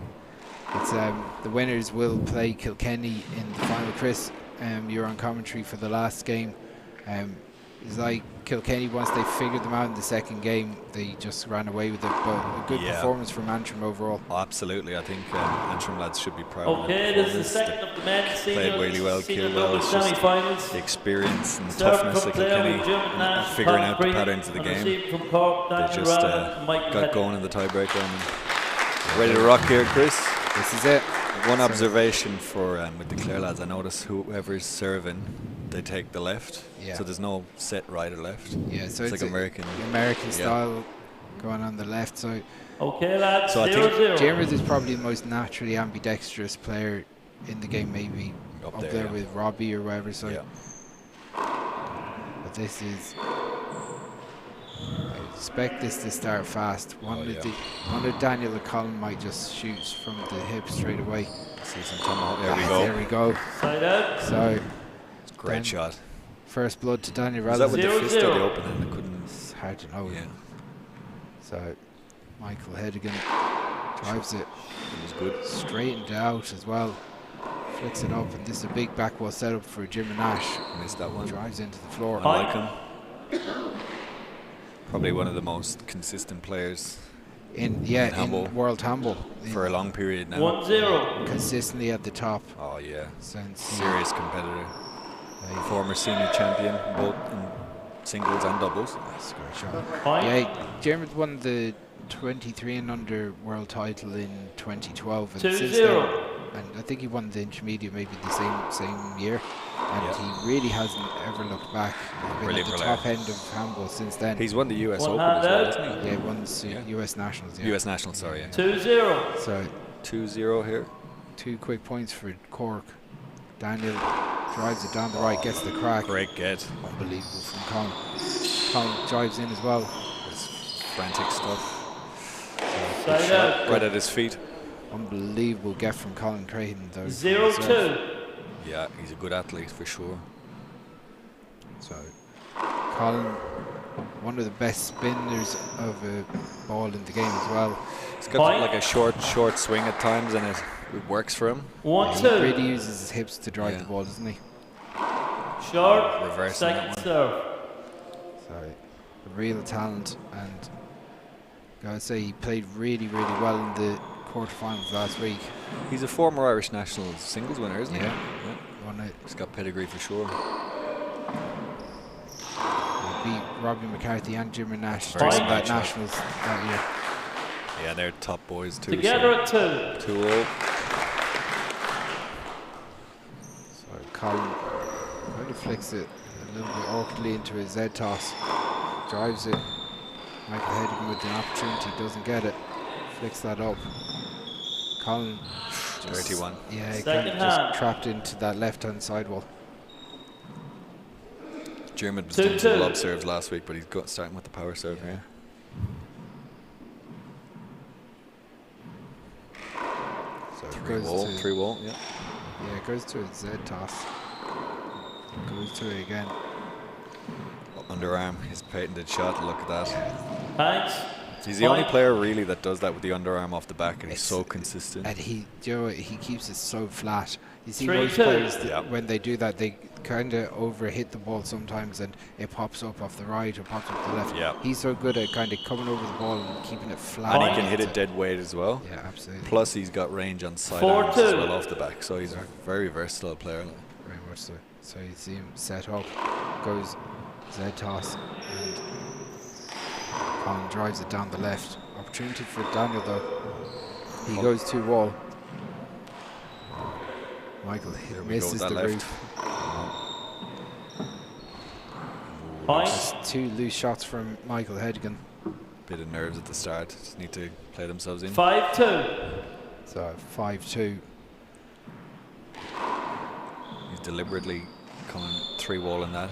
Speaker 1: It's the winners will play Kilkenny in the final. Chris, you're on commentary for the last game. It's like Kilkenny, once they figured them out in the second game, they just ran away with it. But a good performance from Antrim overall.
Speaker 3: Oh, absolutely. I think Antrim lads should be proud
Speaker 8: Okay, this is the second of the men's
Speaker 3: played really well, killed well. It's just the experience and toughness of Kilkenny, figuring out the patterns of the game. They just got going in the tiebreaker and ready to rock here, Chris.
Speaker 1: This is it.
Speaker 3: One observation for with the Clare lads, I notice whoever's serving, they take the left. So there's no set right or left.
Speaker 1: Yeah, so
Speaker 3: it's like American
Speaker 1: style going on the left. So
Speaker 8: okay, lads.
Speaker 3: So I think
Speaker 1: Diarmuid is probably the most naturally ambidextrous player in the game, maybe up there with Robbie or whatever. So, but this is. I expect this to start fast. Wonder Daniel or Colin might just shoot from the hip straight away.
Speaker 3: See some tomahawk. There we go.
Speaker 1: So
Speaker 3: great shot.
Speaker 1: First blood to Daniel
Speaker 3: Relhan. Was that with the fist or the open end? I couldn't.
Speaker 1: It's hard to know. So Michael Hedigan drives it.
Speaker 3: It was good.
Speaker 1: Straightened out as well. Flicks it up, and this is a big back wall setup for Diarmuid Nash.
Speaker 3: Missed that one.
Speaker 1: Drives into the floor.
Speaker 3: I like him. Probably one of the most consistent players
Speaker 1: in World Handball
Speaker 3: for a long period now.
Speaker 8: 1-0.
Speaker 1: Consistently at the top.
Speaker 3: Oh yeah.
Speaker 1: Since
Speaker 3: serious competitor. Former senior champion both in singles and doubles.
Speaker 1: That's a great shot. Yeah, Diarmuid won the 23 and under world title in 2012, and since then, and I think he won the intermediate maybe the same year, and he really hasn't ever looked back. Been at the top end of handball since then.
Speaker 3: He's won the US Open as well, hasn't he?
Speaker 1: Yeah, he won the US Nationals.
Speaker 3: US Nationals, sorry.
Speaker 8: 2-0.
Speaker 1: So
Speaker 3: 2-0 here.
Speaker 1: 2 quick points for Cork. Daniel drives it down the right, gets the crack.
Speaker 3: Great get.
Speaker 1: Unbelievable from Colin. Colin drives in as well.
Speaker 3: It's frantic stuff.
Speaker 8: Right
Speaker 3: at his feet.
Speaker 1: Unbelievable get from Colin Creighton though.
Speaker 8: 0-2.
Speaker 3: Yeah, he's a good athlete for sure.
Speaker 1: So Colin, one of the best spinners of a ball in the game as well.
Speaker 3: He's got like a short swing at times, and it works for him.
Speaker 8: 1-2.
Speaker 1: He really uses his hips to drive the ball, doesn't he?
Speaker 8: Short.
Speaker 3: Reversing
Speaker 8: second serve.
Speaker 1: So a real talent, and gotta say he played really well in the quarterfinals last week.
Speaker 3: He's a former Irish national singles winner, isn't he?
Speaker 1: Yeah.
Speaker 3: He's got pedigree for sure.
Speaker 1: He beat Robbie McCarthy and Diarmuid Nash in that nationals that year.
Speaker 3: Yeah, they're top boys too.
Speaker 8: Together at 2.
Speaker 3: 2-0.
Speaker 1: So Colin kind of flicks it a little bit awkwardly into his Z toss. Drives it. Michael Hedigan with an opportunity, doesn't get it. Flicks that up. Colin.
Speaker 3: 31.
Speaker 1: Yeah, he kind of just trapped into that left-hand sidewall.
Speaker 3: Diarmuid was doing some lob serves last week, but he's starting with the power serve here.
Speaker 1: So it
Speaker 3: Three
Speaker 1: goes
Speaker 3: wall, yeah.
Speaker 1: Yeah, it goes to a Z toss. Goes to it again.
Speaker 3: Underarm, his patented shot, look at that.
Speaker 8: Thanks.
Speaker 3: He's the only player really that does that with the underarm off the back, and he's so
Speaker 1: It's-
Speaker 3: consistent.
Speaker 1: And he keeps it so flat. You see
Speaker 8: 3-2.
Speaker 1: most players, when they do that, they kind of overhit the ball sometimes, and it pops up off the right or pops up the left.
Speaker 3: Yeah.
Speaker 1: He's so good at kind of coming over the ball and keeping it flat.
Speaker 3: And he can hit it dead weight as well.
Speaker 1: Yeah, absolutely.
Speaker 3: Plus, he's got range on side
Speaker 8: 4-2.
Speaker 3: arms as well off the back, so he's a very versatile player.
Speaker 1: Very much so. So you see him set up, goes Z toss, and Colin drives it down the left. Opportunity for Daniel though. He goes to wall. Michael misses the roof.
Speaker 8: Point.
Speaker 1: Just 2 loose shots from Michael Hedigan.
Speaker 3: Bit of nerves at the start, just need to play themselves in.
Speaker 8: 5-2.
Speaker 1: So 5-2.
Speaker 3: He's deliberately coming 3-wall in that,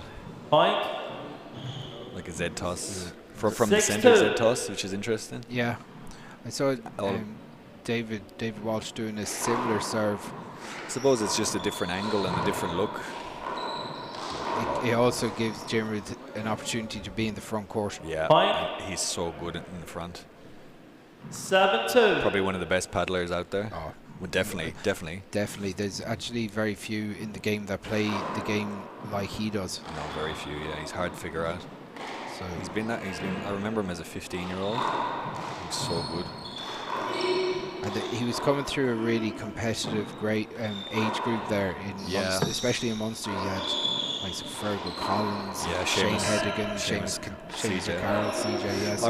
Speaker 8: Point.
Speaker 3: like a Z toss. From the
Speaker 8: 6-2.
Speaker 3: centre Z toss, which is interesting.
Speaker 1: Yeah. I saw David Walsh doing a similar serve.
Speaker 3: I suppose it's just a different angle and a different look.
Speaker 1: It also gives Jimmy an opportunity to be in the front court.
Speaker 3: Yeah,
Speaker 8: Point.
Speaker 3: he's so good in the front.
Speaker 8: 7-2.
Speaker 3: Probably one of the best paddlers out there.
Speaker 1: Oh,
Speaker 3: Well, definitely.
Speaker 1: There's actually very few in the game that play the game like he does.
Speaker 3: No, very few. Yeah, he's hard to figure out.
Speaker 1: So
Speaker 3: He's been. I remember him as a 15-year-old. He's so good.
Speaker 1: and he was coming through a really competitive, great age group there in Munster, especially in Munster. You had like Fergal Collins, Shane Hedigan, Seamus Carroll, CJ. Yes.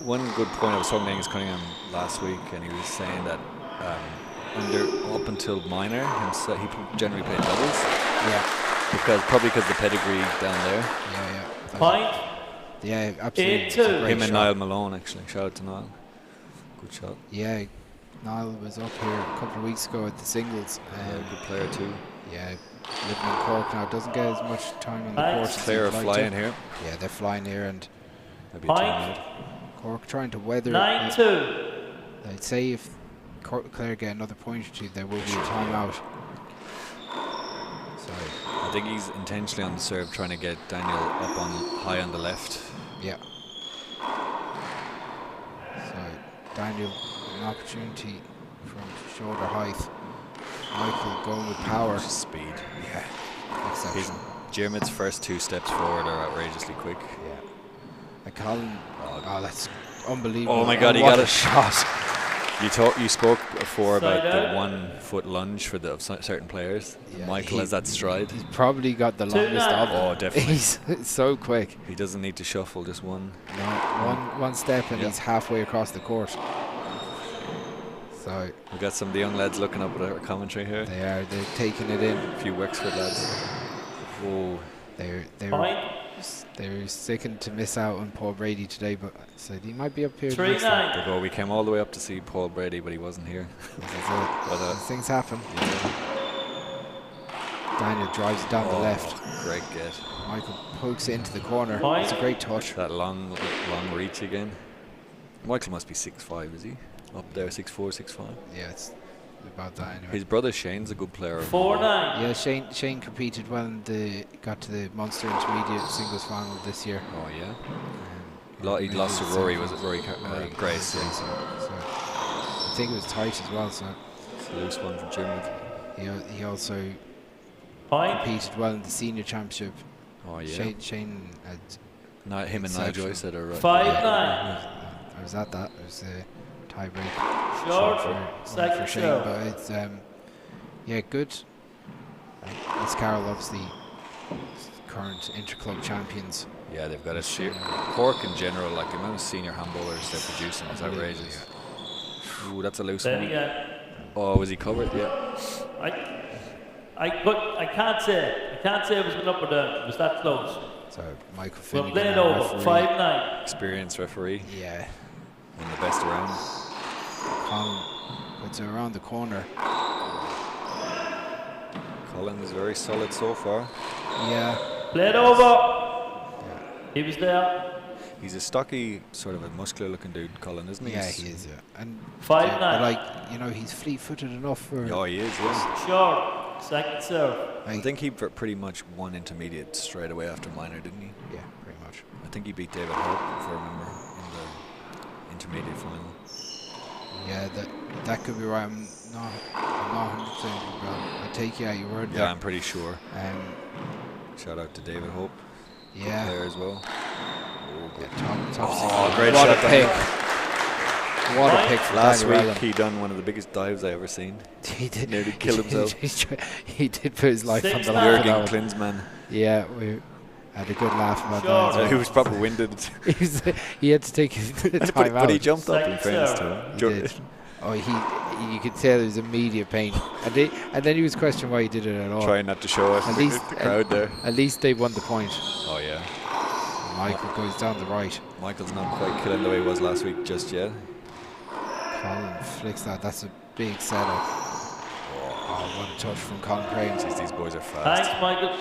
Speaker 3: One good point I was talking to Angus Cunningham last week, and he was saying that up until minor, he generally played doubles.
Speaker 1: Yeah.
Speaker 3: Because the pedigree down there.
Speaker 1: Yeah.
Speaker 8: Point.
Speaker 1: Yeah, absolutely.
Speaker 8: 8-2.
Speaker 3: Him and Niall Malone, actually. Shout out to Niall. Good shot.
Speaker 1: Yeah, Niall was up here a couple of weeks ago at the singles.
Speaker 3: Good player too.
Speaker 1: Yeah, living in Cork now, doesn't get as much time on the court. as
Speaker 3: Clare
Speaker 1: he'd
Speaker 3: are
Speaker 1: like
Speaker 3: flying
Speaker 1: to.
Speaker 3: here.
Speaker 1: Yeah, they're flying here, and
Speaker 3: Maybe a timeout.
Speaker 1: Cork trying to weather.
Speaker 8: 9-2.
Speaker 1: I'd say if Clare get another point or two, there will be a timeout. So
Speaker 3: I think he's intentionally on the serve, trying to get Daniel up on high on the left.
Speaker 1: yeah. So Daniel, an opportunity from shoulder height. Michael going with power.
Speaker 3: Speed.
Speaker 1: Yeah, exceptional.
Speaker 3: Jermid's first 2 steps forward are outrageously quick.
Speaker 1: Yeah. And Colin, that's unbelievable.
Speaker 3: Oh my God, he
Speaker 1: What
Speaker 3: got
Speaker 1: a
Speaker 3: it.
Speaker 1: shot.
Speaker 3: You spoke before about
Speaker 8: Side
Speaker 3: the
Speaker 8: out.
Speaker 3: 1-foot lunge for certain players.
Speaker 1: Yeah,
Speaker 3: Michael has that stride.
Speaker 1: He's probably got the longest
Speaker 8: 2-9.
Speaker 1: of them.
Speaker 3: Oh, definitely.
Speaker 1: He's so quick.
Speaker 3: He doesn't need to shuffle, just one.
Speaker 1: No, one step and he's halfway across the court. So
Speaker 3: We've got some of the young lads looking up at our commentary here.
Speaker 1: they're taking it in.
Speaker 3: A few Wexford lads. Oh,
Speaker 1: They were sickened to miss out on Paul Brady today, but so he might be up here.
Speaker 8: 3-9.
Speaker 3: we came all the way up to see Paul Brady, but he wasn't here.
Speaker 1: Things happen.
Speaker 3: Yeah.
Speaker 1: Daniel drives it down the left.
Speaker 3: Great get.
Speaker 1: Michael pokes it into the corner.
Speaker 8: Point.
Speaker 1: It's a great touch.
Speaker 3: That long reach again. Michael must be 6'5", is he? Up there, 6'4", 6'5".
Speaker 1: Yeah, it's about that anyway.
Speaker 3: His brother Shane's a good player.
Speaker 8: 4-9.
Speaker 1: Yeah, Shane competed well and got to the Munster Intermediate singles final this year.
Speaker 3: Oh yeah. He lost to Rory. Was it Rory Grace?
Speaker 1: Yeah. So I think it was tight as well. So
Speaker 3: it's a loose one from Jim.
Speaker 1: He also
Speaker 8: Point.
Speaker 1: competed well in the senior championship.
Speaker 3: Oh yeah.
Speaker 1: Shane had
Speaker 3: Him and Niall Joyce said are right.
Speaker 8: 5-9.
Speaker 1: I was at that. It was a tiebreak
Speaker 8: Short.
Speaker 1: for
Speaker 8: Second
Speaker 1: Shane,
Speaker 8: serve.
Speaker 1: but it's good. It's Carroll, obviously current interclub champions.
Speaker 3: Yeah, they've got a Cork in general, like the amount of senior handballers they're producing is outrageous. Ooh, that's a loose
Speaker 8: Then
Speaker 3: one.
Speaker 8: again.
Speaker 3: Oh, was he covered? Yeah.
Speaker 8: I can't say. I can't say it was up or down. It was that close.
Speaker 1: So Michael
Speaker 8: We're
Speaker 1: Finnegan,
Speaker 8: playing
Speaker 1: our
Speaker 8: over.
Speaker 1: referee.
Speaker 8: 5-9.
Speaker 3: Experienced referee
Speaker 1: Yeah,
Speaker 3: and the best around.
Speaker 1: Colin puts it around the corner.
Speaker 3: Colin is very solid so far.
Speaker 1: Yeah,
Speaker 8: Played over. He was there.
Speaker 3: He's a stocky, sort of a muscular-looking dude, Colin, isn't he?
Speaker 1: Yeah, he is. Yeah, and
Speaker 8: 5-9.
Speaker 1: but like he's fleet-footed enough for.
Speaker 3: Oh, he is. Yeah.
Speaker 8: Short, second serve.
Speaker 3: I think he pretty much won intermediate straight away after minor, didn't he?
Speaker 1: Yeah, pretty much.
Speaker 3: I think he beat David Hope, if I remember, in the intermediate final.
Speaker 1: Yeah, that could be right. I'm not 100%. I take you at your word.
Speaker 3: Yeah,
Speaker 1: there.
Speaker 3: I'm pretty sure. Shout out to David Hope.
Speaker 1: Yeah.
Speaker 3: There as well.
Speaker 1: Top
Speaker 3: great
Speaker 1: what
Speaker 3: shot.
Speaker 1: A pick. What a pick from
Speaker 3: Last
Speaker 1: Daniel
Speaker 3: week
Speaker 1: Allen.
Speaker 3: he done one of the biggest dives I ever seen.
Speaker 1: He did.
Speaker 3: Nearly killed himself.
Speaker 1: He did put his life on the line.
Speaker 3: Jürgen Klinsmann.
Speaker 1: Yeah, we had a good laugh about that. As well.
Speaker 3: He was probably winded.
Speaker 1: He had to take his time out.
Speaker 3: But he jumped up in fairness to him.
Speaker 1: He did. Oh, you could tell there was immediate pain, and then he was questioning why he did it at all.
Speaker 3: Trying not to show it. At least the crowd there.
Speaker 1: At least they won the point.
Speaker 3: Oh yeah.
Speaker 1: Michael goes down the right.
Speaker 3: Michael's not quite killing the way he was last week just yet.
Speaker 1: Colin flicks that. That's a big setup. Oh, what a touch from Colin Crane.
Speaker 3: These boys are fast.
Speaker 8: Thanks, Michael.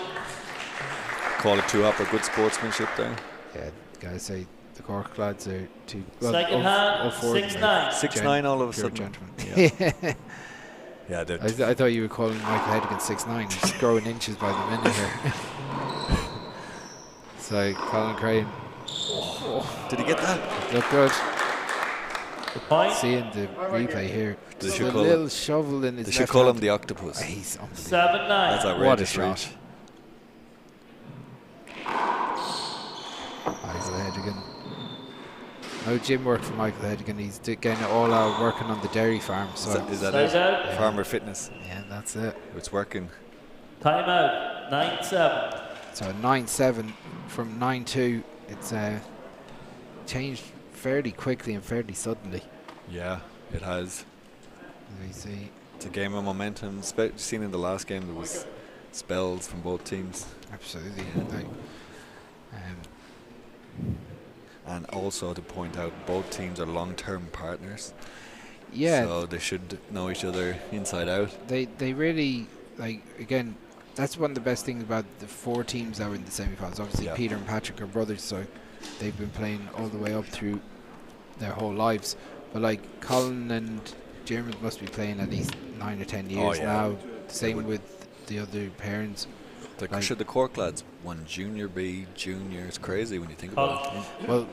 Speaker 3: Call it 2 up or good sportsmanship there.
Speaker 1: Yeah, gotta say the Cork lads are too.
Speaker 8: Second hand, 6-9.
Speaker 3: 6-9 all of a sudden.
Speaker 1: Gentlemen.
Speaker 3: Yeah. Yeah,
Speaker 1: I thought you were calling Michael Hedigan 6'9". He's growing inches by the minute here. So Colin Crane.
Speaker 3: Did he get that?
Speaker 1: Look good.
Speaker 8: Point.
Speaker 1: Seeing the replay here.
Speaker 3: They
Speaker 1: Just
Speaker 3: should
Speaker 1: a
Speaker 3: call
Speaker 1: little
Speaker 3: him-
Speaker 1: shovel in his
Speaker 3: They
Speaker 1: left
Speaker 3: should call
Speaker 1: hand.
Speaker 3: him the octopus.
Speaker 1: He's unbelievable.
Speaker 8: 7-9.
Speaker 3: That's outrageous.
Speaker 1: What a shot.
Speaker 3: reach.
Speaker 1: Michael Hedigan. No gym work for Michael Hedigan. He's getting it all out working on the dairy farm. So
Speaker 3: Is that
Speaker 8: Side
Speaker 3: it?
Speaker 8: out.
Speaker 3: Farmer fitness.
Speaker 1: yeah, that's it.
Speaker 3: It's working.
Speaker 8: Time out. 9-7.
Speaker 1: So 9-7 from 9-2. It's changed fairly quickly and fairly suddenly.
Speaker 3: Yeah, it has.
Speaker 1: We see.
Speaker 3: It's a game of momentum. Seen in the last game, there was spells from both teams.
Speaker 1: Absolutely.
Speaker 3: And also to point out, both teams are long-term partners.
Speaker 1: Yeah.
Speaker 3: So they should know each other inside out.
Speaker 1: They really, like, again, that's one of the best things about the 4 teams that were in the semi-finals. Obviously,
Speaker 3: Yeah.
Speaker 1: Peter and Patrick are brothers, so they've been playing all the way up through their whole lives. But like Colin and Jeremy must be playing at least 9 or 10 years now. Same with the other parents.
Speaker 3: Should the Cork lads won Junior B, Junior? It's crazy when you think about it.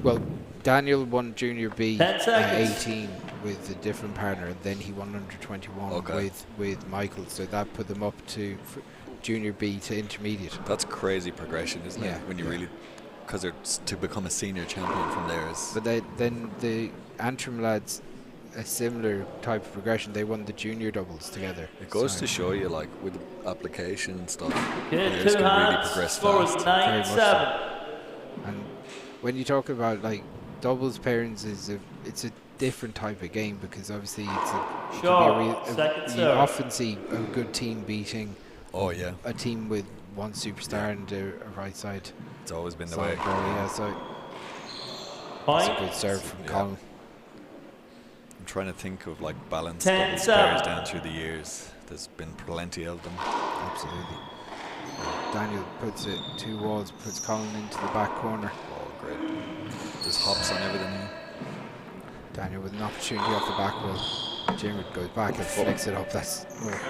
Speaker 1: Well, Daniel won Junior B
Speaker 8: 10 seconds.
Speaker 1: 18 with a different partner, and then he won under 21 with Michael. So that put them up to Junior B to intermediate.
Speaker 3: That's crazy progression, isn't
Speaker 1: Yeah.
Speaker 3: it? When you really, because to become a senior champion from there is.
Speaker 1: But then the Antrim lads, a similar type of progression. They won the junior doubles together.
Speaker 3: It goes to show you, like, with the application and stuff,
Speaker 8: Okay,
Speaker 3: players
Speaker 8: 2
Speaker 3: can really
Speaker 8: hands.
Speaker 3: progress
Speaker 8: Score is
Speaker 3: fast.
Speaker 8: 9-7.
Speaker 1: And when you talk about like doubles pairings, it's a different type of game because obviously you often see a good team beating a team with one superstar and a right side.
Speaker 3: It's always been the
Speaker 1: side
Speaker 3: way.
Speaker 1: player, yeah, so it's a good serve from Colin.
Speaker 3: I'm trying to think of like balanced
Speaker 8: 10
Speaker 3: doubles
Speaker 8: seven.
Speaker 3: players down through the years. There's been plenty of them.
Speaker 1: Absolutely. Daniel puts it 2 walls, puts Colin into the back corner.
Speaker 3: Oh, great. Just hops on everything here.
Speaker 1: Daniel with an opportunity off the back wall. Jim goes back and flicks it up. That's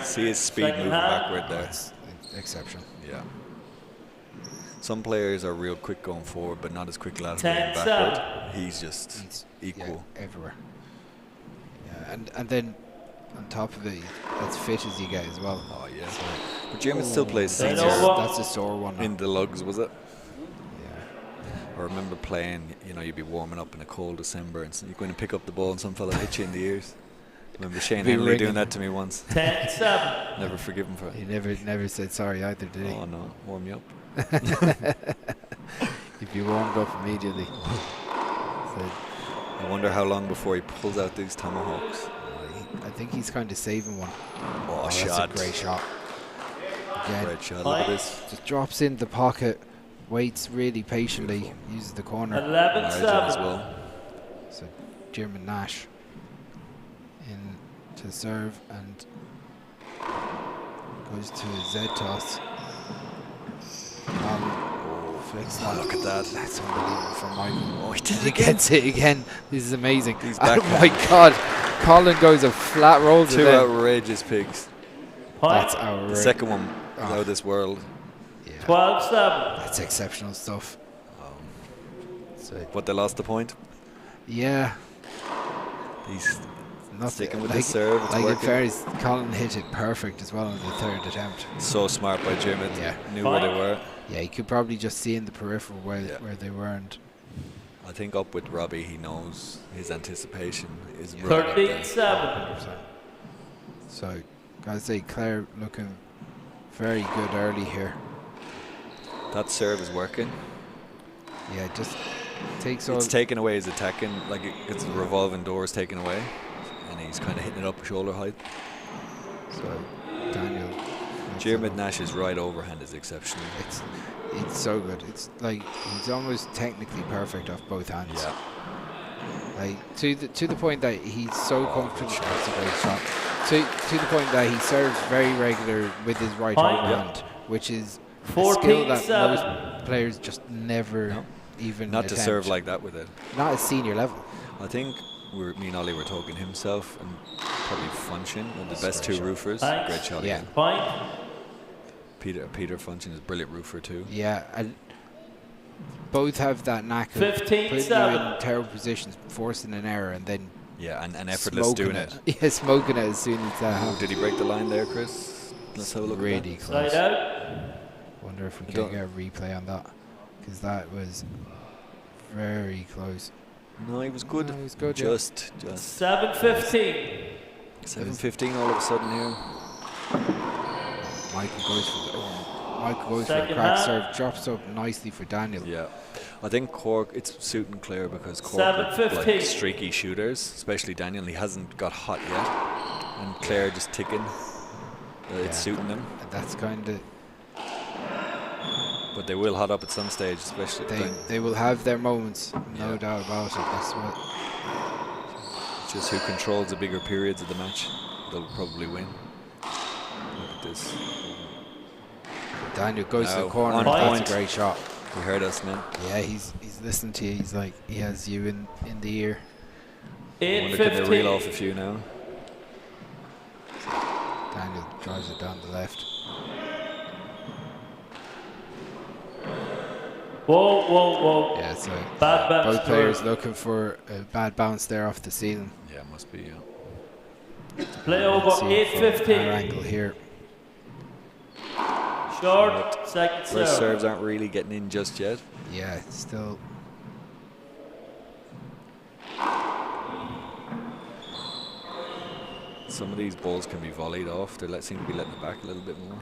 Speaker 3: See his speed moving backward there.
Speaker 1: That's exceptional.
Speaker 3: Yeah. Some players are real quick going forward, but not as quick laterally
Speaker 8: 10
Speaker 3: and backward. He's just equal.
Speaker 1: Yeah, everywhere. Yeah, and then on top of it, as fit as you get as well.
Speaker 3: Oh yeah.
Speaker 1: So
Speaker 3: But Jim still plays senior.
Speaker 1: That's a sore one.
Speaker 3: In the lugs, was it?
Speaker 1: Yeah.
Speaker 3: I remember playing, you'd be warming up in a cold December and you go in and pick up the ball and some fella hit you in the ears. I remember Shane Henley doing that to me once.
Speaker 8: 10-7.
Speaker 3: Never forgive him for it.
Speaker 1: He never said sorry either, did he?
Speaker 3: Oh no, warm you up.
Speaker 1: If you warmed up immediately.
Speaker 3: I wonder how long before he pulls out these tomahawks.
Speaker 1: I think he's kind of saving one.
Speaker 3: Oh,
Speaker 1: that's
Speaker 3: shot.
Speaker 1: a great shot. Again,
Speaker 3: Great shot. Look at this.
Speaker 1: just drops in the pocket, waits really patiently, uses the corner.
Speaker 8: 11-7
Speaker 3: as well.
Speaker 1: So Jim and Nash in to serve and goes to a Z toss. flicks
Speaker 3: Oh,
Speaker 1: that.
Speaker 3: look at that.
Speaker 1: That's unbelievable from Michael.
Speaker 3: Oh, he did it
Speaker 1: He
Speaker 3: again.
Speaker 1: gets it again. This is amazing.
Speaker 3: He's
Speaker 1: Oh
Speaker 3: back.
Speaker 1: my God. Colin goes a flat roll to
Speaker 3: Two
Speaker 1: them.
Speaker 3: outrageous picks.
Speaker 1: That's
Speaker 3: The
Speaker 1: outrageous.
Speaker 3: second one was out of this world.
Speaker 1: Yeah.
Speaker 8: 12-7.
Speaker 1: That's exceptional stuff. So,
Speaker 3: But they lost the point.
Speaker 1: yeah.
Speaker 3: He's
Speaker 1: Nothing.
Speaker 3: sticking with
Speaker 1: like,
Speaker 3: the serve. It's
Speaker 1: like in
Speaker 3: working.
Speaker 1: fairness, Colin hit it perfect as well on the third attempt.
Speaker 3: So smart by Jim.
Speaker 1: Yeah.
Speaker 3: Knew where they were.
Speaker 1: Yeah, you could probably just see in the peripheral where
Speaker 3: Yeah.
Speaker 1: where they weren't.
Speaker 3: I think up with Robbie, he knows his anticipation is right up there.
Speaker 8: 13-7.
Speaker 1: So, gotta say, Clare looking very good early here.
Speaker 3: That serve is working.
Speaker 1: Yeah, it just takes all.
Speaker 3: It's taken away his attacking, like it's the revolving doors taken away, and he's kind of hitting it up shoulder height.
Speaker 1: So, Daniel.
Speaker 3: Diarmuid Nash's right overhand is exceptional.
Speaker 1: It's so good. It's like he's almost technically perfect off both hands.
Speaker 3: Yeah.
Speaker 1: Like to the point that he's so comfortable. That's a great shot. To the point that he serves very regular with his right overhand, which is a skill that most players just never even
Speaker 3: Not to
Speaker 1: attempt.
Speaker 3: serve like that with it.
Speaker 1: Not at senior level.
Speaker 3: I think me and Ollie were talking himself and probably Funchin, one of the best two roofers.
Speaker 8: Thanks.
Speaker 3: Great shot
Speaker 1: Yeah.
Speaker 3: again.
Speaker 8: Point.
Speaker 3: Peter Funchin is a brilliant roofer too.
Speaker 1: Yeah, and both have that knack of
Speaker 8: 15-7.
Speaker 1: putting you in terrible positions, forcing an error, and then
Speaker 3: Yeah, and effortless
Speaker 1: smoking
Speaker 3: doing it.
Speaker 1: Yeah, smoking it as soon as that
Speaker 3: Oh,
Speaker 1: happens.
Speaker 3: did he break the line there, Chris? Let's have a look at
Speaker 1: Really
Speaker 3: that.
Speaker 1: close.
Speaker 8: Side out.
Speaker 1: Wonder if we
Speaker 3: I
Speaker 1: can
Speaker 3: don't-
Speaker 1: get a replay on that, because that was very close.
Speaker 3: No, he was good.
Speaker 1: No, he was good, yeah.
Speaker 3: Just
Speaker 8: 7-15.
Speaker 3: 7:15 all of a sudden here.
Speaker 1: Michael goes for a
Speaker 8: Second
Speaker 1: crack
Speaker 8: half.
Speaker 1: serve, drops up nicely for Daniel.
Speaker 3: Yeah. I think Cork, it's suiting Clare because Cork
Speaker 8: 7:15.
Speaker 3: are like streaky shooters, especially Daniel. He hasn't got hot yet. And Clare just ticking. It's suiting them.
Speaker 1: And that's kind of
Speaker 3: But they will hot up at some stage, especially.
Speaker 1: they will have their moments, no doubt about it. That's what.
Speaker 3: Just who controls the bigger periods of the match, they'll probably win. Look at this.
Speaker 1: Daniel goes to
Speaker 3: No,
Speaker 1: the corner.
Speaker 3: on
Speaker 1: That's
Speaker 3: point.
Speaker 1: a great shot.
Speaker 3: He heard us, man.
Speaker 1: Yeah, he's listening to you. He's like he has you in the ear.
Speaker 3: I wonder can they reel off a
Speaker 8: 8-15.
Speaker 3: few now?
Speaker 1: Daniel drives it down the left.
Speaker 8: Whoa.
Speaker 1: Yeah, so
Speaker 8: Bad bounce.
Speaker 1: both players looking for a bad bounce there off the ceiling.
Speaker 3: Yeah, must be.
Speaker 8: Play over.
Speaker 1: Let's see from our
Speaker 8: 8-15.
Speaker 1: angle here.
Speaker 8: Short. Second
Speaker 3: First
Speaker 8: serve.
Speaker 3: serves aren't really getting in just yet.
Speaker 1: Yeah, it's still.
Speaker 3: Some of these balls can be volleyed off. They seem to be letting it back a little bit more.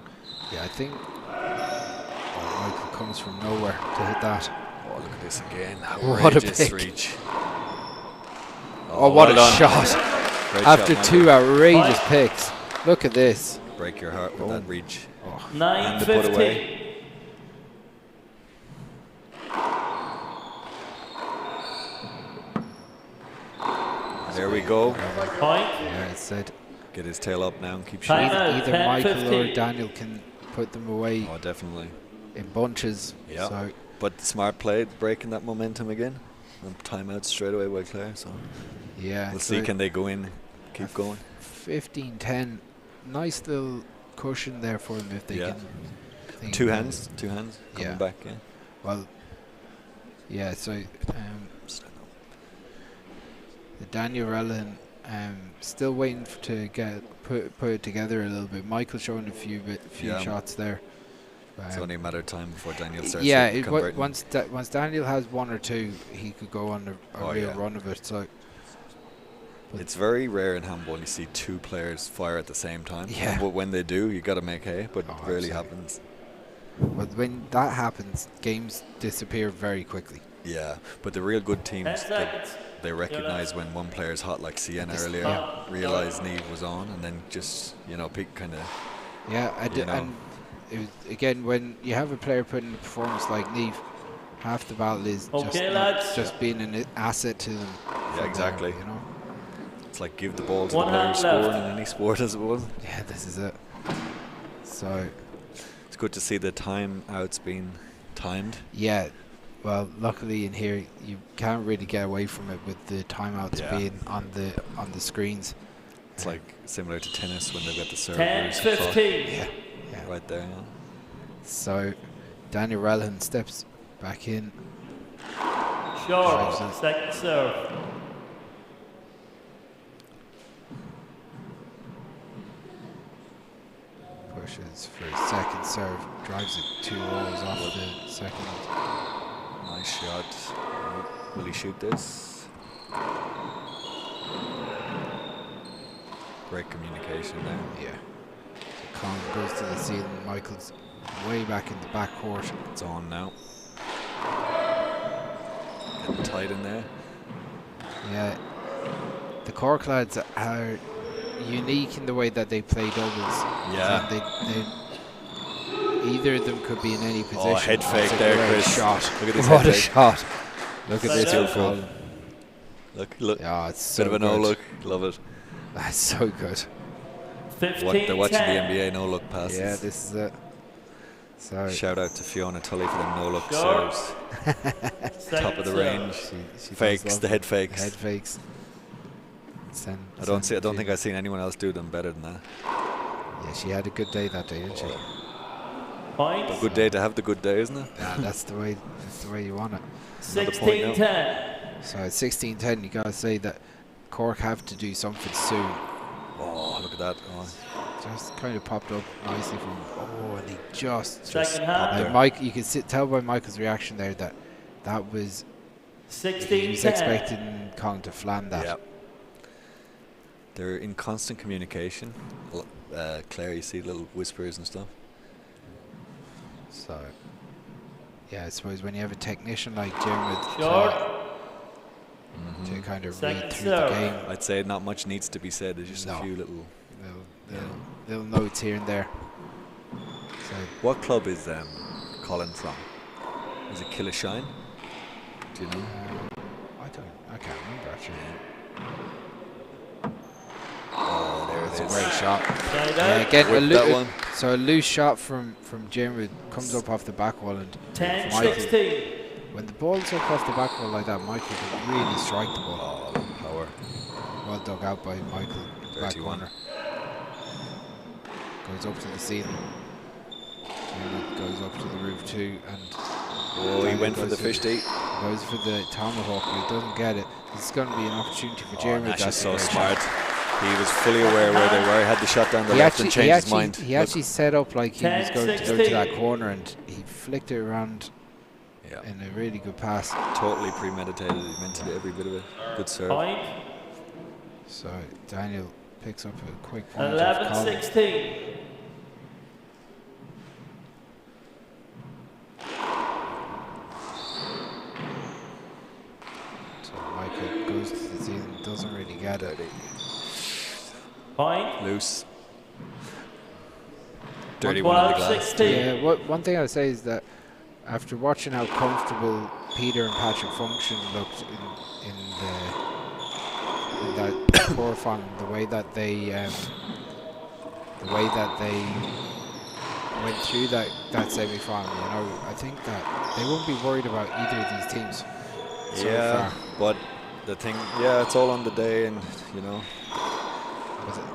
Speaker 1: Yeah, I think Michael comes from nowhere to hit that.
Speaker 3: Oh, look at this again.
Speaker 1: What a
Speaker 3: Outrageous
Speaker 1: pick.
Speaker 3: reach.
Speaker 1: Oh, what
Speaker 3: well
Speaker 1: a
Speaker 3: done.
Speaker 1: shot.
Speaker 3: Great
Speaker 1: After
Speaker 3: shot,
Speaker 1: two
Speaker 3: Michael.
Speaker 1: outrageous picks. Look at this.
Speaker 3: Break your heart with that reach.
Speaker 1: Oh,
Speaker 3: And the put
Speaker 8: 9-15.
Speaker 3: away. There we go.
Speaker 8: Point.
Speaker 1: yeah, it's said.
Speaker 3: Get his tail up now and keep
Speaker 8: Time
Speaker 3: shooting.
Speaker 8: out.
Speaker 1: Either
Speaker 8: 10,
Speaker 1: Michael
Speaker 8: 15.
Speaker 1: or Daniel can put them away
Speaker 3: Oh, definitely.
Speaker 1: in bunches.
Speaker 3: Yeah.
Speaker 1: So
Speaker 3: But smart play, breaking that momentum again. And timeout straight away by Clare. So
Speaker 1: yeah,
Speaker 3: we'll
Speaker 1: so
Speaker 3: see, can they go in, keep going.
Speaker 1: 15-10. Nice little cushion there for them if they
Speaker 3: Yeah.
Speaker 1: can. if they
Speaker 3: Two
Speaker 1: can-
Speaker 3: hands coming
Speaker 1: Yeah.
Speaker 3: back. Yeah.
Speaker 1: Well, yeah. So the Daniel Rellan still waiting to get put it together a little bit. Michael showing a few
Speaker 3: Yeah.
Speaker 1: shots there.
Speaker 3: It's only a matter of time before Daniel starts
Speaker 1: Yeah,
Speaker 3: converting.
Speaker 1: once Daniel has one or two, he could go on a real run of it. So
Speaker 3: It's very rare in handball you see two players fire at the same time.
Speaker 1: Yeah.
Speaker 3: But when they do, you got to make hay, but
Speaker 1: Oh,
Speaker 3: it rarely
Speaker 1: absolutely.
Speaker 3: happens.
Speaker 1: but when that happens, games disappear very quickly.
Speaker 3: Yeah, but the real good
Speaker 8: 10
Speaker 3: teams,
Speaker 8: seconds.
Speaker 3: they recognize when one player's hot, like Sienna earlier,
Speaker 1: yeah.
Speaker 3: realize Neve was on, and then just, pick kind of.
Speaker 1: Yeah,
Speaker 3: You know.
Speaker 1: and it was, again, when you have a player putting in a performance like Neve, half the battle is
Speaker 8: Okay, lads.
Speaker 1: just being an asset to them.
Speaker 3: Yeah,
Speaker 1: from
Speaker 3: exactly.
Speaker 1: there,
Speaker 3: It's like give the ball to
Speaker 8: One
Speaker 3: the player
Speaker 8: hand
Speaker 3: scoring
Speaker 8: left.
Speaker 3: in any sport, as it was.
Speaker 1: Yeah, this is it. So
Speaker 3: It's good to see the timed.
Speaker 1: Yeah. Well, luckily in here you can't really get away from it with the timeouts being on the screens.
Speaker 3: It's like similar to tennis when they've got the serve.
Speaker 8: 10-15.
Speaker 1: Yeah.
Speaker 3: Right there. Yeah.
Speaker 1: So Daniel Relhan steps back in.
Speaker 8: Short, second serve.
Speaker 1: Pushes for his second serve, drives it 2 rolls off the second.
Speaker 3: Nice shot. Will he shoot this? Great communication there.
Speaker 1: Yeah. So Colin goes to the ceiling. Michael's way back in the back court.
Speaker 3: It's on now. Getting tight in there.
Speaker 1: Yeah. The Cork lads are unique in the way that they play doubles.
Speaker 3: Yeah.
Speaker 1: They either of them could be in any position.
Speaker 3: Oh, head fake
Speaker 1: That's a
Speaker 3: there,
Speaker 1: great
Speaker 3: Chris.
Speaker 1: shot.
Speaker 3: Look at this
Speaker 1: What
Speaker 3: head
Speaker 1: a
Speaker 3: fake.
Speaker 1: shot. Look at this.
Speaker 3: Beautiful. Look.
Speaker 1: Yeah, it's so
Speaker 3: Bit of a
Speaker 1: good.
Speaker 3: no-look. Love it.
Speaker 1: That's so good.
Speaker 8: 15-10.
Speaker 3: They're watching the NBA no-look passes.
Speaker 1: Yeah, this is it. So
Speaker 3: Shout out to Fiona Tully for them no-look
Speaker 8: Short.
Speaker 3: serves.
Speaker 8: Second
Speaker 3: Top of the
Speaker 8: serve.
Speaker 3: range.
Speaker 1: she
Speaker 3: Fakes,
Speaker 1: does love
Speaker 3: the head
Speaker 1: them.
Speaker 3: fakes.
Speaker 1: Head fakes.
Speaker 3: I don't think I've seen anyone else do them better than that.
Speaker 1: Yeah, she had a good day that day, didn't she?
Speaker 8: Point.
Speaker 3: A good day to have the good day, isn't it?
Speaker 1: Yeah, that's the way you want it.
Speaker 8: 16-10.
Speaker 1: So at 16-10, you gotta say that Cork have to do something soon.
Speaker 3: Oh, look at that. Oh.
Speaker 1: Just kind of popped up nicely from. Oh, and he just
Speaker 8: Second half.
Speaker 1: like Mike, you can tell by Michael's reaction there that was. He was
Speaker 8: 16-10.
Speaker 1: expecting Colin to flan that.
Speaker 3: Yeah. They're in constant communication. Clare, you see little whispers and stuff.
Speaker 1: So, yeah, I suppose when you have a technician like Dermot to kind of
Speaker 8: Second
Speaker 1: read through
Speaker 8: serve.
Speaker 1: the game,
Speaker 3: I'd say not much needs to be said. There's just a few little.
Speaker 1: little notes here and there. So,
Speaker 3: What club is Colin from? Is it Kilashine? Do you know?
Speaker 1: I can't remember actually.
Speaker 3: Oh, there it
Speaker 1: That's a
Speaker 3: is.
Speaker 1: great shot.
Speaker 8: Again,
Speaker 1: Again,
Speaker 3: Whip that one.
Speaker 1: so a loose shot from Dermot comes up off the back wall, and
Speaker 8: 10-16.
Speaker 1: when the ball's up off the back wall like that, Michael can really strike the ball.
Speaker 3: Oh, power.
Speaker 1: Well dug out by Michael, back
Speaker 3: 31.
Speaker 1: corner. Goes up to the ceiling. Dermot goes up to the roof too, and
Speaker 3: Oh, he went for the fish deep.
Speaker 1: goes for the tomahawk, but he doesn't get it. This is going to be an opportunity for Dermot.
Speaker 3: Nash is
Speaker 1: That's a
Speaker 3: so
Speaker 1: great
Speaker 3: smart.
Speaker 1: shot.
Speaker 3: He was fully aware where they were. He had the shot down the left and changed his mind.
Speaker 1: He actually set up like he was going to go to that
Speaker 8: 10-16.
Speaker 1: corner, and he flicked it around
Speaker 3: Yeah.
Speaker 1: in a really good pass.
Speaker 3: Totally premeditated. He meant to do every bit of it. Good serve.
Speaker 8: Point.
Speaker 1: So Daniel picks up a quick point. off Colin.
Speaker 8: 11-16.
Speaker 1: So Michael goes to the ceiling, doesn't really get it.
Speaker 8: Point.
Speaker 3: Loose. Dirty one on the glass.
Speaker 8: 12-16.
Speaker 1: Yeah, one thing I would say is that after watching how comfortable Peter and Patrick Function looked in that quarterfinal, the way that they went through that semi-final, you know, I think that they won't be worried about either of these teams. So
Speaker 3: Yeah,
Speaker 1: far.
Speaker 3: but the thing, it's all on the day, and you know,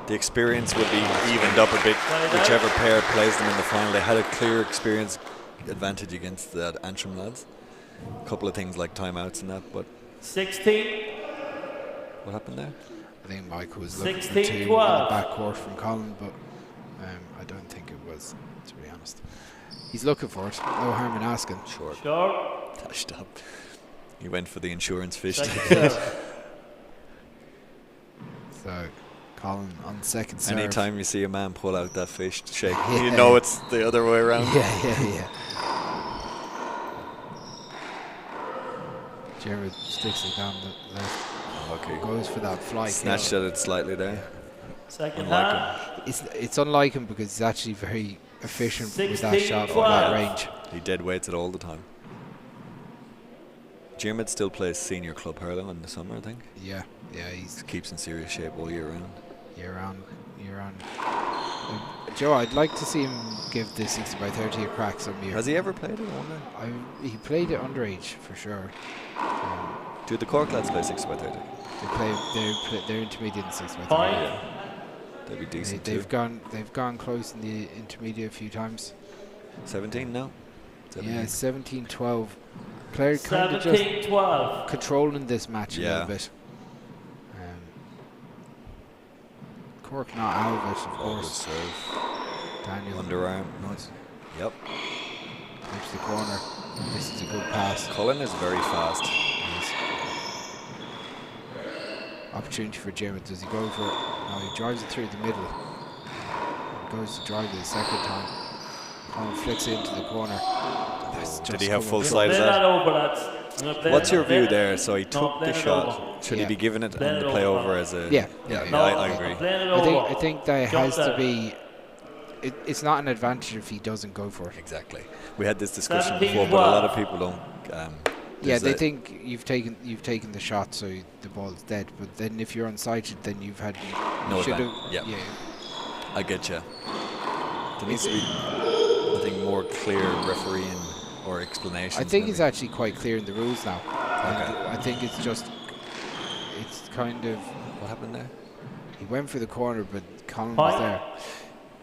Speaker 3: the experience will be evened up a bit. Whichever pair plays them in the final, they had a clear experience advantage against the Antrim lads. A couple of things like timeouts and that, but
Speaker 8: 16.
Speaker 3: what happened there?
Speaker 1: I think Michael was looking for
Speaker 8: 16-12.
Speaker 1: two in the back court from Colin, but I don't think it was, to be honest. He's looking for it. No harm in asking.
Speaker 3: Short.
Speaker 8: Short.
Speaker 3: Touched up. He went for the insurance fish.
Speaker 8: Second serve.
Speaker 1: So Colin on second serve.
Speaker 3: Anytime you see a man pull out that fish to shake,
Speaker 1: Yeah.
Speaker 3: you know it's the other way around.
Speaker 1: Yeah. Jared sticks it down the left.
Speaker 3: Okay.
Speaker 1: Goes for that fly.
Speaker 3: Snatched at it slightly there.
Speaker 8: Second
Speaker 3: Unlike
Speaker 8: half.
Speaker 1: It's unlike him because he's actually very efficient with that shot from
Speaker 8: 16-12.
Speaker 1: that range.
Speaker 3: He dead weights it all the time. Dermot still plays senior club hurling in the summer, I think.
Speaker 1: Yeah, he's
Speaker 3: Keeps in serious shape all year round.
Speaker 1: year round. Joe, I'd like to see him give the 60 by 30 a crack some year.
Speaker 3: Has he ever played it one day?
Speaker 1: He played it underage for sure.
Speaker 3: Do the Cork lads play 60 by 30?
Speaker 1: They're intermediate in 60 by 30.
Speaker 8: Point.
Speaker 3: They'd be decent
Speaker 1: They've gone close in the intermediate a few times.
Speaker 3: 17 now? 17.
Speaker 1: Yeah, 17-12. Clare kind of just
Speaker 8: 17-12.
Speaker 1: controlling this match a
Speaker 3: Yeah.
Speaker 1: little bit. Cork not out of it, of
Speaker 3: Good
Speaker 1: course.
Speaker 3: serve.
Speaker 1: Daniel
Speaker 3: Underarm. Nice. Yep.
Speaker 1: into the corner. This is a good pass.
Speaker 3: Cullen is very fast.
Speaker 1: Opportunity for Jim. Does he go for it? No, he drives it through the middle. Goes to drive it the second time. Colin flicks it into the corner.
Speaker 3: Did he have full
Speaker 8: Play
Speaker 3: sight of
Speaker 8: that
Speaker 3: that?
Speaker 8: over, lads. I'm gonna play
Speaker 3: What's
Speaker 8: it-
Speaker 3: your
Speaker 8: play
Speaker 3: view
Speaker 8: it-
Speaker 3: there? So he
Speaker 8: No,
Speaker 3: took
Speaker 8: play
Speaker 3: the
Speaker 8: it
Speaker 3: shot.
Speaker 8: over.
Speaker 3: Should
Speaker 1: Yeah.
Speaker 3: he be giving it
Speaker 8: Play
Speaker 3: and
Speaker 8: it
Speaker 3: the play
Speaker 8: over.
Speaker 3: over as a...
Speaker 1: Yeah.
Speaker 3: I agree.
Speaker 8: Playing it
Speaker 1: I
Speaker 8: over.
Speaker 1: think there
Speaker 8: Jump
Speaker 1: has to
Speaker 8: there.
Speaker 1: be. It's not an advantage if he doesn't go for it.
Speaker 3: Exactly. We had this discussion
Speaker 8: 17-12.
Speaker 3: before, but a lot of people don't...
Speaker 1: Yeah,
Speaker 3: there's
Speaker 1: they
Speaker 3: a-
Speaker 1: think you've taken the shot, so the ball's dead. But then if you're unsighted, then you've had
Speaker 3: No
Speaker 1: should
Speaker 3: advantage.
Speaker 1: have.
Speaker 3: Yeah. I get you. There needs to be, I think, more clear refereeing or explanation.
Speaker 1: I think it's actually quite clear in the rules now.
Speaker 3: Okay.
Speaker 1: I think it's kind of.
Speaker 3: What happened there?
Speaker 1: He went for the corner, but Colin was
Speaker 8: Point.
Speaker 1: there.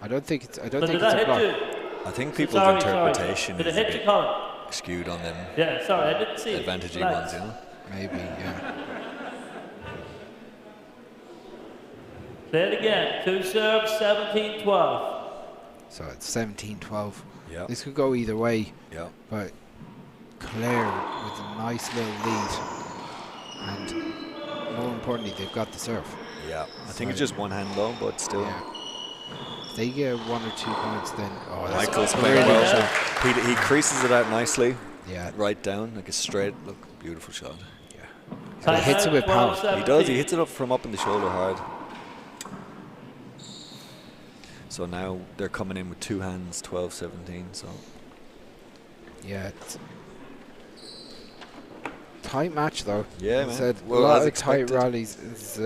Speaker 1: I don't think it's. I don't
Speaker 8: So
Speaker 1: think
Speaker 8: did
Speaker 1: it's
Speaker 8: that
Speaker 1: a block.
Speaker 8: hit you?
Speaker 3: I think people's
Speaker 8: Sorry.
Speaker 3: interpretation
Speaker 8: Did it
Speaker 3: is a
Speaker 8: hit you,
Speaker 3: bit
Speaker 8: Colin?
Speaker 3: skewed on them
Speaker 8: Yeah, sorry, I didn't see it.
Speaker 3: advantagey
Speaker 8: Relax.
Speaker 3: ones, you know?
Speaker 1: Maybe, yeah.
Speaker 8: Play it again. 2 serves, 17-12.
Speaker 1: So it's 17-12.
Speaker 3: Yeah.
Speaker 1: This could go either way,
Speaker 3: Yeah.
Speaker 1: but Clare with a nice little lead, and more importantly, they've got the serve.
Speaker 3: Yeah. I think it's just one hand though, but still.
Speaker 1: Yeah. If they get 1 or 2 points, then that's
Speaker 3: Michael's
Speaker 1: a
Speaker 3: playing
Speaker 1: really
Speaker 3: well.
Speaker 1: good shot.
Speaker 3: He creases it out nicely.
Speaker 1: Yeah.
Speaker 3: Right down, like a straight, look, beautiful shot.
Speaker 1: He hits it with power.
Speaker 3: He does, he hits it up from up in the shoulder hard. So now they're coming in with 2 hands, 12-17, so.
Speaker 1: Yeah. It's tight match though.
Speaker 3: Yeah,
Speaker 1: As I
Speaker 3: man.
Speaker 1: said,
Speaker 3: Well,
Speaker 1: a lot
Speaker 3: as
Speaker 1: of tight
Speaker 3: expected.
Speaker 1: rallies.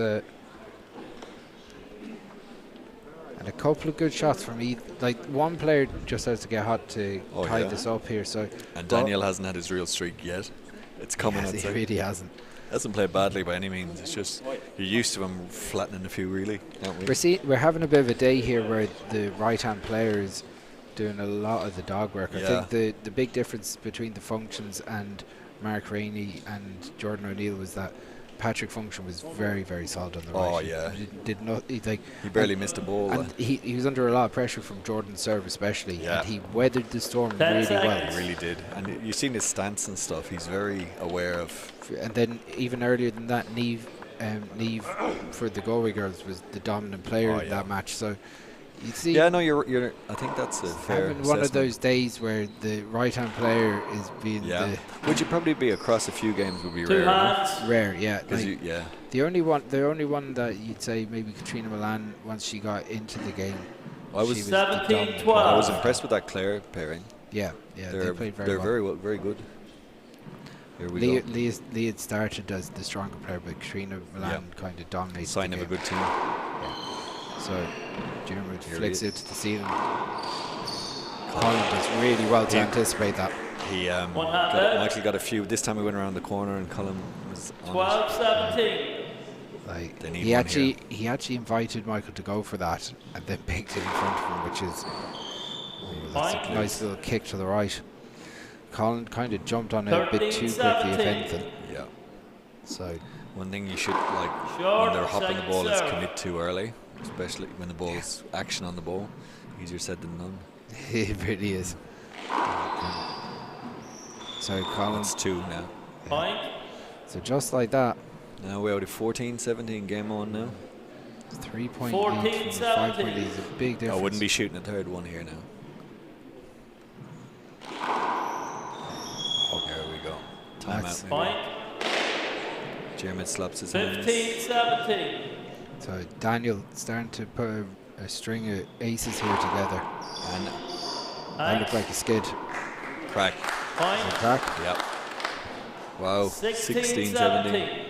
Speaker 1: And a couple of good shots from like one player just has to get hot to tie this up here. So
Speaker 3: And Daniel hasn't had his real streak yet. It's coming.
Speaker 1: Yes,
Speaker 3: I'd
Speaker 1: he
Speaker 3: say.
Speaker 1: really hasn't.
Speaker 3: Hasn't played badly by any means. It's just you're used to him flattening a few, really, aren't we?
Speaker 1: We're having a bit of a day here where the right-hand player is doing a lot of the dog work. I
Speaker 3: Yeah.
Speaker 1: think the big difference between the Functions and Mark Rainey and Jordan O'Neill was that Patrick Function was very, very solid on the right.
Speaker 3: Oh, yeah.
Speaker 1: He did not. He
Speaker 3: barely missed a ball.
Speaker 1: And he was under a lot of pressure from Jordan's serve, especially.
Speaker 3: Yeah.
Speaker 1: And he weathered the storm
Speaker 8: 10
Speaker 1: really
Speaker 8: seconds.
Speaker 1: well.
Speaker 3: He really did. And you've seen his stance and stuff. He's very aware of.
Speaker 1: And then even earlier than that, Neve for the Galway girls was the dominant player in that match. So you see,
Speaker 3: Yeah, no, you're. I think that's a fair.
Speaker 1: having one of
Speaker 3: assessment.
Speaker 1: those days where the right-hand player is being
Speaker 3: Yeah. Would you probably be across a few games would be
Speaker 8: 2
Speaker 3: rare.
Speaker 8: hands.
Speaker 1: rare, yeah.
Speaker 3: 'Cause
Speaker 1: Like,
Speaker 3: yeah.
Speaker 1: the only one that you'd say maybe Katrina Milan once she got into the game.
Speaker 3: I was
Speaker 1: she the dominant
Speaker 8: 17-12.
Speaker 1: player.
Speaker 3: I was impressed with that Clare pairing.
Speaker 1: Yeah, they played very well.
Speaker 3: very good. Here we go.
Speaker 1: Lee had started as the stronger player, but Katrina Milan kind of dominated.
Speaker 3: Sign
Speaker 1: the
Speaker 3: of a
Speaker 1: game.
Speaker 3: good team.
Speaker 1: So Dermot
Speaker 3: Here
Speaker 1: flicks
Speaker 3: he
Speaker 1: it to the ceiling. Colin does really well to anticipate that.
Speaker 3: He
Speaker 8: One hand left.
Speaker 3: Michael got a few. This time we went around the corner and Colin was on it.
Speaker 8: 12-17.
Speaker 1: Like
Speaker 3: They need
Speaker 1: he
Speaker 3: one
Speaker 1: actually invited Michael to go for that, and then picked it in front of him, which is that's a
Speaker 8: Point.
Speaker 1: nice little kick to the right. Colin kind of jumped on it a bit too quickly, if
Speaker 8: 13-17.
Speaker 1: anything.
Speaker 3: Yeah.
Speaker 1: So
Speaker 3: One thing you should like
Speaker 8: Short,
Speaker 3: when they're hopping the
Speaker 8: second
Speaker 3: ball is
Speaker 8: serve.
Speaker 3: commit too early, especially when the ball's action on the ball. Easier said than done.
Speaker 1: it really is. So Colin.
Speaker 3: It's 2 now.
Speaker 8: Point.
Speaker 1: So just like that,
Speaker 3: Now we're out of 14-17 game on now.
Speaker 1: 3-point
Speaker 8: 14,
Speaker 1: lead from the 5-point
Speaker 8: 17.
Speaker 1: lead is a big difference.
Speaker 3: I wouldn't be shooting a third one here now. There we go.
Speaker 1: That's-
Speaker 3: Timeout.
Speaker 8: Point.
Speaker 3: Jermid slaps his hands.
Speaker 8: 15-17.
Speaker 1: So Daniel starting to put a string of aces here together.
Speaker 3: And
Speaker 1: That looked like a skid.
Speaker 3: crack.
Speaker 8: Point.
Speaker 1: Crack.
Speaker 3: Yep. Wow. 16-17.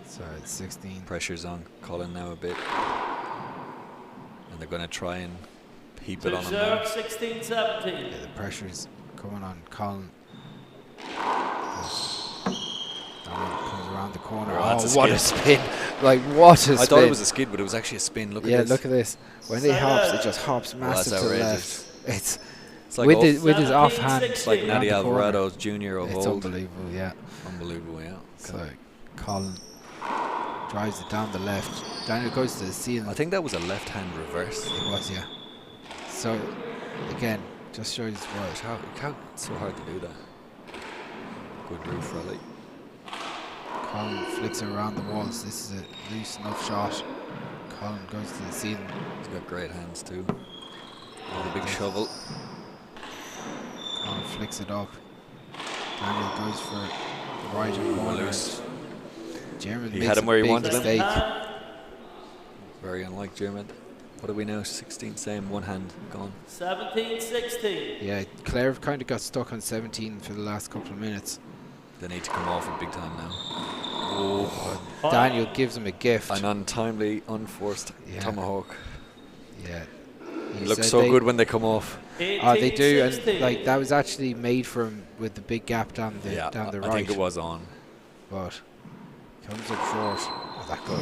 Speaker 1: So it's 16.
Speaker 3: Pressure's on Colin now a bit. And they're going to try and heap it on him.
Speaker 8: serve,
Speaker 3: Now.
Speaker 8: 16-17.
Speaker 1: Yeah, the pressure's coming on Colin. Comes around the corner.
Speaker 3: Oh,
Speaker 1: Oh, what a spin. Like, what a spin.
Speaker 3: I thought it was a skid, but it was actually a spin. Look at this.
Speaker 1: Yeah, look at this. When he hops, it just hops massive
Speaker 3: that's
Speaker 1: to the
Speaker 3: outrageous.
Speaker 1: left. It's
Speaker 3: like
Speaker 1: with his offhand.
Speaker 3: It's like
Speaker 1: around
Speaker 3: Natty
Speaker 1: the corner.
Speaker 3: Alvarado's junior of
Speaker 1: It's
Speaker 3: old.
Speaker 1: unbelievable, yeah.
Speaker 3: Unbelievable, yeah.
Speaker 1: So Colin drives it down the left. Daniel goes to the ceiling.
Speaker 3: I think that was a left-hand reverse.
Speaker 1: It was, yeah. So, again, just shows what.
Speaker 3: It's so hard to do that. Good roof rally.
Speaker 1: Colin flicks it around the walls. This is a loose enough shot. Colin goes to the ceiling.
Speaker 3: He's got great hands too. With a big shovel.
Speaker 1: Colin flicks it up. Daniel goes for the right hand corner.
Speaker 3: Loose.
Speaker 1: German
Speaker 3: He
Speaker 1: makes
Speaker 3: had him where
Speaker 1: a
Speaker 3: he
Speaker 1: big
Speaker 3: wanted him.
Speaker 1: mistake.
Speaker 3: Very unlike German. What are we now? 16, same, one hand gone.
Speaker 8: 17-16.
Speaker 1: Yeah, Clare kind of got stuck on 17 for the last couple of minutes.
Speaker 3: They need to come off it big time now.
Speaker 1: Oh. Daniel gives him a gift.
Speaker 3: An untimely, unforced tomahawk.
Speaker 1: Yeah.
Speaker 3: It looks so good when they come off.
Speaker 1: Oh, they do, and like that was actually made for him with the big gap down the right.
Speaker 3: I think it was on.
Speaker 1: But comes up short. Oh, that goal.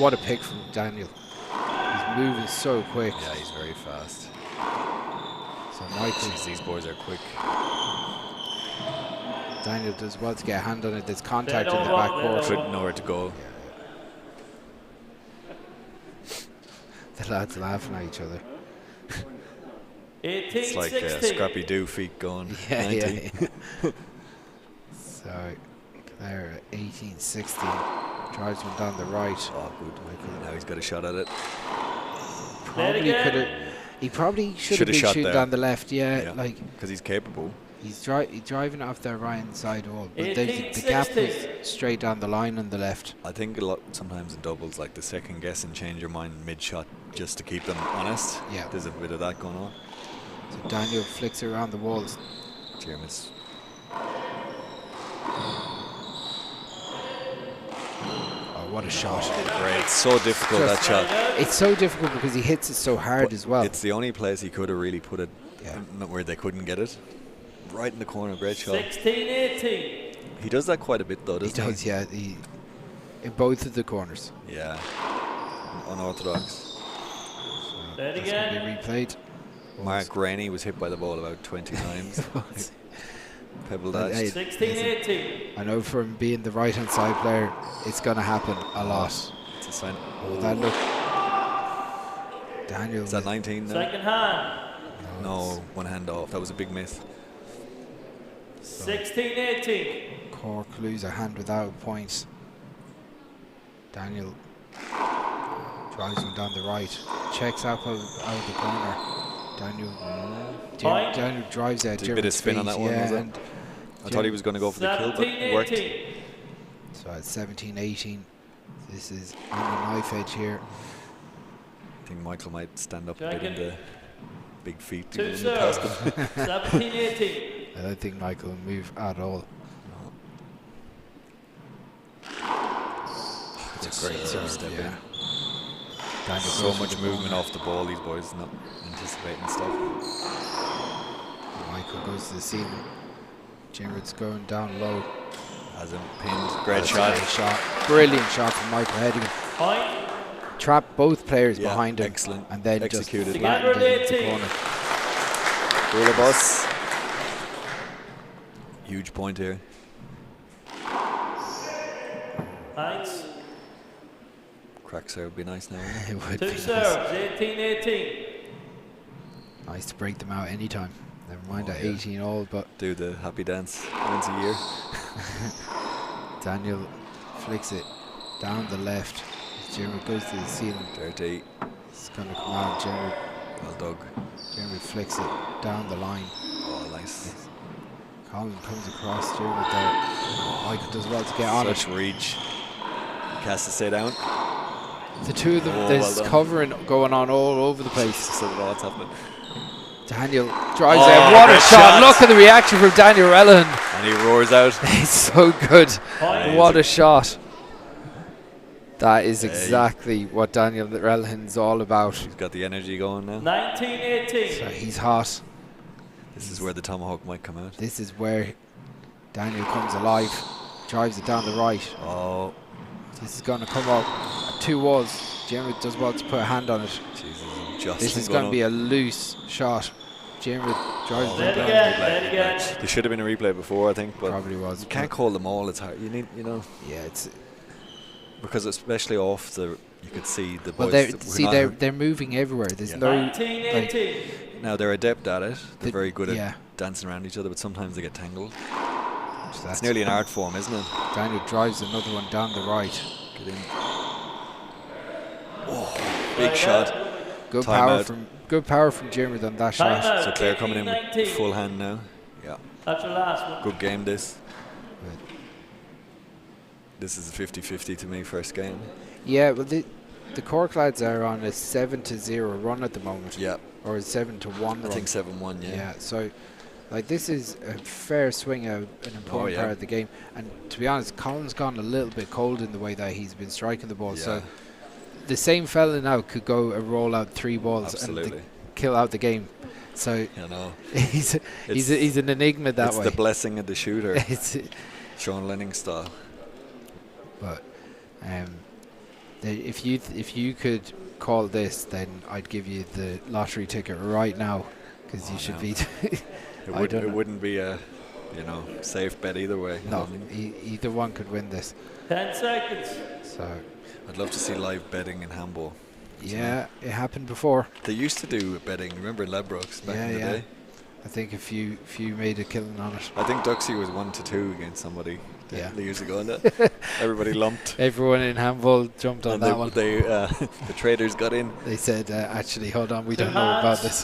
Speaker 1: What a pick from Daniel. He's moving so quick.
Speaker 3: Yeah, he's very fast.
Speaker 1: So Michael.
Speaker 3: Jeez, these boys are quick.
Speaker 1: Daniel does well to get a hand on it. There's contact in the back court.
Speaker 3: Couldn't know where to go.
Speaker 1: The lads laughing at each other.
Speaker 3: It's like Scrappy Doo feet going.
Speaker 1: Yeah,
Speaker 3: 90.
Speaker 1: yeah. So Clare 18-16 drives one down the right.
Speaker 3: Oh, good. Now he's got a shot at it.
Speaker 1: Probably could have. He probably should have been
Speaker 3: shot
Speaker 1: shooting
Speaker 3: there.
Speaker 1: down the left. Yeah, like
Speaker 3: because he's capable.
Speaker 1: he's driving it off their right hand side wall, but the gap is straight down the line on the left.
Speaker 3: I think a lot sometimes in doubles, like the second guess and change your mind mid shot just to keep them honest.
Speaker 1: Yeah,
Speaker 3: there's a bit of that going on.
Speaker 1: So Daniel flicks it around the walls.
Speaker 3: Jermis.
Speaker 1: Oh, what a shot!
Speaker 3: Great, it's so difficult that shot.
Speaker 1: It's so difficult because he hits it so hard as well.
Speaker 3: It's the only place he could have really put it, where they couldn't get it. Right in the corner, great shot.
Speaker 8: 16-18.
Speaker 3: He does that quite a bit though, doesn't he?
Speaker 1: He does, yeah. In both of the corners.
Speaker 3: Yeah. Unorthodox.
Speaker 1: So that's going to be replayed.
Speaker 3: Mark Rainey was hit by the ball about 20 times. Pebble dash.
Speaker 8: 16-18.
Speaker 1: I know from being the right hand side player, it's going to happen a lot.
Speaker 3: It's a sign.
Speaker 1: Oh, that look. Daniel.
Speaker 3: Is that 19 now?
Speaker 8: Second hand.
Speaker 3: No, one hand off. That was a big miss.
Speaker 8: 16-18.
Speaker 1: Cork lose a hand without a point. Daniel drives him down the right. Checks out of the corner. Daniel drives out.
Speaker 3: Did a bit of spin on that one, was it? I thought he was going to go for the kill, but it worked.
Speaker 1: So at 17-18, this is on the knife edge here.
Speaker 3: I think Michael might stand up a bit in the big feet.
Speaker 8: Two serves. 17-18.
Speaker 1: I don't think Michael will move at all.
Speaker 3: It's a great step in.
Speaker 1: Daniel
Speaker 3: So much movement off the ball, these boys not anticipating stuff.
Speaker 1: Michael goes to the ceiling. Jared's going down low.
Speaker 3: Has him pinned. Great shot.
Speaker 1: Brilliant shot from Michael Hedigan.
Speaker 8: Point.
Speaker 1: Trapped both players behind him.
Speaker 3: Excellent.
Speaker 1: And then
Speaker 3: executed.
Speaker 1: Just flattened it into the corner.
Speaker 3: Bus. Huge point here.
Speaker 8: Thanks.
Speaker 3: Crack serve would be nice now.
Speaker 1: It would
Speaker 8: Two
Speaker 1: be
Speaker 8: serves.
Speaker 1: nice.
Speaker 8: 18-18.
Speaker 1: Nice to break them out anytime. Never mind at
Speaker 3: yeah.
Speaker 1: 18 all, but
Speaker 3: Do the happy dance once a year.
Speaker 1: Daniel flicks it down the left. Jeremy goes to the ceiling.
Speaker 3: Dirty.
Speaker 1: It's going to come out. Jeremy
Speaker 3: Well dug.
Speaker 1: flicks it down the line.
Speaker 3: Oh, nice.
Speaker 1: Colin comes across. Jeremy there. Michael does well to get on
Speaker 3: Such
Speaker 1: it.
Speaker 3: reach. Cast to stay down.
Speaker 1: The two of them,
Speaker 3: Oh,
Speaker 1: there's
Speaker 3: well done.
Speaker 1: covering going on all over the place.
Speaker 3: So what's happening?
Speaker 1: Daniel drives out. What a
Speaker 3: great
Speaker 1: shot.
Speaker 3: shot.
Speaker 1: Look at the reaction from Daniel Rellan.
Speaker 3: And he roars out.
Speaker 1: It's so good.
Speaker 8: Point.
Speaker 1: What a shot. That is exactly what Daniel Relhin's all about.
Speaker 3: He's got the energy going now.
Speaker 8: 19-18.
Speaker 1: So he's hot.
Speaker 3: This is where the tomahawk might come out.
Speaker 1: This is where Daniel comes alive. Drives it down the right.
Speaker 3: Oh.
Speaker 1: This is going to come up. 2 walls. Jeremy does well to put a hand on it.
Speaker 3: Jesus,
Speaker 1: this is going to be a loose shot. Jeremy drives it down.
Speaker 3: There should have been a replay before, I think, but
Speaker 1: probably was.
Speaker 3: You can't call them all. It's hard. You need, you know.
Speaker 1: Yeah, it's
Speaker 3: because especially off the, you could see the boys.
Speaker 1: Well, they're moving everywhere. There's no.
Speaker 8: 19-18.
Speaker 3: Now they're adept at it. They're very good
Speaker 1: yeah.
Speaker 3: at dancing around each other, but sometimes they get tangled.
Speaker 1: So
Speaker 3: it's nearly an art form, isn't it?
Speaker 1: Daniel drives another one down the right.
Speaker 3: Get in. Oh, big shot.
Speaker 1: Good power from Jeremy on that shot.
Speaker 3: So Clare coming in with full hand now. Yeah.
Speaker 8: That's your last one.
Speaker 3: Good game this. This is a 50-50 to me, first game.
Speaker 1: Yeah, well the Cork lads are on a 7-0 run at the moment.
Speaker 3: Yeah.
Speaker 1: Or a 7-1 run.
Speaker 3: I think 7-1, yeah.
Speaker 1: Yeah, so like this is a fair swing of an important part of the game. And to be honest, Colin's gone a little bit cold in the way that he's been striking the ball. Yeah. So the same fella now could go and roll out 3 balls and kill out the game. So
Speaker 3: you know,
Speaker 1: he's an enigma that way.
Speaker 3: It's the blessing of the shooter. It's Sean Lenning style.
Speaker 1: But if you could call this, then I'd give you the lottery ticket right now, because you should beat.
Speaker 3: It wouldn't be a safe bet either way.
Speaker 1: No, either one could win this.
Speaker 8: 10 seconds.
Speaker 1: So
Speaker 3: I'd love to see live betting in handball.
Speaker 1: Yeah, it happened before.
Speaker 3: They used to do betting. Remember in Ladbrokes back in the day?
Speaker 1: I think a few made a killing on it.
Speaker 3: I think Duxie was 1-2 against somebody years ago. And everybody lumped.
Speaker 1: Everyone in handball jumped on that one.
Speaker 3: The traders got in.
Speaker 1: They said, actually, hold on, we don't know about this.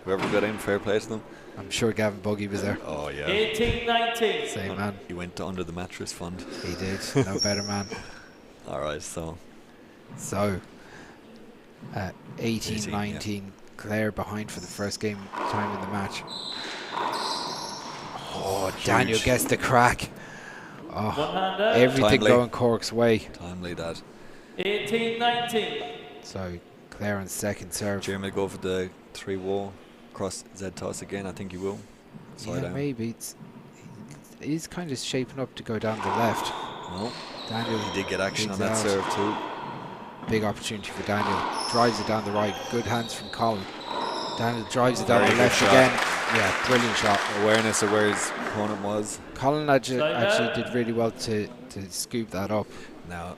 Speaker 3: Whoever got in, fair play to them.
Speaker 1: I'm sure Gavin Buggy was there.
Speaker 3: Oh, yeah.
Speaker 8: 18-19.
Speaker 1: Same man.
Speaker 3: He went to Under the Mattress Fund.
Speaker 1: He did. No better man.
Speaker 3: All right, so
Speaker 1: 18-19. Clare behind for the first game time in the match. Oh, Daniel gets the crack. Oh, everything going Cork's way.
Speaker 3: Timely that.
Speaker 8: 18-19.
Speaker 1: So Clare on second serve.
Speaker 3: Jeremy go for the 3-wall cross Z toss again. I think he will.
Speaker 1: Yeah, down. Maybe. He's kind of shaping up to go down the left.
Speaker 3: No.
Speaker 1: Daniel,
Speaker 3: he did get action on that serve too.
Speaker 1: Big opportunity for Daniel. Drives it down the right. Good hands from Colin. Daniel drives it down the left again. Yeah, brilliant shot.
Speaker 3: Awareness of where his opponent was.
Speaker 1: Colin actually did really well to scoop that up.
Speaker 3: Now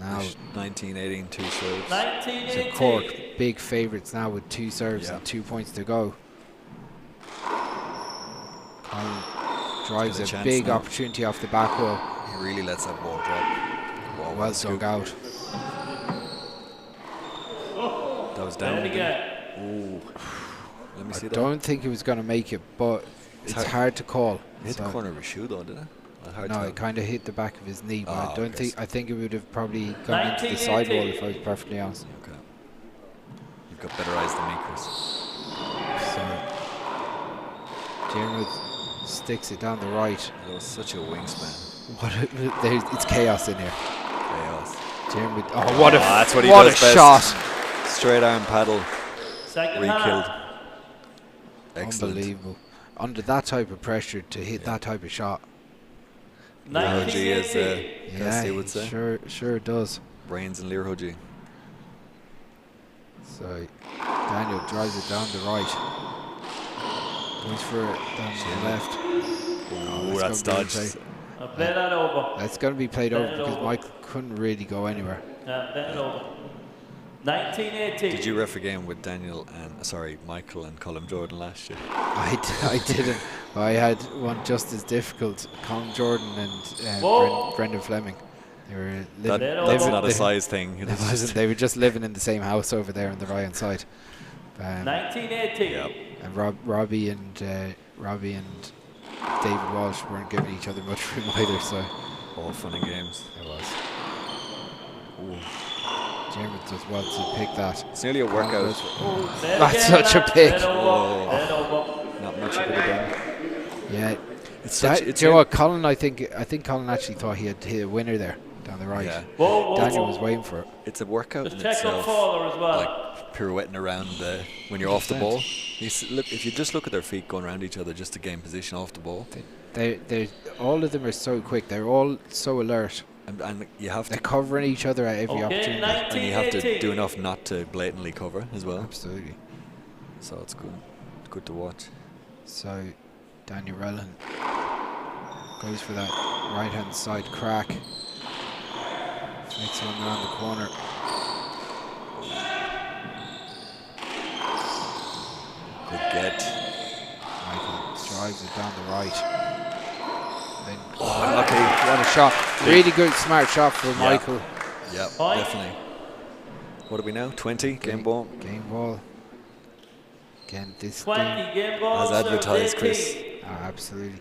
Speaker 3: 19-18, 2 serves.
Speaker 8: 19-18.
Speaker 1: So Cork, big favourites now with 2 serves and 2 points to go. Colin drives a big opportunity off the back wall.
Speaker 3: He really lets that ball drop.
Speaker 1: Well dug out.
Speaker 3: That was down. Ooh. Let me see that.
Speaker 1: I don't think he was going to make it, but it's hard to call.
Speaker 3: It hit the corner of his shoe though, didn't it?
Speaker 1: No, it kind of hit the back of his knee, but I don't think. I think it would have probably gone into the sidewall if I was perfectly honest.
Speaker 3: Okay. You've got better eyes than me, Chris.
Speaker 1: So Jeremy sticks it down the right.
Speaker 3: That was such a wingspan.
Speaker 1: It's chaos in here.
Speaker 3: Chaos.
Speaker 1: Jeremy,
Speaker 3: that's what he
Speaker 1: what
Speaker 3: does
Speaker 1: a
Speaker 3: best.
Speaker 1: shot!
Speaker 3: Straight arm paddle.
Speaker 8: Second
Speaker 3: re-killed.
Speaker 1: Excellent. Unbelievable. Under that type of pressure to hit that type of shot.
Speaker 3: Learhoji, as Cassidy would say.
Speaker 1: Sure it does.
Speaker 3: Brains and Learhoji.
Speaker 1: So Daniel drives it down the right. Goes for it down to the left.
Speaker 3: Oh, that's dodged.
Speaker 8: Play that over.
Speaker 1: That's going to be played over because Michael couldn't really go anywhere.
Speaker 8: Play it over. 19-18.
Speaker 3: Did you ref a game with Michael and Colin Jordan last year?
Speaker 1: I didn't. I had one just as difficult. Colin Jordan and Brendan Fleming. They were
Speaker 3: that's not a size thing.
Speaker 1: They were just living in the same house over there on the right hand side.
Speaker 8: 19-18.
Speaker 3: Yep.
Speaker 1: And Robbie and David Walsh weren't giving each other much room either. So
Speaker 3: all fun and games.
Speaker 1: It was. Ooh. Jeremy does well to pick that.
Speaker 3: It's nearly a workout.
Speaker 1: That's such a pick.
Speaker 3: Not much you could have done.
Speaker 1: Yeah,
Speaker 3: It's such.
Speaker 1: Do
Speaker 3: It's
Speaker 1: you know what, Colin? I think Colin actually thought he had hit a winner there down the right.
Speaker 3: Yeah.
Speaker 1: Daniel was waiting for it.
Speaker 3: It's a workout
Speaker 8: Just
Speaker 3: in
Speaker 8: check
Speaker 3: itself.
Speaker 8: faller as well.
Speaker 3: Like pirouetting around when you're off the ball. If you just look at their feet going around each other just to gain position off the ball.
Speaker 1: They all of them are so quick. They're all so alert.
Speaker 3: And you have
Speaker 1: They're
Speaker 3: to
Speaker 1: covering each other at every opportunity.
Speaker 3: and you have to do enough not to blatantly cover as well.
Speaker 1: Absolutely.
Speaker 3: So it's good. It's good to watch.
Speaker 1: So Daniel Rellan goes for that right hand side crack. Flicks one around the corner.
Speaker 3: Good get.
Speaker 1: Michael drives it down the right. Then,
Speaker 3: Okay.
Speaker 1: what a shot. Really good, smart shot for Michael.
Speaker 3: Yeah, definitely. What are we now? 20? Game ball?
Speaker 1: Game ball. Again, this
Speaker 8: 20
Speaker 1: game.
Speaker 8: game ball.
Speaker 3: As advertised, Chris.
Speaker 1: Absolutely.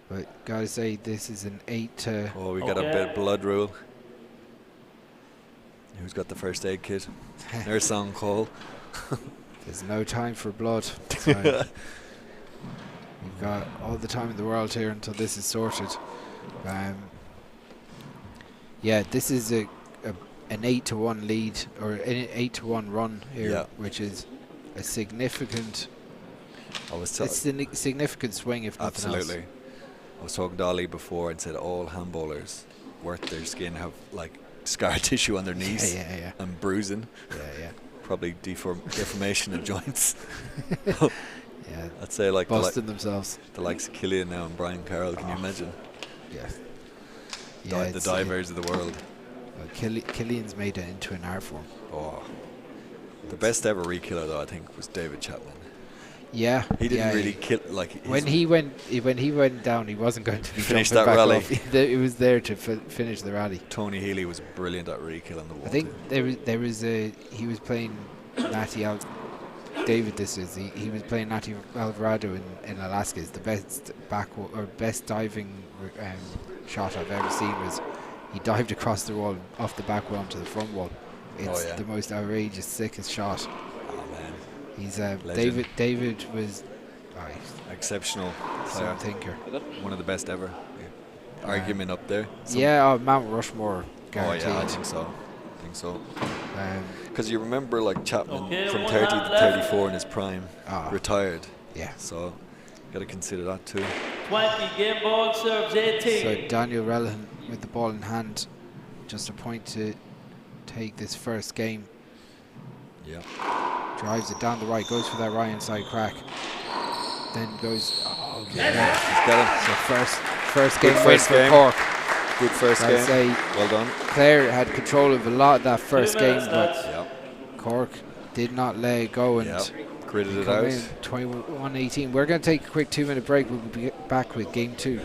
Speaker 1: But gotta say, this is an 8 to...
Speaker 3: Oh, we got a bit of blood rule. Who's got the first aid kit? Nurse on call.
Speaker 1: There's no time for blood. So we've got all the time in the world here until this is sorted. Yeah, this is an 8-1 lead, or an 8-1 run here, which is a significant. It's a significant swing, if nothing else.
Speaker 3: Absolutely. I was talking to Ollie before and said all handballers worth their skin have like scar tissue on their knees and bruising.
Speaker 1: Yeah.
Speaker 3: Probably deformation of joints.
Speaker 1: Yeah,
Speaker 3: I'd say like
Speaker 1: busting themselves.
Speaker 3: The likes of Killian now and Brian Carroll. Can you imagine?
Speaker 1: Yeah.
Speaker 3: The divers of the world.
Speaker 1: Killian's made it into an art form.
Speaker 3: Oh, the best ever re-killer though I think was David Chapman.
Speaker 1: Yeah,
Speaker 3: he didn't really kill like
Speaker 1: when he went down. He wasn't going to
Speaker 3: finish that rally.
Speaker 1: It was there to finish the rally.
Speaker 3: Tony Healy was brilliant at re-killing the wall.
Speaker 1: I think he was playing Natty David. He was playing Natty Alvarado in Alaska. It's the best diving shot I've ever seen. Was he dived across the wall off the back wall onto the front wall. It's the most outrageous, sickest shot. He's David was
Speaker 3: exceptional
Speaker 1: player, thinker,
Speaker 3: one of the best ever. Argument up there.
Speaker 1: Mount Rushmore. Guaranteed.
Speaker 3: Oh yeah, I think so. Because you remember like Chapman from 30 to 34 in his prime, retired.
Speaker 1: Yeah.
Speaker 3: So got to consider that too.
Speaker 8: 20 game ball serves 18.
Speaker 1: So Daniel Rellan with the ball in hand, just a point to take this first game.
Speaker 3: Yeah.
Speaker 1: Drives it down the right, goes for that right hand side crack. Then goes.
Speaker 3: He's got it.
Speaker 1: So first game win for Cork.
Speaker 3: Good first game.
Speaker 1: Say
Speaker 3: well done.
Speaker 1: Clare had control of a lot of that first game, but Cork did not let it go and
Speaker 3: gritted it out.
Speaker 1: 21-18. We're going to take a quick 2-minute break. We'll be back with game 2.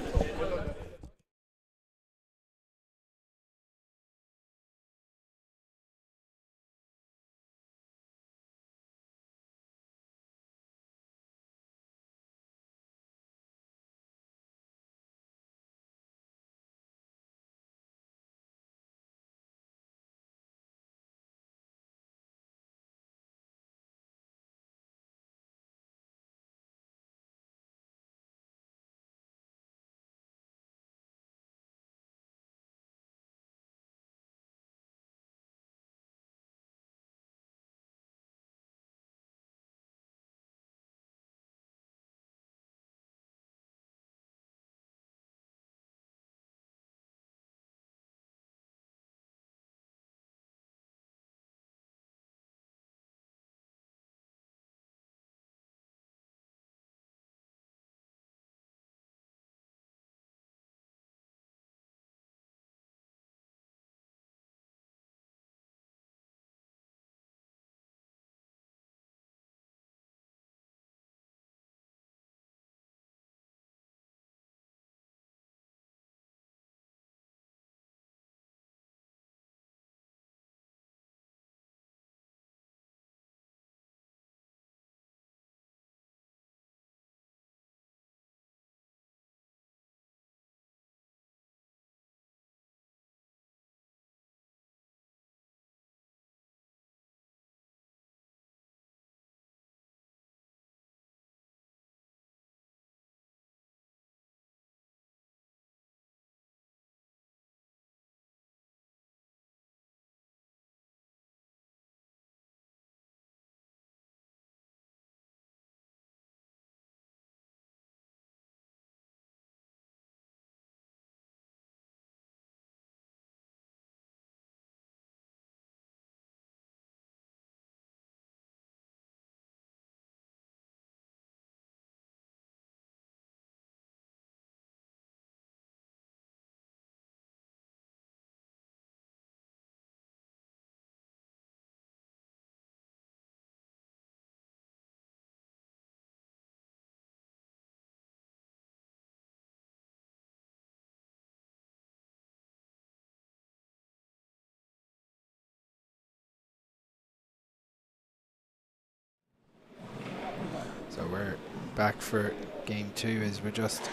Speaker 1: back for game 2 as we're just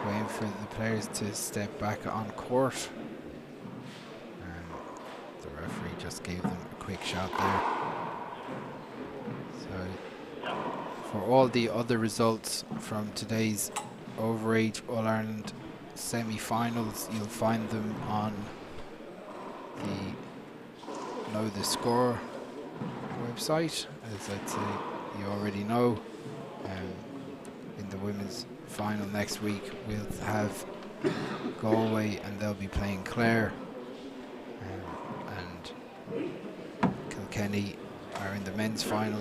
Speaker 1: waiting for the players to step back on court. The referee just gave them a quick shot there. So for all the other results from today's overage All-Ireland semi-finals, you'll find them on the Know the Score website, as I'd say you already know. In the women's final next week we'll have Galway and they'll be playing Clare, and Kilkenny are in the men's final.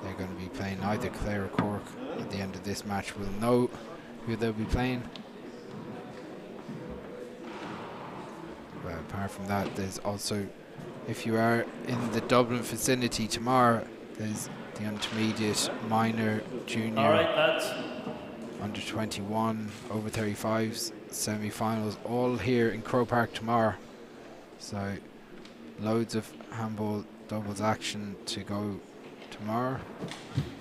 Speaker 1: They're going to be playing either Clare or Cork. At the end of this match we'll know who they'll be playing. But apart from that, there's also, if you are in the Dublin vicinity tomorrow, there's the intermediate, minor, junior,
Speaker 8: All right, lads.
Speaker 1: under 21, over 35s, semi-finals, all here in Croke Park tomorrow. So loads of handball doubles action to go tomorrow.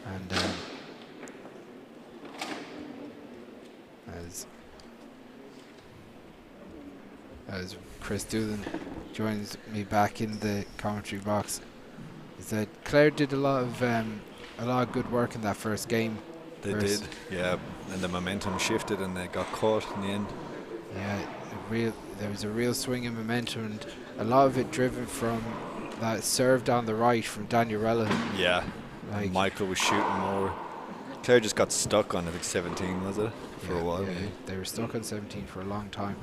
Speaker 1: And as Chris Doolan joins me back in the commentary box, is that Clare did a lot of good work in that first game.
Speaker 3: They did, yeah, and the momentum shifted and they got caught in the end.
Speaker 1: Yeah, there was a real swing in momentum, and a lot of it driven from that serve down the right from Daniel Rellan.
Speaker 3: Yeah, like Michael was shooting more. Clare just got stuck on, I think, 17, was it, for a while?
Speaker 1: Yeah, they were stuck on 17 for a long time.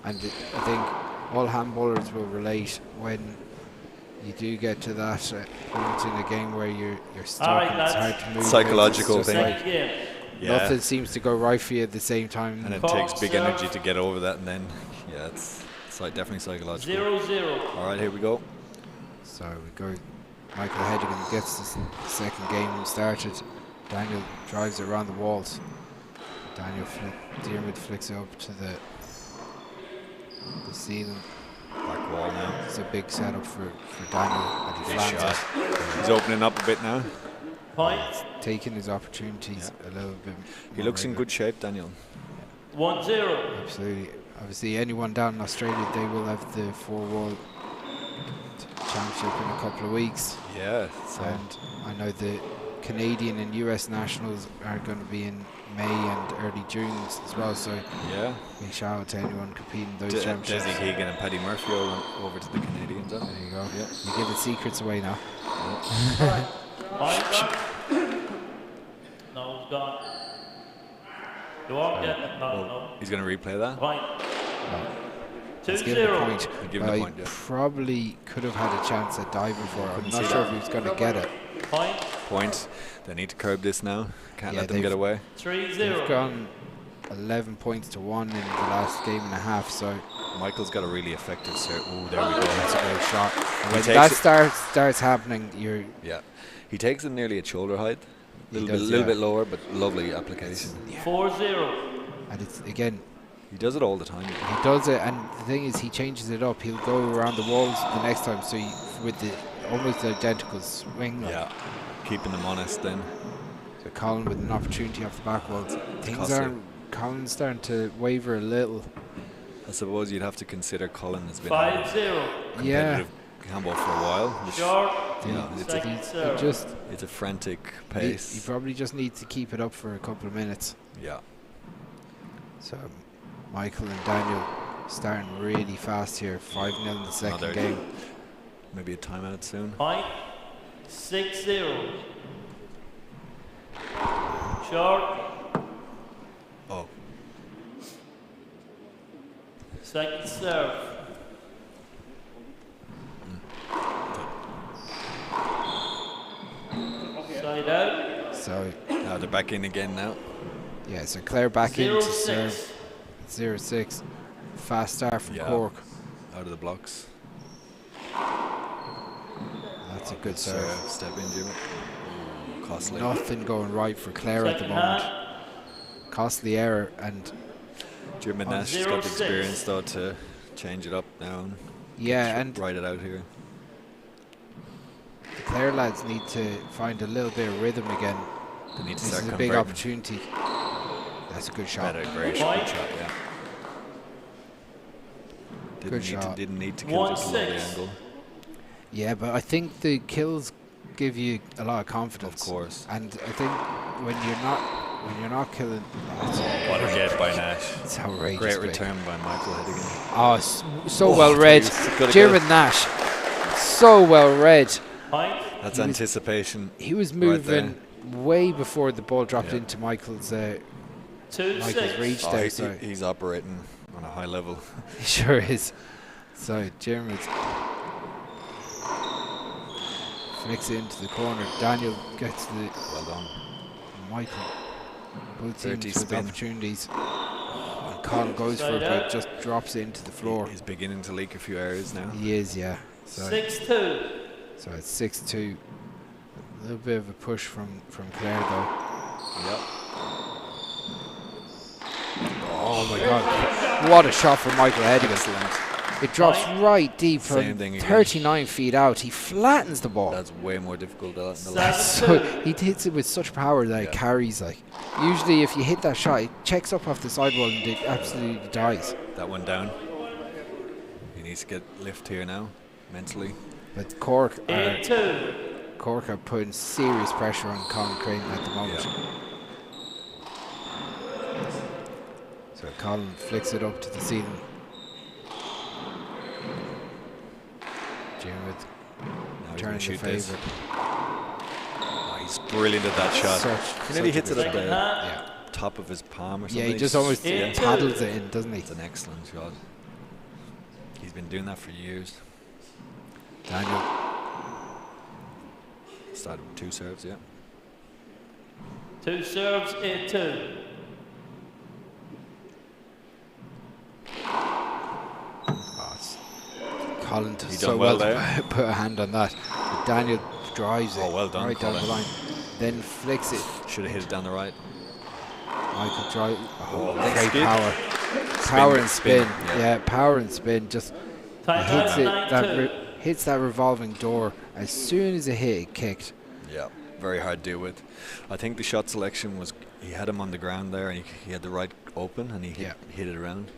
Speaker 1: And I think all handballers will relate when you do get to that point in a game where you're stuck and it's hard to move.
Speaker 3: Psychological thing.
Speaker 1: Like nothing seems to go right for you at the same time.
Speaker 3: And it takes big energy to get over that, and then, yeah, it's like definitely psychological.
Speaker 8: 0-0.
Speaker 3: All right, here we go.
Speaker 1: So we go. Michael Hedrigan gets the second game started. Daniel drives it around the walls. Diarmid flicks it up to the ceiling.
Speaker 3: Back wall now.
Speaker 1: It's a big setup for Daniel. And he flans it.
Speaker 3: He's opening up a bit now.
Speaker 8: Point.
Speaker 1: Taking his opportunities a little bit.
Speaker 3: He looks in good shape, Daniel.
Speaker 8: 1-0.
Speaker 1: Absolutely. Obviously, anyone down in Australia, they will have the 4-wall championship in a couple of weeks.
Speaker 3: Yeah. So
Speaker 1: and I know the Canadian and US nationals are going to be in May and early June as well. So
Speaker 3: yeah,
Speaker 1: big shout out to anyone competing in those championships.
Speaker 3: Desi Keegan and Paddy Murphy all over to the Canadians.
Speaker 1: There you go. Yeah. You give the secrets away now.
Speaker 8: No, it's gone. You won't get it. No.
Speaker 3: He's going to replay that.
Speaker 8: Point.
Speaker 1: 2-0.
Speaker 3: Give him the point. Yeah.
Speaker 1: Probably could have had a chance at diving for it. I'm not sure if he was going to get it.
Speaker 8: Point.
Speaker 3: They need to curb this now. Can't let them get away.
Speaker 8: 3-0.
Speaker 1: They've gone 11 points to 1 in the last game and a half. So
Speaker 3: Michael's got a really effective serve. Oh, there we go.
Speaker 1: That's a great shot. When that starts happening, you're
Speaker 3: he takes it nearly at shoulder height. A little bit lower, but lovely application.
Speaker 8: 4-0.
Speaker 1: And it's again.
Speaker 3: He does it all the time.
Speaker 1: He does it, and the thing is, he changes it up. He'll go around the walls the next time, so with the almost identical swing.
Speaker 3: Yeah, keeping them honest then.
Speaker 1: So Colin with an opportunity off the back wall. Things aren't. Colin's starting to waver a little.
Speaker 3: I suppose you'd have to consider Colin has been
Speaker 8: 5-0.
Speaker 3: competitive handball for a while. Which, it's a frantic pace.
Speaker 1: He probably just needs to keep it up for a couple of minutes.
Speaker 3: Yeah.
Speaker 1: So Michael and Daniel starting really fast here. 5-0 in the second game.
Speaker 3: Maybe a timeout soon.
Speaker 8: Point. 6-0. Short.
Speaker 3: Oh.
Speaker 8: Second serve. Side out.
Speaker 1: So
Speaker 3: now they're back in again now.
Speaker 1: Yeah, so Clare back in to serve. 0-6. Fast start from Cork.
Speaker 3: Out of the blocks.
Speaker 1: That's a good serve.
Speaker 3: Step in, Jimmy. Costly.
Speaker 1: Nothing going right for Clare at the moment. Costly error, and
Speaker 3: Jim Nash has got the experience though to change it up now. And write it out here.
Speaker 1: The Clare lads need to find a little bit of rhythm again.
Speaker 3: They need to
Speaker 1: This
Speaker 3: start
Speaker 1: is a big
Speaker 3: converting.
Speaker 1: opportunity. That's a good shot.
Speaker 3: Better, very good shot, yeah.
Speaker 1: Good shot.
Speaker 3: Didn't need to kill just a lovely angle.
Speaker 1: Yeah, but I think the kills give you a lot of confidence.
Speaker 3: Of course.
Speaker 1: And I think when you're not killing,
Speaker 3: What a get by Nash.
Speaker 1: It's outrageous.
Speaker 3: Great
Speaker 1: big.
Speaker 3: return by Michael Hedigan.
Speaker 1: Oh, so well read.
Speaker 3: Good
Speaker 1: Jared Nash. So well read.
Speaker 3: That's anticipation.
Speaker 1: He was
Speaker 3: right
Speaker 1: moving way before the ball dropped into Michael's reach there. So
Speaker 3: he's operating on a high level.
Speaker 1: he sure is. So Jared flicks it into the corner. Daniel gets the
Speaker 3: well done.
Speaker 1: Michael. Both teams with
Speaker 3: spin.
Speaker 1: opportunities. And Colin goes for it, but just drops it into the floor.
Speaker 3: He's beginning to leak a few areas now.
Speaker 1: He is, yeah. So
Speaker 8: 6-2.
Speaker 1: So it's 6-2. A little bit of a push from Clare though.
Speaker 3: Yep.
Speaker 1: Oh my God! What a shot from Michael Hedigan.
Speaker 3: Excellent.
Speaker 1: It drops right deep from
Speaker 3: Same thing again.
Speaker 1: 39 feet out. He flattens the ball.
Speaker 3: That's way more difficult than the
Speaker 1: That's
Speaker 3: last.
Speaker 1: so he hits it with such power that it carries. Like usually, if you hit that shot, it checks up off the sidewall and it absolutely dies.
Speaker 3: That one down. He needs to get lift here now, mentally.
Speaker 1: But Cork are putting serious pressure on Colin Creighton at the moment. So Colin flicks it up to the ceiling. Jim turning the favourite.
Speaker 3: Oh, he's brilliant at that shot. You know, he hits it at the top of his palm or something.
Speaker 1: Yeah, he just almost paddles it in, doesn't he?
Speaker 3: It's an excellent shot. He's been doing that for years.
Speaker 1: Daniel.
Speaker 3: Started with 2 serves, yeah.
Speaker 8: 2 serves, 8-2.
Speaker 1: Colin does
Speaker 3: He
Speaker 1: so
Speaker 3: done
Speaker 1: well
Speaker 3: well
Speaker 1: to put a hand on that. But Daniel drives it
Speaker 3: well done,
Speaker 1: right down the
Speaker 3: Colin.
Speaker 1: line. Then flicks it.
Speaker 3: Should have hit it down the right.
Speaker 1: Michael drive. Oh,
Speaker 3: Leg
Speaker 1: great
Speaker 3: skid.
Speaker 1: power. Power and spin. Yeah, power and spin. Just hits it. Hits that revolving door. As soon as it hit, it kicked.
Speaker 3: Yeah, very hard to deal with. I think the shot selection was, he had him on the ground there and he had the right open and he hit it around.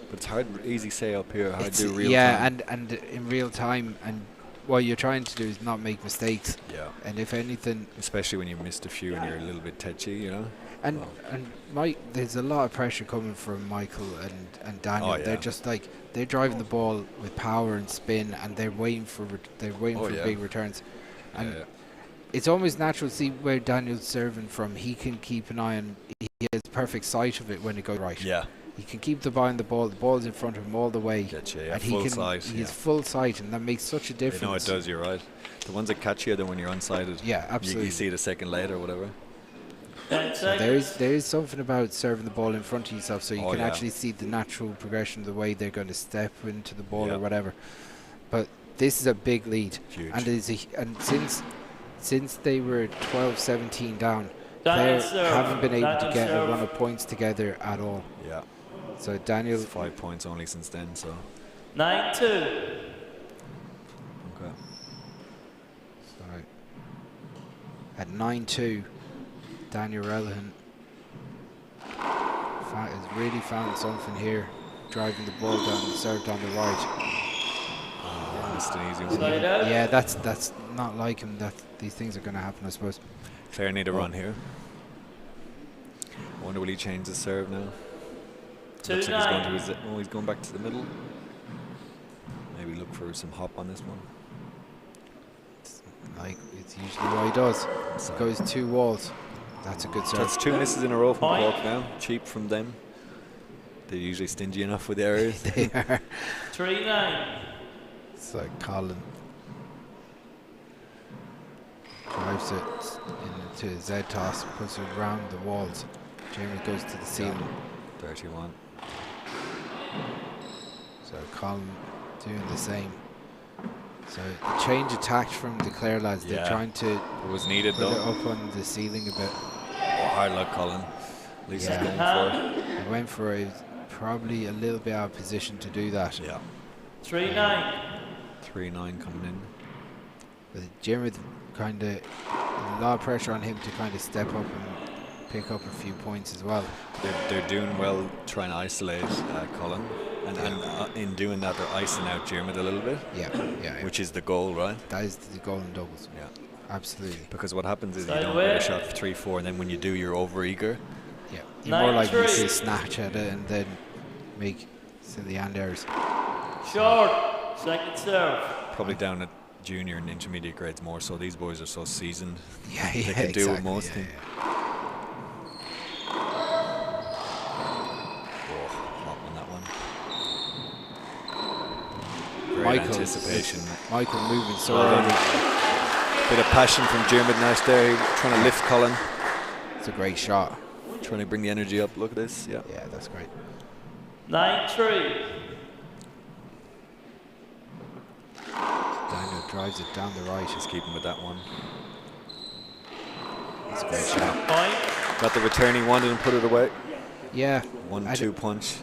Speaker 3: But it's hard, easy say up here, hard to do real time.
Speaker 1: and in real time, and what you're trying to do is not make mistakes.
Speaker 3: Yeah.
Speaker 1: And if anything,
Speaker 3: especially when you missed a few and you're a little bit touchy, you know.
Speaker 1: And there's a lot of pressure coming from Michael and Daniel.
Speaker 3: Oh, yeah.
Speaker 1: They're just like they're driving the ball with power and spin, and they're waiting for big returns. And it's almost natural to see where Daniel's serving from. He can keep an eye on. He has perfect sight of it when it goes right.
Speaker 3: Yeah.
Speaker 1: He can keep the eye on the ball. The ball's in front of him all the way.
Speaker 3: Gotcha, yeah.
Speaker 1: And
Speaker 3: Full sight.
Speaker 1: He has full sight, and that makes such a difference.
Speaker 3: You know it does. You're right. The ones that catch you, then when you're unsighted.
Speaker 1: Yeah, absolutely.
Speaker 3: You see it a second later or whatever.
Speaker 1: So there is something about serving the ball in front of yourself, so you can actually see the natural progression of the way they're going to step into the ball or whatever. But this is a big lead.
Speaker 3: Huge.
Speaker 1: And since they were 12-17 down, Clare haven't been able to get a run of points together at all.
Speaker 3: Yeah.
Speaker 1: So Daniel,
Speaker 3: 5 points only since then. So
Speaker 8: 9-2.
Speaker 3: Okay.
Speaker 1: So at 9-2. Daniel Relhan has really found something here, driving the ball down the serve down the right.
Speaker 3: Missed an easy one.
Speaker 1: Yeah, that's not like him. That these things are going to happen, I suppose.
Speaker 3: Clare need a run here. I wonder will he change the serve now? Looks like he's going to his. Oh, he's going back to the middle. Maybe look for some hop on this one.
Speaker 1: Like it's usually what he does. Goes 2 walls. That's a good serve.
Speaker 3: That's 2 misses in a row from Cork now. Cheap from them. They're usually stingy enough with errors.
Speaker 1: They are.
Speaker 8: 3-9.
Speaker 1: So Colin drives it into Z toss, puts it around the walls. Jamie goes to the ceiling.
Speaker 3: 31.
Speaker 1: So Colin doing the same. So the change of tact from the Clare lads. They're trying to
Speaker 3: it was needed
Speaker 1: put
Speaker 3: though.
Speaker 1: it up on the ceiling a bit.
Speaker 3: Oh, hard luck, Colin. At least he's going for it.
Speaker 1: He went for it. Probably a little bit out of position to do that.
Speaker 3: Yeah.
Speaker 8: 3-9.
Speaker 3: 3-9 coming in.
Speaker 1: But Jimmy kind of A lot of pressure on him to kind of step up and pick up a few points as well.
Speaker 3: They're doing well trying to isolate Colin, and in doing that they're icing out Diarmuid a little bit.
Speaker 1: Yeah.
Speaker 3: Which is the goal, right?
Speaker 1: That is the goal in doubles.
Speaker 3: Yeah,
Speaker 1: absolutely.
Speaker 3: Because what happens is you don't get a shot for 3-4, and then when you do, you're over eager.
Speaker 1: Yeah, you're more likely to snatch at it and then make silly hand errors.
Speaker 8: Short, second serve.
Speaker 3: Probably down at junior and intermediate grades more so. These boys are so seasoned.
Speaker 1: Yeah,
Speaker 3: they can do with most things. Hot on that one. Great anticipation.
Speaker 1: Michael moving so early.
Speaker 3: Bit of passion from Diarmuid Nash there, trying to lift Colin.
Speaker 1: It's a great shot.
Speaker 3: Trying to bring the energy up. Look at this. Yeah,
Speaker 1: that's great.
Speaker 8: 9-3.
Speaker 1: Daniel drives it down the right.
Speaker 3: Just keeping with that one.
Speaker 1: That's a great shot.
Speaker 3: Got the return he wanted and put it away.
Speaker 1: Yeah.
Speaker 3: 1-2 punch.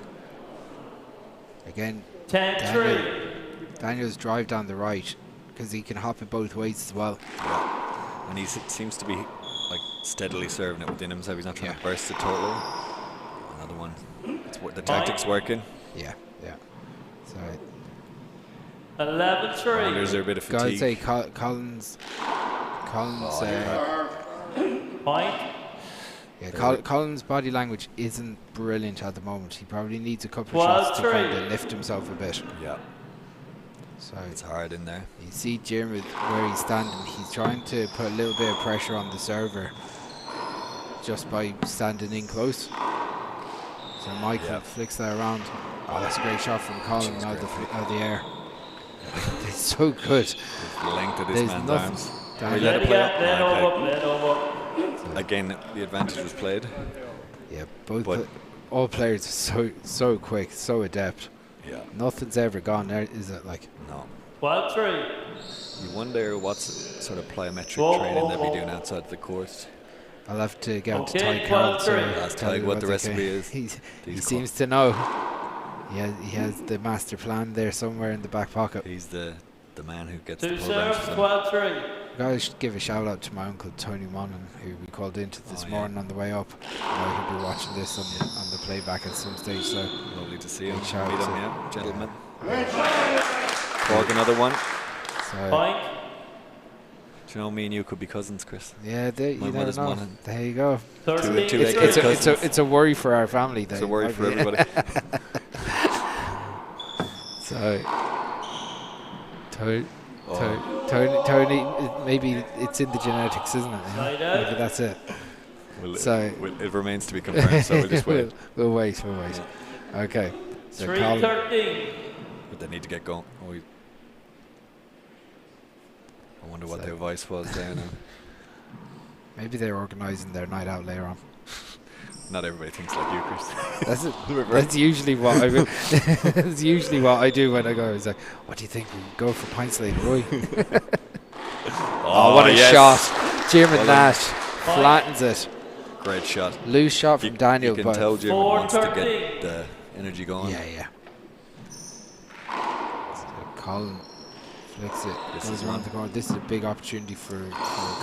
Speaker 1: Again,
Speaker 8: 10-3.
Speaker 1: Daniel's drive down the right because he can hop it both ways as well.
Speaker 3: Yeah. And he seems to be like steadily serving it within himself. He's not trying to burst it totally. Another one. The tactic's working.
Speaker 1: Yeah. So
Speaker 8: 11-3.
Speaker 3: There's a bit of fatigue.
Speaker 1: Gotta say, Colin's
Speaker 8: point.
Speaker 1: Yeah, Colin's body language isn't brilliant at the moment. He probably needs a couple of shots to kind of lift himself a bit.
Speaker 3: Yeah.
Speaker 1: So
Speaker 3: it's hard in there.
Speaker 1: You see Diarmuid where he's standing. He's trying to put a little bit of pressure on the server just by standing in close. So Michael flicks that around. Oh, that's a great shot from Colin out of the air. It's so good.
Speaker 3: The length of this man's arms.
Speaker 8: Let it over.
Speaker 3: Again, the advantage was played.
Speaker 1: Yeah, all players are so quick, so adept.
Speaker 3: Yeah.
Speaker 1: Nothing's ever gone there, is it? Like
Speaker 3: no.
Speaker 8: 12-3.
Speaker 3: You wonder what sort of plyometric training they'll be doing outside the course.
Speaker 1: I'll have to get out to Ty Carroll to tell you
Speaker 3: what the recipe is.
Speaker 1: He seems to know. He has the master plan there somewhere in the back pocket.
Speaker 3: He's the man who gets
Speaker 8: Two
Speaker 3: the program.
Speaker 8: serves, 12-3.
Speaker 1: I should give a shout out to my uncle Tony Monaghan, who we called into this morning on the way up. He'll be watching this on the playback at some stage. So
Speaker 3: lovely to see him. Meet
Speaker 1: shout
Speaker 3: him,
Speaker 1: out
Speaker 3: gentlemen. Talk another one.
Speaker 8: Point.
Speaker 3: Do you know me and you could be cousins, Chris?
Speaker 1: Yeah, you never know. There you go. It's a worry for our family.
Speaker 3: It's a worry for everybody.
Speaker 1: So, Tony, maybe it's in the genetics, isn't it? Maybe that's it.
Speaker 3: It remains to be confirmed, so we'll just wait.
Speaker 1: We'll wait. Okay. So
Speaker 8: 3-13.
Speaker 3: But they need to get going. I wonder what their advice was there now.
Speaker 1: Maybe they're organising their night out later on.
Speaker 3: Not everybody thinks like you, Chris.
Speaker 1: That's usually what I do. That's usually what I do when I go. It's like, what do you think? We go for pints later, Roy. What a shot! Diarmuid Nash flattens it.
Speaker 3: Great shot.
Speaker 1: Loose shot from Daniel.
Speaker 3: You can tell Diarmuid wants to get the energy going.
Speaker 1: Yeah. So Colin flicks it. Goes around the corner. This is a big opportunity for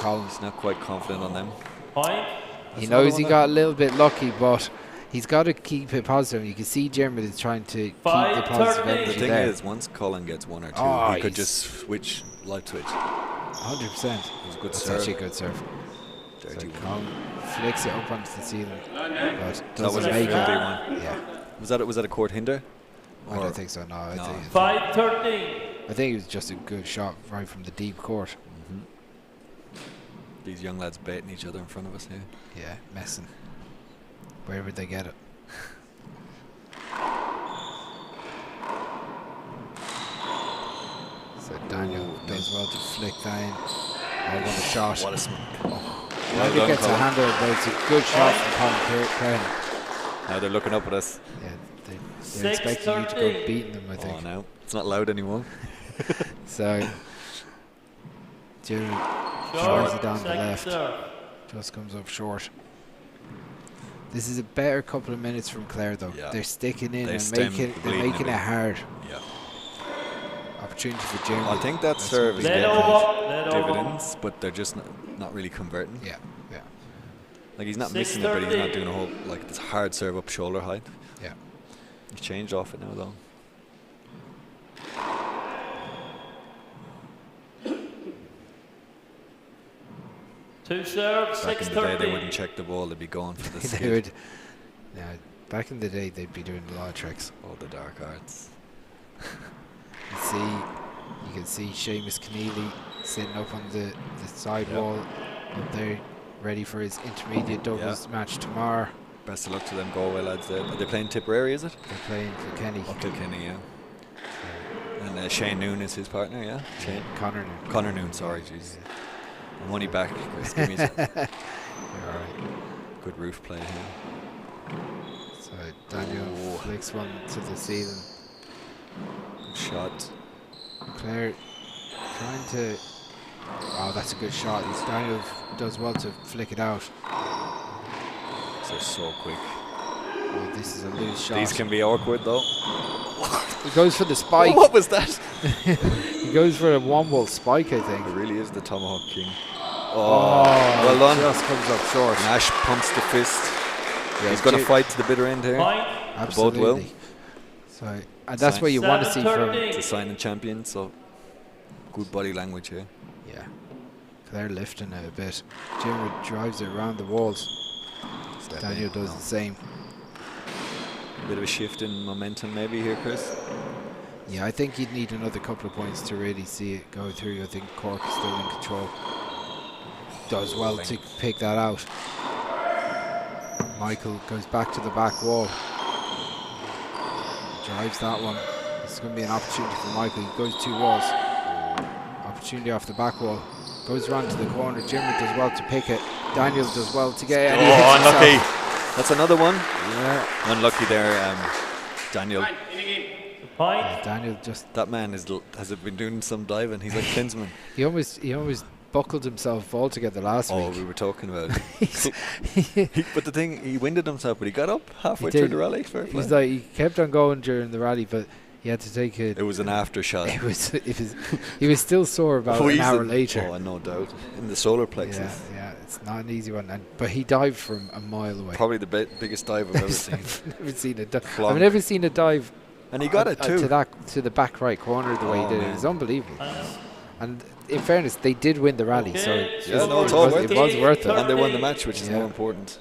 Speaker 1: Colin.
Speaker 3: He's not quite confident on them.
Speaker 8: Point.
Speaker 1: He knows he got a little bit lucky, but he's got to keep it positive. You can see Diarmuid is trying to keep the positive energy
Speaker 3: The thing
Speaker 1: there.
Speaker 3: is, once Colin gets one or two, he could just switch, light switch.
Speaker 1: 100%.
Speaker 3: It was a good
Speaker 1: That's
Speaker 3: serve.
Speaker 1: actually a good serve.
Speaker 3: Dirty
Speaker 1: So Colin flicks it up onto the ceiling, but
Speaker 3: That was
Speaker 1: doesn't make it.
Speaker 3: Yeah. Was that a court hinder?
Speaker 1: I don't think so. No. I think
Speaker 8: 5-13.
Speaker 1: I think it was just a good shot right from the deep court.
Speaker 3: These young lads baiting each other in front of us here.
Speaker 1: Yeah, messing. Where would they get it? So Daniel does well to flick that in. Oh, what a shot.
Speaker 3: What a smack.
Speaker 1: Well done, gets a handle, but it's a good shot from Colin.
Speaker 3: Now they're looking up at us.
Speaker 1: Yeah, they're expecting you to go beating them, I think.
Speaker 3: Oh, no. It's not loud anymore.
Speaker 1: So, Jerry tries it down the left. Just comes up short. This is a better couple of minutes from Clare, though.
Speaker 3: Yeah.
Speaker 1: They're sticking in
Speaker 3: They're
Speaker 1: and making it hard.
Speaker 3: Yeah.
Speaker 1: Opportunity for Jeremy.
Speaker 3: I think that serve is
Speaker 8: Let
Speaker 3: getting
Speaker 8: over.
Speaker 3: dividends, but they're just not really converting.
Speaker 1: Yeah.
Speaker 3: Like he's not missing it, but he's not doing a whole like this hard serve up shoulder height.
Speaker 1: Yeah.
Speaker 3: He's changed off it now though.
Speaker 8: Two serves,
Speaker 3: Back in the day, they wouldn't check the ball; they'd be going for the
Speaker 1: They
Speaker 3: skid.
Speaker 1: would. Yeah, back in the day, they'd be doing a lot of tricks.
Speaker 3: All the dark arts.
Speaker 1: You can see Seamus Keneally sitting up on the side wall up there, ready for his intermediate doubles match tomorrow.
Speaker 3: Best of luck to them Galway lads there. Are they playing Tipperary, is it?
Speaker 1: They're playing Kilkenny.
Speaker 3: Oh, Kilkenny, yeah. And Shane Noon is his partner, yeah? Shane?
Speaker 1: Connor Noon.
Speaker 3: Connor Noon, sorry, jeez. I'm only back, Chris. Give me a sec.
Speaker 1: You're all right.
Speaker 3: Good roof play here.
Speaker 1: So Daniel flicks one to the ceiling.
Speaker 3: Good shot.
Speaker 1: Clare trying to... Oh, that's a good shot. Daniel does well to flick it out.
Speaker 3: They're so quick.
Speaker 1: Oh, this is a loose shot.
Speaker 3: These can be awkward though.
Speaker 1: He goes for the spike.
Speaker 3: What was that?
Speaker 1: He goes for a one-wall spike, I think.
Speaker 3: It really is the tomahawk king.
Speaker 1: Oh,
Speaker 3: well done.
Speaker 1: Just comes up short.
Speaker 3: Nash pumps the fist.
Speaker 1: Yeah,
Speaker 3: he's going to fight to the bitter end here.
Speaker 1: Absolutely.
Speaker 3: Both will.
Speaker 1: So, and that's what you want to see from...
Speaker 3: It's a sign of champion, so good body language here.
Speaker 1: Yeah. Clare lifting it a bit. Jim drives it around the walls. Daniel does the same.
Speaker 3: Bit of a shift in momentum maybe here, Chris.
Speaker 1: Yeah, I think you'd need another couple of points to really see it go through. I think Cork is still in control. Does well to pick that out. Michael goes back to the back wall. Drives that one. This is going to be an opportunity for Michael. He goes 2 walls. Opportunity off the back wall. Goes around to the corner. Jimmy does well to pick it. Daniel does well to get it.
Speaker 3: Oh, unlucky. That's another one.
Speaker 1: Yeah.
Speaker 3: Unlucky there, Daniel.
Speaker 1: Yeah, Daniel just...
Speaker 3: That man has been doing some diving. He's like Klinsman.
Speaker 1: He almost buckled himself altogether last week.
Speaker 3: Oh, we were talking about it. But the thing, he winded himself, but he got up halfway through the rally. Fair play.
Speaker 1: He's like, he kept on going during the rally, but he had to take it.
Speaker 3: It was an after shot.
Speaker 1: He was still sore about an hour later.
Speaker 3: Oh, no doubt. In the solar plexus.
Speaker 1: Yeah, it's not an easy one. But he dived from a mile away.
Speaker 3: Probably the biggest dive I've ever seen.
Speaker 1: I've never seen a dive. I've never seen a dive.
Speaker 3: And he got it too.
Speaker 1: To the back right corner the way he did it. It was unbelievable. And in fairness, they did win the rally, so
Speaker 3: it's all worth
Speaker 1: it was worth it.
Speaker 3: And they won the match, which is more important.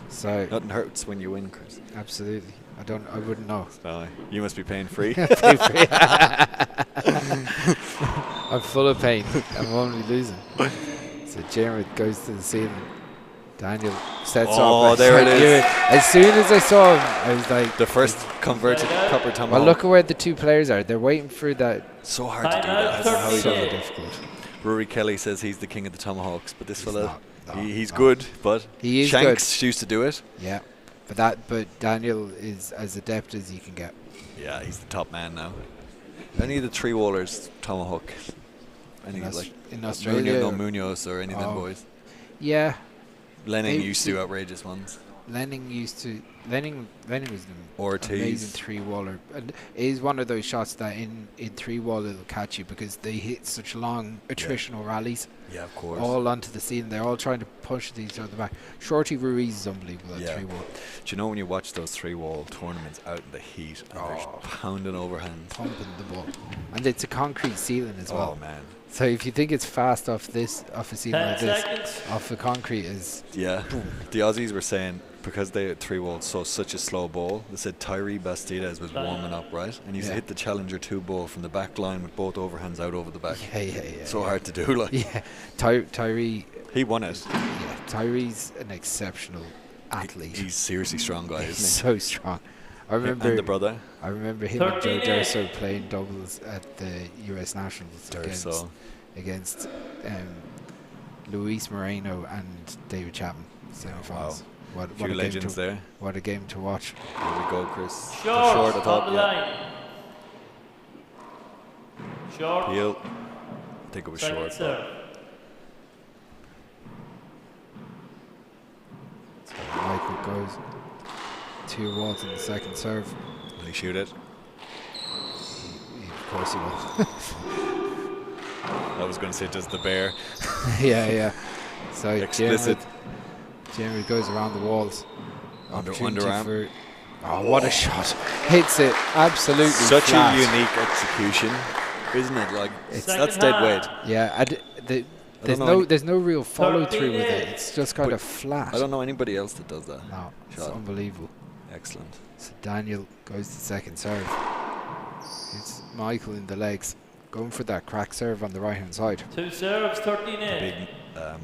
Speaker 1: So
Speaker 3: nothing hurts when you win, Chris.
Speaker 1: Absolutely. I wouldn't know.
Speaker 3: You must be paying free.
Speaker 1: I'm full of pain. I'm only losing. So Jeremy goes to the ceiling. Daniel sets up.
Speaker 3: Oh, there it is.
Speaker 1: As soon as I saw him, I was like...
Speaker 3: The first converted proper tomahawk.
Speaker 1: Well, look at where the two players are. They're waiting for that.
Speaker 3: So hard to do that. How he
Speaker 1: so
Speaker 3: does it.
Speaker 1: difficult.
Speaker 3: Rory Kelly says he's the king of the tomahawks, but this fella, he's good, but
Speaker 1: he is
Speaker 3: Shanks
Speaker 1: good.
Speaker 3: used to do it.
Speaker 1: Yeah, but Daniel is as adept as you can get.
Speaker 3: Yeah, he's the top man now. Any of the 3-wallers tomahawk? Any
Speaker 1: in Australia?
Speaker 3: No Munoz or any of them boys?
Speaker 1: Yeah.
Speaker 3: Lenning used to do outrageous ones.
Speaker 1: Lenning was an
Speaker 3: Ortiz.
Speaker 1: amazing 3-waller, and it is one of those shots that in 3-wall it'll catch you because they hit such long attritional rallies.
Speaker 3: Yeah, of course.
Speaker 1: All onto the scene. They're all trying to push each other back. Shorty Ruiz is unbelievable at 3-wall.
Speaker 3: Do you know when you watch those 3-wall tournaments out in the heat and they're pounding overhands?
Speaker 1: Pumping the ball. And it's a concrete ceiling as well.
Speaker 3: Oh, man.
Speaker 1: So if you think it's fast off a ceiling like this, off the concrete is...
Speaker 3: Yeah. Boom. The Aussies were saying, because they had 3-walled such a slow ball, they said Tyree Bastidas was warming up, right? And he's hit the Challenger 2 ball from the back line with both overhands out over the back.
Speaker 1: Yeah.
Speaker 3: So hard to do, like.
Speaker 1: Yeah. Tyree...
Speaker 3: He won it.
Speaker 1: Yeah. Tyree's an exceptional athlete.
Speaker 3: He's seriously strong guy, isn't he?
Speaker 1: So strong. I remember
Speaker 3: and the brother.
Speaker 1: I remember him and Joe Durso playing doubles at the US Nationals against Luis Moreno and David Chapman. Semifinals.
Speaker 3: Wow. What a legends there.
Speaker 1: What a game to watch.
Speaker 3: Here we go, Chris.
Speaker 8: Short,
Speaker 3: I thought.
Speaker 8: on the line. Short.
Speaker 3: Peel. I think it was short.
Speaker 8: Sir.
Speaker 1: So Michael goes 2 walls in the second serve.
Speaker 3: Will he shoot it?
Speaker 1: Of course he will.
Speaker 3: I was going to say just the bear.
Speaker 1: yeah. So
Speaker 3: Explicit.
Speaker 1: Jeremy goes around the walls.
Speaker 3: Underarm.
Speaker 1: Oh, what a shot. Hits it absolutely
Speaker 3: Such
Speaker 1: flat.
Speaker 3: a unique execution, isn't it? Like, that's dead weight.
Speaker 1: Yeah, there's no real follow through with it. It's just kind of flat.
Speaker 3: I don't know anybody else that does that.
Speaker 1: No, it's unbelievable.
Speaker 3: Excellent.
Speaker 1: So Daniel goes to second serve. It's Michael in the legs, going for that crack serve on the right hand side.
Speaker 8: 2 serves, 13 in.
Speaker 3: Big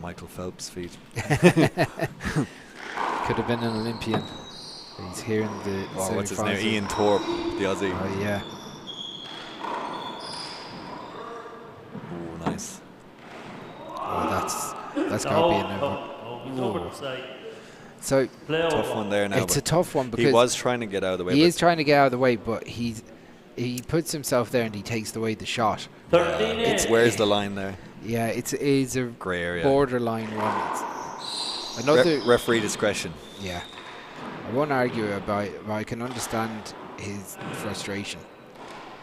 Speaker 3: Michael Phelps feet.
Speaker 1: Could have been an Olympian. He's here in the
Speaker 3: what's his name? Ian Thorpe, the Aussie.
Speaker 1: Oh yeah.
Speaker 3: Oh, nice.
Speaker 1: Oh, that's got to be an So
Speaker 3: tough one there now.
Speaker 1: It's a tough one because
Speaker 3: he was trying to get out of the way.
Speaker 1: He is trying to get out of the way, but he puts himself there and he takes away the shot.
Speaker 3: Where's the line there?
Speaker 1: Yeah, it's a
Speaker 3: grey area,
Speaker 1: borderline one. It's another
Speaker 3: referee discretion.
Speaker 1: Yeah, I won't argue about it, but I can understand his frustration.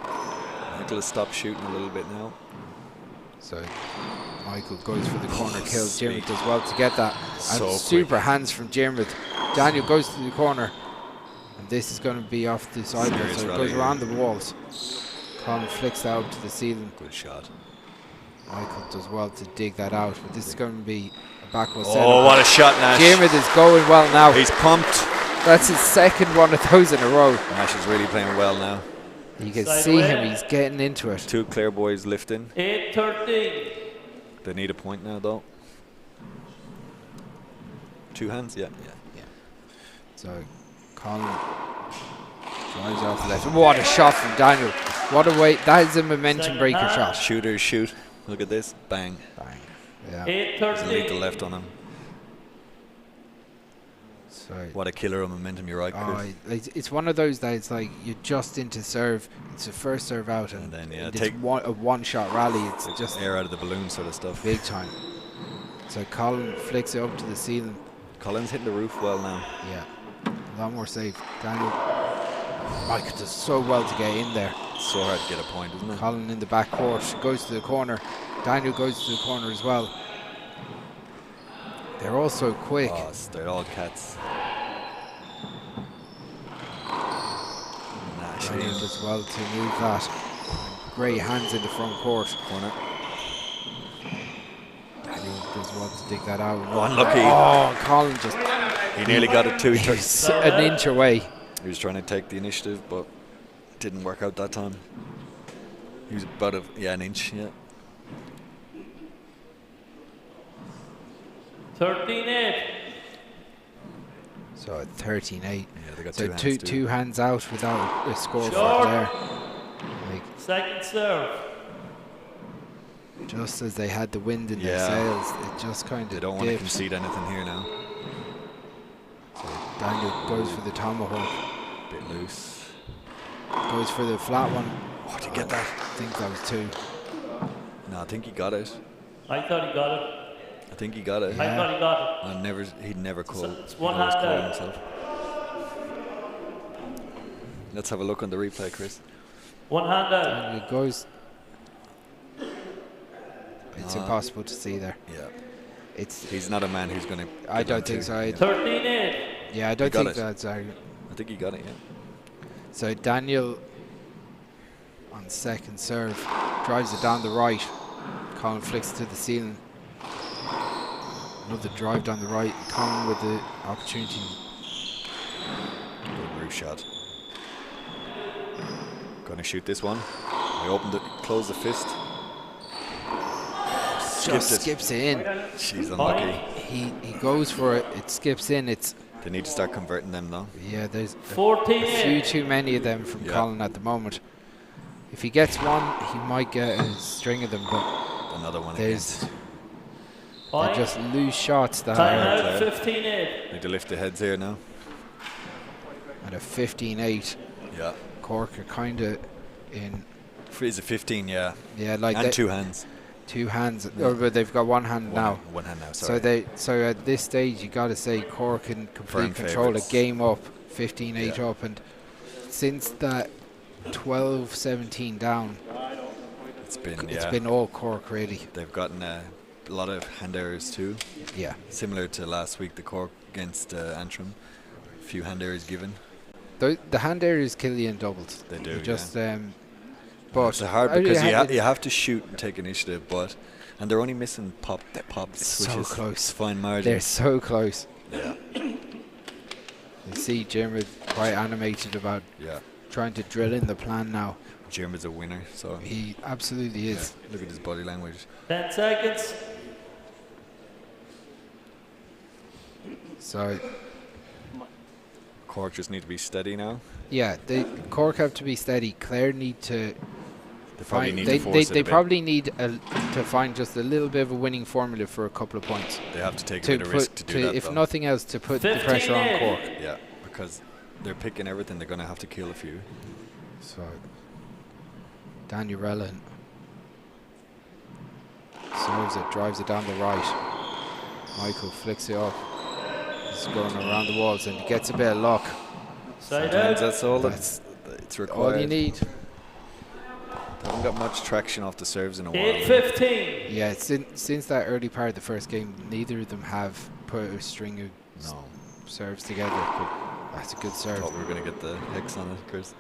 Speaker 3: Michael has stopped shooting a little bit now.
Speaker 1: So Michael goes for the corner kill. Jim does well to get that.
Speaker 3: So
Speaker 1: and super hands from Jim. Daniel goes to the corner. And this is going to be off the sideline. So it goes around the walls. Colin flicks that out to the ceiling.
Speaker 3: Good shot.
Speaker 1: Michael does well to dig that out. But this is going to be a backward set.
Speaker 3: Oh, what a shot, Nash.
Speaker 1: Jim is going well now.
Speaker 3: He's pumped.
Speaker 1: That's his second one of those in a row.
Speaker 3: Nash is really playing well now.
Speaker 1: You can see him, he's getting into it.
Speaker 3: 2 Clare boys lifting.
Speaker 8: 8-13.
Speaker 3: They need a point now, though. 2 hands, yeah.
Speaker 1: So Colin drives off left. What a shot from Daniel. What a way. That is a momentum breaker shot.
Speaker 3: Shooters shoot. Look at this. Bang.
Speaker 1: Bang. Yeah.
Speaker 3: There's a lead to left on him.
Speaker 1: Sorry.
Speaker 3: What a killer of momentum, you're right, Chris.
Speaker 1: It's one of those that it's like you're just into serve. It's the first serve out, and
Speaker 3: then
Speaker 1: it's a one-shot rally. It's just
Speaker 3: air out of the balloon sort of stuff.
Speaker 1: Big time. So Colin flicks it up to the ceiling.
Speaker 3: Colin's hitting the roof well now.
Speaker 1: Yeah, a lot more safe. Daniel, Michael does so well to get in there.
Speaker 3: So hard to get a point, isn't it?
Speaker 1: Colin in the back court goes to the corner. Daniel goes to the corner as well. They're all so quick.
Speaker 3: Oh, they're all cats.
Speaker 1: Daniel does well to move that. Great hands in the front court.
Speaker 3: Corner.
Speaker 1: Daniel does well to dig that out.
Speaker 3: Unlucky.
Speaker 1: Oh, Colin just...
Speaker 3: He nearly got it too.
Speaker 1: He's an inch away.
Speaker 3: He was trying to take the initiative, but it didn't work out that time. He was about an inch, yeah.
Speaker 8: 13-8.
Speaker 1: So 13-8.
Speaker 3: Yeah, they got
Speaker 1: so
Speaker 3: two hands
Speaker 1: hands out without a score for there. Like,
Speaker 8: second serve.
Speaker 1: Just as they had the wind in their sails, it just kind of
Speaker 3: They don't want to concede anything here now.
Speaker 1: So Daniel goes for the tomahawk.
Speaker 3: Bit loose.
Speaker 1: Goes for the flat one.
Speaker 3: Oh, did you get that?
Speaker 1: I think that was 2.
Speaker 3: No, I think he got it.
Speaker 8: I thought he got it.
Speaker 3: I think he got it.
Speaker 8: I thought he got it.
Speaker 3: He'd never call.
Speaker 8: It's one hand out.
Speaker 3: Himself. Let's have a look on the replay, Chris.
Speaker 8: One hand out.
Speaker 1: And it goes. It's impossible to see there.
Speaker 3: Yeah. He's not a man who's going to.
Speaker 1: I don't think so.
Speaker 8: 13-8.
Speaker 1: Yeah, I don't think that's.
Speaker 3: I think he got it. Yeah.
Speaker 1: So Daniel on second serve drives it down the right. Colin flicks it to the ceiling. Another drive down the right. Colin with the opportunity.
Speaker 3: Good roof shot. Gonna shoot this one. I opened it, closed the fist.
Speaker 1: Skips it in.
Speaker 3: She's unlucky.
Speaker 1: He goes for it. It skips in.
Speaker 3: They need to start converting them though.
Speaker 1: Yeah, there's
Speaker 8: 14.
Speaker 1: a few too many of them from Colin at the moment. If he gets one, he might get a string of them, but
Speaker 3: another one.
Speaker 1: They're just loose shots that
Speaker 8: time out. 15-8.
Speaker 3: Need to lift the heads here now.
Speaker 1: At a 15-8.
Speaker 3: Yeah.
Speaker 1: Cork are kind of in.
Speaker 3: Freeze a 15, yeah.
Speaker 1: Yeah, like
Speaker 3: and 2 hands.
Speaker 1: 2 hands, but they've got one hand now.
Speaker 3: One hand now. Sorry.
Speaker 1: So at this stage, you got to say Cork can complete control a game up, 15-8 up, and since that 12-17 down,
Speaker 3: It's been
Speaker 1: It's been all Cork really.
Speaker 3: They've gotten a lot of hand errors too.
Speaker 1: Yeah.
Speaker 3: Similar to last week, the Cork against Antrim. A few hand errors given.
Speaker 1: The hand areas kill you in doubles.
Speaker 3: They do.
Speaker 1: You just
Speaker 3: but it's hard because you have to shoot and take initiative, and they're only missing pops, which
Speaker 1: so
Speaker 3: is
Speaker 1: close.
Speaker 3: Fine margin.
Speaker 1: They're so close.
Speaker 3: Yeah.
Speaker 1: You see Jeremy quite animated about trying to drill in the plan now.
Speaker 3: Jeremy's a winner, so
Speaker 1: he absolutely is.
Speaker 3: Look at his body language.
Speaker 8: 10 seconds.
Speaker 1: So
Speaker 3: Cork just need to be steady now.
Speaker 1: Yeah, Cork have to be steady. Clare need to.
Speaker 3: They
Speaker 1: probably need to find just a little bit of a winning formula for a couple of points.
Speaker 3: They have to take a bit of risk to do that.
Speaker 1: If nothing else, to put the pressure on Cork.
Speaker 3: Yeah, because they're picking everything. They're going to have to kill a few.
Speaker 1: So Daniel Rellan serves it, drives it down the right. Michael flicks it up. He's going around the walls and he gets a bit of luck.
Speaker 3: Sometimes that's all it's required.
Speaker 1: All you need.
Speaker 3: They haven't got much traction off the serves in a while.
Speaker 8: 8-15.
Speaker 1: Yeah, since that early part of the first game, neither of them have put a string of serves together. But that's a good serve.
Speaker 3: Thought we were going to get the hex on it, Chris.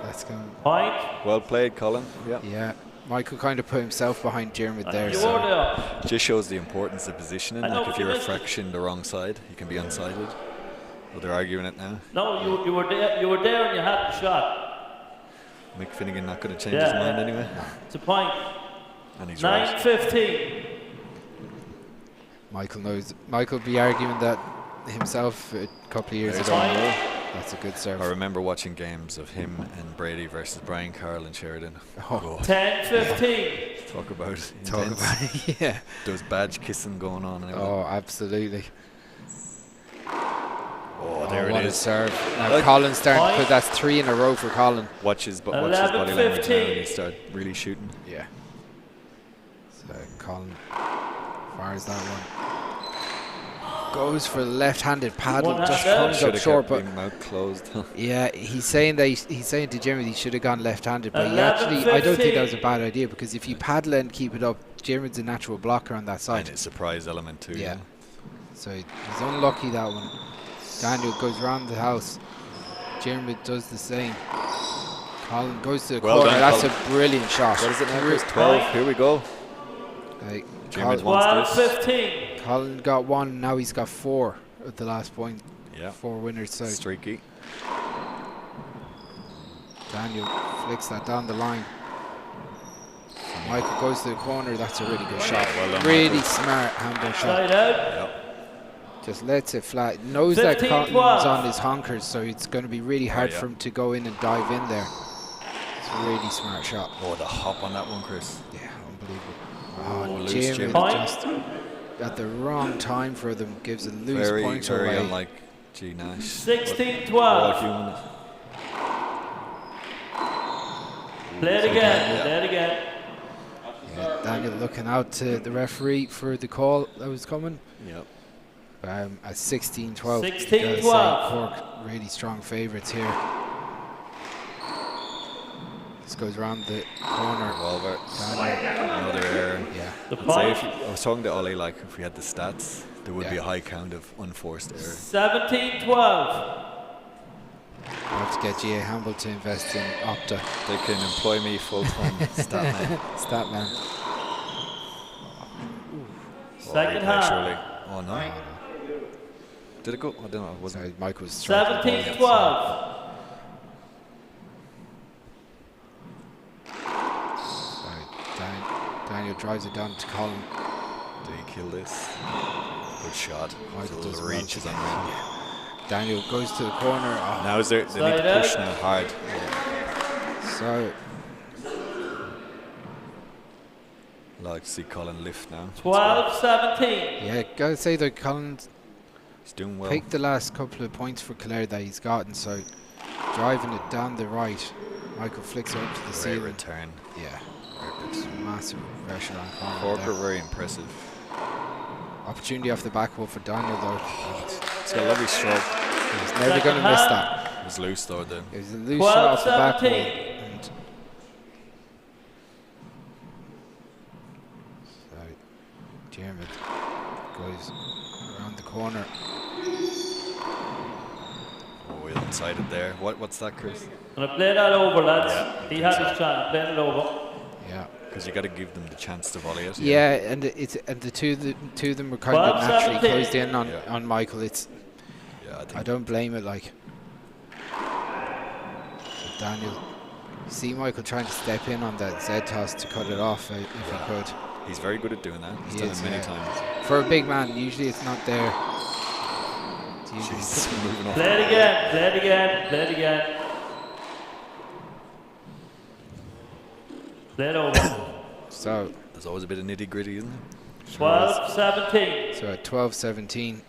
Speaker 1: Let's go.
Speaker 8: Point.
Speaker 3: Well played, Colin. Yeah.
Speaker 1: Yeah. Michael kind of put himself behind Jeremy there.
Speaker 3: Just shows the importance of positioning. Like if you're a fraction the wrong side, you can be unsided. Well, they're arguing it now.
Speaker 8: No, you were there. You were there and you had the shot.
Speaker 3: Mick Finnegan not going to change his mind anyway.
Speaker 8: It's a point.
Speaker 3: And he's
Speaker 8: 9-15.
Speaker 1: Michael knows. Michael be arguing that himself a couple of years ago. That's a good serve.
Speaker 3: I remember watching games of him and Brady versus Brian Carroll and Sheridan.
Speaker 8: 10-15.
Speaker 3: Talk about
Speaker 1: it. Yeah.
Speaker 3: There was badge kissing going on.
Speaker 1: Oh, absolutely.
Speaker 3: Oh, there it is.
Speaker 1: Serve. Now Colin's starting to put that's 3 in a row for Colin.
Speaker 3: Watch his body language now and he start really shooting.
Speaker 1: Yeah. So Colin fires that one. Goes for the left-handed paddle, just comes up short, but
Speaker 3: mouth closed.
Speaker 1: yeah, he's saying to Jeremy he should have gone left-handed, but I don't think that was a bad idea because if you paddle and keep it up, Jeremy's a natural blocker on that side.
Speaker 3: And it's a surprise element too.
Speaker 1: Yeah. So he's unlucky that one. Daniel goes round the house. Jeremy does the same. Colin goes to the corner. That's a brilliant shot.
Speaker 3: What is it now, Chris? 12. Here we go.
Speaker 1: Jeremy
Speaker 3: wants this.
Speaker 8: 15.
Speaker 1: Colin got 1. Now he's got 4 at the last point.
Speaker 3: Yeah.
Speaker 1: 4 winners. So
Speaker 3: streaky.
Speaker 1: Daniel flicks that down the line. Michael goes to the corner. That's a really good shot.
Speaker 3: Well done,
Speaker 1: really
Speaker 3: Michael.
Speaker 1: smart handball shot.
Speaker 3: Yep.
Speaker 1: Just lets it fly. Knows that Colin's on his honkers, so it's going to be really hard for him to go in and dive in there. It's a really smart shot.
Speaker 3: Oh, the hop on that one, Chris.
Speaker 1: Yeah, unbelievable.
Speaker 3: Oh,
Speaker 1: Jeremy just at the wrong time for them. Gives a loose point away.
Speaker 3: Very unlike G Nash.
Speaker 8: 16-12. Play it again. Play it again.
Speaker 1: Yeah, Daniel looking out to the referee for the call that was coming.
Speaker 3: Yep.
Speaker 1: At 16-12.
Speaker 8: 16-12.
Speaker 1: Cork really strong favourites here. This goes around the corner.
Speaker 3: Revolver. Another error.
Speaker 1: Yeah.
Speaker 3: I was talking to Ollie, like if we had the stats, there would be a high count of unforced errors.
Speaker 8: 17-12.
Speaker 1: I have to get G.A. Hamble to invest in Opta.
Speaker 3: They can employ me full-time. Statman.
Speaker 1: Statman.
Speaker 8: Second half.
Speaker 3: Surely. Oh no. Did it go? I don't know. It wasn't.
Speaker 1: Sorry, Mike was
Speaker 8: 17-12.
Speaker 1: Daniel drives it down to Colin.
Speaker 3: Did he kill this? Good shot.
Speaker 1: Michael does
Speaker 3: reach is unreal.
Speaker 1: Daniel goes to the corner. Oh.
Speaker 3: Now they need to push now hard.
Speaker 1: So
Speaker 3: like to see Colin lift now.
Speaker 8: 12-17.
Speaker 1: yeah, gotta say that Colin's
Speaker 3: doing well.
Speaker 1: picked the last couple of points for Clare that he's gotten, so driving it down the right. Michael flicks it up to the ceiling.
Speaker 3: Return.
Speaker 1: Yeah. Massive pressure on Colin.
Speaker 3: Cork are very impressive.
Speaker 1: Opportunity off the back wall for Daniel though.
Speaker 3: It's got a lovely stroke.
Speaker 1: He's never going to miss that.
Speaker 3: It was loose though.
Speaker 1: It was a loose shot off the back wall. And Diarmuid goes around the corner.
Speaker 3: Oh, he's inside it there. What's that, Chris?
Speaker 8: Gonna play that over, lads.
Speaker 3: Yeah,
Speaker 8: He had his chance. Play it over.
Speaker 1: Yeah.
Speaker 3: Because you got to give them the chance to volley it.
Speaker 1: Yeah, and the two of them were kind of naturally closed in on Michael. I don't blame it. Like, so Daniel, see Michael trying to step in on that Z toss to cut it off if he could.
Speaker 3: He's very good at doing that. He's done it many times.
Speaker 1: For a big man, usually it's not there.
Speaker 3: It's moving off.
Speaker 8: Play it again. Play it again. Play it again. Play it over.
Speaker 1: So
Speaker 3: there's always a bit of nitty gritty, isn't it?
Speaker 8: 12-17.
Speaker 1: So at 12-17,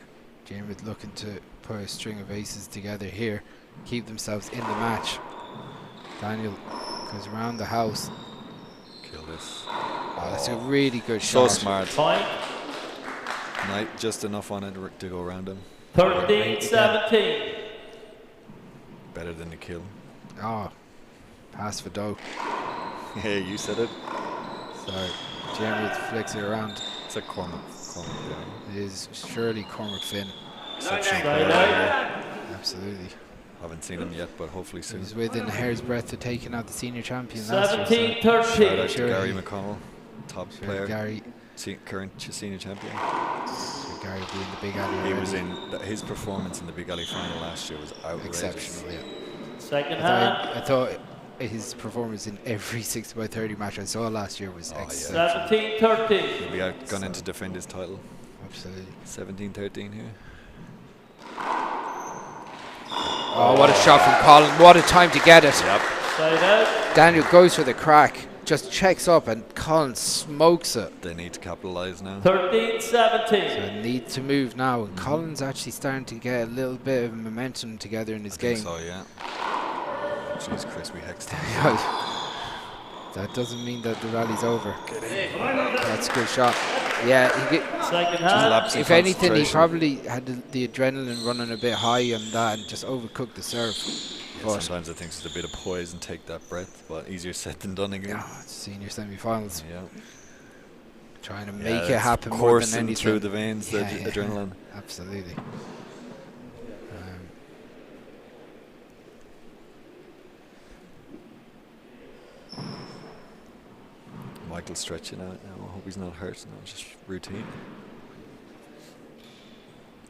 Speaker 1: Diarmuid looking to put a string of aces together here, keep themselves in the match. Daniel goes around the house.
Speaker 3: Kill this.
Speaker 1: Oh, that's a really good shot.
Speaker 3: So smart.
Speaker 8: Point.
Speaker 3: Just enough on it to go around him.
Speaker 8: 13-17.
Speaker 3: Better than the kill.
Speaker 1: Oh, pass for dough.
Speaker 3: Hey, you said it.
Speaker 1: So Diarmuid flicks it around.
Speaker 3: It's like Cormac.
Speaker 1: It is surely Cormac Finn.
Speaker 3: Exceptional player.
Speaker 1: Absolutely.
Speaker 3: Haven't seen him yet, but hopefully soon.
Speaker 1: He's within a hair's breadth of taking out the senior champion last year.
Speaker 8: 17-13.
Speaker 3: Shout out to Gary McConnell, top player.
Speaker 1: Gary,
Speaker 3: current senior champion.
Speaker 1: Gary being the Big Alley.
Speaker 3: He was in his performance in the Big Alley final last year was outrageous.
Speaker 1: Exceptional, yeah.
Speaker 8: Second hand.
Speaker 1: I thought his performance in every 60x30 match I saw last year was exceptional.
Speaker 8: 17-13.
Speaker 3: He'll be gone in to defend his title.
Speaker 1: Absolutely.
Speaker 3: 17-13 here.
Speaker 1: Oh, what a shot from Colin. What a time to get it.
Speaker 3: Yep.
Speaker 8: Side out.
Speaker 1: Daniel goes for the crack, just checks up, and Colin smokes it.
Speaker 3: They need to capitalise now.
Speaker 8: 13-17.
Speaker 1: So need to move now. And Colin's actually starting to get a little bit of momentum together in his game.
Speaker 3: So, yeah. Jeez, Chris, we hexed him.
Speaker 1: That doesn't mean that the rally's over. That's a good shot. Yeah,
Speaker 8: second hand.
Speaker 1: If anything, he probably had the adrenaline running a bit high on that and just overcooked the serve.
Speaker 3: Yeah, sometimes I think it's a bit of poise and take that breath, but easier said than done again.
Speaker 1: Yeah, it's senior semi-finals.
Speaker 3: Yeah.
Speaker 1: Trying to make it happen more than
Speaker 3: coursing
Speaker 1: anything.
Speaker 3: through the veins, the adrenaline.
Speaker 1: Absolutely.
Speaker 3: Michael's stretching out now. I hope he's not hurt. No, just routine.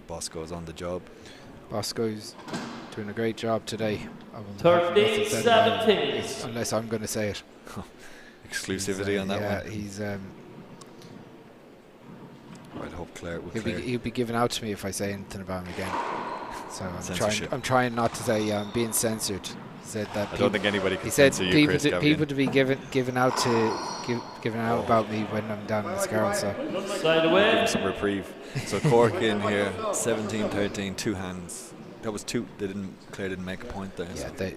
Speaker 3: Bosco's on the job.
Speaker 1: Bosco's doing a great job today.
Speaker 8: 13-17.
Speaker 1: Unless I'm going to say it.
Speaker 3: Exclusivity on that
Speaker 1: yeah,
Speaker 3: one.
Speaker 1: He's.
Speaker 3: I'd hope Clare will
Speaker 1: He'll be given out to me if I say anything about him again. So I'm trying not to say I'm being censored. He said that.
Speaker 3: I don't think anybody can
Speaker 1: He said
Speaker 3: censor you, Chris,
Speaker 1: people to be given out about me when I'm down in the Scarl. So
Speaker 8: side away.
Speaker 3: Give him some reprieve. So Cork in here, 17-13, two hands. That was two. Clare didn't make a point there.
Speaker 1: Yeah,
Speaker 3: so.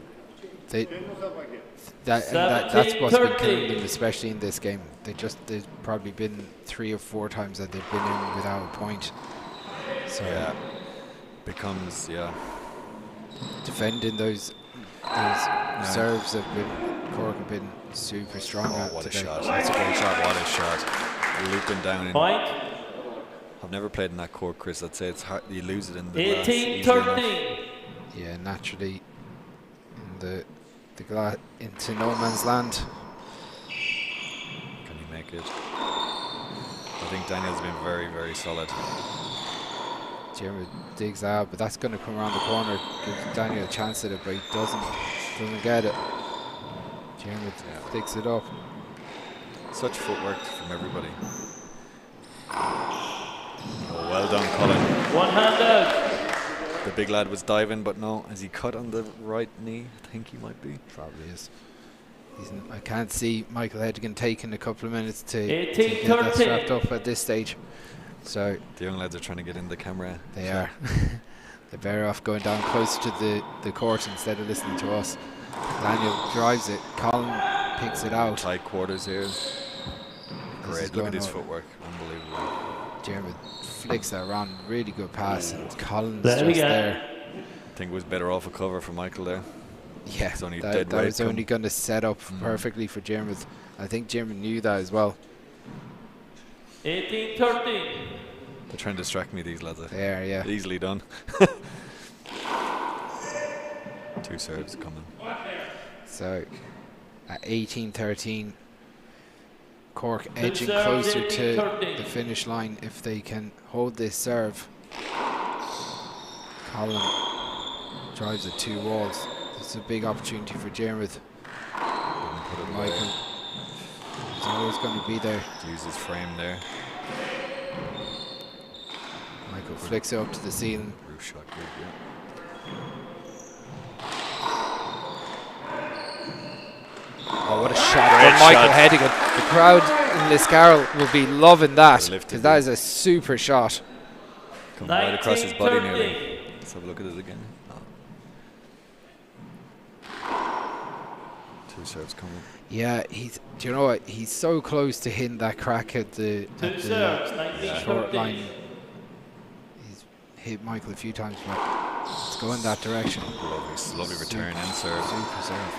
Speaker 1: that's what's been killing them, especially in this game. There's probably been 3 or 4 times that they've been in without a point. So
Speaker 3: yeah, becomes
Speaker 1: defending those serves Cork have been super strong at
Speaker 3: what
Speaker 1: today.
Speaker 3: a shot. That's a great shot. What a shot. Looping down in.
Speaker 8: Point.
Speaker 3: I've never played in that court, Chris. I'd say it's hard. You lose it in the
Speaker 8: 18-13.
Speaker 1: Yeah, naturally in into no man's land.
Speaker 3: Can he make it? I think Daniel's been very, very solid.
Speaker 1: Diarmuid digs out, but that's going to come around the corner. Gives Daniel a chance at it, but he doesn't get it. Diarmuid picks it up.
Speaker 3: Such footwork from everybody. Oh, well done, Colin.
Speaker 8: One hand out.
Speaker 3: The big lad was diving, but no. Has he cut on the right knee? I think he might be.
Speaker 1: Probably is. I can't see Michael Hedgen taking a couple of minutes to get that strapped up at this stage. So
Speaker 3: the young lads are trying to get in the camera.
Speaker 1: They are. They're better off going down close to the court instead of listening to us. Daniel drives it. Colin picks it out.
Speaker 3: Tight quarters here. Great. Look at his footwork. Unbelievable.
Speaker 1: Diarmuid flicks that around. Really good pass. And Colin's
Speaker 8: there
Speaker 1: just there.
Speaker 3: I think it was better off a cover for Michael there.
Speaker 1: Yeah, that was only going to set up perfectly for Diarmuid. I think Diarmuid knew that as well.
Speaker 8: 18-13.
Speaker 3: They're trying to distract me, these lads.
Speaker 1: There, yeah.
Speaker 3: Easily done. 2 serves coming.
Speaker 1: So at 18-13, Cork edging closer to the finish line if they can hold this serve. Colin drives at 2 walls. This is a big opportunity for Diarmuid. Michael is always going to be there.
Speaker 3: Use his frame there.
Speaker 1: Michael flicks it up to the ceiling.
Speaker 3: Roof shot good, yeah.
Speaker 1: Oh, what a shot from Michael Hedigan. The crowd in Liscarroll will be loving that, because that is a super shot.
Speaker 3: Come right across his body nearly. Let's have a look at it again. Oh. 2 serves coming.
Speaker 1: Yeah, do you know what? He's so close to hitting that crack at the short line. He's hit Michael a few times, but it's going that direction.
Speaker 3: Lovely return and serve.
Speaker 1: Super serve.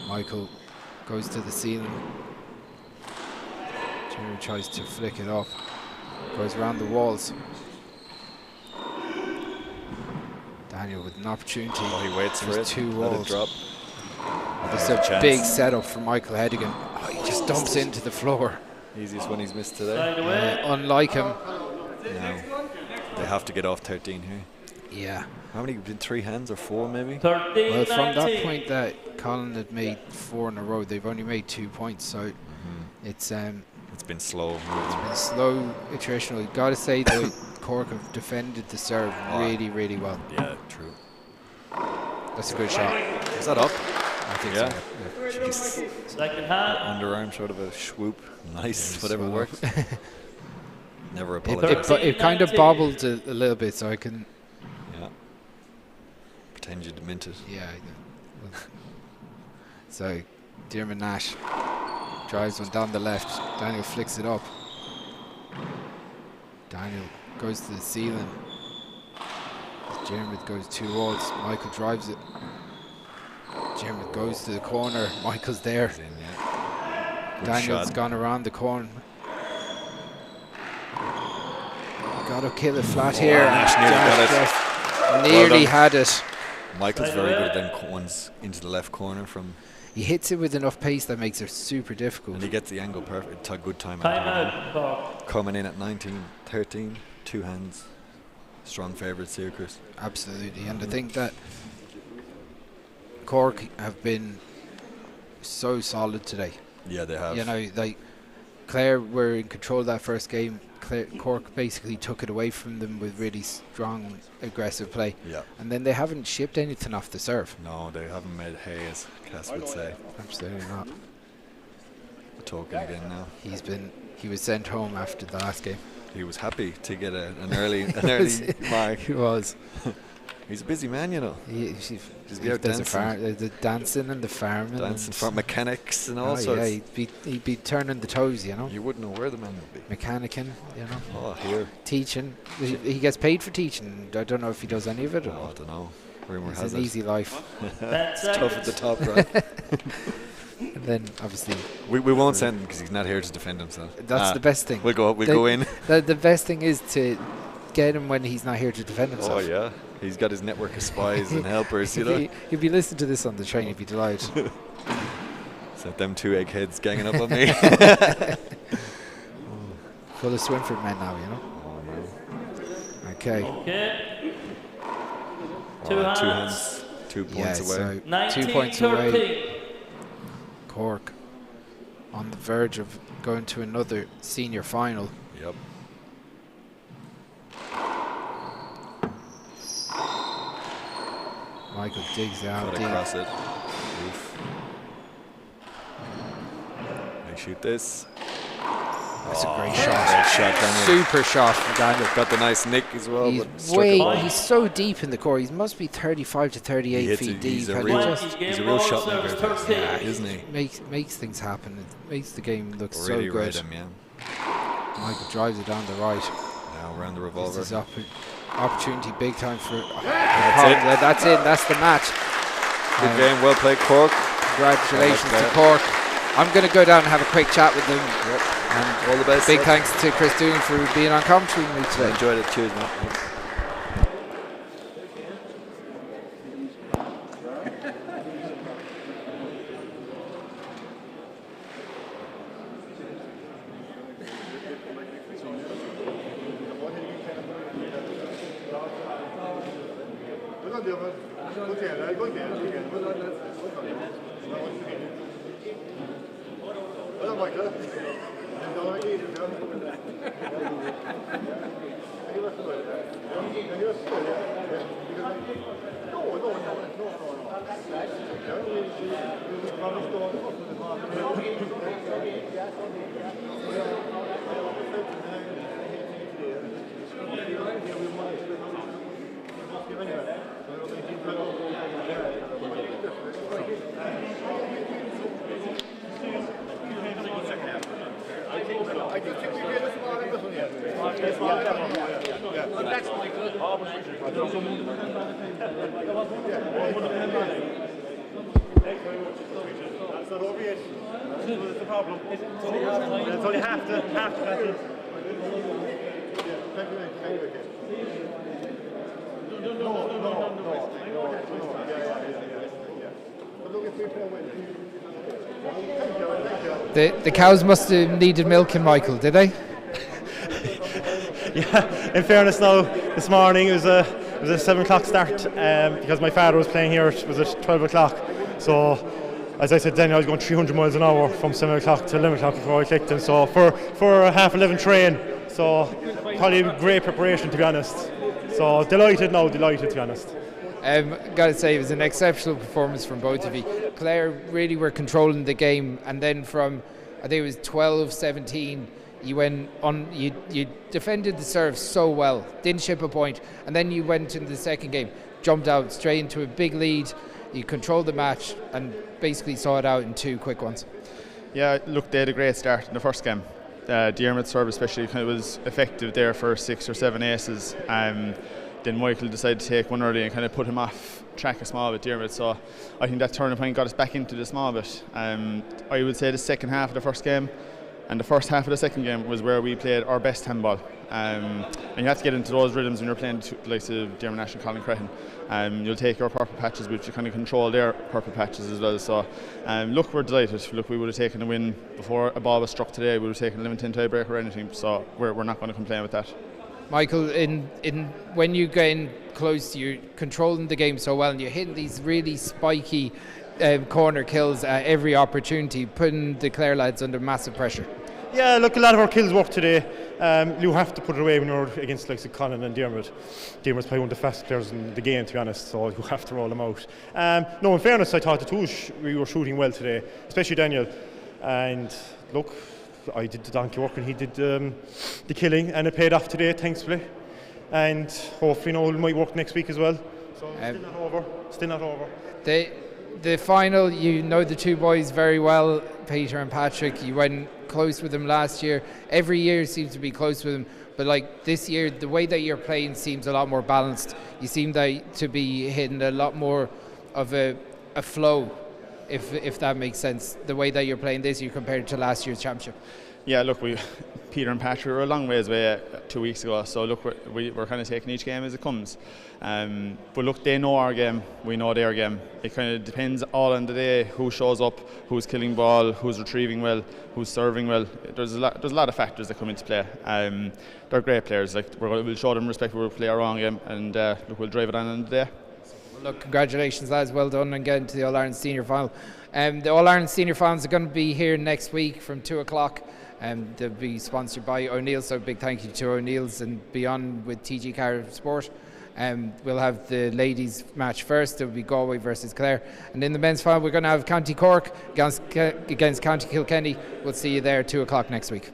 Speaker 1: Michael goes to the ceiling. Jerry tries to flick it up. Goes around the walls. Daniel with an opportunity.
Speaker 3: Oh, he waits for it.
Speaker 1: 2
Speaker 3: Let
Speaker 1: walls.
Speaker 3: it drop.
Speaker 1: This is a big setup for Michael Hedigan. Oh, he just dumps into the floor.
Speaker 3: Easiest one he's missed today.
Speaker 1: Unlike him.
Speaker 3: No. They have to get off 13 here.
Speaker 1: Yeah.
Speaker 3: How many? Been 3 hands or 4 maybe?
Speaker 8: 13,
Speaker 1: well, from
Speaker 8: 19.
Speaker 1: that point that Colin had made 4 in a row, they've only made 2 points. So it's
Speaker 3: been slow.
Speaker 1: It's been slow attritional. You've got to say though, Cork have defended the serve really, really well.
Speaker 3: Yeah, true.
Speaker 1: That's a good shot.
Speaker 3: Is that up?
Speaker 1: I think
Speaker 3: Yeah.
Speaker 1: so. Yeah.
Speaker 8: Second hand.
Speaker 3: Underarm sort of a swoop. Nice. Whatever works. Never
Speaker 1: It
Speaker 3: apologize.
Speaker 1: kind of bobbled a little bit, so I can.
Speaker 3: Yeah. Pretend you didn't mint it.
Speaker 1: Yeah. So, Diarmuid Nash drives one down the left. Daniel flicks it up. Daniel goes to the ceiling. Diarmuid goes 2 walls. Michael drives it. Diarmuid goes to the corner. Michael's there. Daniel's gone around the corner. Got to kill it flat here.
Speaker 3: Nash
Speaker 1: nearly had it.
Speaker 3: Michael's very good at them ones into the left corner from.
Speaker 1: He hits it with enough pace that makes it super difficult.
Speaker 3: And he gets the angle perfect. Good time. Coming in at 19-13, 2 hands. Strong favourites here, Chris.
Speaker 1: Absolutely, and I think that Cork have been so solid today.
Speaker 3: Yeah, they have.
Speaker 1: You know, like Clare were in control of that first game. Cork basically took it away from them with really strong, aggressive play.
Speaker 3: Yeah.
Speaker 1: And then they haven't shipped anything off the serve.
Speaker 3: No, they haven't made hay, as Cass would say.
Speaker 1: Absolutely not.
Speaker 3: We're talking again now.
Speaker 1: He was sent home after the last game.
Speaker 3: He was happy to get an early mark.
Speaker 1: He was.
Speaker 3: He's a busy man, you know.
Speaker 1: There's
Speaker 3: dancing.
Speaker 1: the dancing and the farming.
Speaker 3: Dancing for mechanics and all sorts.
Speaker 1: Yeah, he'd be turning the toes, you know.
Speaker 3: You wouldn't know where the man would be.
Speaker 1: Mechanicking, you know.
Speaker 3: Oh, here.
Speaker 1: Teaching. He gets paid for teaching. I don't know if he does any of it.
Speaker 3: Oh, I don't know. Rumour
Speaker 1: it's
Speaker 3: has
Speaker 1: an
Speaker 3: it.
Speaker 1: easy life.
Speaker 3: It's tough at the top, right?
Speaker 1: And then, obviously...
Speaker 3: We won't send him because he's not here to defend himself.
Speaker 1: That's the best thing.
Speaker 3: We'll go in.
Speaker 1: The best thing is to get him when he's not here to defend himself.
Speaker 3: Oh, yeah. He's got his network of spies and helpers, you know.
Speaker 1: He'll be listening to this on the train, he'd be delighted.
Speaker 3: So them 2 eggheads ganging up on me.
Speaker 1: Full of Swinford men now, you know.
Speaker 3: Oh, no.
Speaker 1: Okay.
Speaker 8: 2 hands.
Speaker 3: 2 hands. 2 points away.
Speaker 1: So 2 points away. Cork on the verge of going to another senior final.
Speaker 3: Yep.
Speaker 1: Michael digs out
Speaker 3: Cut
Speaker 1: deep.
Speaker 3: across it. Oof. They shoot this.
Speaker 1: That's a great shot.
Speaker 3: Great shot, Daniel.
Speaker 1: Super shot from Daniel.
Speaker 3: Got the nice nick as well.
Speaker 1: He's so deep in the core. He must be 35 to 38 feet deep.
Speaker 3: He's a real shot maker, isn't he?
Speaker 1: Makes things happen. It makes the game look
Speaker 3: Really
Speaker 1: so good.
Speaker 3: read him, yeah.
Speaker 1: Michael drives it down the right.
Speaker 3: Now around the revolver.
Speaker 1: This is opportunity big time for...
Speaker 3: That's it.
Speaker 1: That's the match.
Speaker 3: Good game. Well played, Cork.
Speaker 1: Congratulations to Cork. I'm going to go down and have a quick chat with them. And
Speaker 3: all the best.
Speaker 1: Big thanks to Chris Doolan for being on commentary with me today.
Speaker 3: I enjoyed it. Cheers, man.
Speaker 1: The cows must have needed milking, Michael, did they?
Speaker 11: Yeah, in fairness now, this morning it was a 7 o'clock start because my father was playing here, it was at 12 o'clock. So, as I said then, I was going 300 miles an hour from 7 o'clock to 11 o'clock before I clicked in. So, for a half 11 train, so probably great preparation to be honest. So, delighted to be honest.
Speaker 1: Got to say, it was an exceptional performance from both of you. Clare really were controlling the game, and then from, I think it was 12-17, you went on. You defended the serve so well, didn't ship a point, and then you went into the second game, jumped out straight into a big lead. You controlled the match and basically saw it out in 2 quick ones.
Speaker 12: Yeah, look, they had a great start in the first game. Diarmuid's serve especially kind of was effective there for 6 or 7 aces. Then Michael decided to take one early and kind of put him off track a small bit, Diarmuid. So I think that turning point got us back into the small bit. I would say the second half of the first game and the first half of the second game was where we played our best handball. And you have to get into those rhythms when you're playing like the Diarmuid National Colin Crehan. You'll take your purple patches, but you kind of control their purple patches as well. So look, we're delighted. Look, we would have taken a win before a ball was struck today. We would have taken a 11-10 tiebreaker or anything. So we're not going to complain with that.
Speaker 1: Michael, in when you get in close, you're controlling the game so well, and you're hitting these really spiky corner kills at every opportunity, putting the Clare lads under massive pressure.
Speaker 11: Yeah, look, a lot of our kills work today. You have to put it away when you're against like Colin and Diarmuid. Diarmuid's probably one of the fastest players in the game, to be honest, so you have to roll them out. No, in fairness, I thought the Touche, we were shooting well today, especially Daniel. And look, I did the donkey work and he did the killing, and it paid off today, thankfully. And hopefully, it might work next week as well. So still not over.
Speaker 1: The final, the 2 boys very well, Peter and Patrick. You went close with them last year. Every year seems to be close with them, but like this year, the way that you're playing seems a lot more balanced. You seem to be hitting a lot more of a flow. If that makes sense, the way that you're playing this year compared to last year's championship.
Speaker 12: Yeah, look, Peter and Patrick were a long ways away 2 weeks ago, so look, we're kind of taking each game as it comes. But look, they know our game, we know their game. It kind of depends all on the day, who shows up, who's killing ball, who's retrieving well, who's serving well. There's a lot of factors that come into play. They're great players. Like we'll show them respect, we'll play our own game, and look, we'll drive it on the day.
Speaker 1: Look, congratulations, lads. Well done on getting to the All-Ireland Senior Final. The All-Ireland Senior Finals are going to be here next week from 2 o'clock. They'll be sponsored by O'Neill's, so big thank you to O'Neill's and beyond with TG Clare Sport. We'll have the ladies match first. It'll be Galway versus Clare. And in the men's final, we're going to have County Cork against County Kilkenny. We'll see you there 2 o'clock next week.